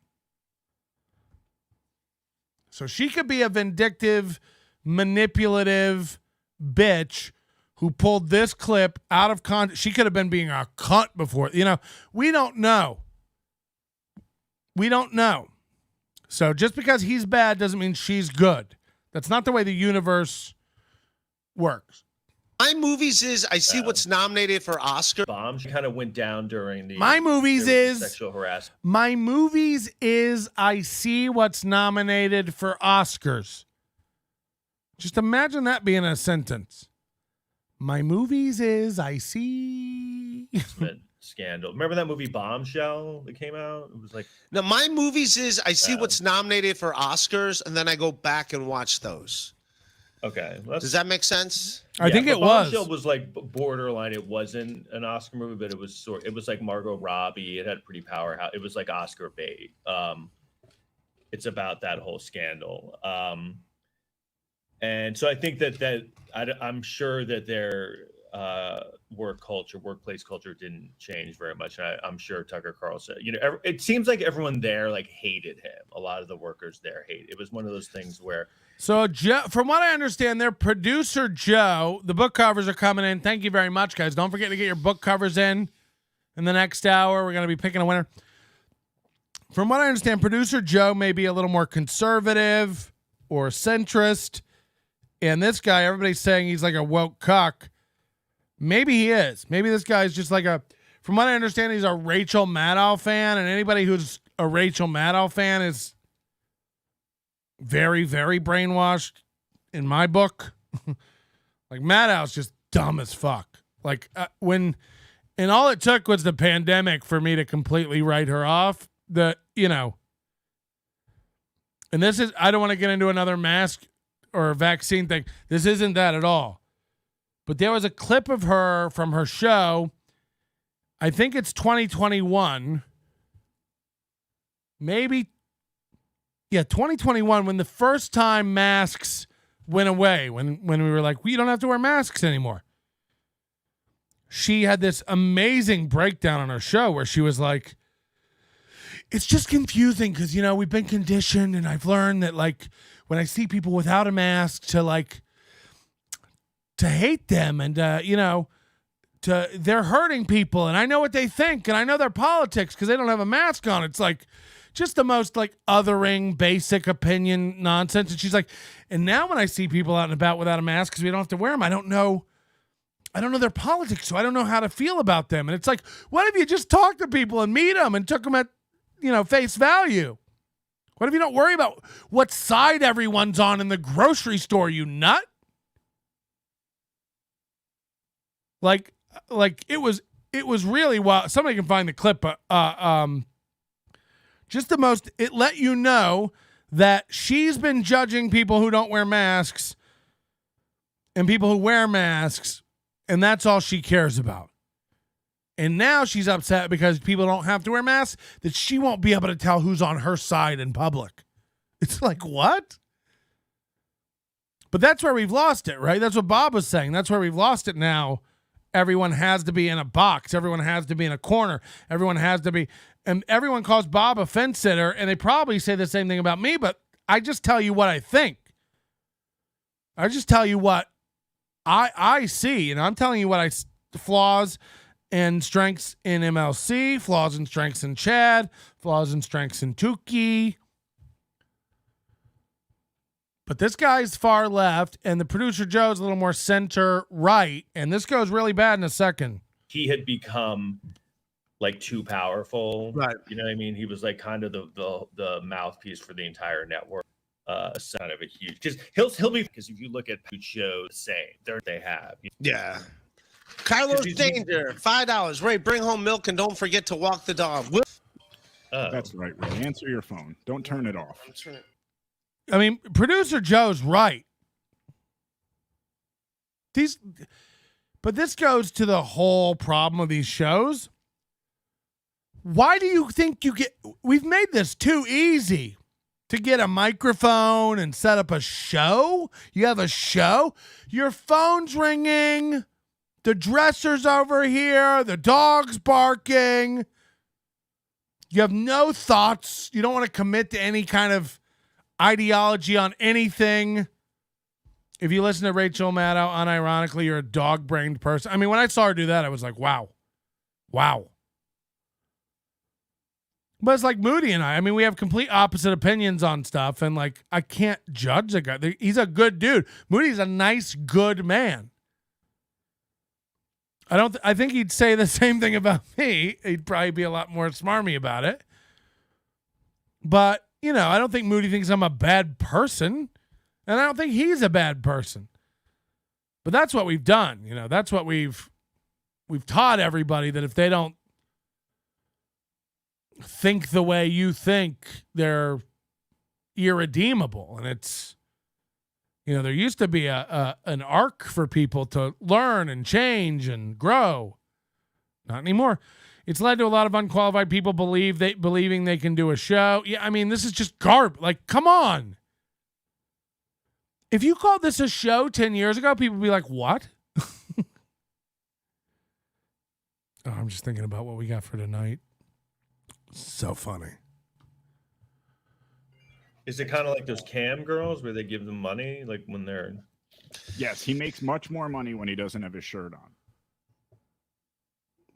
So she could be a vindictive, manipulative bitch who pulled this clip out of context. She could have been being a cunt before. You know, we don't know. So just because he's bad doesn't mean she's good. That's not the way the universe works. My movies is I see what's nominated for Oscar. Bombs kind of went down during the sexual harassment. My movies is I see what's nominated for Oscars. Just imagine that being a sentence. My movies is I see. Scandal. Remember that movie Bombshell that came out? It was like, no, my movies is I see what's nominated for Oscars, and then I go back and watch those. Okay. Does that make sense? I think it was. Bombshell was like borderline. It wasn't an Oscar movie, but it was like Margot Robbie. It had pretty powerhouse. It was like Oscar bait. It's about that whole scandal. And so I think that I'm sure that their workplace culture didn't change very much. I'm sure Tucker Carlson, it seems like everyone there like hated him. A lot of the workers there it was one of those things where. So Joe, from what I understand, their producer Joe, the book covers are coming in. Thank you very much, guys. Don't forget to get your book covers in the next hour. We're going to be picking a winner. From what I understand, producer Joe may be a little more conservative or centrist. And this guy, everybody's saying he's like a woke cuck. Maybe he is. Maybe this guy's just like from what I understand, he's a Rachel Maddow fan. And anybody who's a Rachel Maddow fan is very, very brainwashed in my book. Like Maddow's just dumb as fuck. Like and all it took was the pandemic for me to completely write her off. And this is, I don't want to get into another mask or vaccine thing. This isn't that at all. But there was a clip of her from her show. I think it's 2021. Maybe, 2021, when the first time masks went away, when we were like, we don't have to wear masks anymore. She had this amazing breakdown on her show where she was like, it's just confusing because, we've been conditioned, and I've learned that, like, when I see people without a mask to hate them and, they're hurting people, and I know what they think, and I know their politics because they don't have a mask on. It's like just the most like othering, basic opinion nonsense. And she's like, and now when I see people out and about without a mask because we don't have to wear them, I don't know their politics, so I don't know how to feel about them. And it's like, what if you just talk to people and meet them and took them at, face value? What if you don't worry about what side everyone's on in the grocery store, you nut? Like it was really wild. Somebody can find the clip, just the most, it let you know that she's been judging people who don't wear masks and people who wear masks, and that's all she cares about. And now she's upset because people don't have to wear masks, that she won't be able to tell who's on her side in public. It's like, what? But that's where we've lost it, right? That's what Bob was saying. That's where we've lost it now. Everyone has to be in a box. Everyone has to be in a corner. Everyone has to be, and everyone calls Bob a fence sitter, and they probably say the same thing about me, but I just tell you what I think. I just tell you what I see, and I'm telling you what flaws and strengths in MLC, flaws and strengths in Chad, flaws and strengths in Tukey. But this guy's far left, and the producer Joe's a little more center right, and this goes really bad in a second. He had become like too powerful, right? You know what I mean? He was like kind of the mouthpiece for the entire network. Son of a huge, because he'll be, because if you look at shows, they have, yeah. Carlos Danger, $5. Ray, bring home milk and don't forget to walk the dog. That's right, Ray. Answer your phone. Don't turn it off. I mean, producer Joe's right. But this goes to the whole problem of these shows. Why do you think we've made this too easy to get a microphone and set up a show? You have a show, your phone's ringing, the dresser's over here, the dog's barking. You have no thoughts. You don't want to commit to any kind of ideology on anything. If you listen to Rachel Maddow, unironically, you're a dog-brained person. I mean, when I saw her do that, I was like, wow. But it's like Moody and I mean, we have complete opposite opinions on stuff, and like, I can't judge the guy. He's a good dude. Moody's a nice, good man. I think he'd say the same thing about me. He'd probably be a lot more smarmy about it. But, I don't think Moody thinks I'm a bad person, and I don't think he's a bad person. But that's what we've done. That's what we've taught everybody, that if they don't think the way you think, they're irredeemable. And it's, there used to be an arc for people to learn and change and grow. Not anymore. It's led to a lot of unqualified people believing they can do a show. Yeah, I mean, this is just garbage. Like, come on. If you called this a show 10 years ago, people would be like, what? I'm just thinking about what we got for tonight. So funny. Is it kind of like those cam girls where they give them money, like when they're... Yes, he makes much more money when he doesn't have his shirt on.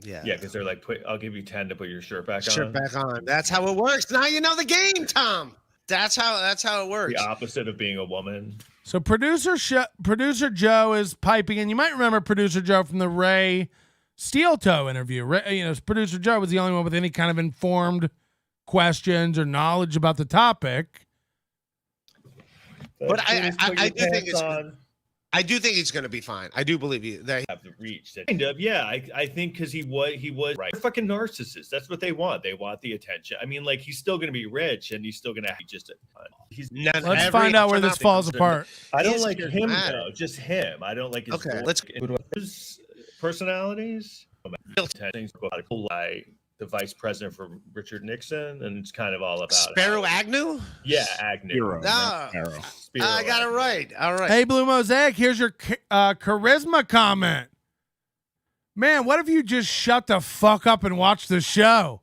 Yeah, because they're like, I'll give you 10 to put your shirt back on. Shirt back on. That's how it works. Now you know the game, Tom. That's how it works. The opposite of being a woman. So producer Joe is piping in. You might remember producer Joe from the Ray Steel Toe interview. Producer Joe was the only one with any kind of informed questions or knowledge about the topic. But I do think I do think he's going to be fine. I do believe you. That have reached it. Kind of, yeah. I think because he was right. They're fucking narcissists. That's what they want. They want the attention. I mean, like he's still going to be rich, and he's still going to just. Let's find out where this falls apart. I don't like him though. Just him. I don't like his. Okay, let's his personalities. The vice president for Richard Nixon, and it's kind of all about Sparrow Agnew. Yeah, Agnew. I got it right. All right. Hey, Blue Mosaic, here's your charisma comment. Man, what if you just shut the fuck up and watch the show?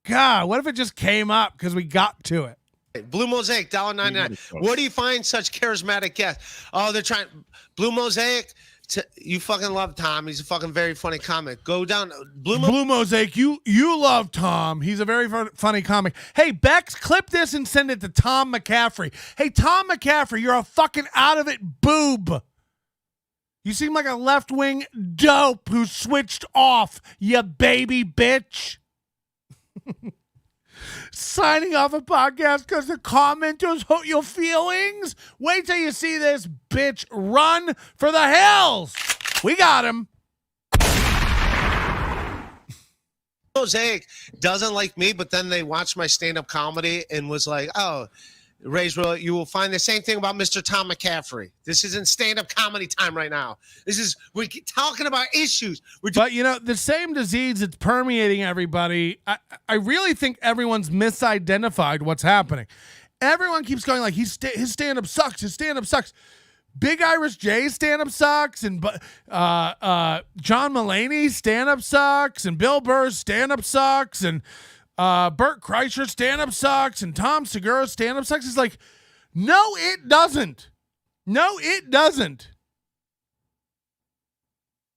God, what if it just came up because we got to it? Blue Mosaic, $1.99. Where do you find such charismatic guests? Oh, they're trying. Blue Mosaic. You fucking love Tom. He's a fucking very funny comic. Go down. Blue Mosaic, you love Tom. He's a very funny comic. Hey, Bex, clip this and send it to Tom McCaffrey. Hey, Tom McCaffrey, you're a fucking out of it boob. You seem like a left-wing dope who switched off, you baby bitch. Signing off a podcast because the commenters hurt your feelings? Wait till you see this bitch run for the hills. We got him. Mosaic doesn't like me, but then they watched my stand-up comedy and was like, oh, Ray's Real, you will find the same thing about Mr. Tom McCaffrey. This isn't stand-up comedy time right now. We're talking about issues. But, the same disease that's permeating everybody, I really think everyone's misidentified what's happening. Everyone keeps going like, his stand-up sucks, his stand-up sucks. Big Irish J's stand-up sucks, and John Mulaney's stand-up sucks, and Bill Burr's stand-up sucks, and Bert Kreischer's stand-up sucks, and Tom Segura's stand-up sucks. It's like, no, it doesn't. No, it doesn't.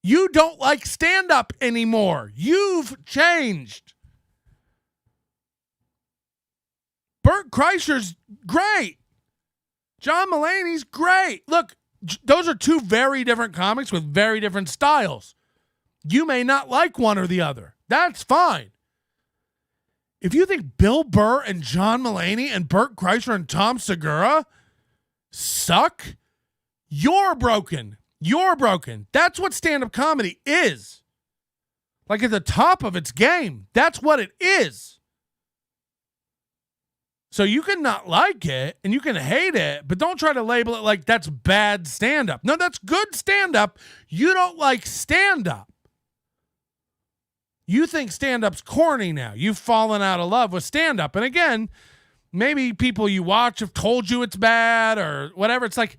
You don't like stand-up anymore. You've changed. Bert Kreischer's great. John Mulaney's great. Look, those are two very different comics with very different styles. You may not like one or the other. That's fine. If you think Bill Burr and John Mulaney and Bert Kreischer and Tom Segura suck, you're broken. You're broken. That's what stand-up comedy is. Like at the top of its game. That's what it is. So you can not like it and you can hate it, but don't try to label it like that's bad stand-up. No, that's good stand-up. You don't like stand-up. You think stand-up's corny now. You've fallen out of love with stand-up. And again, maybe people you watch have told you it's bad or whatever. It's like,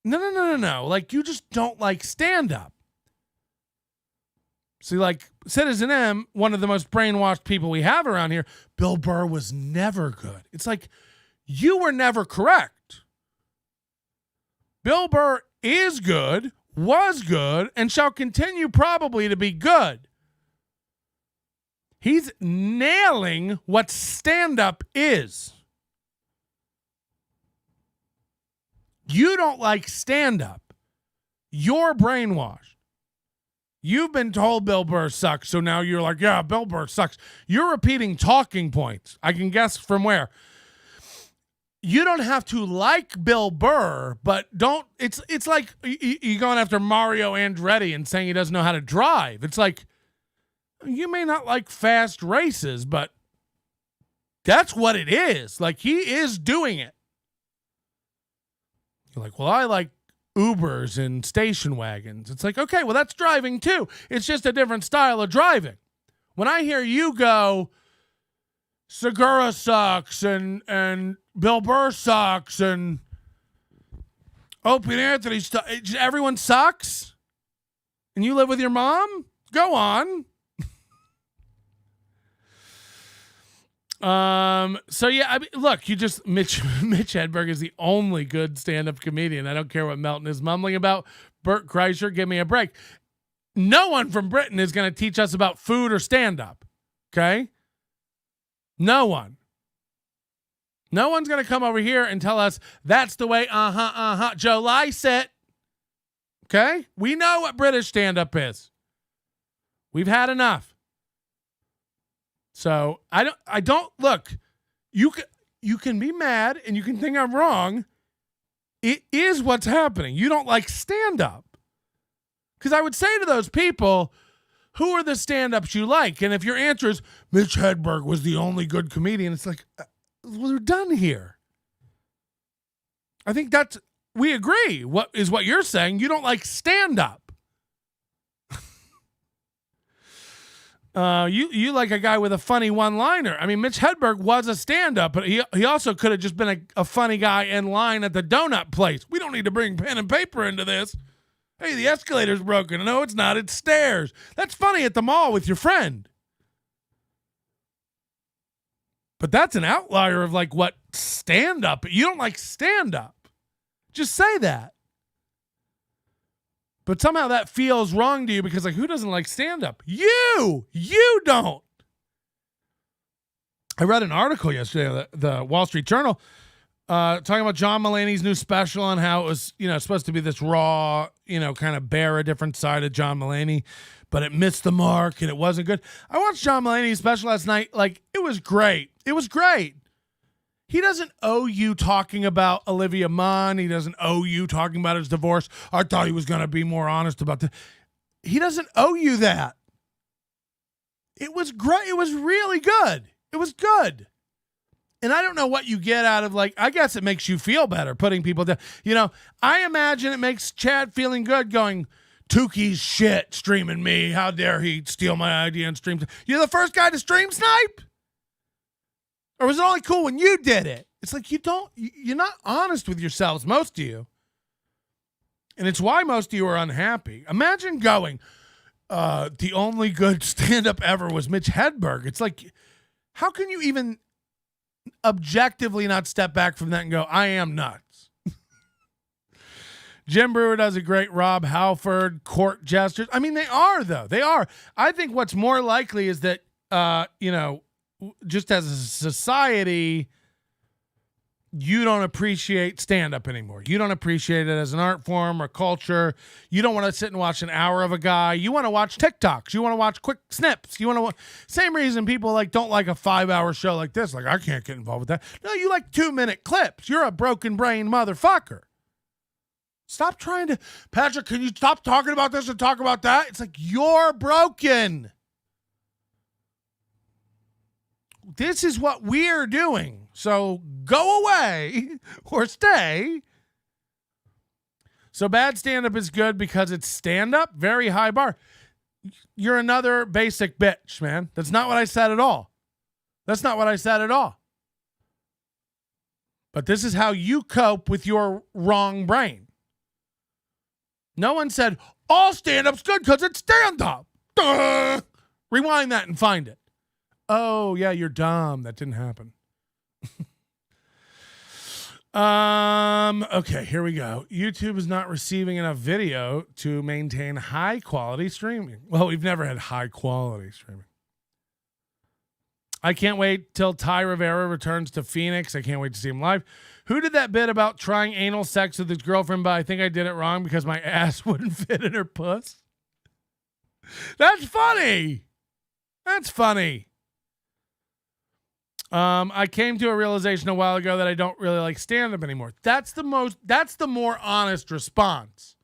no. Like, you just don't like stand-up. See, like Citizen M, one of the most brainwashed people we have around here, Bill Burr was never good. It's like, you were never correct. Bill Burr is good, was good, and shall continue probably to be good. He's nailing what stand-up is. You don't like stand-up. You're brainwashed. You've been told Bill Burr sucks, so now you're like, yeah, Bill Burr sucks. You're repeating talking points. I can guess from where. You don't have to like Bill Burr, but don't. It's like you going after Mario Andretti and saying he doesn't know how to drive. It's like, you may not like fast races, but that's what it is. Like, he is doing it. You're like, well, I like Ubers and station wagons. It's like, okay, well, that's driving too. It's just a different style of driving. When I hear you go, Segura sucks and Bill Burr sucks and Opie and Anthony everyone sucks, and you live with your mom? Go on. So yeah, I mean, look, Mitch Hedberg is the only good stand-up comedian. I don't care what Melton is mumbling about. Bert Kreischer, give me a break. No one from Britain is going to teach us about food or stand-up. Okay? No one. No one's going to come over here and tell us that's the way, Joe Lycett. Okay? We know what British stand-up is. We've had enough. So I don't look, you can be mad and you can think I'm wrong. It is what's happening. You don't like stand-up. Because I would say to those people, who are the stand-ups you like? And if your answer is, Mitch Hedberg was the only good comedian, it's like, well, we're done here. I think we agree. What you're saying? You don't like stand-up. You like a guy with a funny one-liner. I mean, Mitch Hedberg was a stand-up, but he also could have just been a funny guy in line at the donut place. We don't need to bring pen and paper into this. Hey, the escalator's broken. No, it's not. It's stairs. That's funny at the mall with your friend. But that's an outlier of like what stand-up. You don't like stand-up. Just say that. But somehow that feels wrong to you because like, who doesn't like stand-up? You don't. I read an article yesterday, the Wall Street Journal, talking about John Mulaney's new special and how it was, supposed to be this raw, kind of bear a different side of John Mulaney, but it missed the mark and it wasn't good. I watched John Mulaney's special last night. Like, it was great. It was great. He doesn't owe you talking about Olivia Munn. He doesn't owe you talking about his divorce. I thought he was going to be more honest about that. He doesn't owe you that. It was great. It was really good. It was good. And I don't know what you get out of, like, I guess it makes you feel better putting people down. I imagine it makes Chad feeling good going, Tukey's shit streaming me. How dare he steal my idea and stream? You're the first guy to stream snipe? Or was it only cool when you did it? It's like you're not honest with yourselves, most of you. And it's why most of you are unhappy. Imagine going, the only good stand-up ever was Mitch Hedberg. It's like, how can you even objectively not step back from that and go, I am nuts? Jim Brewer does a great Rob Halford court gestures. I mean, they are, though. They are. I think what's more likely is that, just as a society, you don't appreciate stand-up anymore. You don't appreciate it as an art form or culture. You don't want to sit and watch an hour of a guy. You want to watch TikToks. You want to watch quick snips. You want to same reason people don't like a 5-hour show like this. Like, I can't get involved with that. No, you like 2-minute clips. You're a broken brain motherfucker. Stop trying to, Patrick, can you stop talking about this and talk about that? It's like, you're broken. This is what we're doing. So go away or stay. So bad stand-up is good because it's stand-up, very high bar. You're another basic bitch, man. That's not what I said at all. That's not what I said at all. But this is how you cope with your wrong brain. No one said, all stand-up's good because it's stand-up. Duh! Rewind that and find it. Oh, yeah, you're dumb. That didn't happen. Okay, here we go. YouTube is not receiving enough video to maintain high quality streaming. Well, we've never had high quality streaming. I can't wait till Ty Rivera returns to Phoenix. I can't wait to see him live. Who did that bit about trying anal sex with his girlfriend, but I think I did it wrong because my ass wouldn't fit in her puss? That's funny. That's funny. I came to a realization a while ago that I don't really like stand-up anymore. That's the more honest response.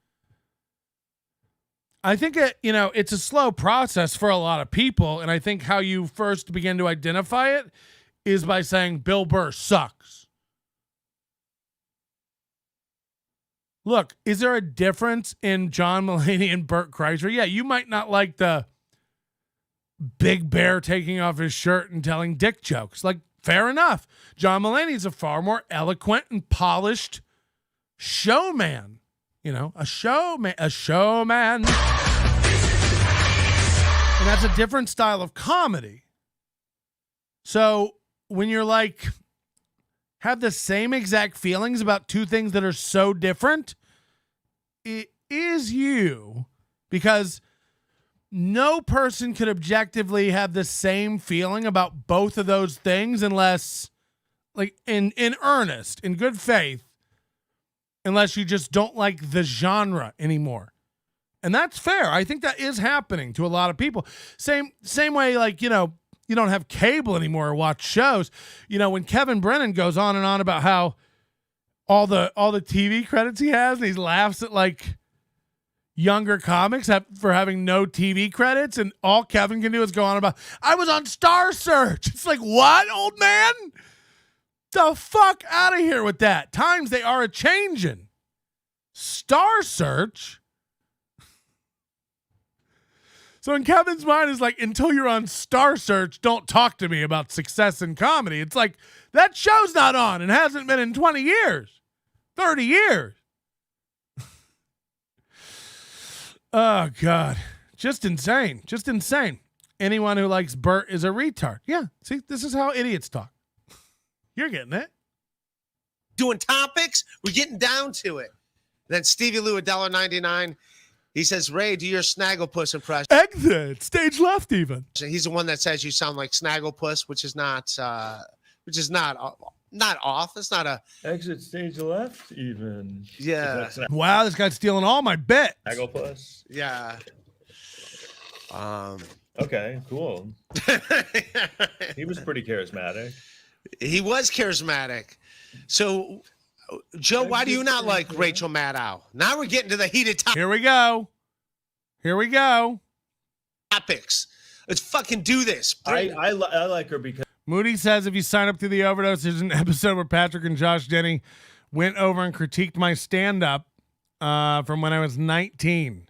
I think it's a slow process for a lot of people, and I think how you first begin to identify it is by saying Bill Burr sucks. Look, is there a difference in John Mulaney and Bert Kreischer? Yeah, you might not like the Big Bear taking off his shirt and telling dick jokes. Like, fair enough. John Mulaney's a far more eloquent and polished showman. A showman. And that's a different style of comedy. So when you're like, have the same exact feelings about two things that are so different, it is you. Because no person could objectively have the same feeling about both of those things unless, like, in earnest, in good faith, unless you just don't like the genre anymore. And that's fair. I think that is happening to a lot of people. Same way, like, you don't have cable anymore or watch shows. When Kevin Brennan goes on and on about how all the TV credits he has, and he laughs at like younger comics for having no TV credits, and all Kevin can do is go on about, I was on Star Search. It's like, what, old man? The fuck out of here with that. Times they are a changin'. Star Search? So in Kevin's mind is like, until you're on Star Search, don't talk to me about success in comedy. It's like, that show's not on and hasn't been in 20 years, 30 years. Oh, God. Just insane. Just insane. Anyone who likes Bert is a retard. Yeah. See, this is how idiots talk. You're getting it. Doing topics. We're getting down to it. Then Stevie Lou, $1.99. He says, Ray, do your Snagglepuss impression. Exit. Stage left even. He's the one that says you sound like Snagglepuss, which is not off. It's not a exit stage left even. Yeah. Wow, this guy's stealing all my bits. Snagglepuss. Yeah. Okay, cool. He was pretty charismatic. He was charismatic. So, Joe, why do you not like Rachel Maddow? Now we're getting to the heated topics. Here we go. Topics. Let's fucking do this. I like her because Moody says if you sign up to the Overdose, there's an episode where Patrick and Josh Denny went over and critiqued my stand-up from when I was 19.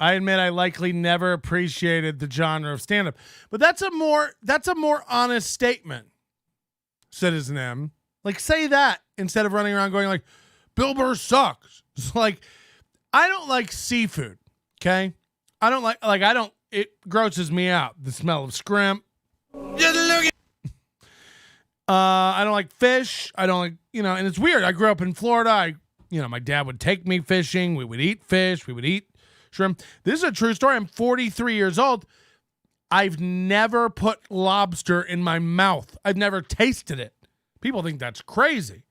I admit I likely never appreciated the genre of stand-up, but that's a more honest statement, Citizen M. Like, say that instead of running around going like, Bill Burr sucks. It's like, I don't like seafood, okay? I don't like it grosses me out. The smell of scrimp. I don't like fish. I don't like, and it's weird. I grew up in Florida. My dad would take me fishing. We would eat fish. We would eat shrimp. This is a true story. I'm 43 years old. I've never put lobster in my mouth. I've never tasted it. People think that's crazy.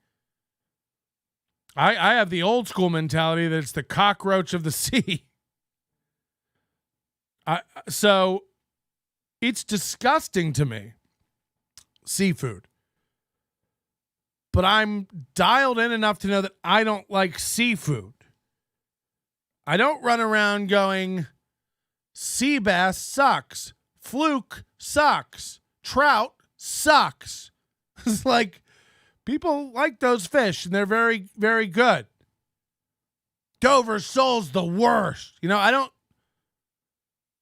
I have the old school mentality that it's the cockroach of the sea. So it's disgusting to me, seafood. But I'm dialed in enough to know that I don't like seafood. I don't run around going, sea bass sucks. Fluke sucks. Trout sucks. It's like, people like those fish, and they're very, very good. Dover sole's the worst.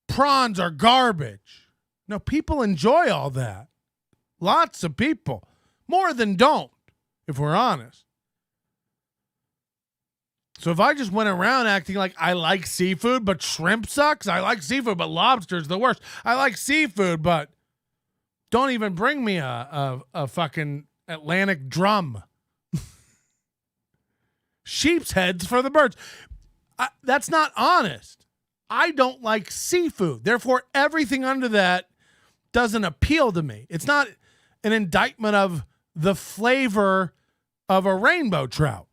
Prawns are garbage. No, people enjoy all that. Lots of people. More than don't, if we're honest. So if I just went around acting like I like seafood, but shrimp sucks, I like seafood, but lobster's the worst. I like seafood, but don't even bring me a fucking Atlantic drum. Sheep's heads for the birds. That's not honest. I don't like seafood. Therefore, everything under that doesn't appeal to me. It's not an indictment of the flavor of a rainbow trout.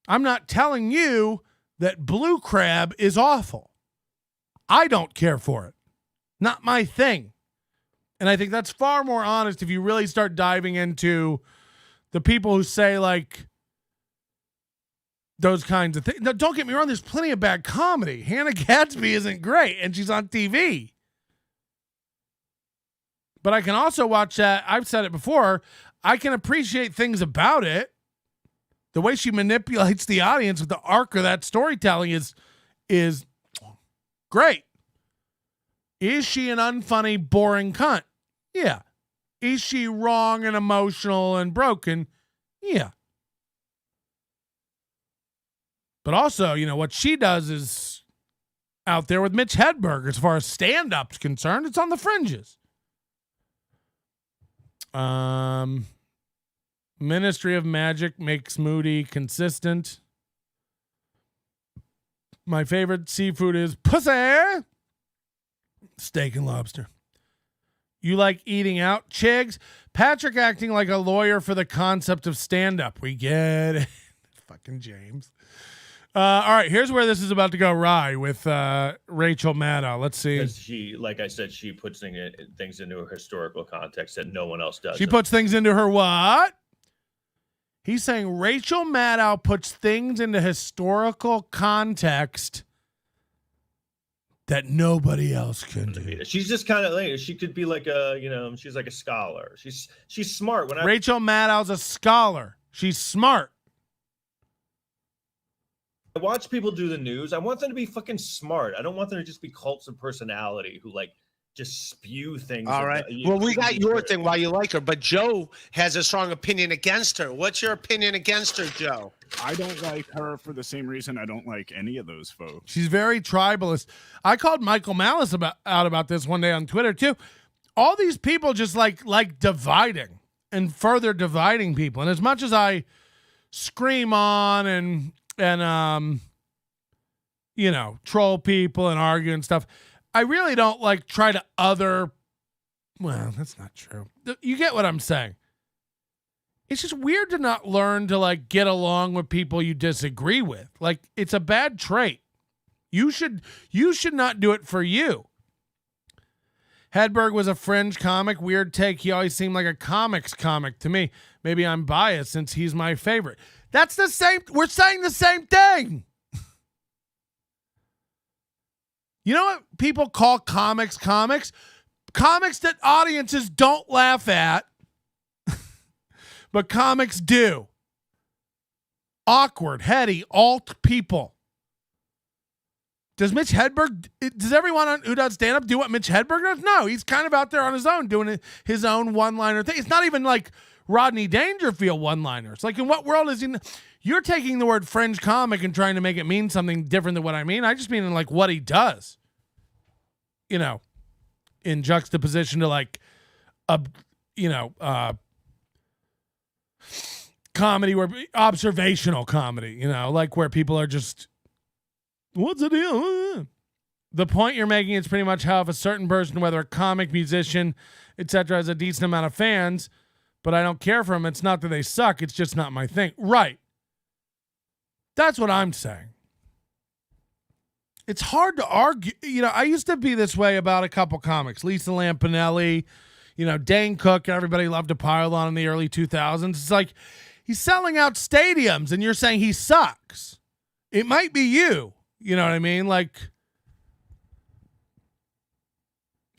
I'm not telling you that blue crab is awful. I don't care for it. Not my thing. And I think that's far more honest if you really start diving into the people who say, like, those kinds of things. Now, don't get me wrong, there's plenty of bad comedy. Hannah Gadsby isn't great, and she's on TV. But I can also watch that. I've said it before. I can appreciate things about it. The way she manipulates the audience with the arc of that storytelling is great. Is she an unfunny, boring cunt? Yeah. Is she wrong and emotional and broken? Yeah. But also, what she does is out there with Mitch Hedberg as far as stand-up's concerned. It's on the fringes. Ministry of Magic makes Moody consistent. My favorite seafood is pussy. Steak and lobster. You like eating out, Chigs? Patrick acting like a lawyer for the concept of stand-up. We get it. Fucking James. All right, here's where this is about to go awry with Rachel Maddow. Let's see. Because she, like I said, she puts things into a historical context that no one else does. She puts things into her what? He's saying Rachel Maddow puts things into historical context that nobody else can do. She's just kind of like, she could be like a, she's like a scholar. She's smart. Rachel Maddow's a scholar. She's smart. I watch people do the news. I want them to be fucking smart. I don't want them to just be cults of personality who like just spew things. All right. Well, we got your thing why you like her, but Joe has a strong opinion against her. What's your opinion against her, Joe? I don't like her for the same reason I don't like any of those folks. She's very tribalist. I called Michael Malice out about this one day on Twitter too. All these people just like dividing and further dividing people. And as much as I scream on and troll people and argue and stuff, I really don't like try to well, that's not true. You get what I'm saying. It's just weird to not learn to like get along with people you disagree with. Like, it's a bad trait. You should not do it for you. Hedberg was a fringe comic. Weird take. He always seemed like a comics comic to me. Maybe I'm biased since he's my favorite. That's the same. We're saying the same thing. You know what people call comics? Comics that audiences don't laugh at, but comics do. Awkward, heady, alt people. Does Mitch Hedberg, does everyone who does stand-up do what Mitch Hedberg does? No, he's kind of out there on his own doing his own one-liner thing. It's not even like Rodney Dangerfield one-liners. Like, in what world is he? You're taking the word fringe comic and trying to make it mean something different than what I mean. I just mean in like what he does. In juxtaposition to like comedy, where observational comedy, like where people are just, what's the deal? The point you're making is pretty much how if a certain person, whether a comic, musician, etc., has a decent amount of fans, but I don't care for them, it's not that they suck, it's just not my thing. Right. That's what I'm saying. It's hard to argue. I used to be this way about a couple comics. Lisa Lampanelli, Dane Cook, everybody loved to pile on in the early 2000s. It's like, he's selling out stadiums and you're saying he sucks. It might be you. You know what I mean? Like,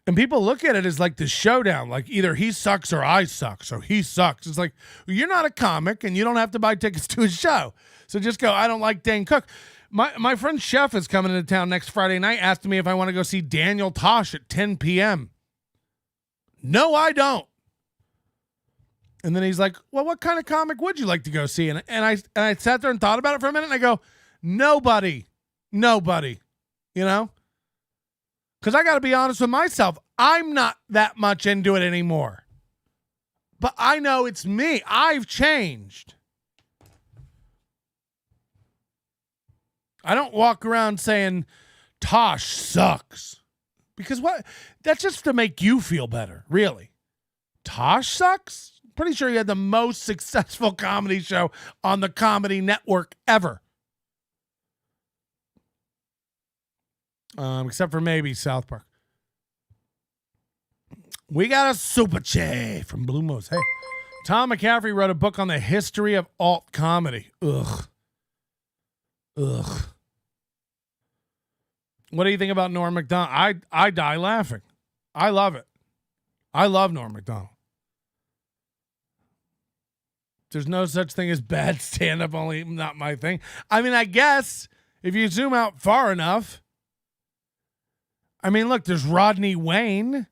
and people look at it as like the showdown. Like, either he sucks or I suck. So he sucks. It's like, well, you're not a comic and you don't have to buy tickets to his show. So just go, I don't like Dane Cook. My friend Chef is coming into town next Friday night, asked me if I want to go see Daniel Tosh at 10 p.m. No, I don't. And then he's like, well, what kind of comic would you like to go see? And I sat there and thought about it for a minute, and I go, nobody. Because I got to be honest with myself. I'm not that much into it anymore. But I know it's me. I've changed. I don't walk around saying Tosh sucks. Because what? That's just to make you feel better, really. Tosh sucks? Pretty sure he had the most successful comedy show on the Comedy Network ever. Except for maybe South Park. We got a super chat from Blue Moose. Hey, Tom McCaffrey wrote a book on the history of alt comedy. Ugh. What do you think about Norm Macdonald? I die laughing. I love it. I love Norm Macdonald. There's no such thing as bad stand-up, only not my thing. I mean, I guess if you zoom out far enough. I mean, look, there's Rodney Wayne.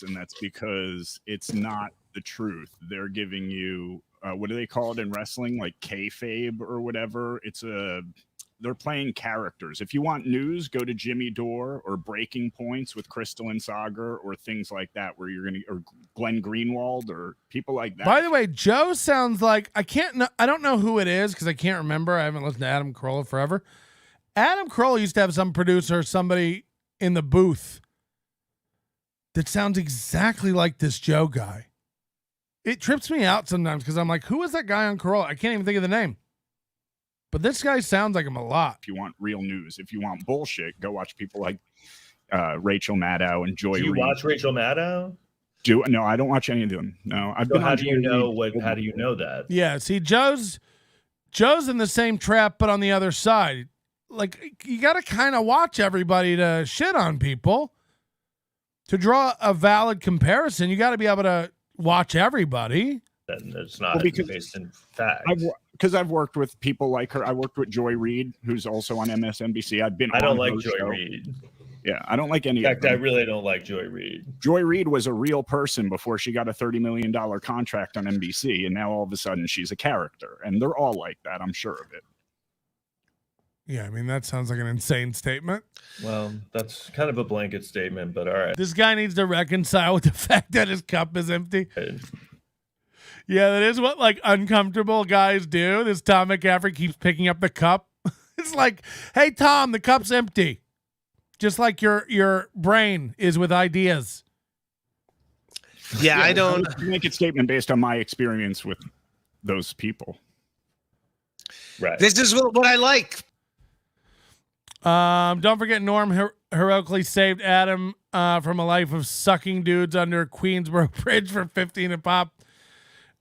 And that's because it's not the truth. They're giving you what do they call it in wrestling, like kayfabe or whatever. They're playing characters. If you want news, go to Jimmy Dore or Breaking Points with Crystal and Sagar or things like that, where or Glenn Greenwald or people like that. By the way, Joe sounds like I don't know who it is because I can't remember. I haven't listened to Adam Carolla forever. Adam Carolla used to have some producer, somebody in the booth that sounds exactly like this Joe guy. It trips me out sometimes because I'm like, who is that guy on Carolla? I can't even think of the name. But this guy sounds like him a lot. If you want real news, if you want bullshit, go watch people like Rachel Maddow and Joy Do you Reid. watch Rachel Maddow? No, I don't watch any of them. No, I've So been how on do you Joy know Reid. how do you know that? Yeah, see, Joe's in the same trap, but on the other side. Like, you got to kind of watch everybody to shit on people. To draw a valid comparison, you got to be able to watch everybody. Then it's not based in fact. Because I've worked with people like her. I worked with Joy Reid, who's also on MSNBC. I don't like her Joy show. Reid. Yeah, I don't like any In fact, of them. I really don't like Joy Reid. Joy Reid was a real person before she got a $30 million contract on NBC, and now all of a sudden she's a character. And they're all like that, I'm sure of it. Yeah, I mean, that sounds like an insane statement. Well, that's kind of a blanket statement, but all right. This guy needs to reconcile with the fact that his cup is empty. Yeah, that is what like uncomfortable guys do. This Tom McCaffrey keeps picking up the cup. It's like, hey, Tom, the cup's empty. Just like your brain is with ideas. Yeah, I don't make a statement based on my experience with those people. Right. This is what I like. Don't forget Norm heroically saved Adam from a life of sucking dudes under Queensboro Bridge for 15 a pop.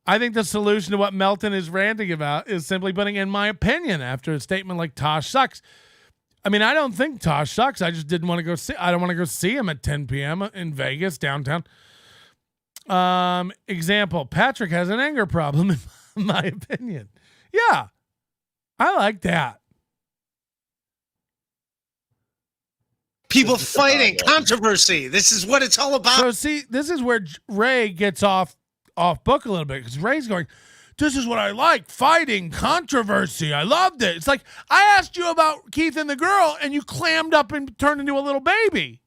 I think the solution to what Melton is ranting about is simply putting in my opinion after a statement like Tosh sucks. I mean, I don't think Tosh sucks. I just didn't want to go see. I don't want to go see him at 10 p.m. in Vegas downtown. Example: Patrick has an anger problem, in my opinion. Yeah, I like that. People fighting, controversy. This is what it's all about. So see, this is where Ray gets off book a little bit because Ray's going, this is what I like, fighting, controversy. I loved it. It's like, I asked you about Keith and the girl and you clammed up and turned into a little baby.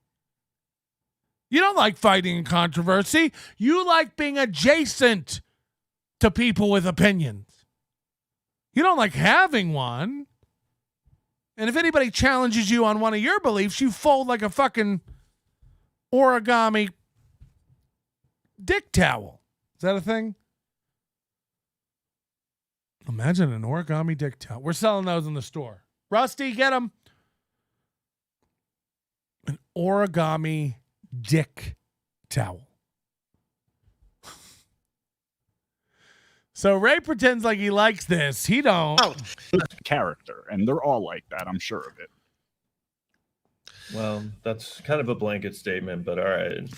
You don't like fighting and controversy. You like being adjacent to people with opinions. You don't like having one. And if anybody challenges you on one of your beliefs, you fold like a fucking origami dick towel. Is that a thing? Imagine an origami dick towel. We're selling those in the store. Rusty, get them. An origami dick towel. So Ray pretends like he likes this. He don't. Character, and they're all like that, I'm sure of it. Well, that's kind of a blanket statement, but all right.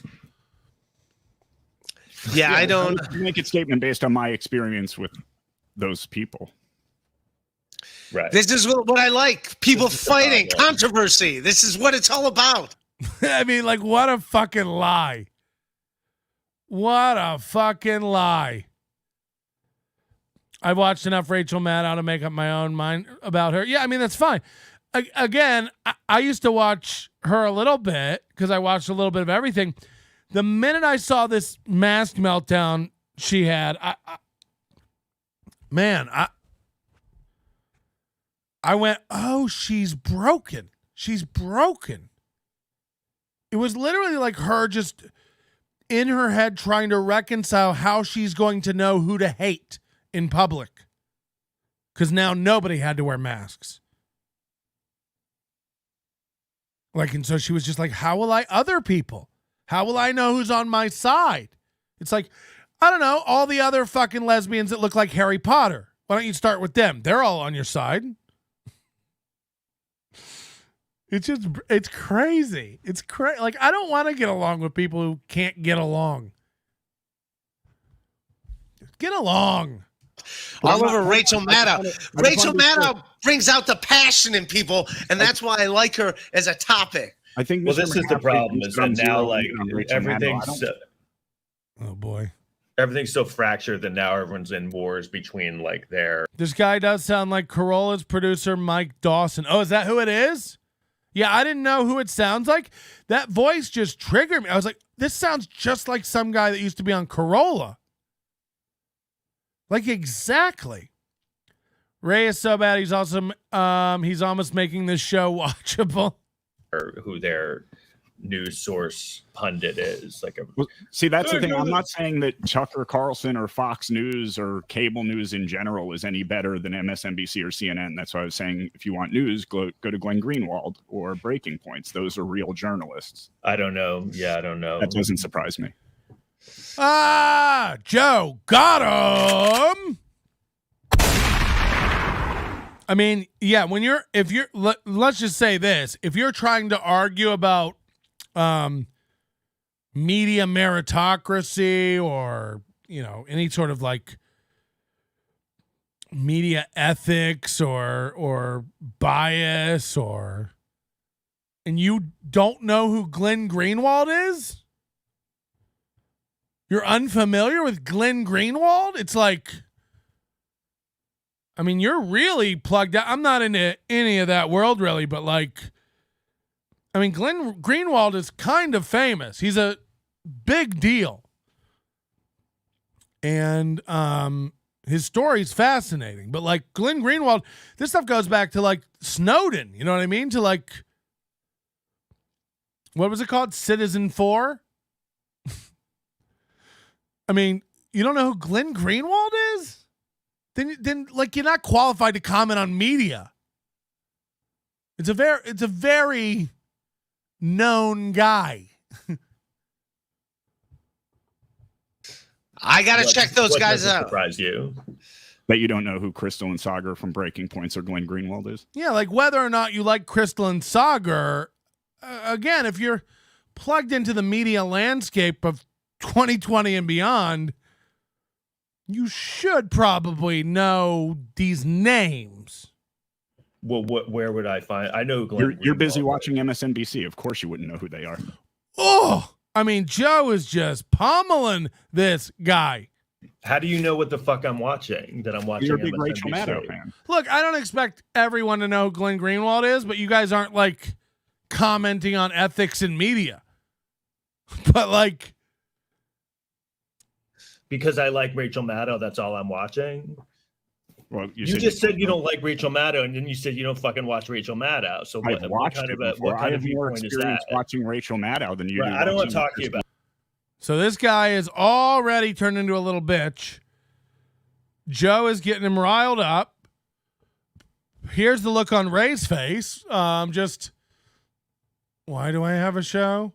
Yeah, I don't make a statement based on my experience with those people. Right. This is what I like. People fighting, controversy. This is what it's all about. I mean, like, what a fucking lie. What a fucking lie. I've watched enough Rachel Maddow to make up my own mind about her. Yeah, I mean, that's fine. Again, I used to watch her a little bit because I watched a little bit of everything. The minute I saw this mask meltdown she had, I went, oh, she's broken. She's broken. It was literally like her just in her head trying to reconcile how she's going to know who to hate in public. Because now nobody had to wear masks. And so she was just like, how will other people? How will I know who's on my side? It's like, I don't know, all the other fucking lesbians that look like Harry Potter. Why don't you start with them? They're all on your side. It's crazy. It's crazy. Like, I don't want to get along with people who can't get along. Get along. I love Rachel Maddow. Rachel Maddow brings out the passion in people, and that's why I like her as a topic. I think this is the problem is that now, like, everything's oh boy, everything's so fractured that now everyone's in wars between like their. This guy does sound like Corolla's producer Mike Dawson. Oh, is that who it is? Yeah, I didn't know who it sounds like. That voice just triggered me. I was like, this sounds just like some guy that used to be on Corolla. Like, exactly. Ray is so bad, he's also he's almost making this show watchable. Or who they're news source pundit is. Like a See, that's the thing. I'm not saying that Tucker Carlson or Fox News or cable news in general is any better than MSNBC or CNN. That's why I was saying, if you want news, go to Glenn Greenwald or Breaking Points. Those are real journalists. I don't know. Yeah, I don't know. That doesn't surprise me. Joe got him. I mean, yeah, let's just say this. If you're trying to argue about media meritocracy or, any sort of like media ethics or bias and you don't know who Glenn Greenwald is? You're unfamiliar with Glenn Greenwald? It's like, I mean, you're really plugged out. I'm not into any of that world really, but like, I mean, Glenn Greenwald is kind of famous. He's a big deal. And his story's fascinating. But like Glenn Greenwald, this stuff goes back to like Snowden. You know what I mean? To like, what was it called? Citizen 4? I mean, you don't know who Glenn Greenwald is? Then like you're not qualified to comment on media. It's a very known guy. I gotta check those guys out. Surprise you that you don't know who Crystal and Sagar from Breaking Points or Glenn Greenwald is? Yeah, like whether or not you like Crystal and Sagar, again, if you're plugged into the media landscape of 2020 and beyond, you should probably know these names. Well, where would I find? I know Glenn. You're busy watching MSNBC. Of course, you wouldn't know who they are. Oh, I mean, Joe is just pummeling this guy. How do you know what the fuck I'm watching? That I'm watching. You're a big MSNBC? Rachel Maddow fan. Look, I don't expect everyone to know who Glenn Greenwald is, but you guys aren't like commenting on ethics in media. But like, because I like Rachel Maddow, that's all I'm watching. Well, you just said you don't like Rachel Maddow, and then you said you don't fucking watch Rachel Maddow. So I've watched what kind it of before. what kind I of have more viewpoint is experience that? watching Rachel Maddow than you do. I don't want to talk to you about. So this guy is already turned into a little bitch. Joe is getting him riled up. Here's the look on Ray's face. Just, why do I have a show?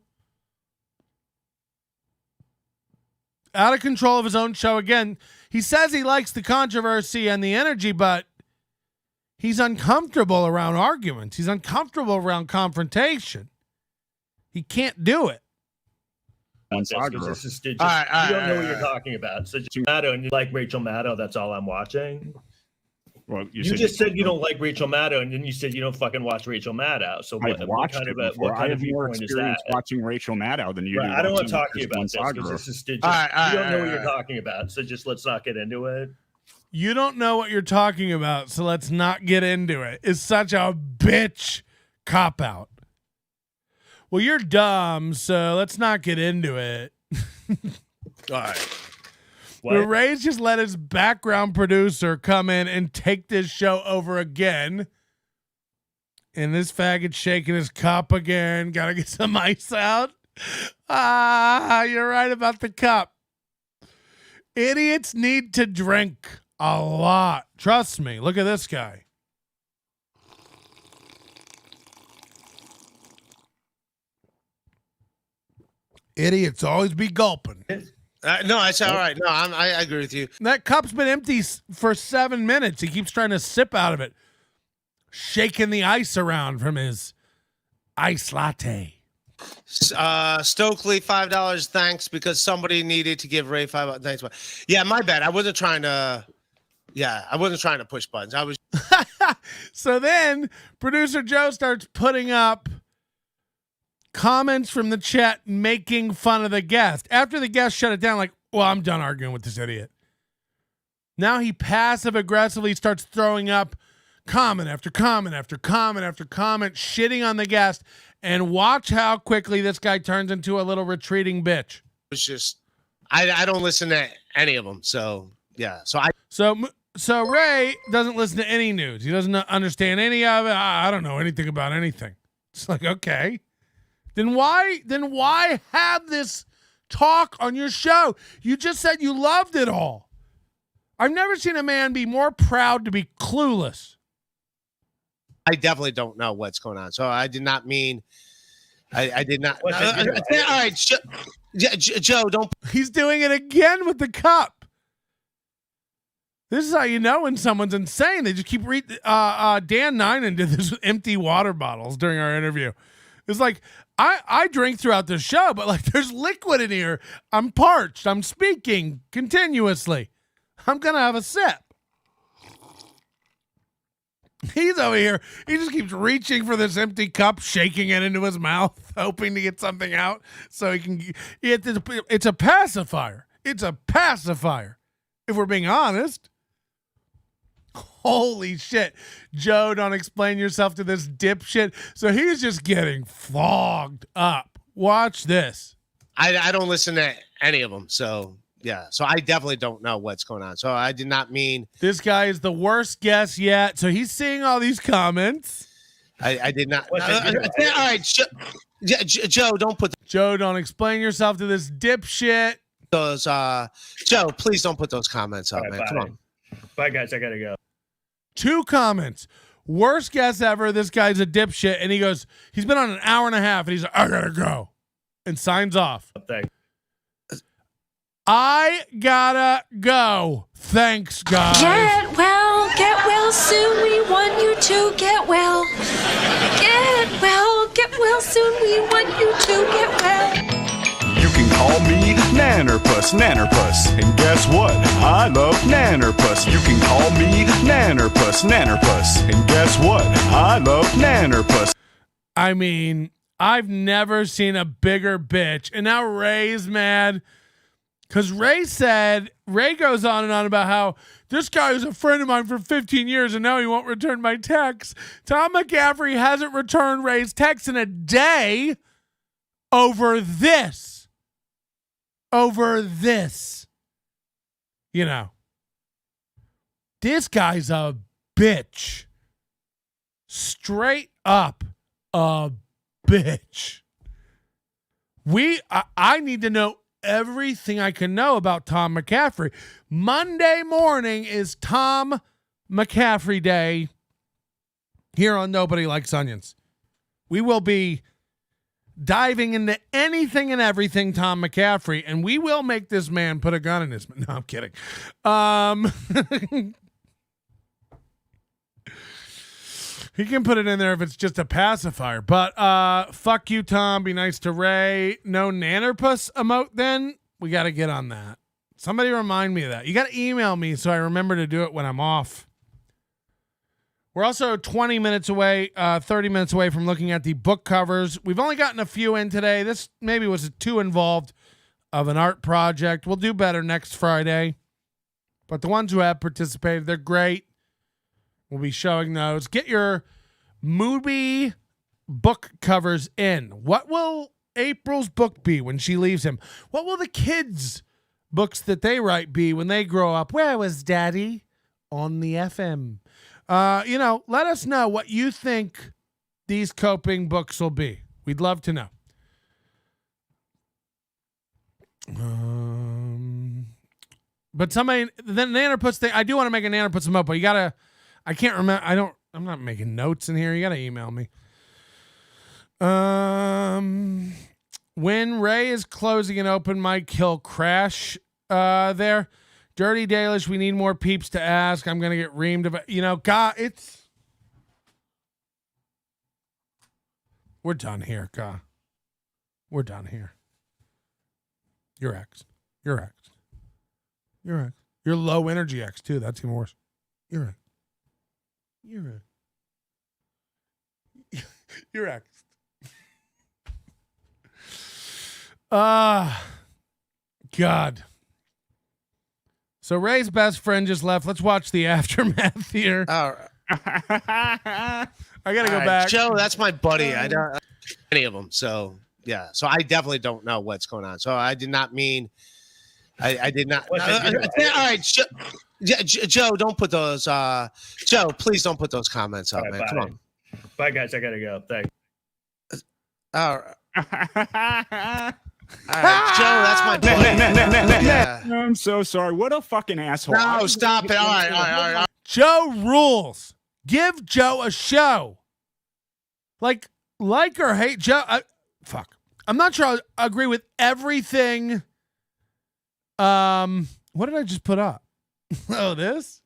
Out of control of his own show again. He says he likes the controversy and the energy, but he's uncomfortable around arguments. He's uncomfortable around confrontation. He can't do it. This is you don't know what you're talking about. So just Maddow, and you like Rachel Maddow, that's all I'm watching. Well, you just said you don't like Rachel Maddow, and then you said you don't fucking watch Rachel Maddow. So what kind of viewpoint is that? Watching Rachel Maddow than you do. I don't want to talk to you about this because this is you don't know what you're talking about. So just let's not get into it. You don't know what you're talking about, so let's not get into it. It's such a bitch cop out. Well, you're dumb, so let's not get into it. All right. But Ray's just let his background producer come in and take this show over again. And this faggot's shaking his cup again. Gotta get some ice out. You're right about the cup. Idiots need to drink a lot. Trust me. Look at this guy. Idiots always be gulping. No, it's all right. No, I agree with you. That cup's been empty for 7 minutes. He keeps trying to sip out of it, shaking the ice around from his ice latte. Stokely, $5. Thanks, because somebody needed to give Ray $5. Thanks. Yeah, my bad. I wasn't trying to. Yeah, I wasn't trying to push buttons. I was. So then, producer Joe starts putting up comments from the chat making fun of the guest. After the guest shut it down, like, well, I'm done arguing with this idiot. Now he passive aggressively starts throwing up comment after comment after comment after comment, shitting on the guest. And watch how quickly this guy turns into a little retreating bitch. It's just, I don't listen to any of them. So yeah, so Ray doesn't listen to any news. He doesn't understand any of it. I don't know anything about anything. It's like, okay. then why have this talk on your show? You just said you loved it all. I've never seen a man be more proud to be clueless. I definitely don't know what's going on. So I did not mean. I did not. All right, Joe, don't. He's doing it again with the cup. This is how you know when someone's insane. They just keep reading. Dan Ninen did this with empty water bottles during our interview. It's like, I drink throughout the show, but like there's liquid in here. I'm parched. I'm speaking continuously. I'm going to have a sip. He's over here. He just keeps reaching for this empty cup, shaking it into his mouth, hoping to get something out so he can. It's a pacifier. It's a pacifier, if we're being honest. Holy shit. Joe, don't explain yourself to this dipshit. So he's just getting fogged up. Watch this. I don't listen to any of them. So, yeah. So I definitely don't know what's going on. So I did not mean. This guy is the worst guest yet. So he's seeing all these comments. I did not. All right. Joe, don't put. Joe, don't explain yourself to this dipshit. Those, Joe, please don't put those comments up, man. Come on. Bye, guys. I got to go. 2 comments. Worst guess ever. This guy's a dipshit. And he goes, he's been on an hour and a half. And he's like, I gotta go. And signs off. Thanks. I gotta go. Thanks, guys. Get well soon. We want you to get well. Get well soon. We want you to get well. You can call me Nannerpuss, and guess what? I love Nannerpuss. You can call me Nannerpuss, and guess what? I love Nannerpuss. I mean, I've never seen a bigger bitch. And now Ray's mad because Ray goes on and on about how this guy is a friend of mine for 15 years and now he won't return my texts. Tom McCaffrey hasn't returned Ray's texts in a day over this. You know, this guy's a bitch. Straight up a bitch. I need to know everything I can know about Tom McCaffrey. Monday morning is Tom McCaffrey Day here on Nobody Likes Onions. We will be diving into anything and everything Tom McCaffrey, and we will make this man put a gun in his mouth. No, I'm kidding. He can put it in there if it's just a pacifier. But fuck you, Tom. Be nice to Ray. No Nannerpuss emote then? We got to get on that. Somebody remind me of that. You got to email me so I remember to do it when I'm off. We're also 20 minutes away, 30 minutes away from looking at the book covers. We've only gotten a few in today. This maybe was too involved of an art project. We'll do better next Friday. But the ones who have participated, they're great. We'll be showing those. Get your movie book covers in. What will April's book be when she leaves him? What will the kids' books that they write be when they grow up? Where was Daddy? On the FM. Let us know what you think these coping books will be. We'd love to know. But somebody, then Nannerpuss thing, I do want to make a Nannerpuss emote, but you gotta, I can't remember. I'm not making notes in here. You gotta email me. When Ray is closing an open mic, he'll crash there. Dirty Dalish, we need more peeps to ask. I'm going to get reamed about, God, we're done here, God. We're done here. You're X. You're low energy X too. That's even worse. You're X. God. So Ray's best friend just left. Let's watch the aftermath here. All right. I gotta go back. Joe, that's my buddy. I don't any of them. So yeah. So I definitely don't know what's going on. So I did not mean. I did not. All right, Joe, don't put those. Joe, please don't put those comments up, man. Bye. Come on. Bye, guys. I gotta go. Thanks. All right. Joe, that's my buddy. Yeah. I'm so sorry. What a fucking asshole. No, stop it. All right. Joe rules. Give Joe a show. Like or hate Joe. Fuck. I'm not sure I agree with everything. What did I just put up? Oh, this?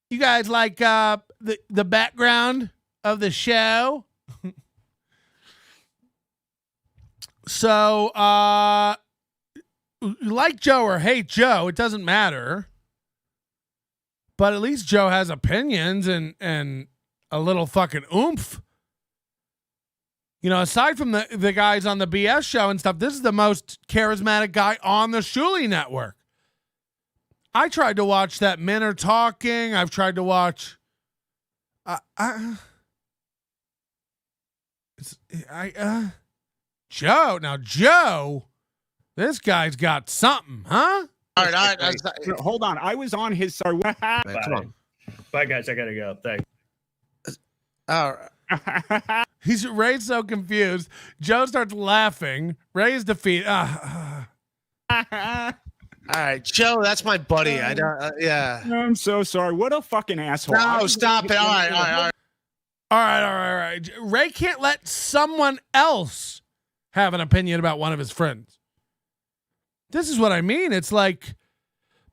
You guys like the background of the show? So, like Joe or hate Joe, it doesn't matter. But at least Joe has opinions and a little fucking oomph. You know, aside from the guys on the BS show and stuff, this is the most charismatic guy on the Shuli network. I tried to watch that Men Are Talking. I've tried to watch. Joe. Now, Joe, this guy's got something, huh? All right. Hold on. I was on his. Sorry. Come on. Bye, guys. I gotta go. Thanks. All right. Ray's so confused. Joe starts laughing. Ray's defeated. All right, Joe, that's my buddy. I don't. Yeah. I'm so sorry. What a fucking asshole. No, stop it. All right. All right. Ray can't let someone else have an opinion about one of his friends. This is what I mean. It's like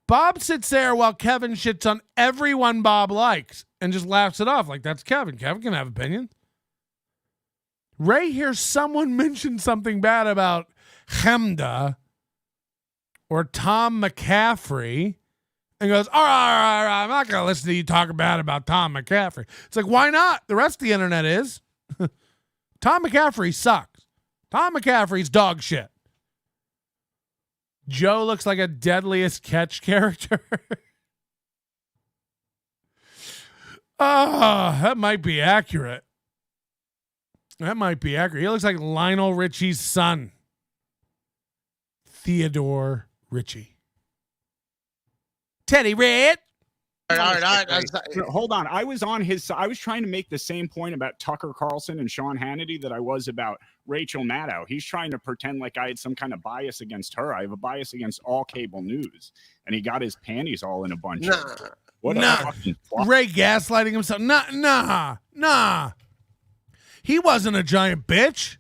Bob sits there while Kevin shits on everyone Bob likes and just laughs it off like that's Kevin. Kevin can have opinions. Ray hears someone mention something bad about Chemda or Tom McCaffrey and goes, all right, I'm not going to listen to you talk bad about Tom McCaffrey. It's like, why not? The rest of the internet is. Tom McCaffrey sucks. Tom McCaffrey's dog shit. Joe looks like a Deadliest Catch character. That might be accurate. He looks like Lionel Richie's son, Theodore Richie. Teddy Red. All right. Hold on. I was on his. I was trying to make the same point about Tucker Carlson and Sean Hannity that I was about Rachel Maddow. He's trying to pretend like I had some kind of bias against her. I have a bias against all cable news, and he got his panties all in a bunch. What a fucking fuck. Ray gaslighting himself. Nah. He wasn't a giant bitch.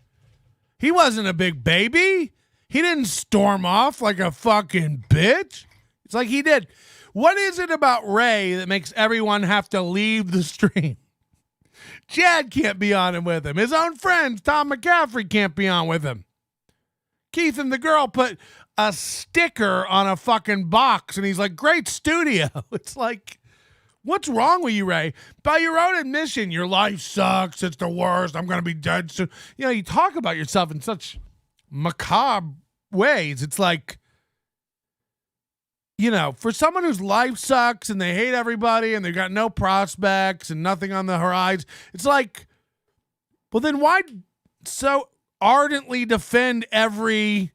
He wasn't a big baby. He didn't storm off like a fucking bitch. It's like he did. What is it about Ray that makes everyone have to leave the stream? Chad can't be on him with him. His own friends, Tom McCaffrey, can't be on with him. Keith and the girl put a sticker on a fucking box, and he's like, great studio. It's like, what's wrong with you, Ray? By your own admission, your life sucks. It's the worst. I'm going to be dead soon. You know, you talk about yourself in such macabre ways. It's like, you know, for someone whose life sucks and they hate everybody and they've got no prospects and nothing on the horizon, it's like, well, then why so ardently defend every...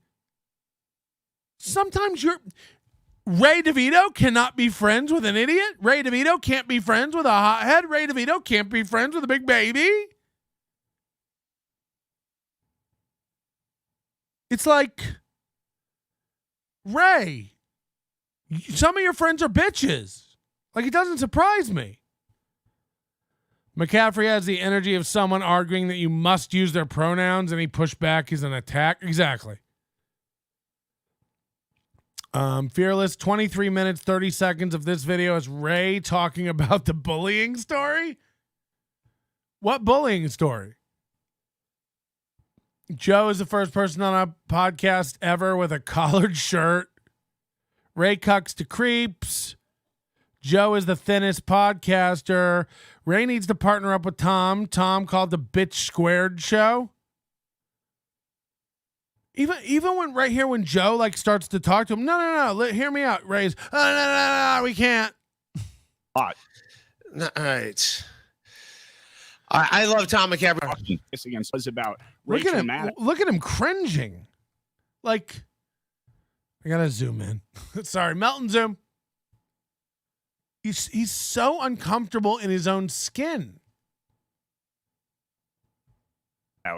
Sometimes Ray DeVito cannot be friends with an idiot. Ray DeVito can't be friends with a hothead. Ray DeVito can't be friends with a big baby. It's like, Ray, some of your friends are bitches. Like, it doesn't surprise me. McCaffrey has the energy of someone arguing that you must use their pronouns, and he pushed back as an attack. Exactly. Fearless, 23 minutes, 30 seconds of this video is Ray talking about the bullying story. What bullying story? Joe is the first person on a podcast ever with a collared shirt. Ray cucks to creeps. Joe is the thinnest podcaster. Ray needs to partner up with Tom. Tom called the Bitch Squared show. Even when right here when Joe like starts to talk to him, no, hear me out. Ray's, no, we can't. All right. I love Tom McCaffrey. Against was about Look Rachel at him. Maddow. Look at him cringing. Like, I gotta zoom in. Sorry, Melton zoom. He's so uncomfortable in his own skin.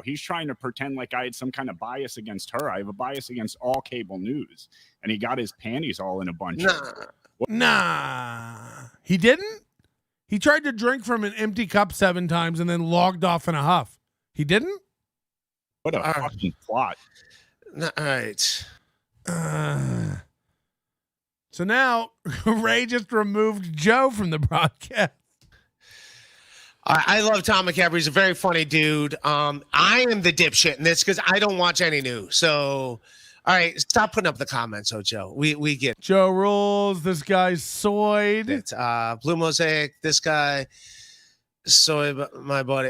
He's trying to pretend like I had some kind of bias against her. I have a bias against all cable news, and he got his panties all in a bunch. Nah, he didn't. He tried to drink from an empty cup 7 times and then logged off in a huff. He didn't. What a fucking plot! All right. So now Ray just removed Joe from the broadcast. I love Tom McCaffrey. He's a very funny dude. I am the dipshit in this because I don't watch any news. So, all right, stop putting up the comments, Joe. We get it. Joe rules. This guy's soyed. It's Blue Mosaic. This guy, soy, my buddy.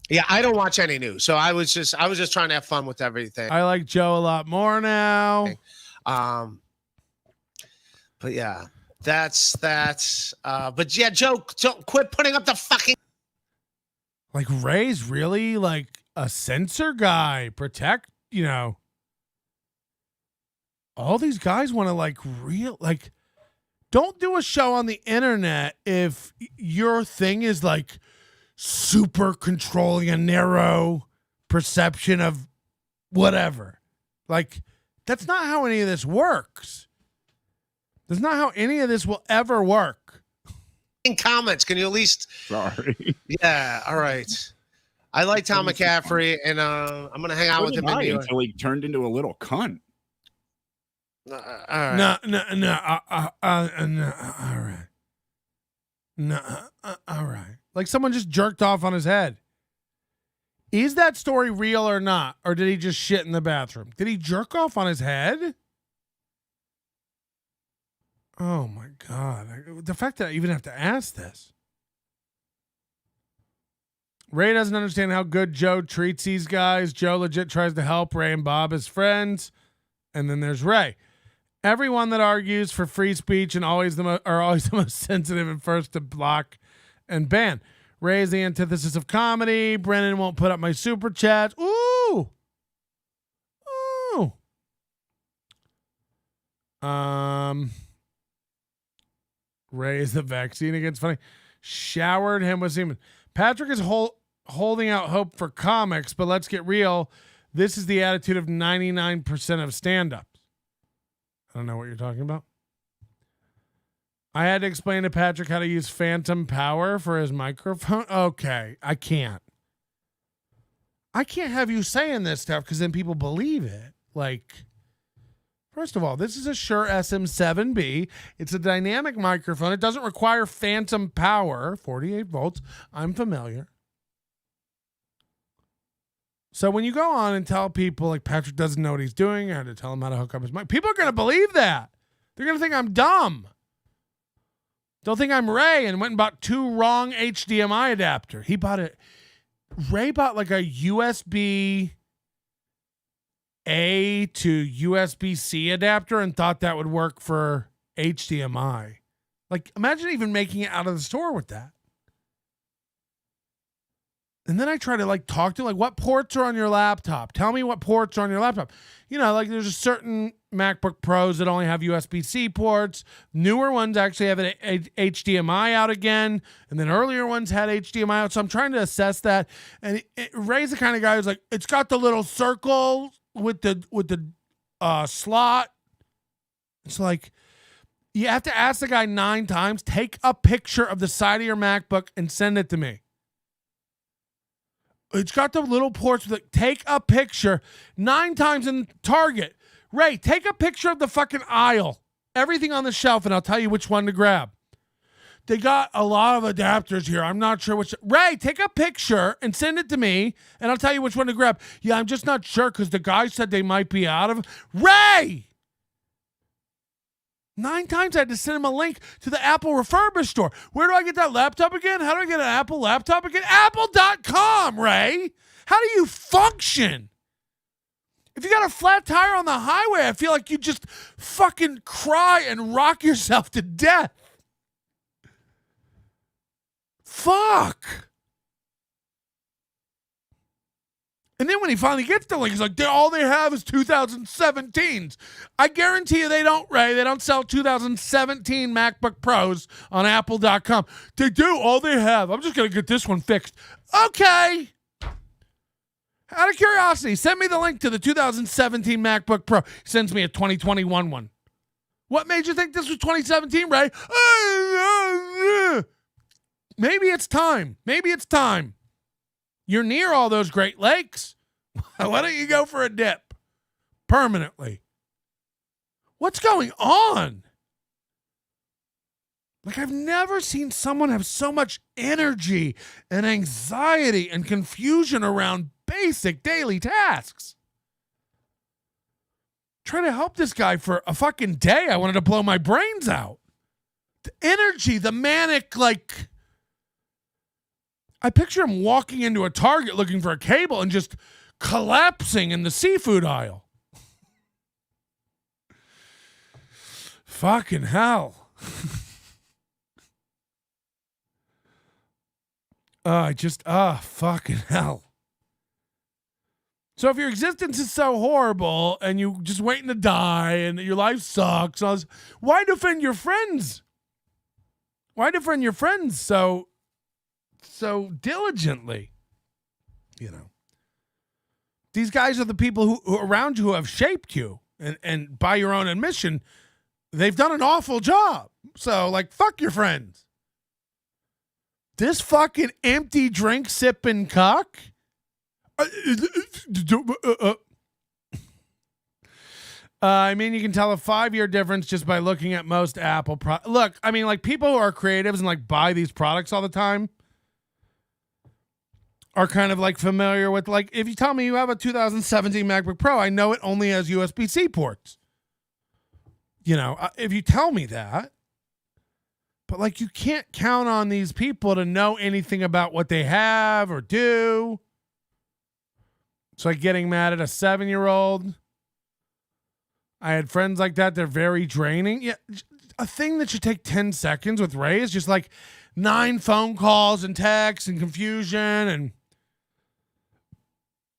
Yeah, I don't watch any news. So I was just trying to have fun with everything. I like Joe a lot more now. But yeah. That's but yeah, Joe, quit putting up the fucking. Like Ray's really like a censor guy. Protect, all these guys want to don't do a show on the internet if your thing is like super controlling a narrow perception of whatever. Like, that's not how any of this works. That's not how any of this will ever work. In comments, can you at least? Sorry. Yeah. All right. I like Tom McCaffrey, and I'm gonna hang out with him until he turned into a little cunt. All right. No. All right. No. All right. Like someone just jerked off on his head. Is that story real or not? Or did he just shit in the bathroom? Did he jerk off on his head? Oh my God. The fact that I even have to ask this. Ray doesn't understand how good Joe treats these guys. Joe legit tries to help Ray and Bob as friends. And then there's Ray. Everyone that argues for free speech and are always the most sensitive and first to block and ban. Ray is the antithesis of comedy. Brennan won't put up my super chats. Ooh. Ray is the vaccine against funny. Showered him with semen. Patrick is holding out hope for comics, but let's get real. This is the attitude of 99% of stand-ups. I don't know what you're talking about. I had to explain to Patrick how to use phantom power for his microphone. Okay, I can't have you saying this stuff because then people believe it. Like, first of all, this is a Shure SM7B. It's a dynamic microphone. It doesn't require phantom power, 48 volts. I'm familiar. So when you go on and tell people like Patrick doesn't know what he's doing, I had to tell him how to hook up his mic, people are going to believe that. They're going to think I'm dumb. They'll think I'm Ray and went and bought 2 wrong HDMI adapter. Ray bought like a USB A to USB-C adapter and thought that would work for HDMI. Like, imagine even making it out of the store with that. And then I try to like talk to like, what ports are on your laptop? Tell me what ports are on your laptop. Like there's a certain MacBook Pros that only have USB-C ports. Newer ones actually have an HDMI out again. And then earlier ones had HDMI out. So I'm trying to assess that. And Ray's the kind of guy who's like, it's got the little circle with the slot. It's like, you have to ask the guy 9 times, take a picture of the side of your MacBook and send it to me. It's got the little ports with it. Take a picture 9 times in Target. Ray, take a picture of the fucking aisle. Everything on the shelf, and I'll tell you which one to grab. They got a lot of adapters here. I'm not sure which. Ray, take a picture and send it to me, and I'll tell you which one to grab. Yeah, I'm just not sure because the guy said they might be out of. Ray! 9 times I had to send him a link to the Apple refurbished store. Where do I get that laptop again? How do I get an Apple laptop again? Apple.com, Ray. How do you function? If you got a flat tire on the highway, I feel like you just fucking cry and rock yourself to death. Fuck. And then when he finally gets the link, he's like, all they have is 2017s. I guarantee you they don't, Ray. They don't sell 2017 MacBook Pros on Apple.com. They do. All they have. I'm just going to get this one fixed. Okay. Out of curiosity, send me the link to the 2017 MacBook Pro. He sends me a 2021 one. What made you think this was 2017, Ray? Maybe it's time. Maybe it's time. You're near all those Great Lakes. Why don't you go for a dip permanently? What's going on? Like, I've never seen someone have so much energy and anxiety and confusion around basic daily tasks. Trying to help this guy for a fucking day. I wanted to blow my brains out. The energy, the manic, like, I picture him walking into a Target looking for a cable and just collapsing in the seafood aisle. Fucking hell. Fucking hell. So if your existence is so horrible and you just waiting to die and your life sucks, why defend your friends? Why defend your friends so diligently? You know, these guys are the people who around you who have shaped you, and by your own admission, they've done an awful job. So, like, fuck your friends. This fucking empty drink sipping cock. I mean, you can tell a 5-year difference just by looking at most Apple products. Look, I mean, like, people who are creatives and like buy these products all the time are kind of like familiar with, like, if you tell me you have a 2017 MacBook Pro, I know it only has USB-C ports. You know, if you tell me that. But, like, you can't count on these people to know anything about what they have or do. It's like getting mad at a 7-year-old. I had friends like that. They're very draining. Yeah, a thing that should take 10 seconds with Ray is just like 9 phone calls and texts and confusion. And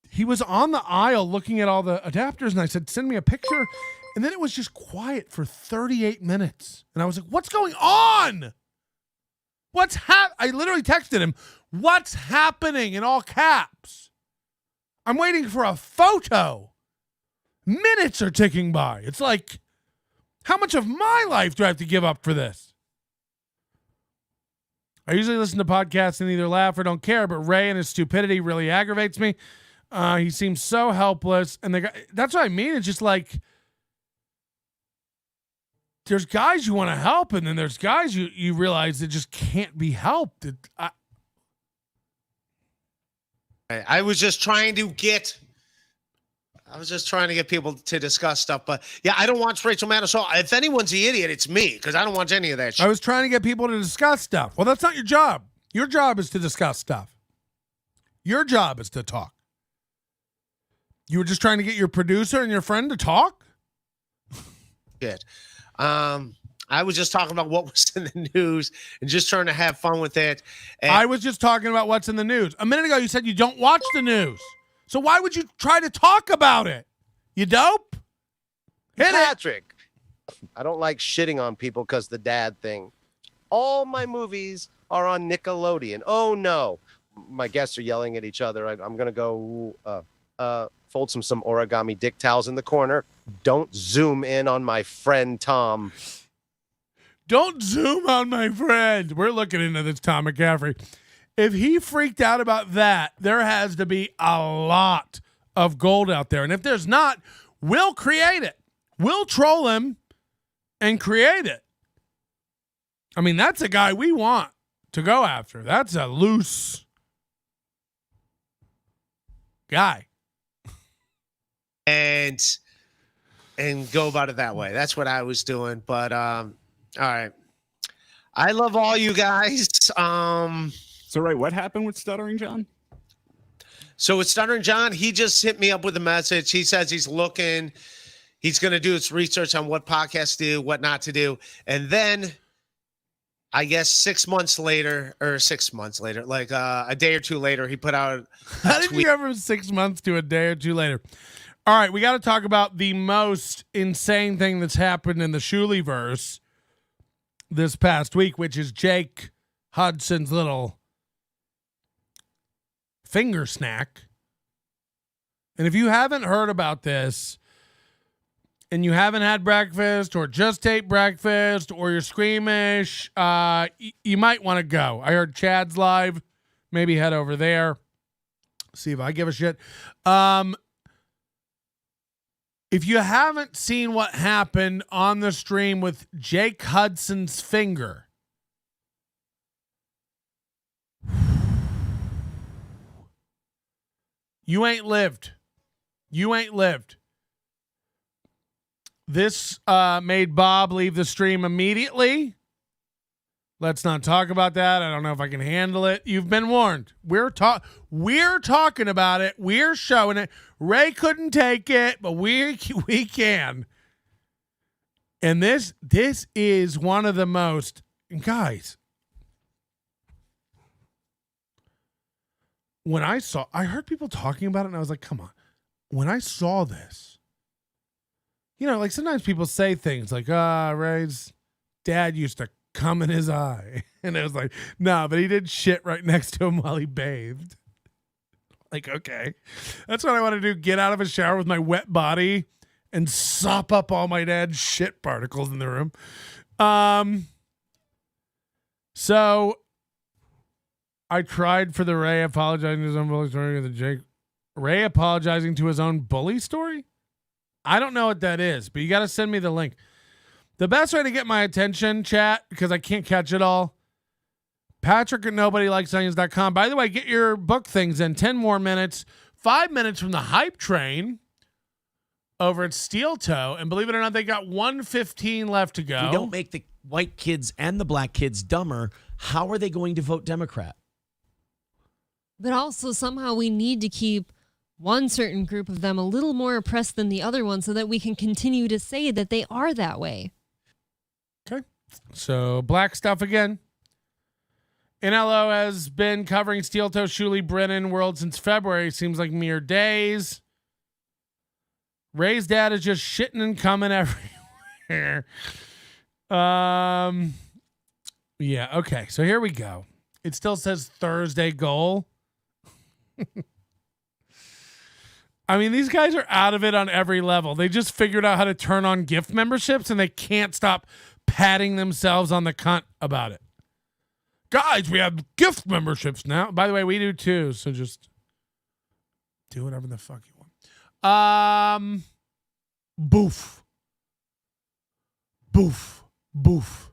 he was on the aisle looking at all the adapters, and I said, send me a picture. And then it was just quiet for 38 minutes. And I was like, what's going on? I literally texted him, what's happening, in all caps? I'm waiting for a photo. Minutes are ticking by. It's like, how much of my life do I have to give up for this? I usually listen to podcasts and either laugh or don't care, but Ray and his stupidity really aggravates me. He seems so helpless. And that's what I mean. It's just like, there's guys you want to help, and then there's guys you realize that just can't be helped. I was just trying to get people to discuss stuff, but yeah, I don't watch Rachel Maddow. So if anyone's the idiot, it's me, because I don't watch any of that shit. I was trying to get people to discuss stuff. Well, that's not your job. Your job is to discuss stuff. Your job is to talk. You were just trying to get your producer and your friend to talk? Good. I was just talking about what was in the news and just trying to have fun with it. And I was just talking about what's in the news. A minute ago, you said you don't watch the news. So why would you try to talk about it? You dope? Hit Patrick, I don't like shitting on people because the dad thing. All my movies are on Nickelodeon. Oh, no. My guests are yelling at each other. I'm going to go fold some origami dick towels in the corner. Don't zoom in on my friend Tom. Don't zoom on my friend. We're looking into this, Tom McCaffrey. If he freaked out about that, there has to be a lot of gold out there. And if there's not, we'll create it. We'll troll him and create it. I mean, that's a guy we want to go after. That's a loose guy. And go about it that way. That's what I was doing. But all right. I love all you guys. So, Ray, what happened with Stuttering John? So with Stuttering John, he just hit me up with a message. He says he's looking. He's going to do his research on what podcasts to do, what not to do. And then I guess 6 months later, like a day or two later, he put out a How did you go from 6 months to a day or two later? All right, we got to talk about the most insane thing that's happened in the Shuliverse this past week, which is Jake Hudson's little finger snack And if you haven't heard about this and you haven't had breakfast or just ate breakfast or you're squeamish, you might want to go. I heard Chad's live. Maybe head over there. See if I give a shit. If you haven't seen what happened on the stream with Jake Hudson's finger, you ain't lived. You ain't lived. This made Bob leave the stream immediately. Let's not talk about that. I don't know if I can handle it. You've been warned. We're talking about it. We're showing it. Ray couldn't take it, but we can. And this is one of the most, guys. When I heard people talking about it, and I was like, come on. When I saw this, like sometimes people say things like, Ray's dad used to come in his eye. And it was like, no, but he did shit right next to him while he bathed. Like, okay. That's what I want to do. Get out of a shower with my wet body and sop up all my dad's shit particles in the room. So I tried for the Ray apologizing to his own bully story. The Jake Ray apologizing to his own bully story. I don't know what that is, but you got to send me the link. The best way to get my attention, chat, because I can't catch it all, Patrick at NobodyLikesOnions.com. By the way, get your book things in. 10 more minutes. 5 minutes from the hype train over at Steel Toe. And believe it or not, they got 1:15 left to go. If we don't make the white kids and the black kids dumber, how are they going to vote Democrat? But also somehow we need to keep one certain group of them a little more oppressed than the other one so that we can continue to say that they are that way. Okay. So black stuff again. NLO has been covering Steel Toe Shuli Brennan world since February. Seems like mere days. Ray's dad is just shitting and coming everywhere. Yeah, okay. So here we go. It still says Thursday goal. I mean, these guys are out of it on every level. They just figured out how to turn on gift memberships and they can't stop patting themselves on the cunt about it. Guys, we have gift memberships now. By the way, we do too. So just do whatever the fuck you want. Boof. Boof. Boof.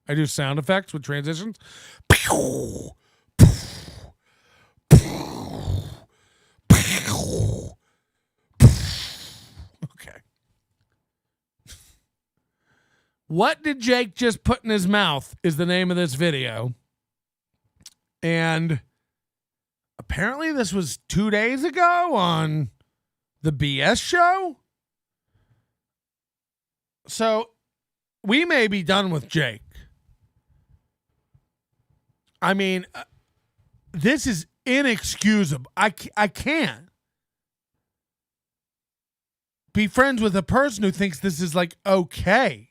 I do sound effects with transitions. Okay. What did Jake just put in his mouth is the name of this video. And apparently this was 2 days ago on the BS show. So we may be done with Jake. I mean, this is inexcusable. I can't be friends with a person who thinks this is like okay.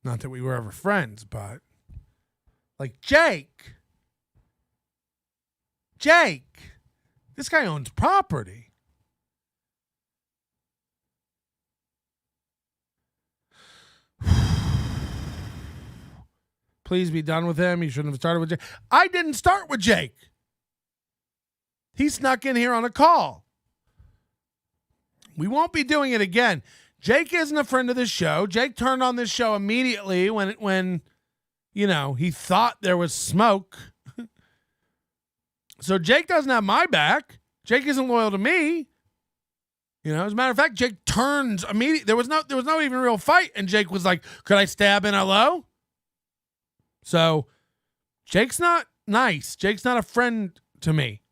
Not that we were ever friends, but like Jake, this guy owns property. Please be done with him. You shouldn't have started with Jake. I didn't start with Jake. He snuck in here on a call. We won't be doing it again. Jake isn't a friend of this show. Jake turned on this show immediately when he thought there was smoke. So Jake doesn't have my back. Jake isn't loyal to me. As a matter of fact, Jake turns immediately. There was no even real fight, and Jake was like, "Could I stab in hello?" So Jake's not nice. Jake's not a friend to me.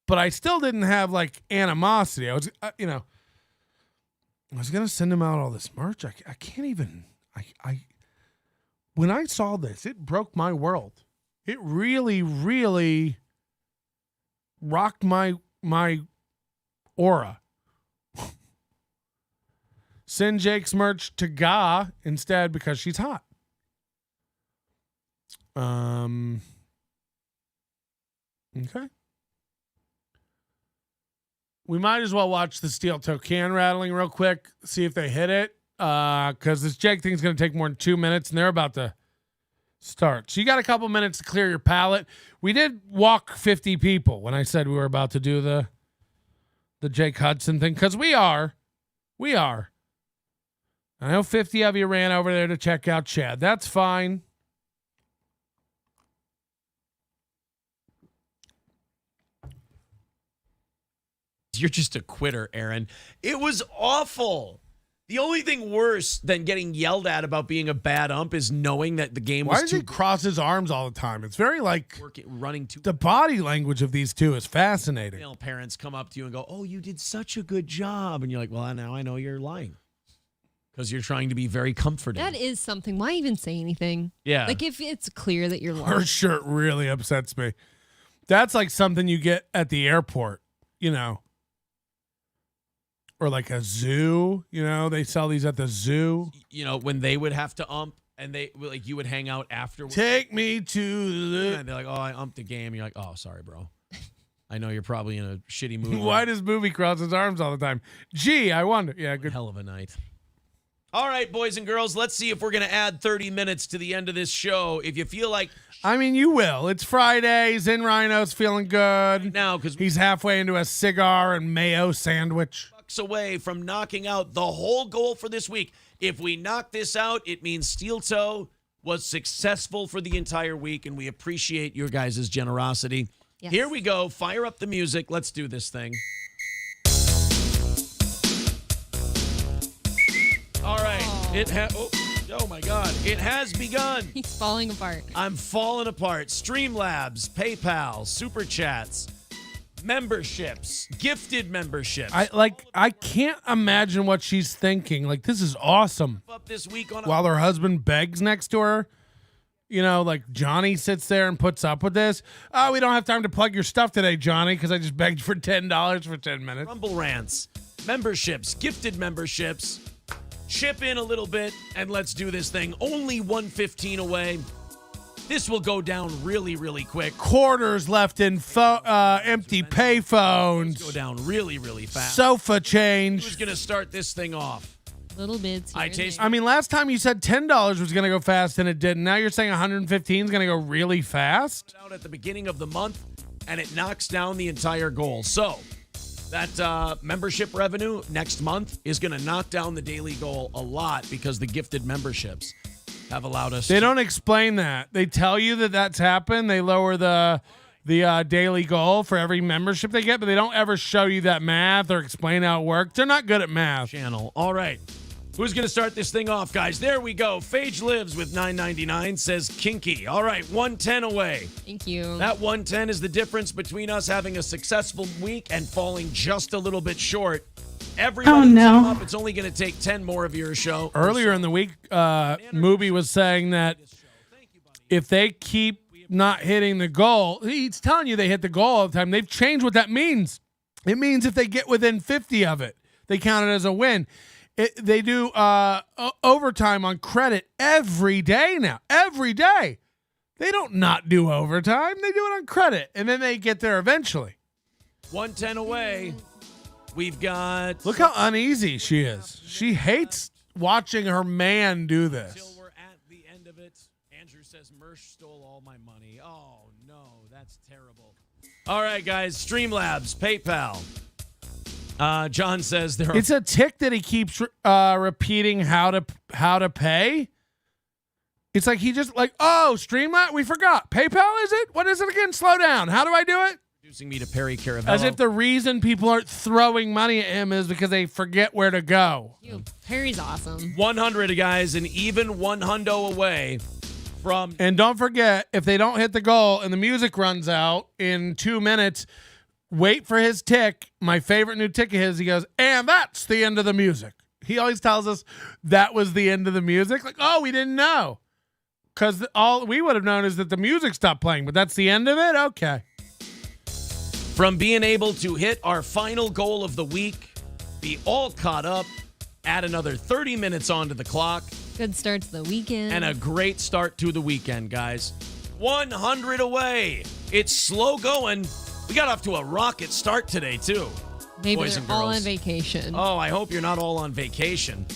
But I still didn't have like animosity. I was, I was going to send him out all this merch. I can't even, when I saw this, it broke my world. It really, really rocked my aura. Send Jake's merch to Ga instead because she's hot. Okay. We might as well watch the steel toe can rattling real quick, see if they hit it. Because this Jake thing's going to take more than 2 minutes, and they're about to start. So you got a couple minutes to clear your palate. We did walk 50 people when I said we were about to do the Jake Hudson thing, because we are. I know 50 of you ran over there to check out Chad. That's fine. You're just a quitter, Aaron. It was awful. The only thing worse than getting yelled at about being a bad ump is knowing that the game was Why does he cross his arms all the time? It's very running too. The body language of these two is fascinating. Male parents come up to you and go, "Oh, you did such a good job," and you're like, "Well, now I know you're lying." Because you're trying to be very comforting. That is something. Why even say anything? Yeah. Like if it's clear that you're lying. Her shirt really upsets me. That's like something you get at the airport, or like a zoo. They sell these at the zoo. When they would have to ump and you would hang out afterwards. Take me to the. And they're like, "Oh, I umped the game." You're like, "Oh, sorry, bro. I know you're probably in a shitty mood." Why does Movie cross his arms all the time? Gee, I wonder. Yeah, good. Hell of a night. All right, boys and girls, let's see if we're going to add 30 minutes to the end of this show. If you feel like... I mean, you will. It's Friday. Zen Rhino's feeling good. Now, because he's halfway into a cigar and mayo sandwich. Away from knocking out the whole goal for this week. If we knock this out, it means Steel Toe was successful for the entire week, and we appreciate your guys' generosity. Yes. Here we go. Fire up the music. Let's do this thing. All right. Oh my God. It has begun. He's falling apart. I'm falling apart. Streamlabs, PayPal, Super Chats, memberships, gifted memberships. I can't imagine what she's thinking. Like, this is awesome. Up this week on While her husband begs next to her. Like Johnny sits there and puts up with this. Oh, we don't have time to plug your stuff today, Johnny, because I just begged for $10 for 10 minutes. Rumble Rants, memberships, gifted memberships. Chip in a little bit, and let's do this thing. Only 115 away. This will go down really, really quick. Quarters left in empty pay phones. Go down really, really fast. Sofa change. Who's going to start this thing off? Little bits. I mean, last time you said $10 was going to go fast, and it didn't. Now you're saying 115 is going to go really fast? Out at the beginning of the month, and it knocks down the entire goal. So that membership revenue next month is going to knock down the daily goal a lot because the gifted memberships have allowed us. They don't explain that. They tell you that that's happened. They lower the daily goal for every membership they get, but they don't ever show you that math or explain how it works. They're not good at math. Channel. All right. Who's going to start this thing off, guys? There we go. Phage Lives with $9.99 says kinky. All right, 110 away. Thank you. That 110 is the difference between us having a successful week and falling just a little bit short. Everybody no. up. It's only going to take 10 more of your show. Earlier in the week, Mooby was saying that if they keep not hitting the goal, he's telling you they hit the goal all the time. They've changed what that means. It means if they get within 50 of it, they count it as a win. They do overtime on credit every day now. Every day. They don't not do overtime. They do it on credit, and then they get there eventually. 110 away. We've got... Look how uneasy she is. She hates watching her man do this. Until we're at the end of it. Andrew says, Mersh stole all my money. Oh, no, that's terrible. All right, guys. Streamlabs, PayPal. John says there are... It's a tick that he keeps repeating how to pay. It's like he just Streamlabs, we forgot. PayPal, is it? What is it again? Slow down. How do I do it? Introducing me to Perry Caravello. As if the reason people aren't throwing money at him is because they forget where to go. Perry's awesome. 100, guys, and even 100 away from... And don't forget, if they don't hit the goal and the music runs out in 2 minutes... Wait for his tick. My favorite new tick of his, he goes, and that's the end of the music. He always tells us that was the end of the music. Like, oh, we didn't know. Because all we would have known is that the music stopped playing, but that's the end of it? Okay. From being able to hit our final goal of the week, be all caught up, Add another 30 minutes onto the clock. Good start to the weekend. And a great start to the weekend, guys. 100 away. It's slow going. We got off to a rocket start today, too. Maybe boys they're and all girls. on vacation. Oh, I hope you're not all on vacation.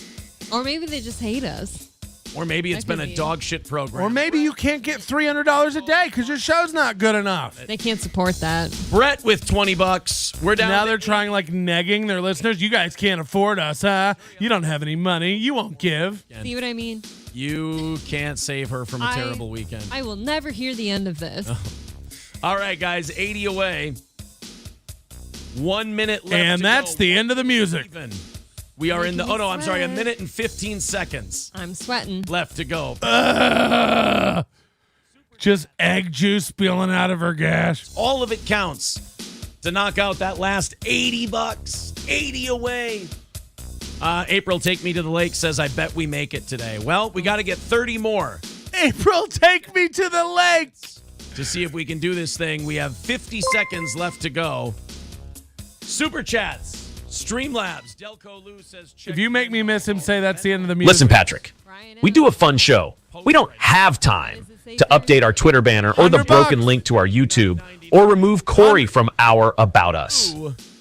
Or maybe they just hate us. Or maybe it's That been could a be. dog shit program. Or maybe you can't get $300 a day because your show's not good enough. They can't support that. Brett with $20. We're down. Now they're trying like negging their listeners. You guys can't afford us, huh? You don't have any money. You won't give. See what I mean? You can't save her from a terrible weekend. I will never hear the end of this. All right, guys, 80 away. 1 minute left. And to that's go. the end of the music. Even. We are in the. Making Oh, me no, I'm sorry. A sweat. minute and 15 seconds I'm sweating. left to go. Just egg juice spilling out of her gash. All of it counts to knock out that last $80. 80 away. April, take me to the lake, says, I bet we make it today. Well, we got to get 30 more. April, take me to the lake. To see if we can do this thing. We have 50 seconds left to go. Super chats. Streamlabs. Delco Lou says, If you make me miss him, say that's the end of the music. Listen, Patrick, we do a fun show. We don't have time to update our Twitter banner or the broken link to our YouTube or remove Corey from our About Us.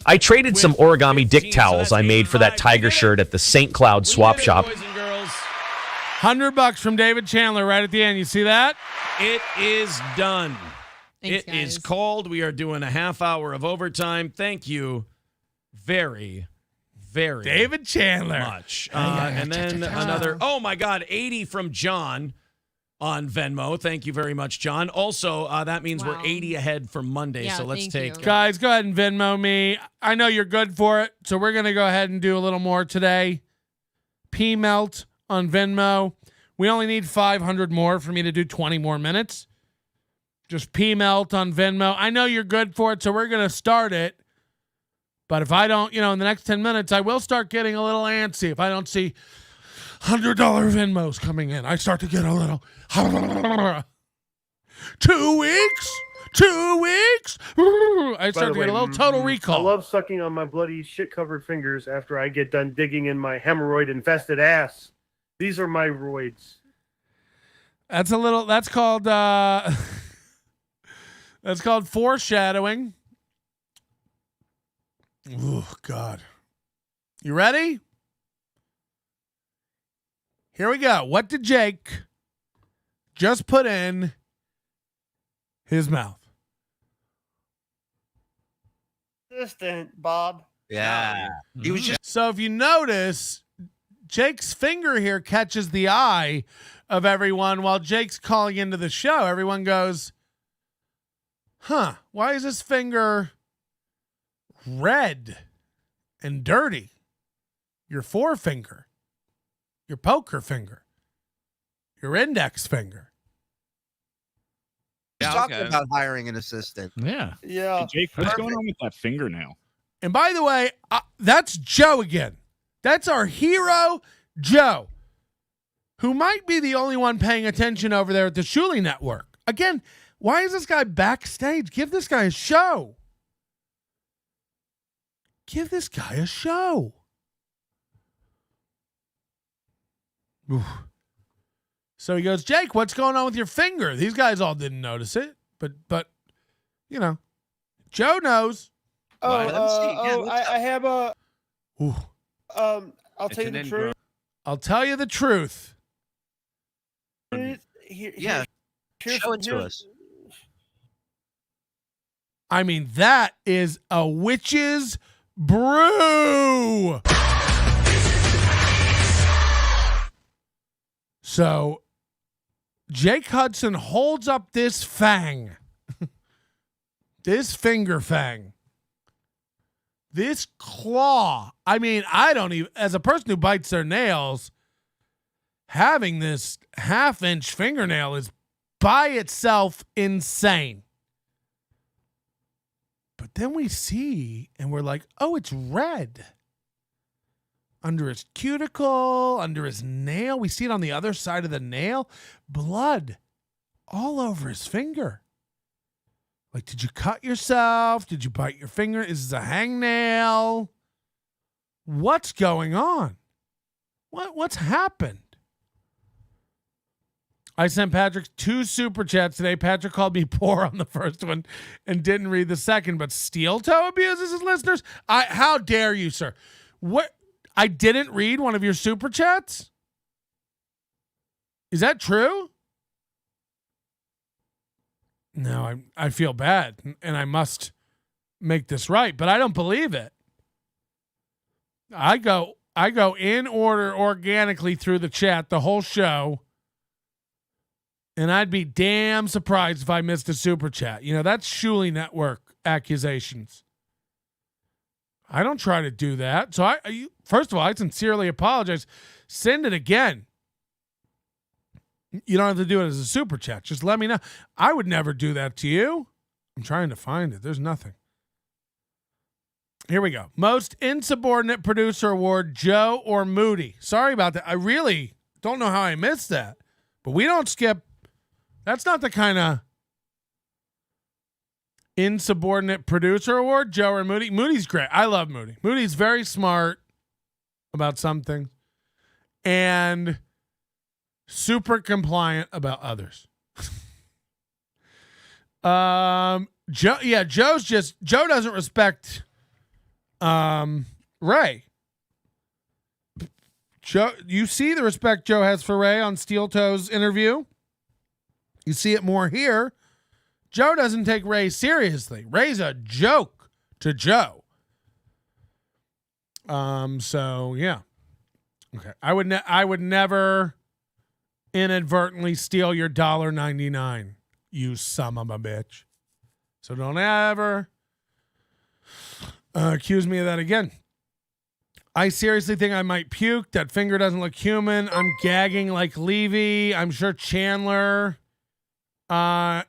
I traded some origami dick towels I made for that tiger shirt at the St. Cloud swap shop. $100 from David Chandler right at the end. You see that? It is done. Thanks, It is guys. called. We are doing a half hour of overtime. Thank you very, very David Chandler. much. And then another, oh my God, 80 from John on Venmo. Thank you very much, John. Also, that means we're 80 ahead for Monday. Yeah, so let's thank take you. Guys, go ahead and Venmo me. I know you're good for it, so we're going to go ahead and do a little more today. P Melt on Venmo. We only need 500 more for me to do 20 more minutes. Just P Melt on Venmo. I know you're good for it, so we're going to start it. But if I don't, in the next 10 minutes, I will start getting a little antsy. If I don't see $100 Venmos coming in, I start to get a little. 2 weeks? 2 weeks? I start to get a little total recall. I love sucking on my bloody shit-covered fingers after I get done digging in my hemorrhoid-infested ass. These are my roids. That's called that's called foreshadowing. Oh, God. You ready? Here we go. What did Jake just put in his mouth? Assistant, Bob. Yeah. He was just So if you notice, Jake's finger here catches the eye of everyone while Jake's calling into the show. Everyone goes, huh, why is his finger red and dirty? Your forefinger, your poker finger, your index finger. talking about hiring an assistant. Yeah. Yeah. Hey, Jake, what's going on with that finger now? And by the way, that's Joe again. That's our hero, Joe, who might be the only one paying attention over there at the Shuley Network. Again, why is this guy backstage? Give this guy a show. Give this guy a show. Oof. So he goes, Jake, what's going on with your finger? These guys all didn't notice it, but Joe knows. I have a. Ooh. I'll tell you the truth. I'll tell you the truth. Yeah. Show it to us. I mean, that is a witch's brew. So, Jake Hudson holds up this fang, this finger fang, this claw. I mean, I don't even, as a person who bites their nails, having this half-inch fingernail is by itself insane. But then we see, and we're like, oh, it's red. Under his cuticle, under his nail. We see it on the other side of the nail. Blood all over his finger. Like, did you cut yourself? Did you bite your finger? Is this a hangnail? What's going on? What's happened? I sent Patrick 2 super chats today. Patrick called me poor on the first one and didn't read the second, but Steel Toe abuses his listeners? How dare you, sir? What? I didn't read one of your super chats? Is that true? No, I feel bad, and I must make this right, but I don't believe it. I go in order organically through the chat the whole show, and I'd be damn surprised if I missed a super chat. You know, that's Shuley Network accusations. I don't try to do that. So first of all, I sincerely apologize. Send it again. You don't have to do it as a super chat. Just let me know. I would never do that to you. I'm trying to find it. There's nothing. Here we go. Most insubordinate producer award, Joe or Moody. Sorry about that. I really don't know how I missed that. But we don't skip. That's not the kind of insubordinate producer award, Joe or Moody. Moody's great. I love Moody. Moody's very smart about something and super compliant about others. Joe doesn't respect Ray. Joe, you see the respect Joe has for Ray on Steel Toe's interview. You see it more here. Joe doesn't take Ray seriously. Ray's a joke to Joe. So yeah. Okay. I would never inadvertently steal your $1.99, you son of a bitch. So don't ever accuse me of that again. I seriously think I might puke. That finger doesn't look human. I'm gagging like Levy. I'm sure Chandler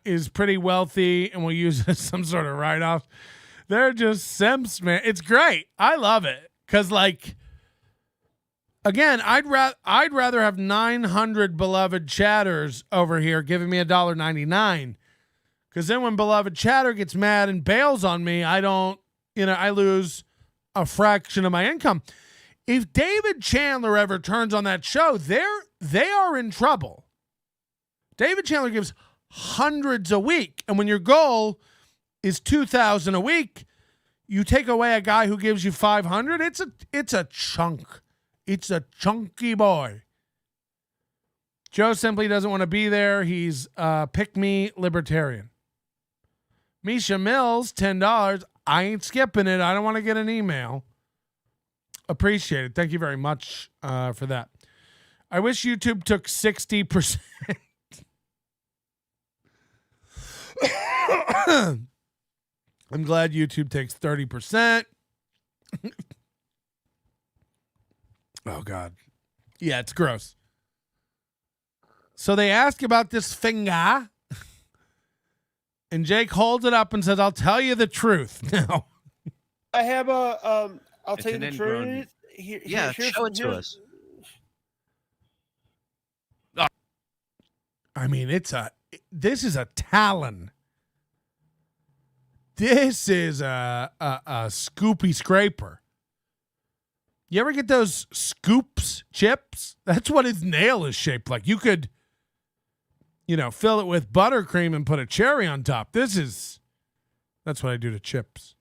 is pretty wealthy and will use it as some sort of write-off. They're just simps, man. It's great. I love it. Because, like, again, I'd rather have 900 beloved chatters over here giving me $1.99. Because then when beloved chatter gets mad and bails on me, I lose a fraction of my income. If David Chandler ever turns on that show, they are in trouble. David Chandler gives hundreds a week, and when your goal is 2,000 a week, you take away a guy who gives you 500. It's a chunk. It's a chunky boy. Joe simply doesn't want to be there. He's pick me libertarian. Misha Mills, $10. I ain't skipping it. I don't want to get an email. Appreciate it. Thank you very much for that. I wish YouTube took 60%. I'm glad YouTube takes 30%. Oh, God. Yeah, it's gross. So they ask about this finger. And Jake holds it up and says, I'll tell you the truth. Now, I have I'll tell you the truth. Show it to us. I mean, this is a talon. This is a scoopy scraper. You ever get those scoops chips? That's what his nail is shaped like. You could, fill it with buttercream and put a cherry on top. That's what I do to chips.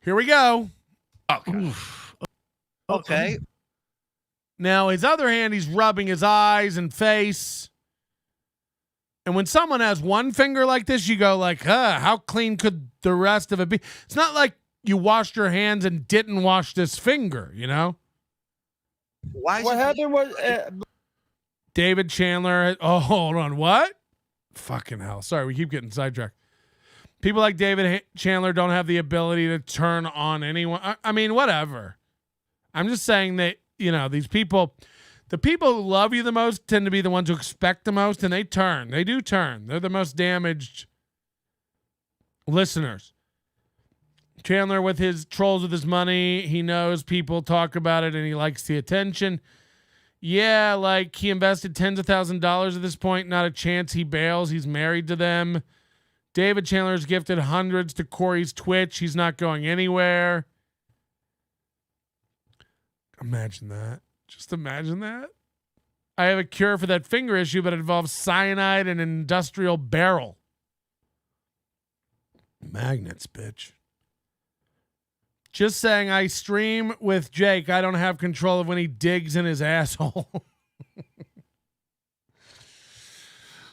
Here we go. Okay. Now, his other hand, he's rubbing his eyes and face. And when someone has one finger like this, you go like, how clean could the rest of it be? It's not like you washed your hands and didn't wash this finger, What happened was David Chandler. Oh, hold on. What? Fucking hell. Sorry, we keep getting sidetracked. People like David Chandler don't have the ability to turn on anyone. I mean, whatever. I'm just saying that, these people, the people who love you the most tend to be the ones who expect the most, and they turn. They do turn. They're the most damaged listeners. Chandler with his trolls with his money, he knows people talk about it and he likes the attention. Yeah, like he invested tens of thousands of dollars at this point. Not a chance he bails. He's married to them. David Chandler's gifted hundreds to Corey's Twitch. He's not going anywhere. Imagine that. Just imagine that. I have a cure for that finger issue, but it involves cyanide and industrial barrel. Magnets, bitch. Just saying, I stream with Jake. I don't have control of when he digs in his asshole.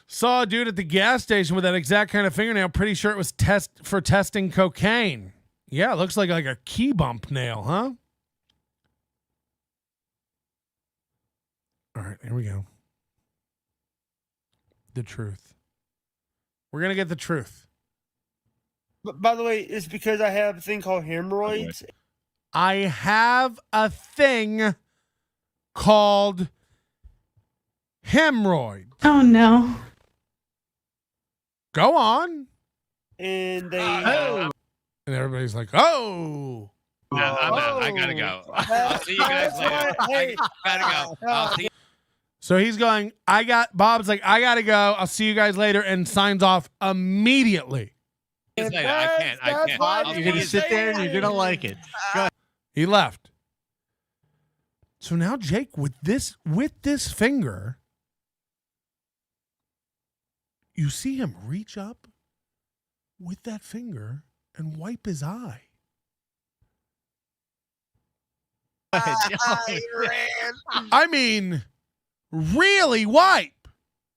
Saw a dude at the gas station with that exact kind of fingernail. Pretty sure it was testing cocaine. Yeah, it looks like a key bump nail, huh? All right, here we go. The truth. We're going to get the truth. But by the way, it's because I have a thing called hemorrhoids. I have a thing called hemorrhoid. Oh, no. Go on. And they... And everybody's like, oh. No, I'm out. I gotta go. I'll see you guys later. Hey, I gotta go. I'll see you. So he's going, Bob's like, I gotta go. I'll see you guys later, and signs off immediately. Later. I can't. You're gonna sit there and you're gonna like it. Go ahead. He left. So now Jake, with this finger, you see him reach up with that finger and wipe his eye. I mean, really wipe.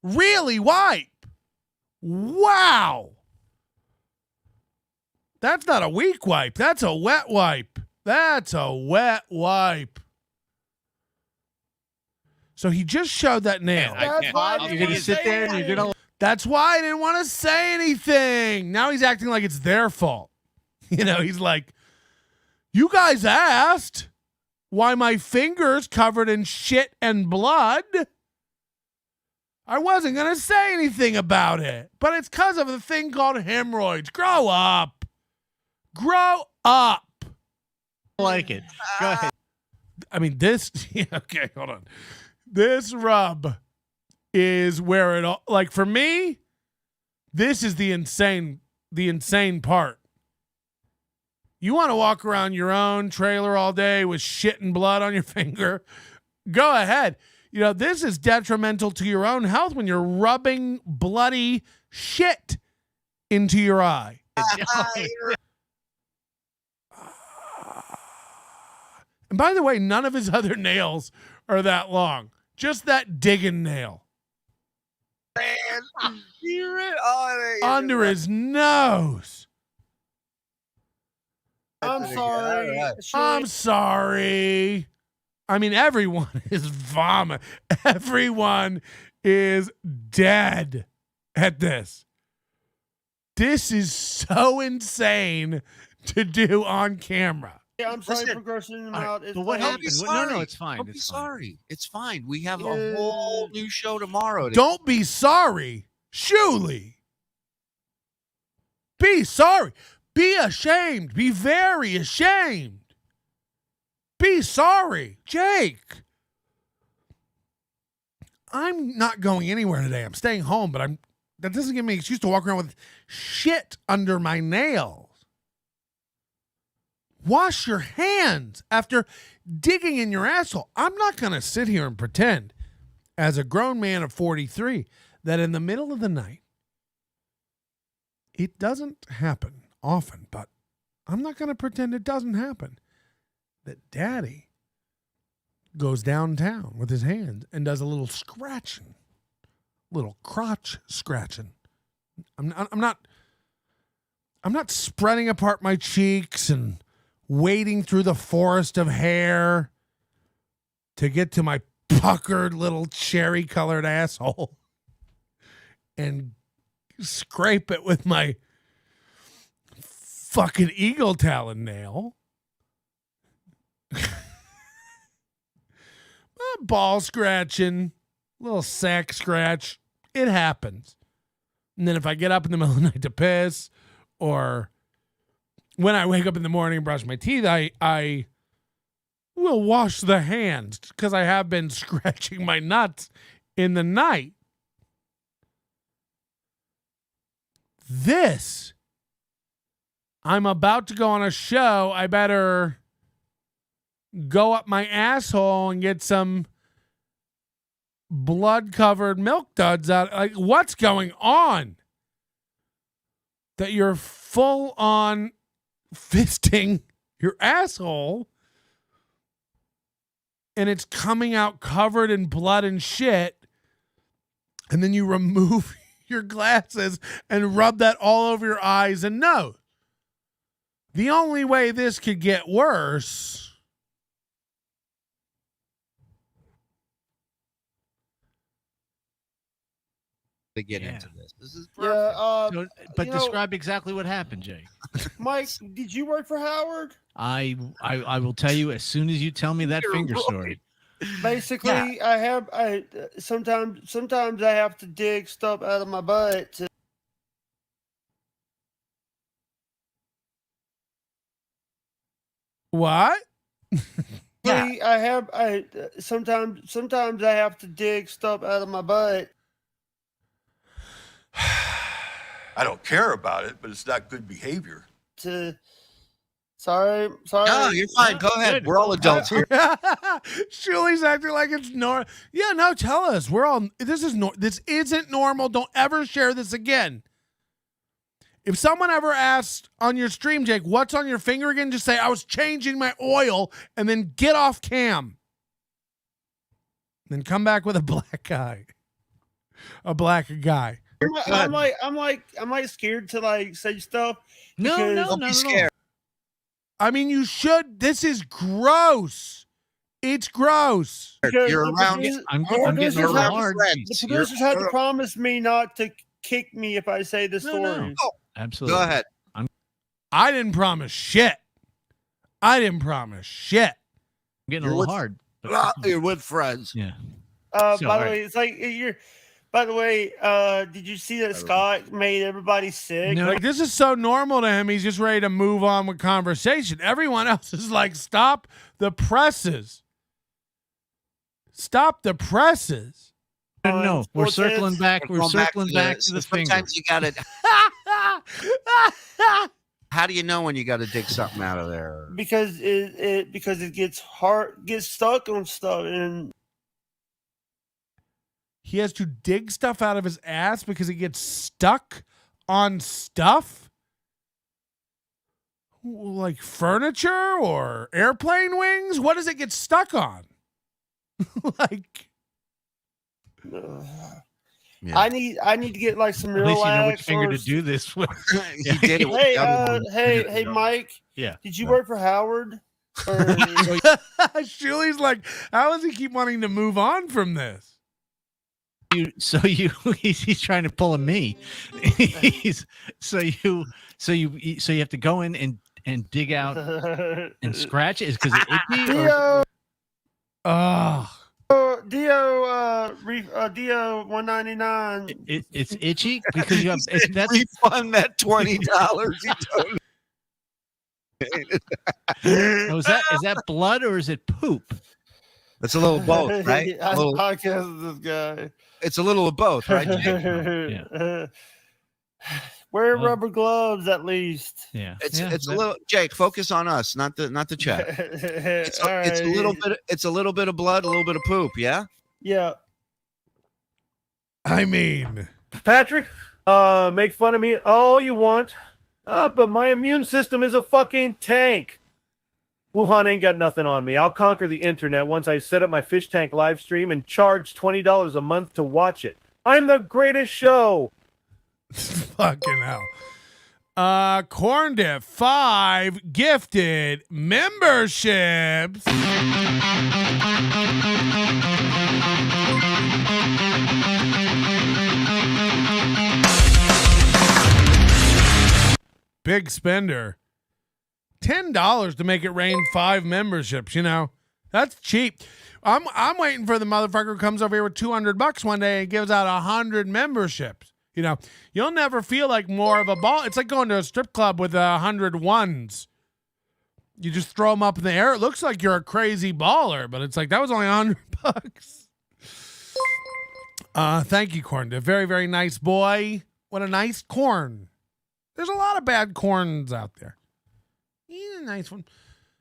Really wipe. Wow. That's not a weak wipe. That's a wet wipe. That's a wet wipe. So he just showed that nail. You're gonna sit there and you're gonna. That's why I didn't want to say anything. Now he's acting like it's their fault. You know, he's like, you guys asked why my finger's covered in shit and blood. I wasn't going to say anything about it, but it's because of a thing called hemorrhoids. Grow up. Grow up. I like it. Go ahead. I mean, this, yeah, okay, hold on. This rub is where it all, like for me, this is the insane part. You want to walk around your own trailer all day with shit and blood on your finger? Go ahead. You know, this is detrimental to your own health when you're rubbing bloody shit into your eye. And by the way, none of his other nails are that long. Just that digging nail. Under his nose. I'm sorry. I'm sorry. I mean, everyone is vomit. Everyone is dead at this. This is so insane to do on camera. Yeah, I'm sorry for grossing him out. But what happened? No, it's fine. Don't be It's fine. sorry. It's fine. We have a whole new show tomorrow. Don't be sorry. Shuli. Be sorry. Be ashamed. Be very ashamed. Be sorry. Jake. I'm not going anywhere today. I'm staying home, but that doesn't give me an excuse to walk around with shit under my nails. Wash your hands after digging in your asshole. I'm not going to sit here and pretend, as a grown man of 43, that in the middle of the night, it doesn't happen often, but I'm not going to pretend it doesn't happen, that Daddy goes downtown with his hands and does a little scratching, little crotch scratching. I'm not spreading apart my cheeks and wading through the forest of hair to get to my puckered little cherry-colored asshole and scrape it with my fucking eagle talon nail. Ball scratching, little sack scratch. It happens. And then if I get up in the middle of the night to piss, or when I wake up in the morning and brush my teeth, I will wash the hands because I have been scratching my nuts in the night. This, I'm about to go on a show. I better go up my asshole and get some blood-covered milk duds out. Like, what's going on? That you're full on fisting your asshole and it's coming out covered in blood and shit, and then you remove your glasses and rub that all over your eyes and nose. The only way this could get worse to get into this. This is perfect. Yeah, But you know, describe exactly what happened, Jay. Mike, did you work for Howard? I will tell you as soon as you tell me that finger story. Basically, I sometimes I have to dig stuff out of my butt to. What? Sometimes I have to dig stuff out of my butt. I don't care about it, but it's not good behavior. Sorry. No, you're fine. Go ahead. We're all adults here. Shuley's acting like it's normal. Yeah, no, tell us. This isn't normal. Don't ever share this again. If someone ever asks on your stream, Jake, what's on your finger again? Just say, I was changing my oil, and then get off cam. Then come back with a black guy. A black guy. I'm like scared to like say stuff. No, Don't be scared. I mean, you should. This is gross. It's gross. You're around. I'm getting a little hard. The producers had to promise me not to kick me if I say the story. No. Absolutely. Go ahead. I didn't promise shit. I'm getting a little hard. You're with friends. Yeah. By the way, it's like you're. By the way, did you see that Scott made everybody sick? No. Like, this is so normal to him. He's just ready to move on with conversation. Everyone else is like, stop the presses. Stop the presses. No, we're circling back. We're circling back to the finger. Sometimes you got to. How do you know when you got to dig something out of there? Because it gets stuck on stuff, and he has to dig stuff out of his ass because it gets stuck on stuff? Like furniture or airplane wings? What does it get stuck on? Like... Yeah. I need to get like some At least you know relax. which finger to do this with. He did it with the other one. Hey, Mike. Yeah. Did you work for Howard? Shuley's like, how does he keep wanting to move on from this? He's trying to pull a me. So you have to go in and dig out and scratch it. Is because it's itchy? Dio 199. It's itchy because you have that's refund that $20. Is that blood or is it poop? It's a little both, right? I podcast this guy. It's a little of both, right? Yeah. Wear rubber gloves at least. Yeah. It's a little. Jake, focus on us, not the chat. It's a little bit. It's a little bit of blood, a little bit of poop. Yeah. Yeah. I mean, Patrick, make fun of me all you want, but my immune system is a fucking tank. Wuhan ain't got nothing on me. I'll conquer the internet once I set up my fish tank live stream and charge $20 a month to watch it. I'm the greatest show. Fucking hell. Corn Dip 5 gifted memberships. Big spender. $10 to make it rain 5 memberships, you know. That's cheap. I'm waiting for the motherfucker who comes over here with $200 one day and gives out 100 memberships. You know, you'll never feel like more of a ball. It's like going to a strip club with 100 ones. You just throw them up in the air. It looks like you're a crazy baller, but it's like that was only $100. Thank you, Corn. A very, very nice boy. What a nice corn. There's a lot of bad corns out there. He's a nice one.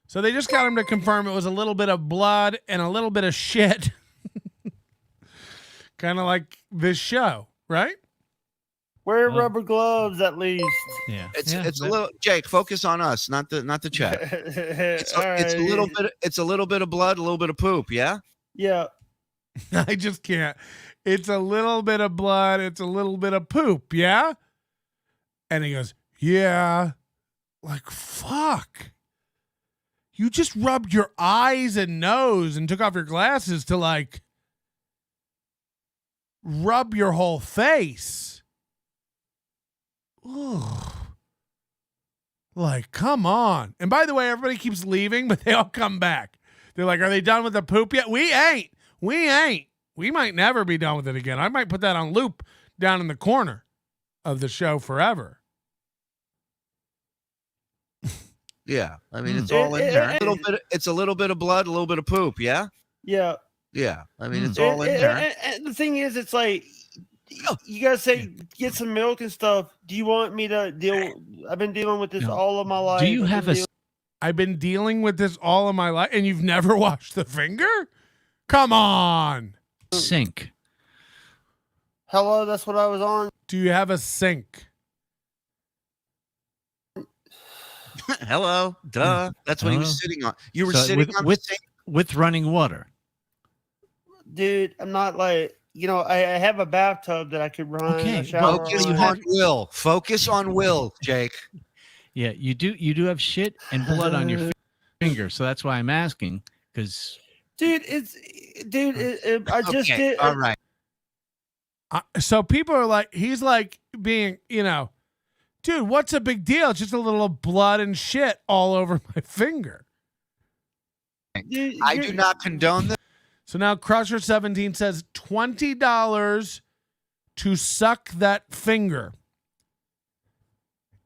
So they just got him to confirm it was a little bit of blood and a little bit of shit. Kind of like this show, right? Wear rubber gloves at least. Yeah. It's a little Jake. Focus on us, not the chat. It's a little bit. It's a little bit of blood, a little bit of poop. Yeah. Yeah. I just can't. It's a little bit of blood. It's a little bit of poop. Yeah. And he goes, yeah. Like, fuck. You just rubbed your eyes and nose and took off your glasses to like rub your whole face. Ugh. Like, come on. And by the way, everybody keeps leaving, but they all come back. They're like, are they done with the poop yet? We ain't. We might never be done with it again. I might put that on loop down in the corner of the show forever. Yeah. I mean, it's all in there. It's a little bit of blood, a little bit of poop. Yeah. Yeah. Yeah. I mean, it's all in there. And the thing is, it's like, you guys say get some milk and stuff. Do you want me to deal? I've been dealing with this all of my life. Do you have I've been dealing with this all of my life, and you've never washed the finger? Come on. Sink. Hello, that's what I was on. Do you have a sink? Hello. Duh. That's what he was sitting on. You were sitting on the sink with running water. Dude, I'm not like, I have a bathtub that I could run. Okay, focus on will. Focus on will, Jake. Yeah, you do have shit and blood on your finger, so that's why I'm asking. Because, I just did. All right. So people are like, he's like being, dude, what's a big deal? It's just a little blood and shit all over my finger. I do not condone this. So now Crusher17 says $20 to suck that finger.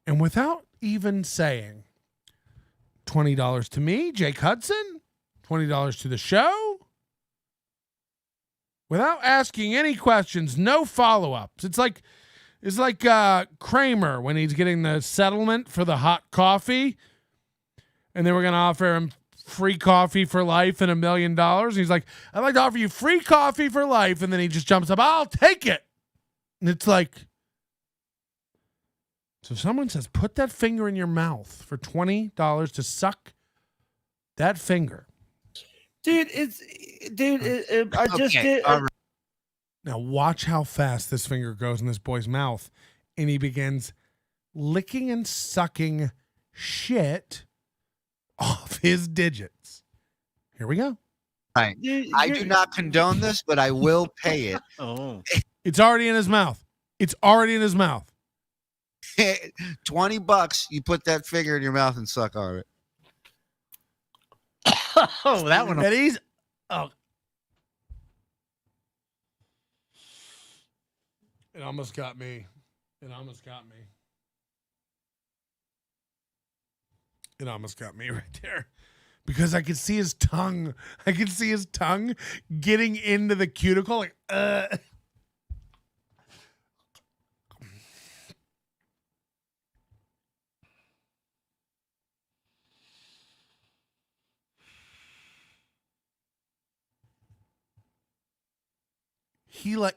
And without even saying $20 to me, Jake Hudson, $20 to the show, without asking any questions, no follow-ups. It's like Kramer when he's getting the settlement for the hot coffee, and they were going to offer him free coffee for life and $1 million. And he's like, I'd like to offer you free coffee for life. And then he just jumps up, I'll take it. And it's like, so someone says, put that finger in your mouth for $20 to suck that finger. Dude, I just did. All right. Now watch how fast this finger goes in this boy's mouth. And he begins licking and sucking shit off his digits. Here we go. Right. I do not condone this, but I will pay it. Oh. It's already in his mouth. It's already in his mouth. $20, you put that finger in your mouth and suck on it. Oh, that one. And he's It almost got me. It almost got me. It almost got me right there. Because I could see his tongue. I could see his tongue getting into the cuticle. Like,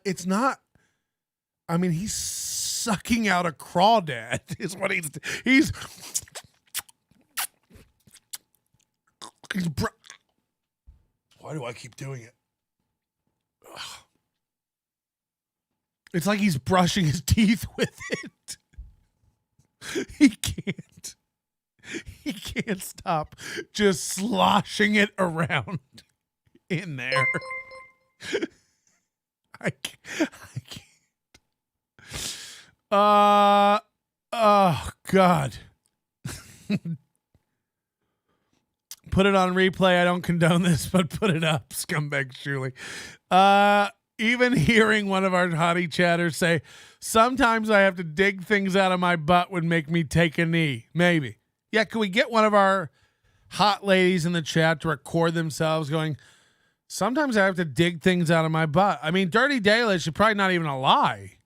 it's not, I mean, he's sucking out a crawdad is what he's why do I keep doing it? Ugh. It's like he's brushing his teeth with it. He can't stop just sloshing it around in there. I can't. Oh God. Put it on replay. I don't condone this, but put it up, scumbag Shuley. Even hearing one of our hottie chatters say, sometimes I have to dig things out of my butt would make me take a knee. Maybe. Yeah, can we get one of our hot ladies in the chat to record themselves going, sometimes I have to dig things out of my butt. I mean, Dirty Daylish is probably not even a lie.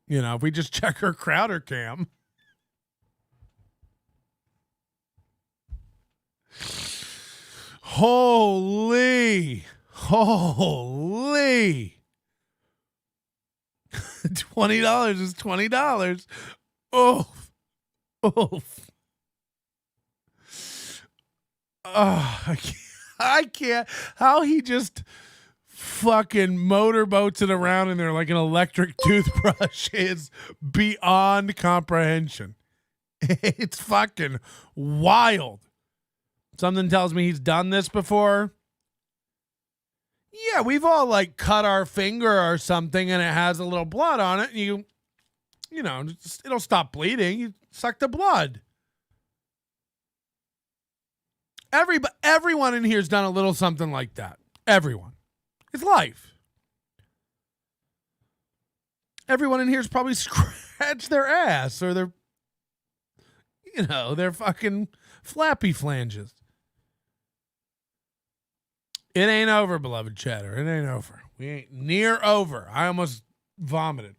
If we just check her Crowder cam. Holy. $20 is $20. Oh. I can't. How he just fucking motorboats it around in there like an electric toothbrush is beyond comprehension. It's fucking wild. Something tells me he's done this before. Yeah, we've all like cut our finger or something and it has a little blood on it. And you know, it'll stop bleeding. You suck the blood. Everyone in here's done a little something like that. Everyone. It's life. Everyone in here's probably scratched their ass or their fucking flappy flanges. It ain't over, beloved chatter. It ain't over. We ain't near over. I almost vomited.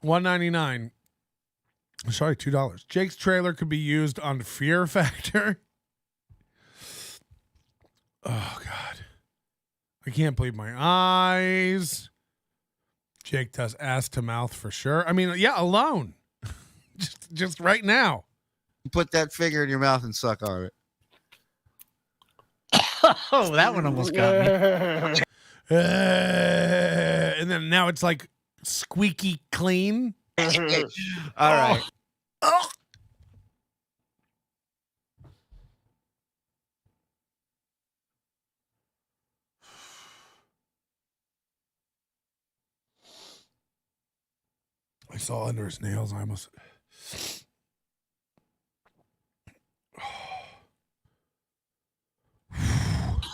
$1.99. Sorry, $2. Jake's trailer could be used on Fear Factor. Oh, God. I can't believe my eyes. Jake does ass to mouth for sure. I mean, yeah, alone. just right now. Put that finger in your mouth and suck on it. Oh, that one almost got me. And then now it's like squeaky clean. All right. Oh. I saw under his nails. I almost.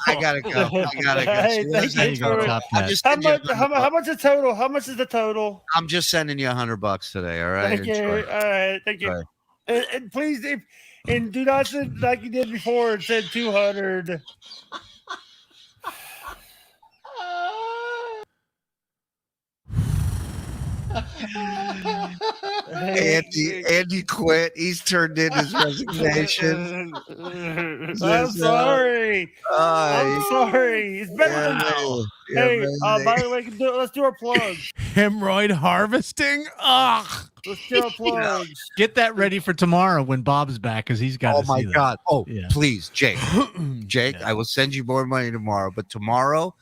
I gotta go. Hey, thank you for it. How much is total? How much is the total? I'm just sending you $100 today. All right. Thank you. Enjoy. All right. Thank you. Right. And please, and do not send like you did before and said 200. Andy quit. He's turned in his resignation. I'm sorry. I'm sorry. It's better now. Hey, by the way, let's do our plugs. Hemorrhoid harvesting? Ugh. Let's do our plugs. Get that ready for tomorrow when Bob's back, because he's got. Oh my God! Oh, yeah. Please, Jake. Jake, I will send you more money tomorrow. But tomorrow,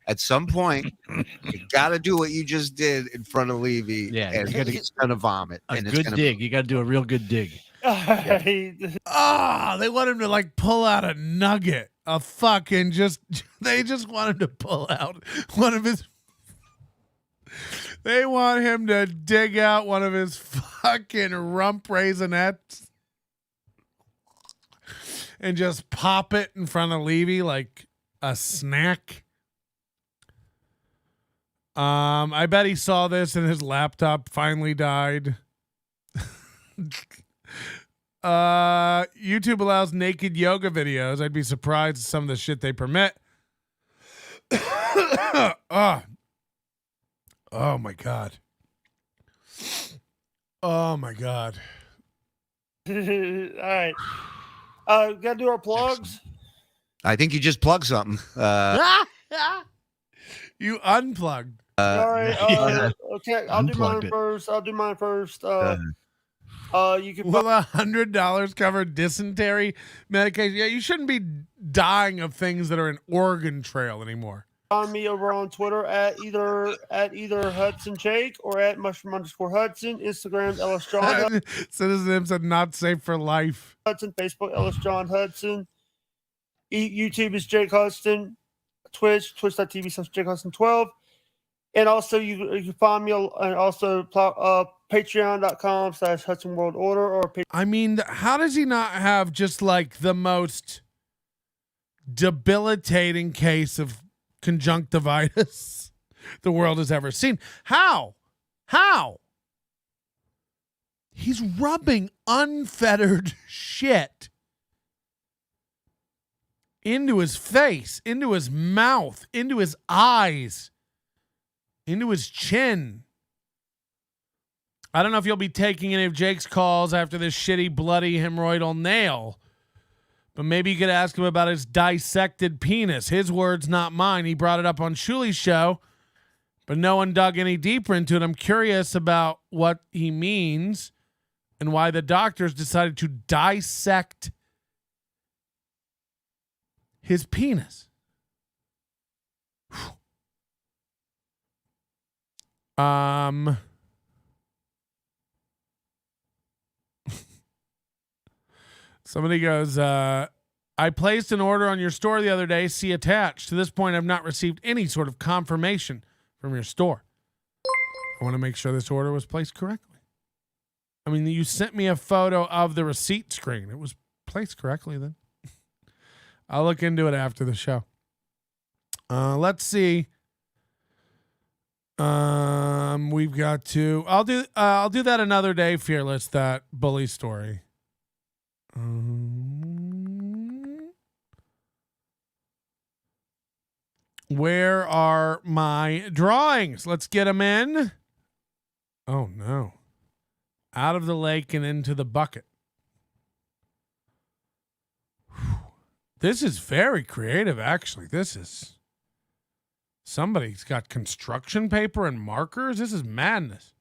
at some point, you got to do what you just did in front of Levy. Yeah, and he's gonna vomit. A and good dig. You got to do a real good dig. They want him to like pull out a nugget. They just want him to pull out one of his. They want him to dig out one of his fucking rump raisinets and just pop it in front of Levy like a snack. I bet he saw this and his laptop finally died. YouTube allows naked yoga videos. I'd be surprised at some of the shit they permit. Oh my God. Oh my God. All right. Gotta do our plugs. I think you just plugged something. You unplugged. All right. Okay, I'll do mine first. You can. Will $100 cover dysentery medication? Yeah, you shouldn't be dying of things that are an organ trail anymore. Find me over on Twitter at either Hudson Jake or at mushroom_Hudson. Instagram Ellis John. Citizen said not safe for life. Hudson. Facebook Ellis John Hudson. YouTube is Jake Hudson. Twitch.tv/Jake Hudson 12. And also you can find me and also patreon.com/Hudson World Order or. I mean, how does he not have just like the most debilitating case of conjunctivitis the world has ever seen? How? He's rubbing unfettered shit into his face, into his mouth, into his eyes. into his chin. I don't know if you'll be taking any of Jake's calls after this shitty, bloody, hemorrhoidal nail, but maybe you could ask him about his dissected penis. His words, not mine. He brought it up on Shuli's show, but no one dug any deeper into it. I'm curious about what he means and why the doctors decided to dissect his penis. Somebody goes, I placed an order on your store the other day. See attached. To this point, I've not received any sort of confirmation from your store. I want to make sure this order was placed correctly. I mean, you sent me a photo of the receipt screen. It was placed correctly then. I'll look into it after the show. Let's see. We've got to. I'll do that another day. Fearless, that bully story. Where are my drawings? Let's get them in. Oh no! Out of the lake and into the bucket. This is very creative, actually. This is. Somebody's got construction paper and markers. This is madness.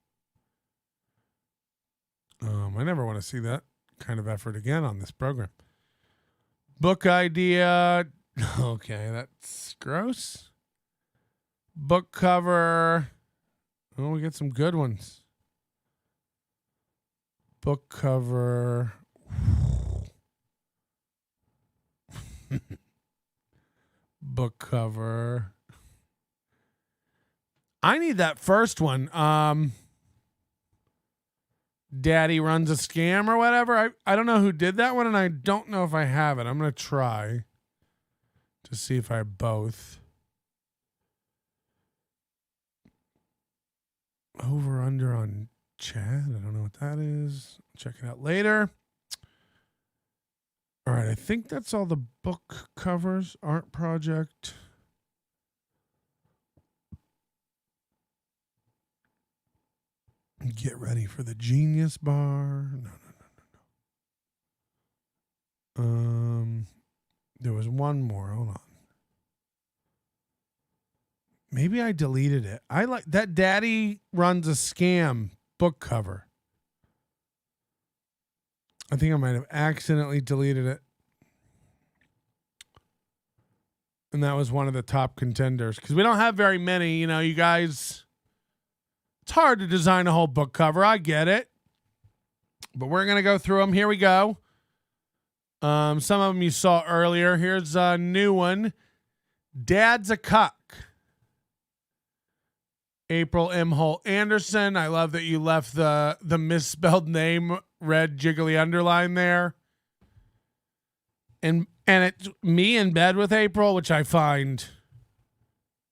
I never want to see that kind of effort again on this program. Book idea. Okay, that's gross. Book cover. Oh, we get some good ones. Book cover. Book cover. I need that first one. Daddy runs a scam or whatever. I don't know who did that one, and I don't know if I have it. I'm going to try to see if I have both. Over under on Chad. I don't know what that is. Check it out later. All right. I think that's all the book covers. Art project. Get ready for the Genius Bar. No. There was one more. Hold on. Maybe I deleted it. I like that Daddy Runs a Scam book cover. I think I might have accidentally deleted it. And that was one of the top contenders. Because we don't have very many, you guys. It's hard to design a whole book cover. I get it. But we're going to go through them. Here we go. Some of them you saw earlier. Here's a new one. Dad's a Cuck. April M. Holt Anderson. I love that you left the misspelled name, red jiggly underline there. And it's me in bed with April, which I find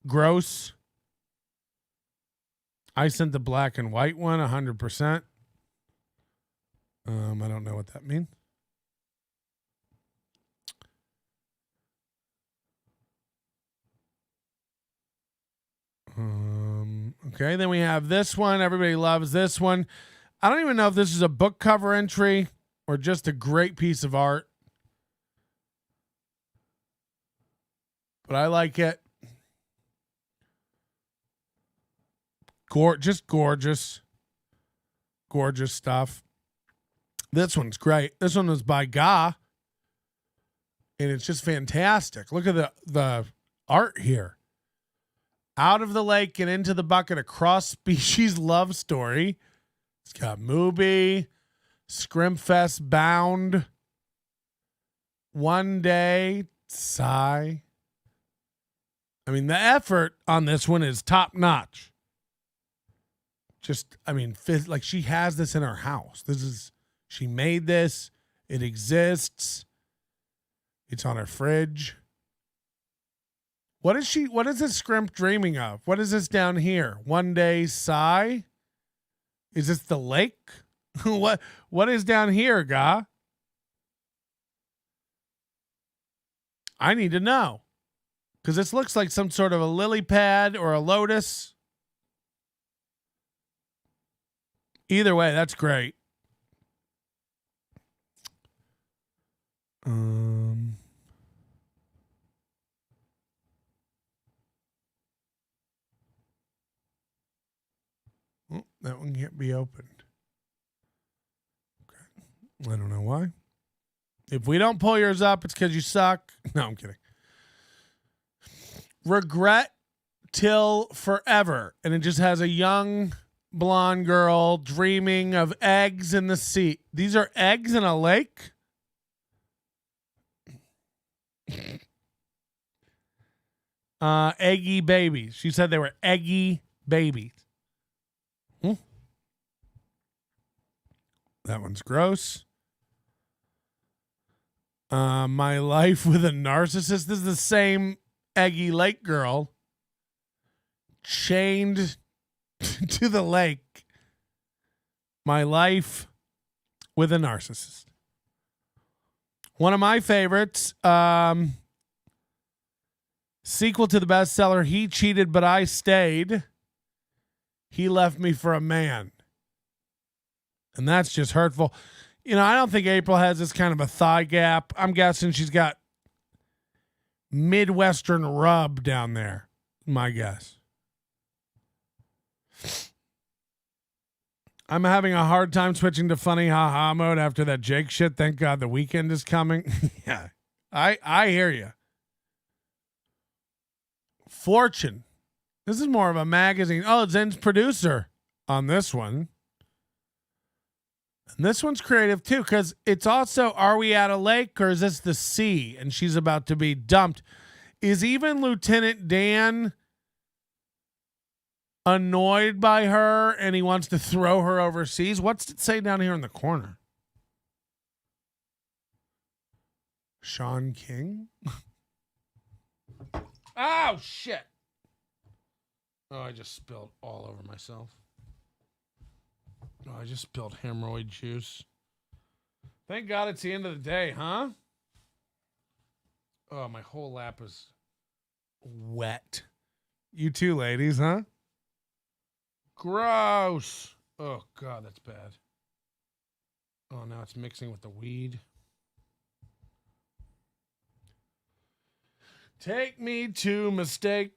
gross. I sent the black and white one 100%. I don't know what that means. Okay, then we have this one. Everybody loves this one. I don't even know if this is a book cover entry or just a great piece of art. But I like it. Just gorgeous. Gorgeous stuff. This one's great. This one was by Ga. And it's just fantastic. Look at the art here. Out of the lake and into the bucket, a cross-species love story. It's got Mubi, Scrimfest Bound, One Day, Sigh. I mean, the effort on this one is top-notch. Like she has this in her house. She made this. It exists. It's on her fridge. What is this scrimp dreaming of? What is this down here? One Day Sigh? Is this the lake? What is down here, Ga? I need to know. Because this looks like some sort of a lily pad or a lotus. Either way, that's great. That one can't be opened. Okay. I don't know why. If we don't pull yours up, it's because you suck. No, I'm kidding. Regret till forever. And it just has a young blonde girl dreaming of eggs in the sea. These are eggs in a lake? Eggy babies. She said they were eggy babies. That one's gross. My life with a narcissist. This is the same eggy lake girl chained to the lake. My life with a narcissist. One of my favorites. Sequel to the bestseller, He Cheated But I Stayed. He left me for a man. And that's just hurtful. You know, I don't think April has this kind of a thigh gap. I'm guessing she's got Midwestern rub down there. My guess. I'm having a hard time switching to funny haha mode after that Jake shit. Thank God the weekend is coming. Yeah, I hear you. Fortune. This is more of a magazine. Oh, Zen's producer on this one. And this one's creative too, because it's also, are we at a lake or is this the sea? And she's about to be dumped. Is even Lieutenant Dan annoyed by her and he wants to throw her overseas? What's it say down here in the corner? Sean King? Oh, shit. Oh, I just spilled all over myself. Oh, I just spilled hemorrhoid juice. Thank God it's the end of the day, huh? Oh, my whole lap is wet. You too, ladies, huh? Gross. Oh, God, that's bad. Oh, now it's mixing with the weed. Take me to mistake.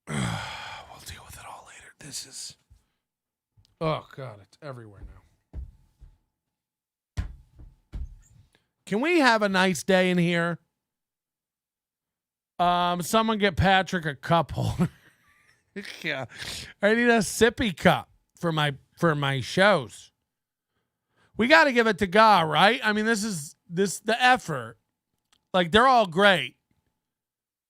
We'll deal with it all later. This is... Oh, God, it's everywhere now. Can we have a nice day in here? Someone get Patrick a cup holder. Yeah. I need a sippy cup for my shows. We got to give it to God, right? I mean, this is the effort. Like, they're all great.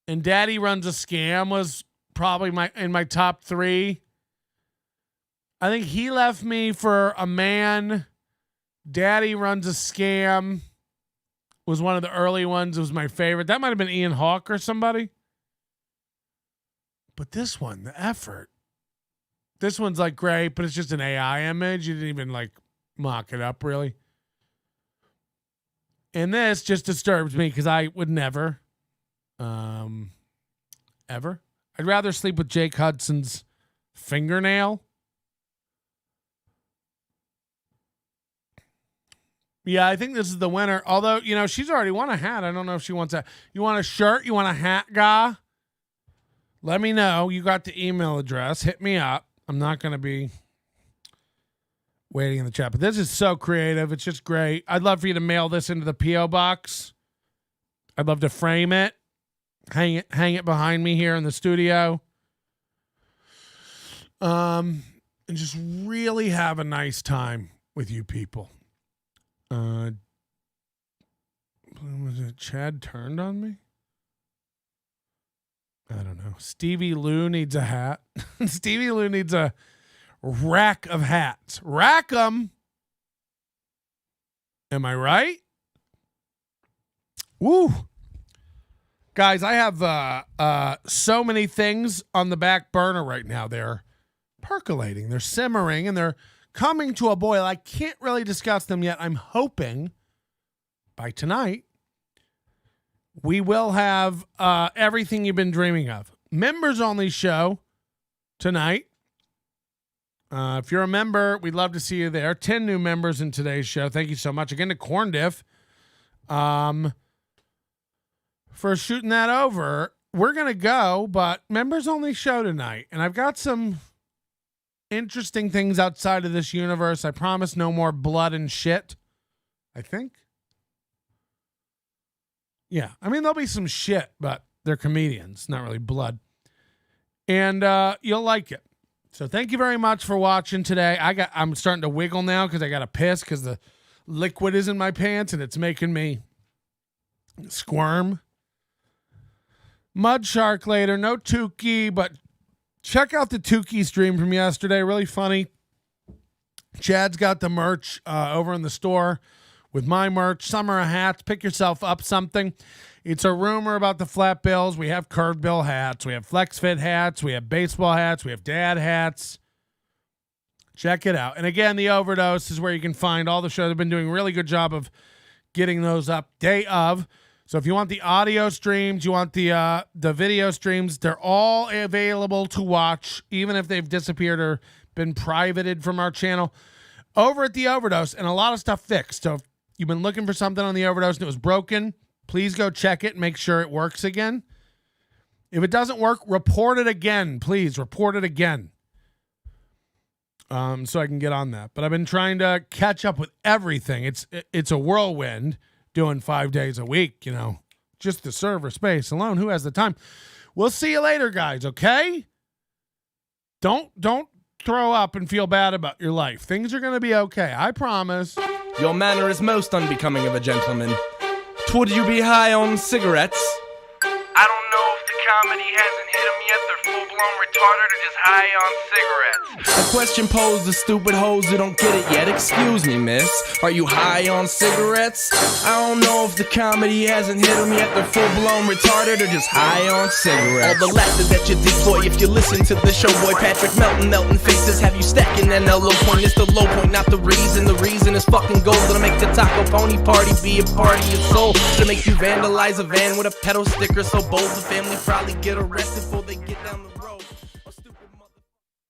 And Daddy Runs a Scam was probably in my top 3. I think He Left Me for a Man. Daddy Runs a Scam was one of the early ones. It was my favorite. That might have been Ian Hawke or somebody. But this one, the effort. This one's like great, but it's just an AI image. You didn't even like mock it up really. And this just disturbs me because I would never, ever. I'd rather sleep with Jake Hudson's fingernail. Yeah, I think this is the winner. Although, you know, she's already won a hat. I don't know if she wants a... You want a shirt? You want a hat, guy? Let me know. You got the email address. Hit me up. I'm not going to be waiting in the chat. But this is so creative. It's just great. I'd love for you to mail this into the P.O. box. I'd love to frame it. Hang it behind me here in the studio. And just really have a nice time with you people. Was it Chad turned on me? I don't know. Stevie Lou needs a hat. Stevie Lou needs a rack of hats. Rack them. Am I right? Woo. Guys, I have so many things on the back burner right now. They're percolating. They're simmering, and they're coming to a boil. I can't really discuss them yet. I'm hoping by tonight we will have everything you've been dreaming of. Members only show tonight. If you're a member, we'd love to see you there. 10 new members in today's show. Thank you so much. Again to Corn Diff for shooting that over. We're going to go, but members only show tonight. And I've got some interesting things outside of this universe. I promise no more blood and shit. I think. Yeah. I mean, there'll be some shit, but they're comedians, not really blood. And you'll like it. So thank you very much for watching today. I'm starting to wiggle now because I got to piss because the liquid is in my pants and it's making me squirm. Mud Shark later, no Tukey, but check out the Tukey stream from yesterday. Really funny. Chad's got the merch over in the store with my merch. Summer of hats. Pick yourself up something. It's a rumor about the flat bills. We have curved bill hats. We have flex fit hats. We have baseball hats. We have dad hats. Check it out. And again, the Overdose is where you can find all the shows. I've been doing a really good job of getting those up day of. So if you want the audio streams, you want the video streams, they're all available to watch, even if they've disappeared or been privated from our channel over at the Overdose, and a lot of stuff fixed. So if you've been looking for something on the Overdose and it was broken, please go check it and make sure it works again. If it doesn't work, report it again. Please report it again. So I can get on that. But I've been trying to catch up with everything. It's a whirlwind doing 5 days a week, you know. Just the server space alone. Who has the time? We'll see you later, guys, okay? Don't throw up and feel bad about your life. Things are going to be okay. I promise. Your manner is most unbecoming of a gentleman. Would you be high on cigarettes? I don't know if the comedy hasn't hit them yet. They're full-blown retarded or just high on cigarettes. A question posed to stupid hoes who don't get it yet. Excuse me, miss. Are you high on cigarettes? I don't know if the comedy hasn't hit them yet. They're full-blown retarded or just high on cigarettes. All the laughter that you decoy if you listen to the show, boy. Patrick Melton faces have you stacking that low point. It's the low point, not the reason. The reason is fucking gold. It'll make the taco pony party be a party of soul. To make you vandalize a van with a pedal sticker so bold the family probably get arrested before they get down the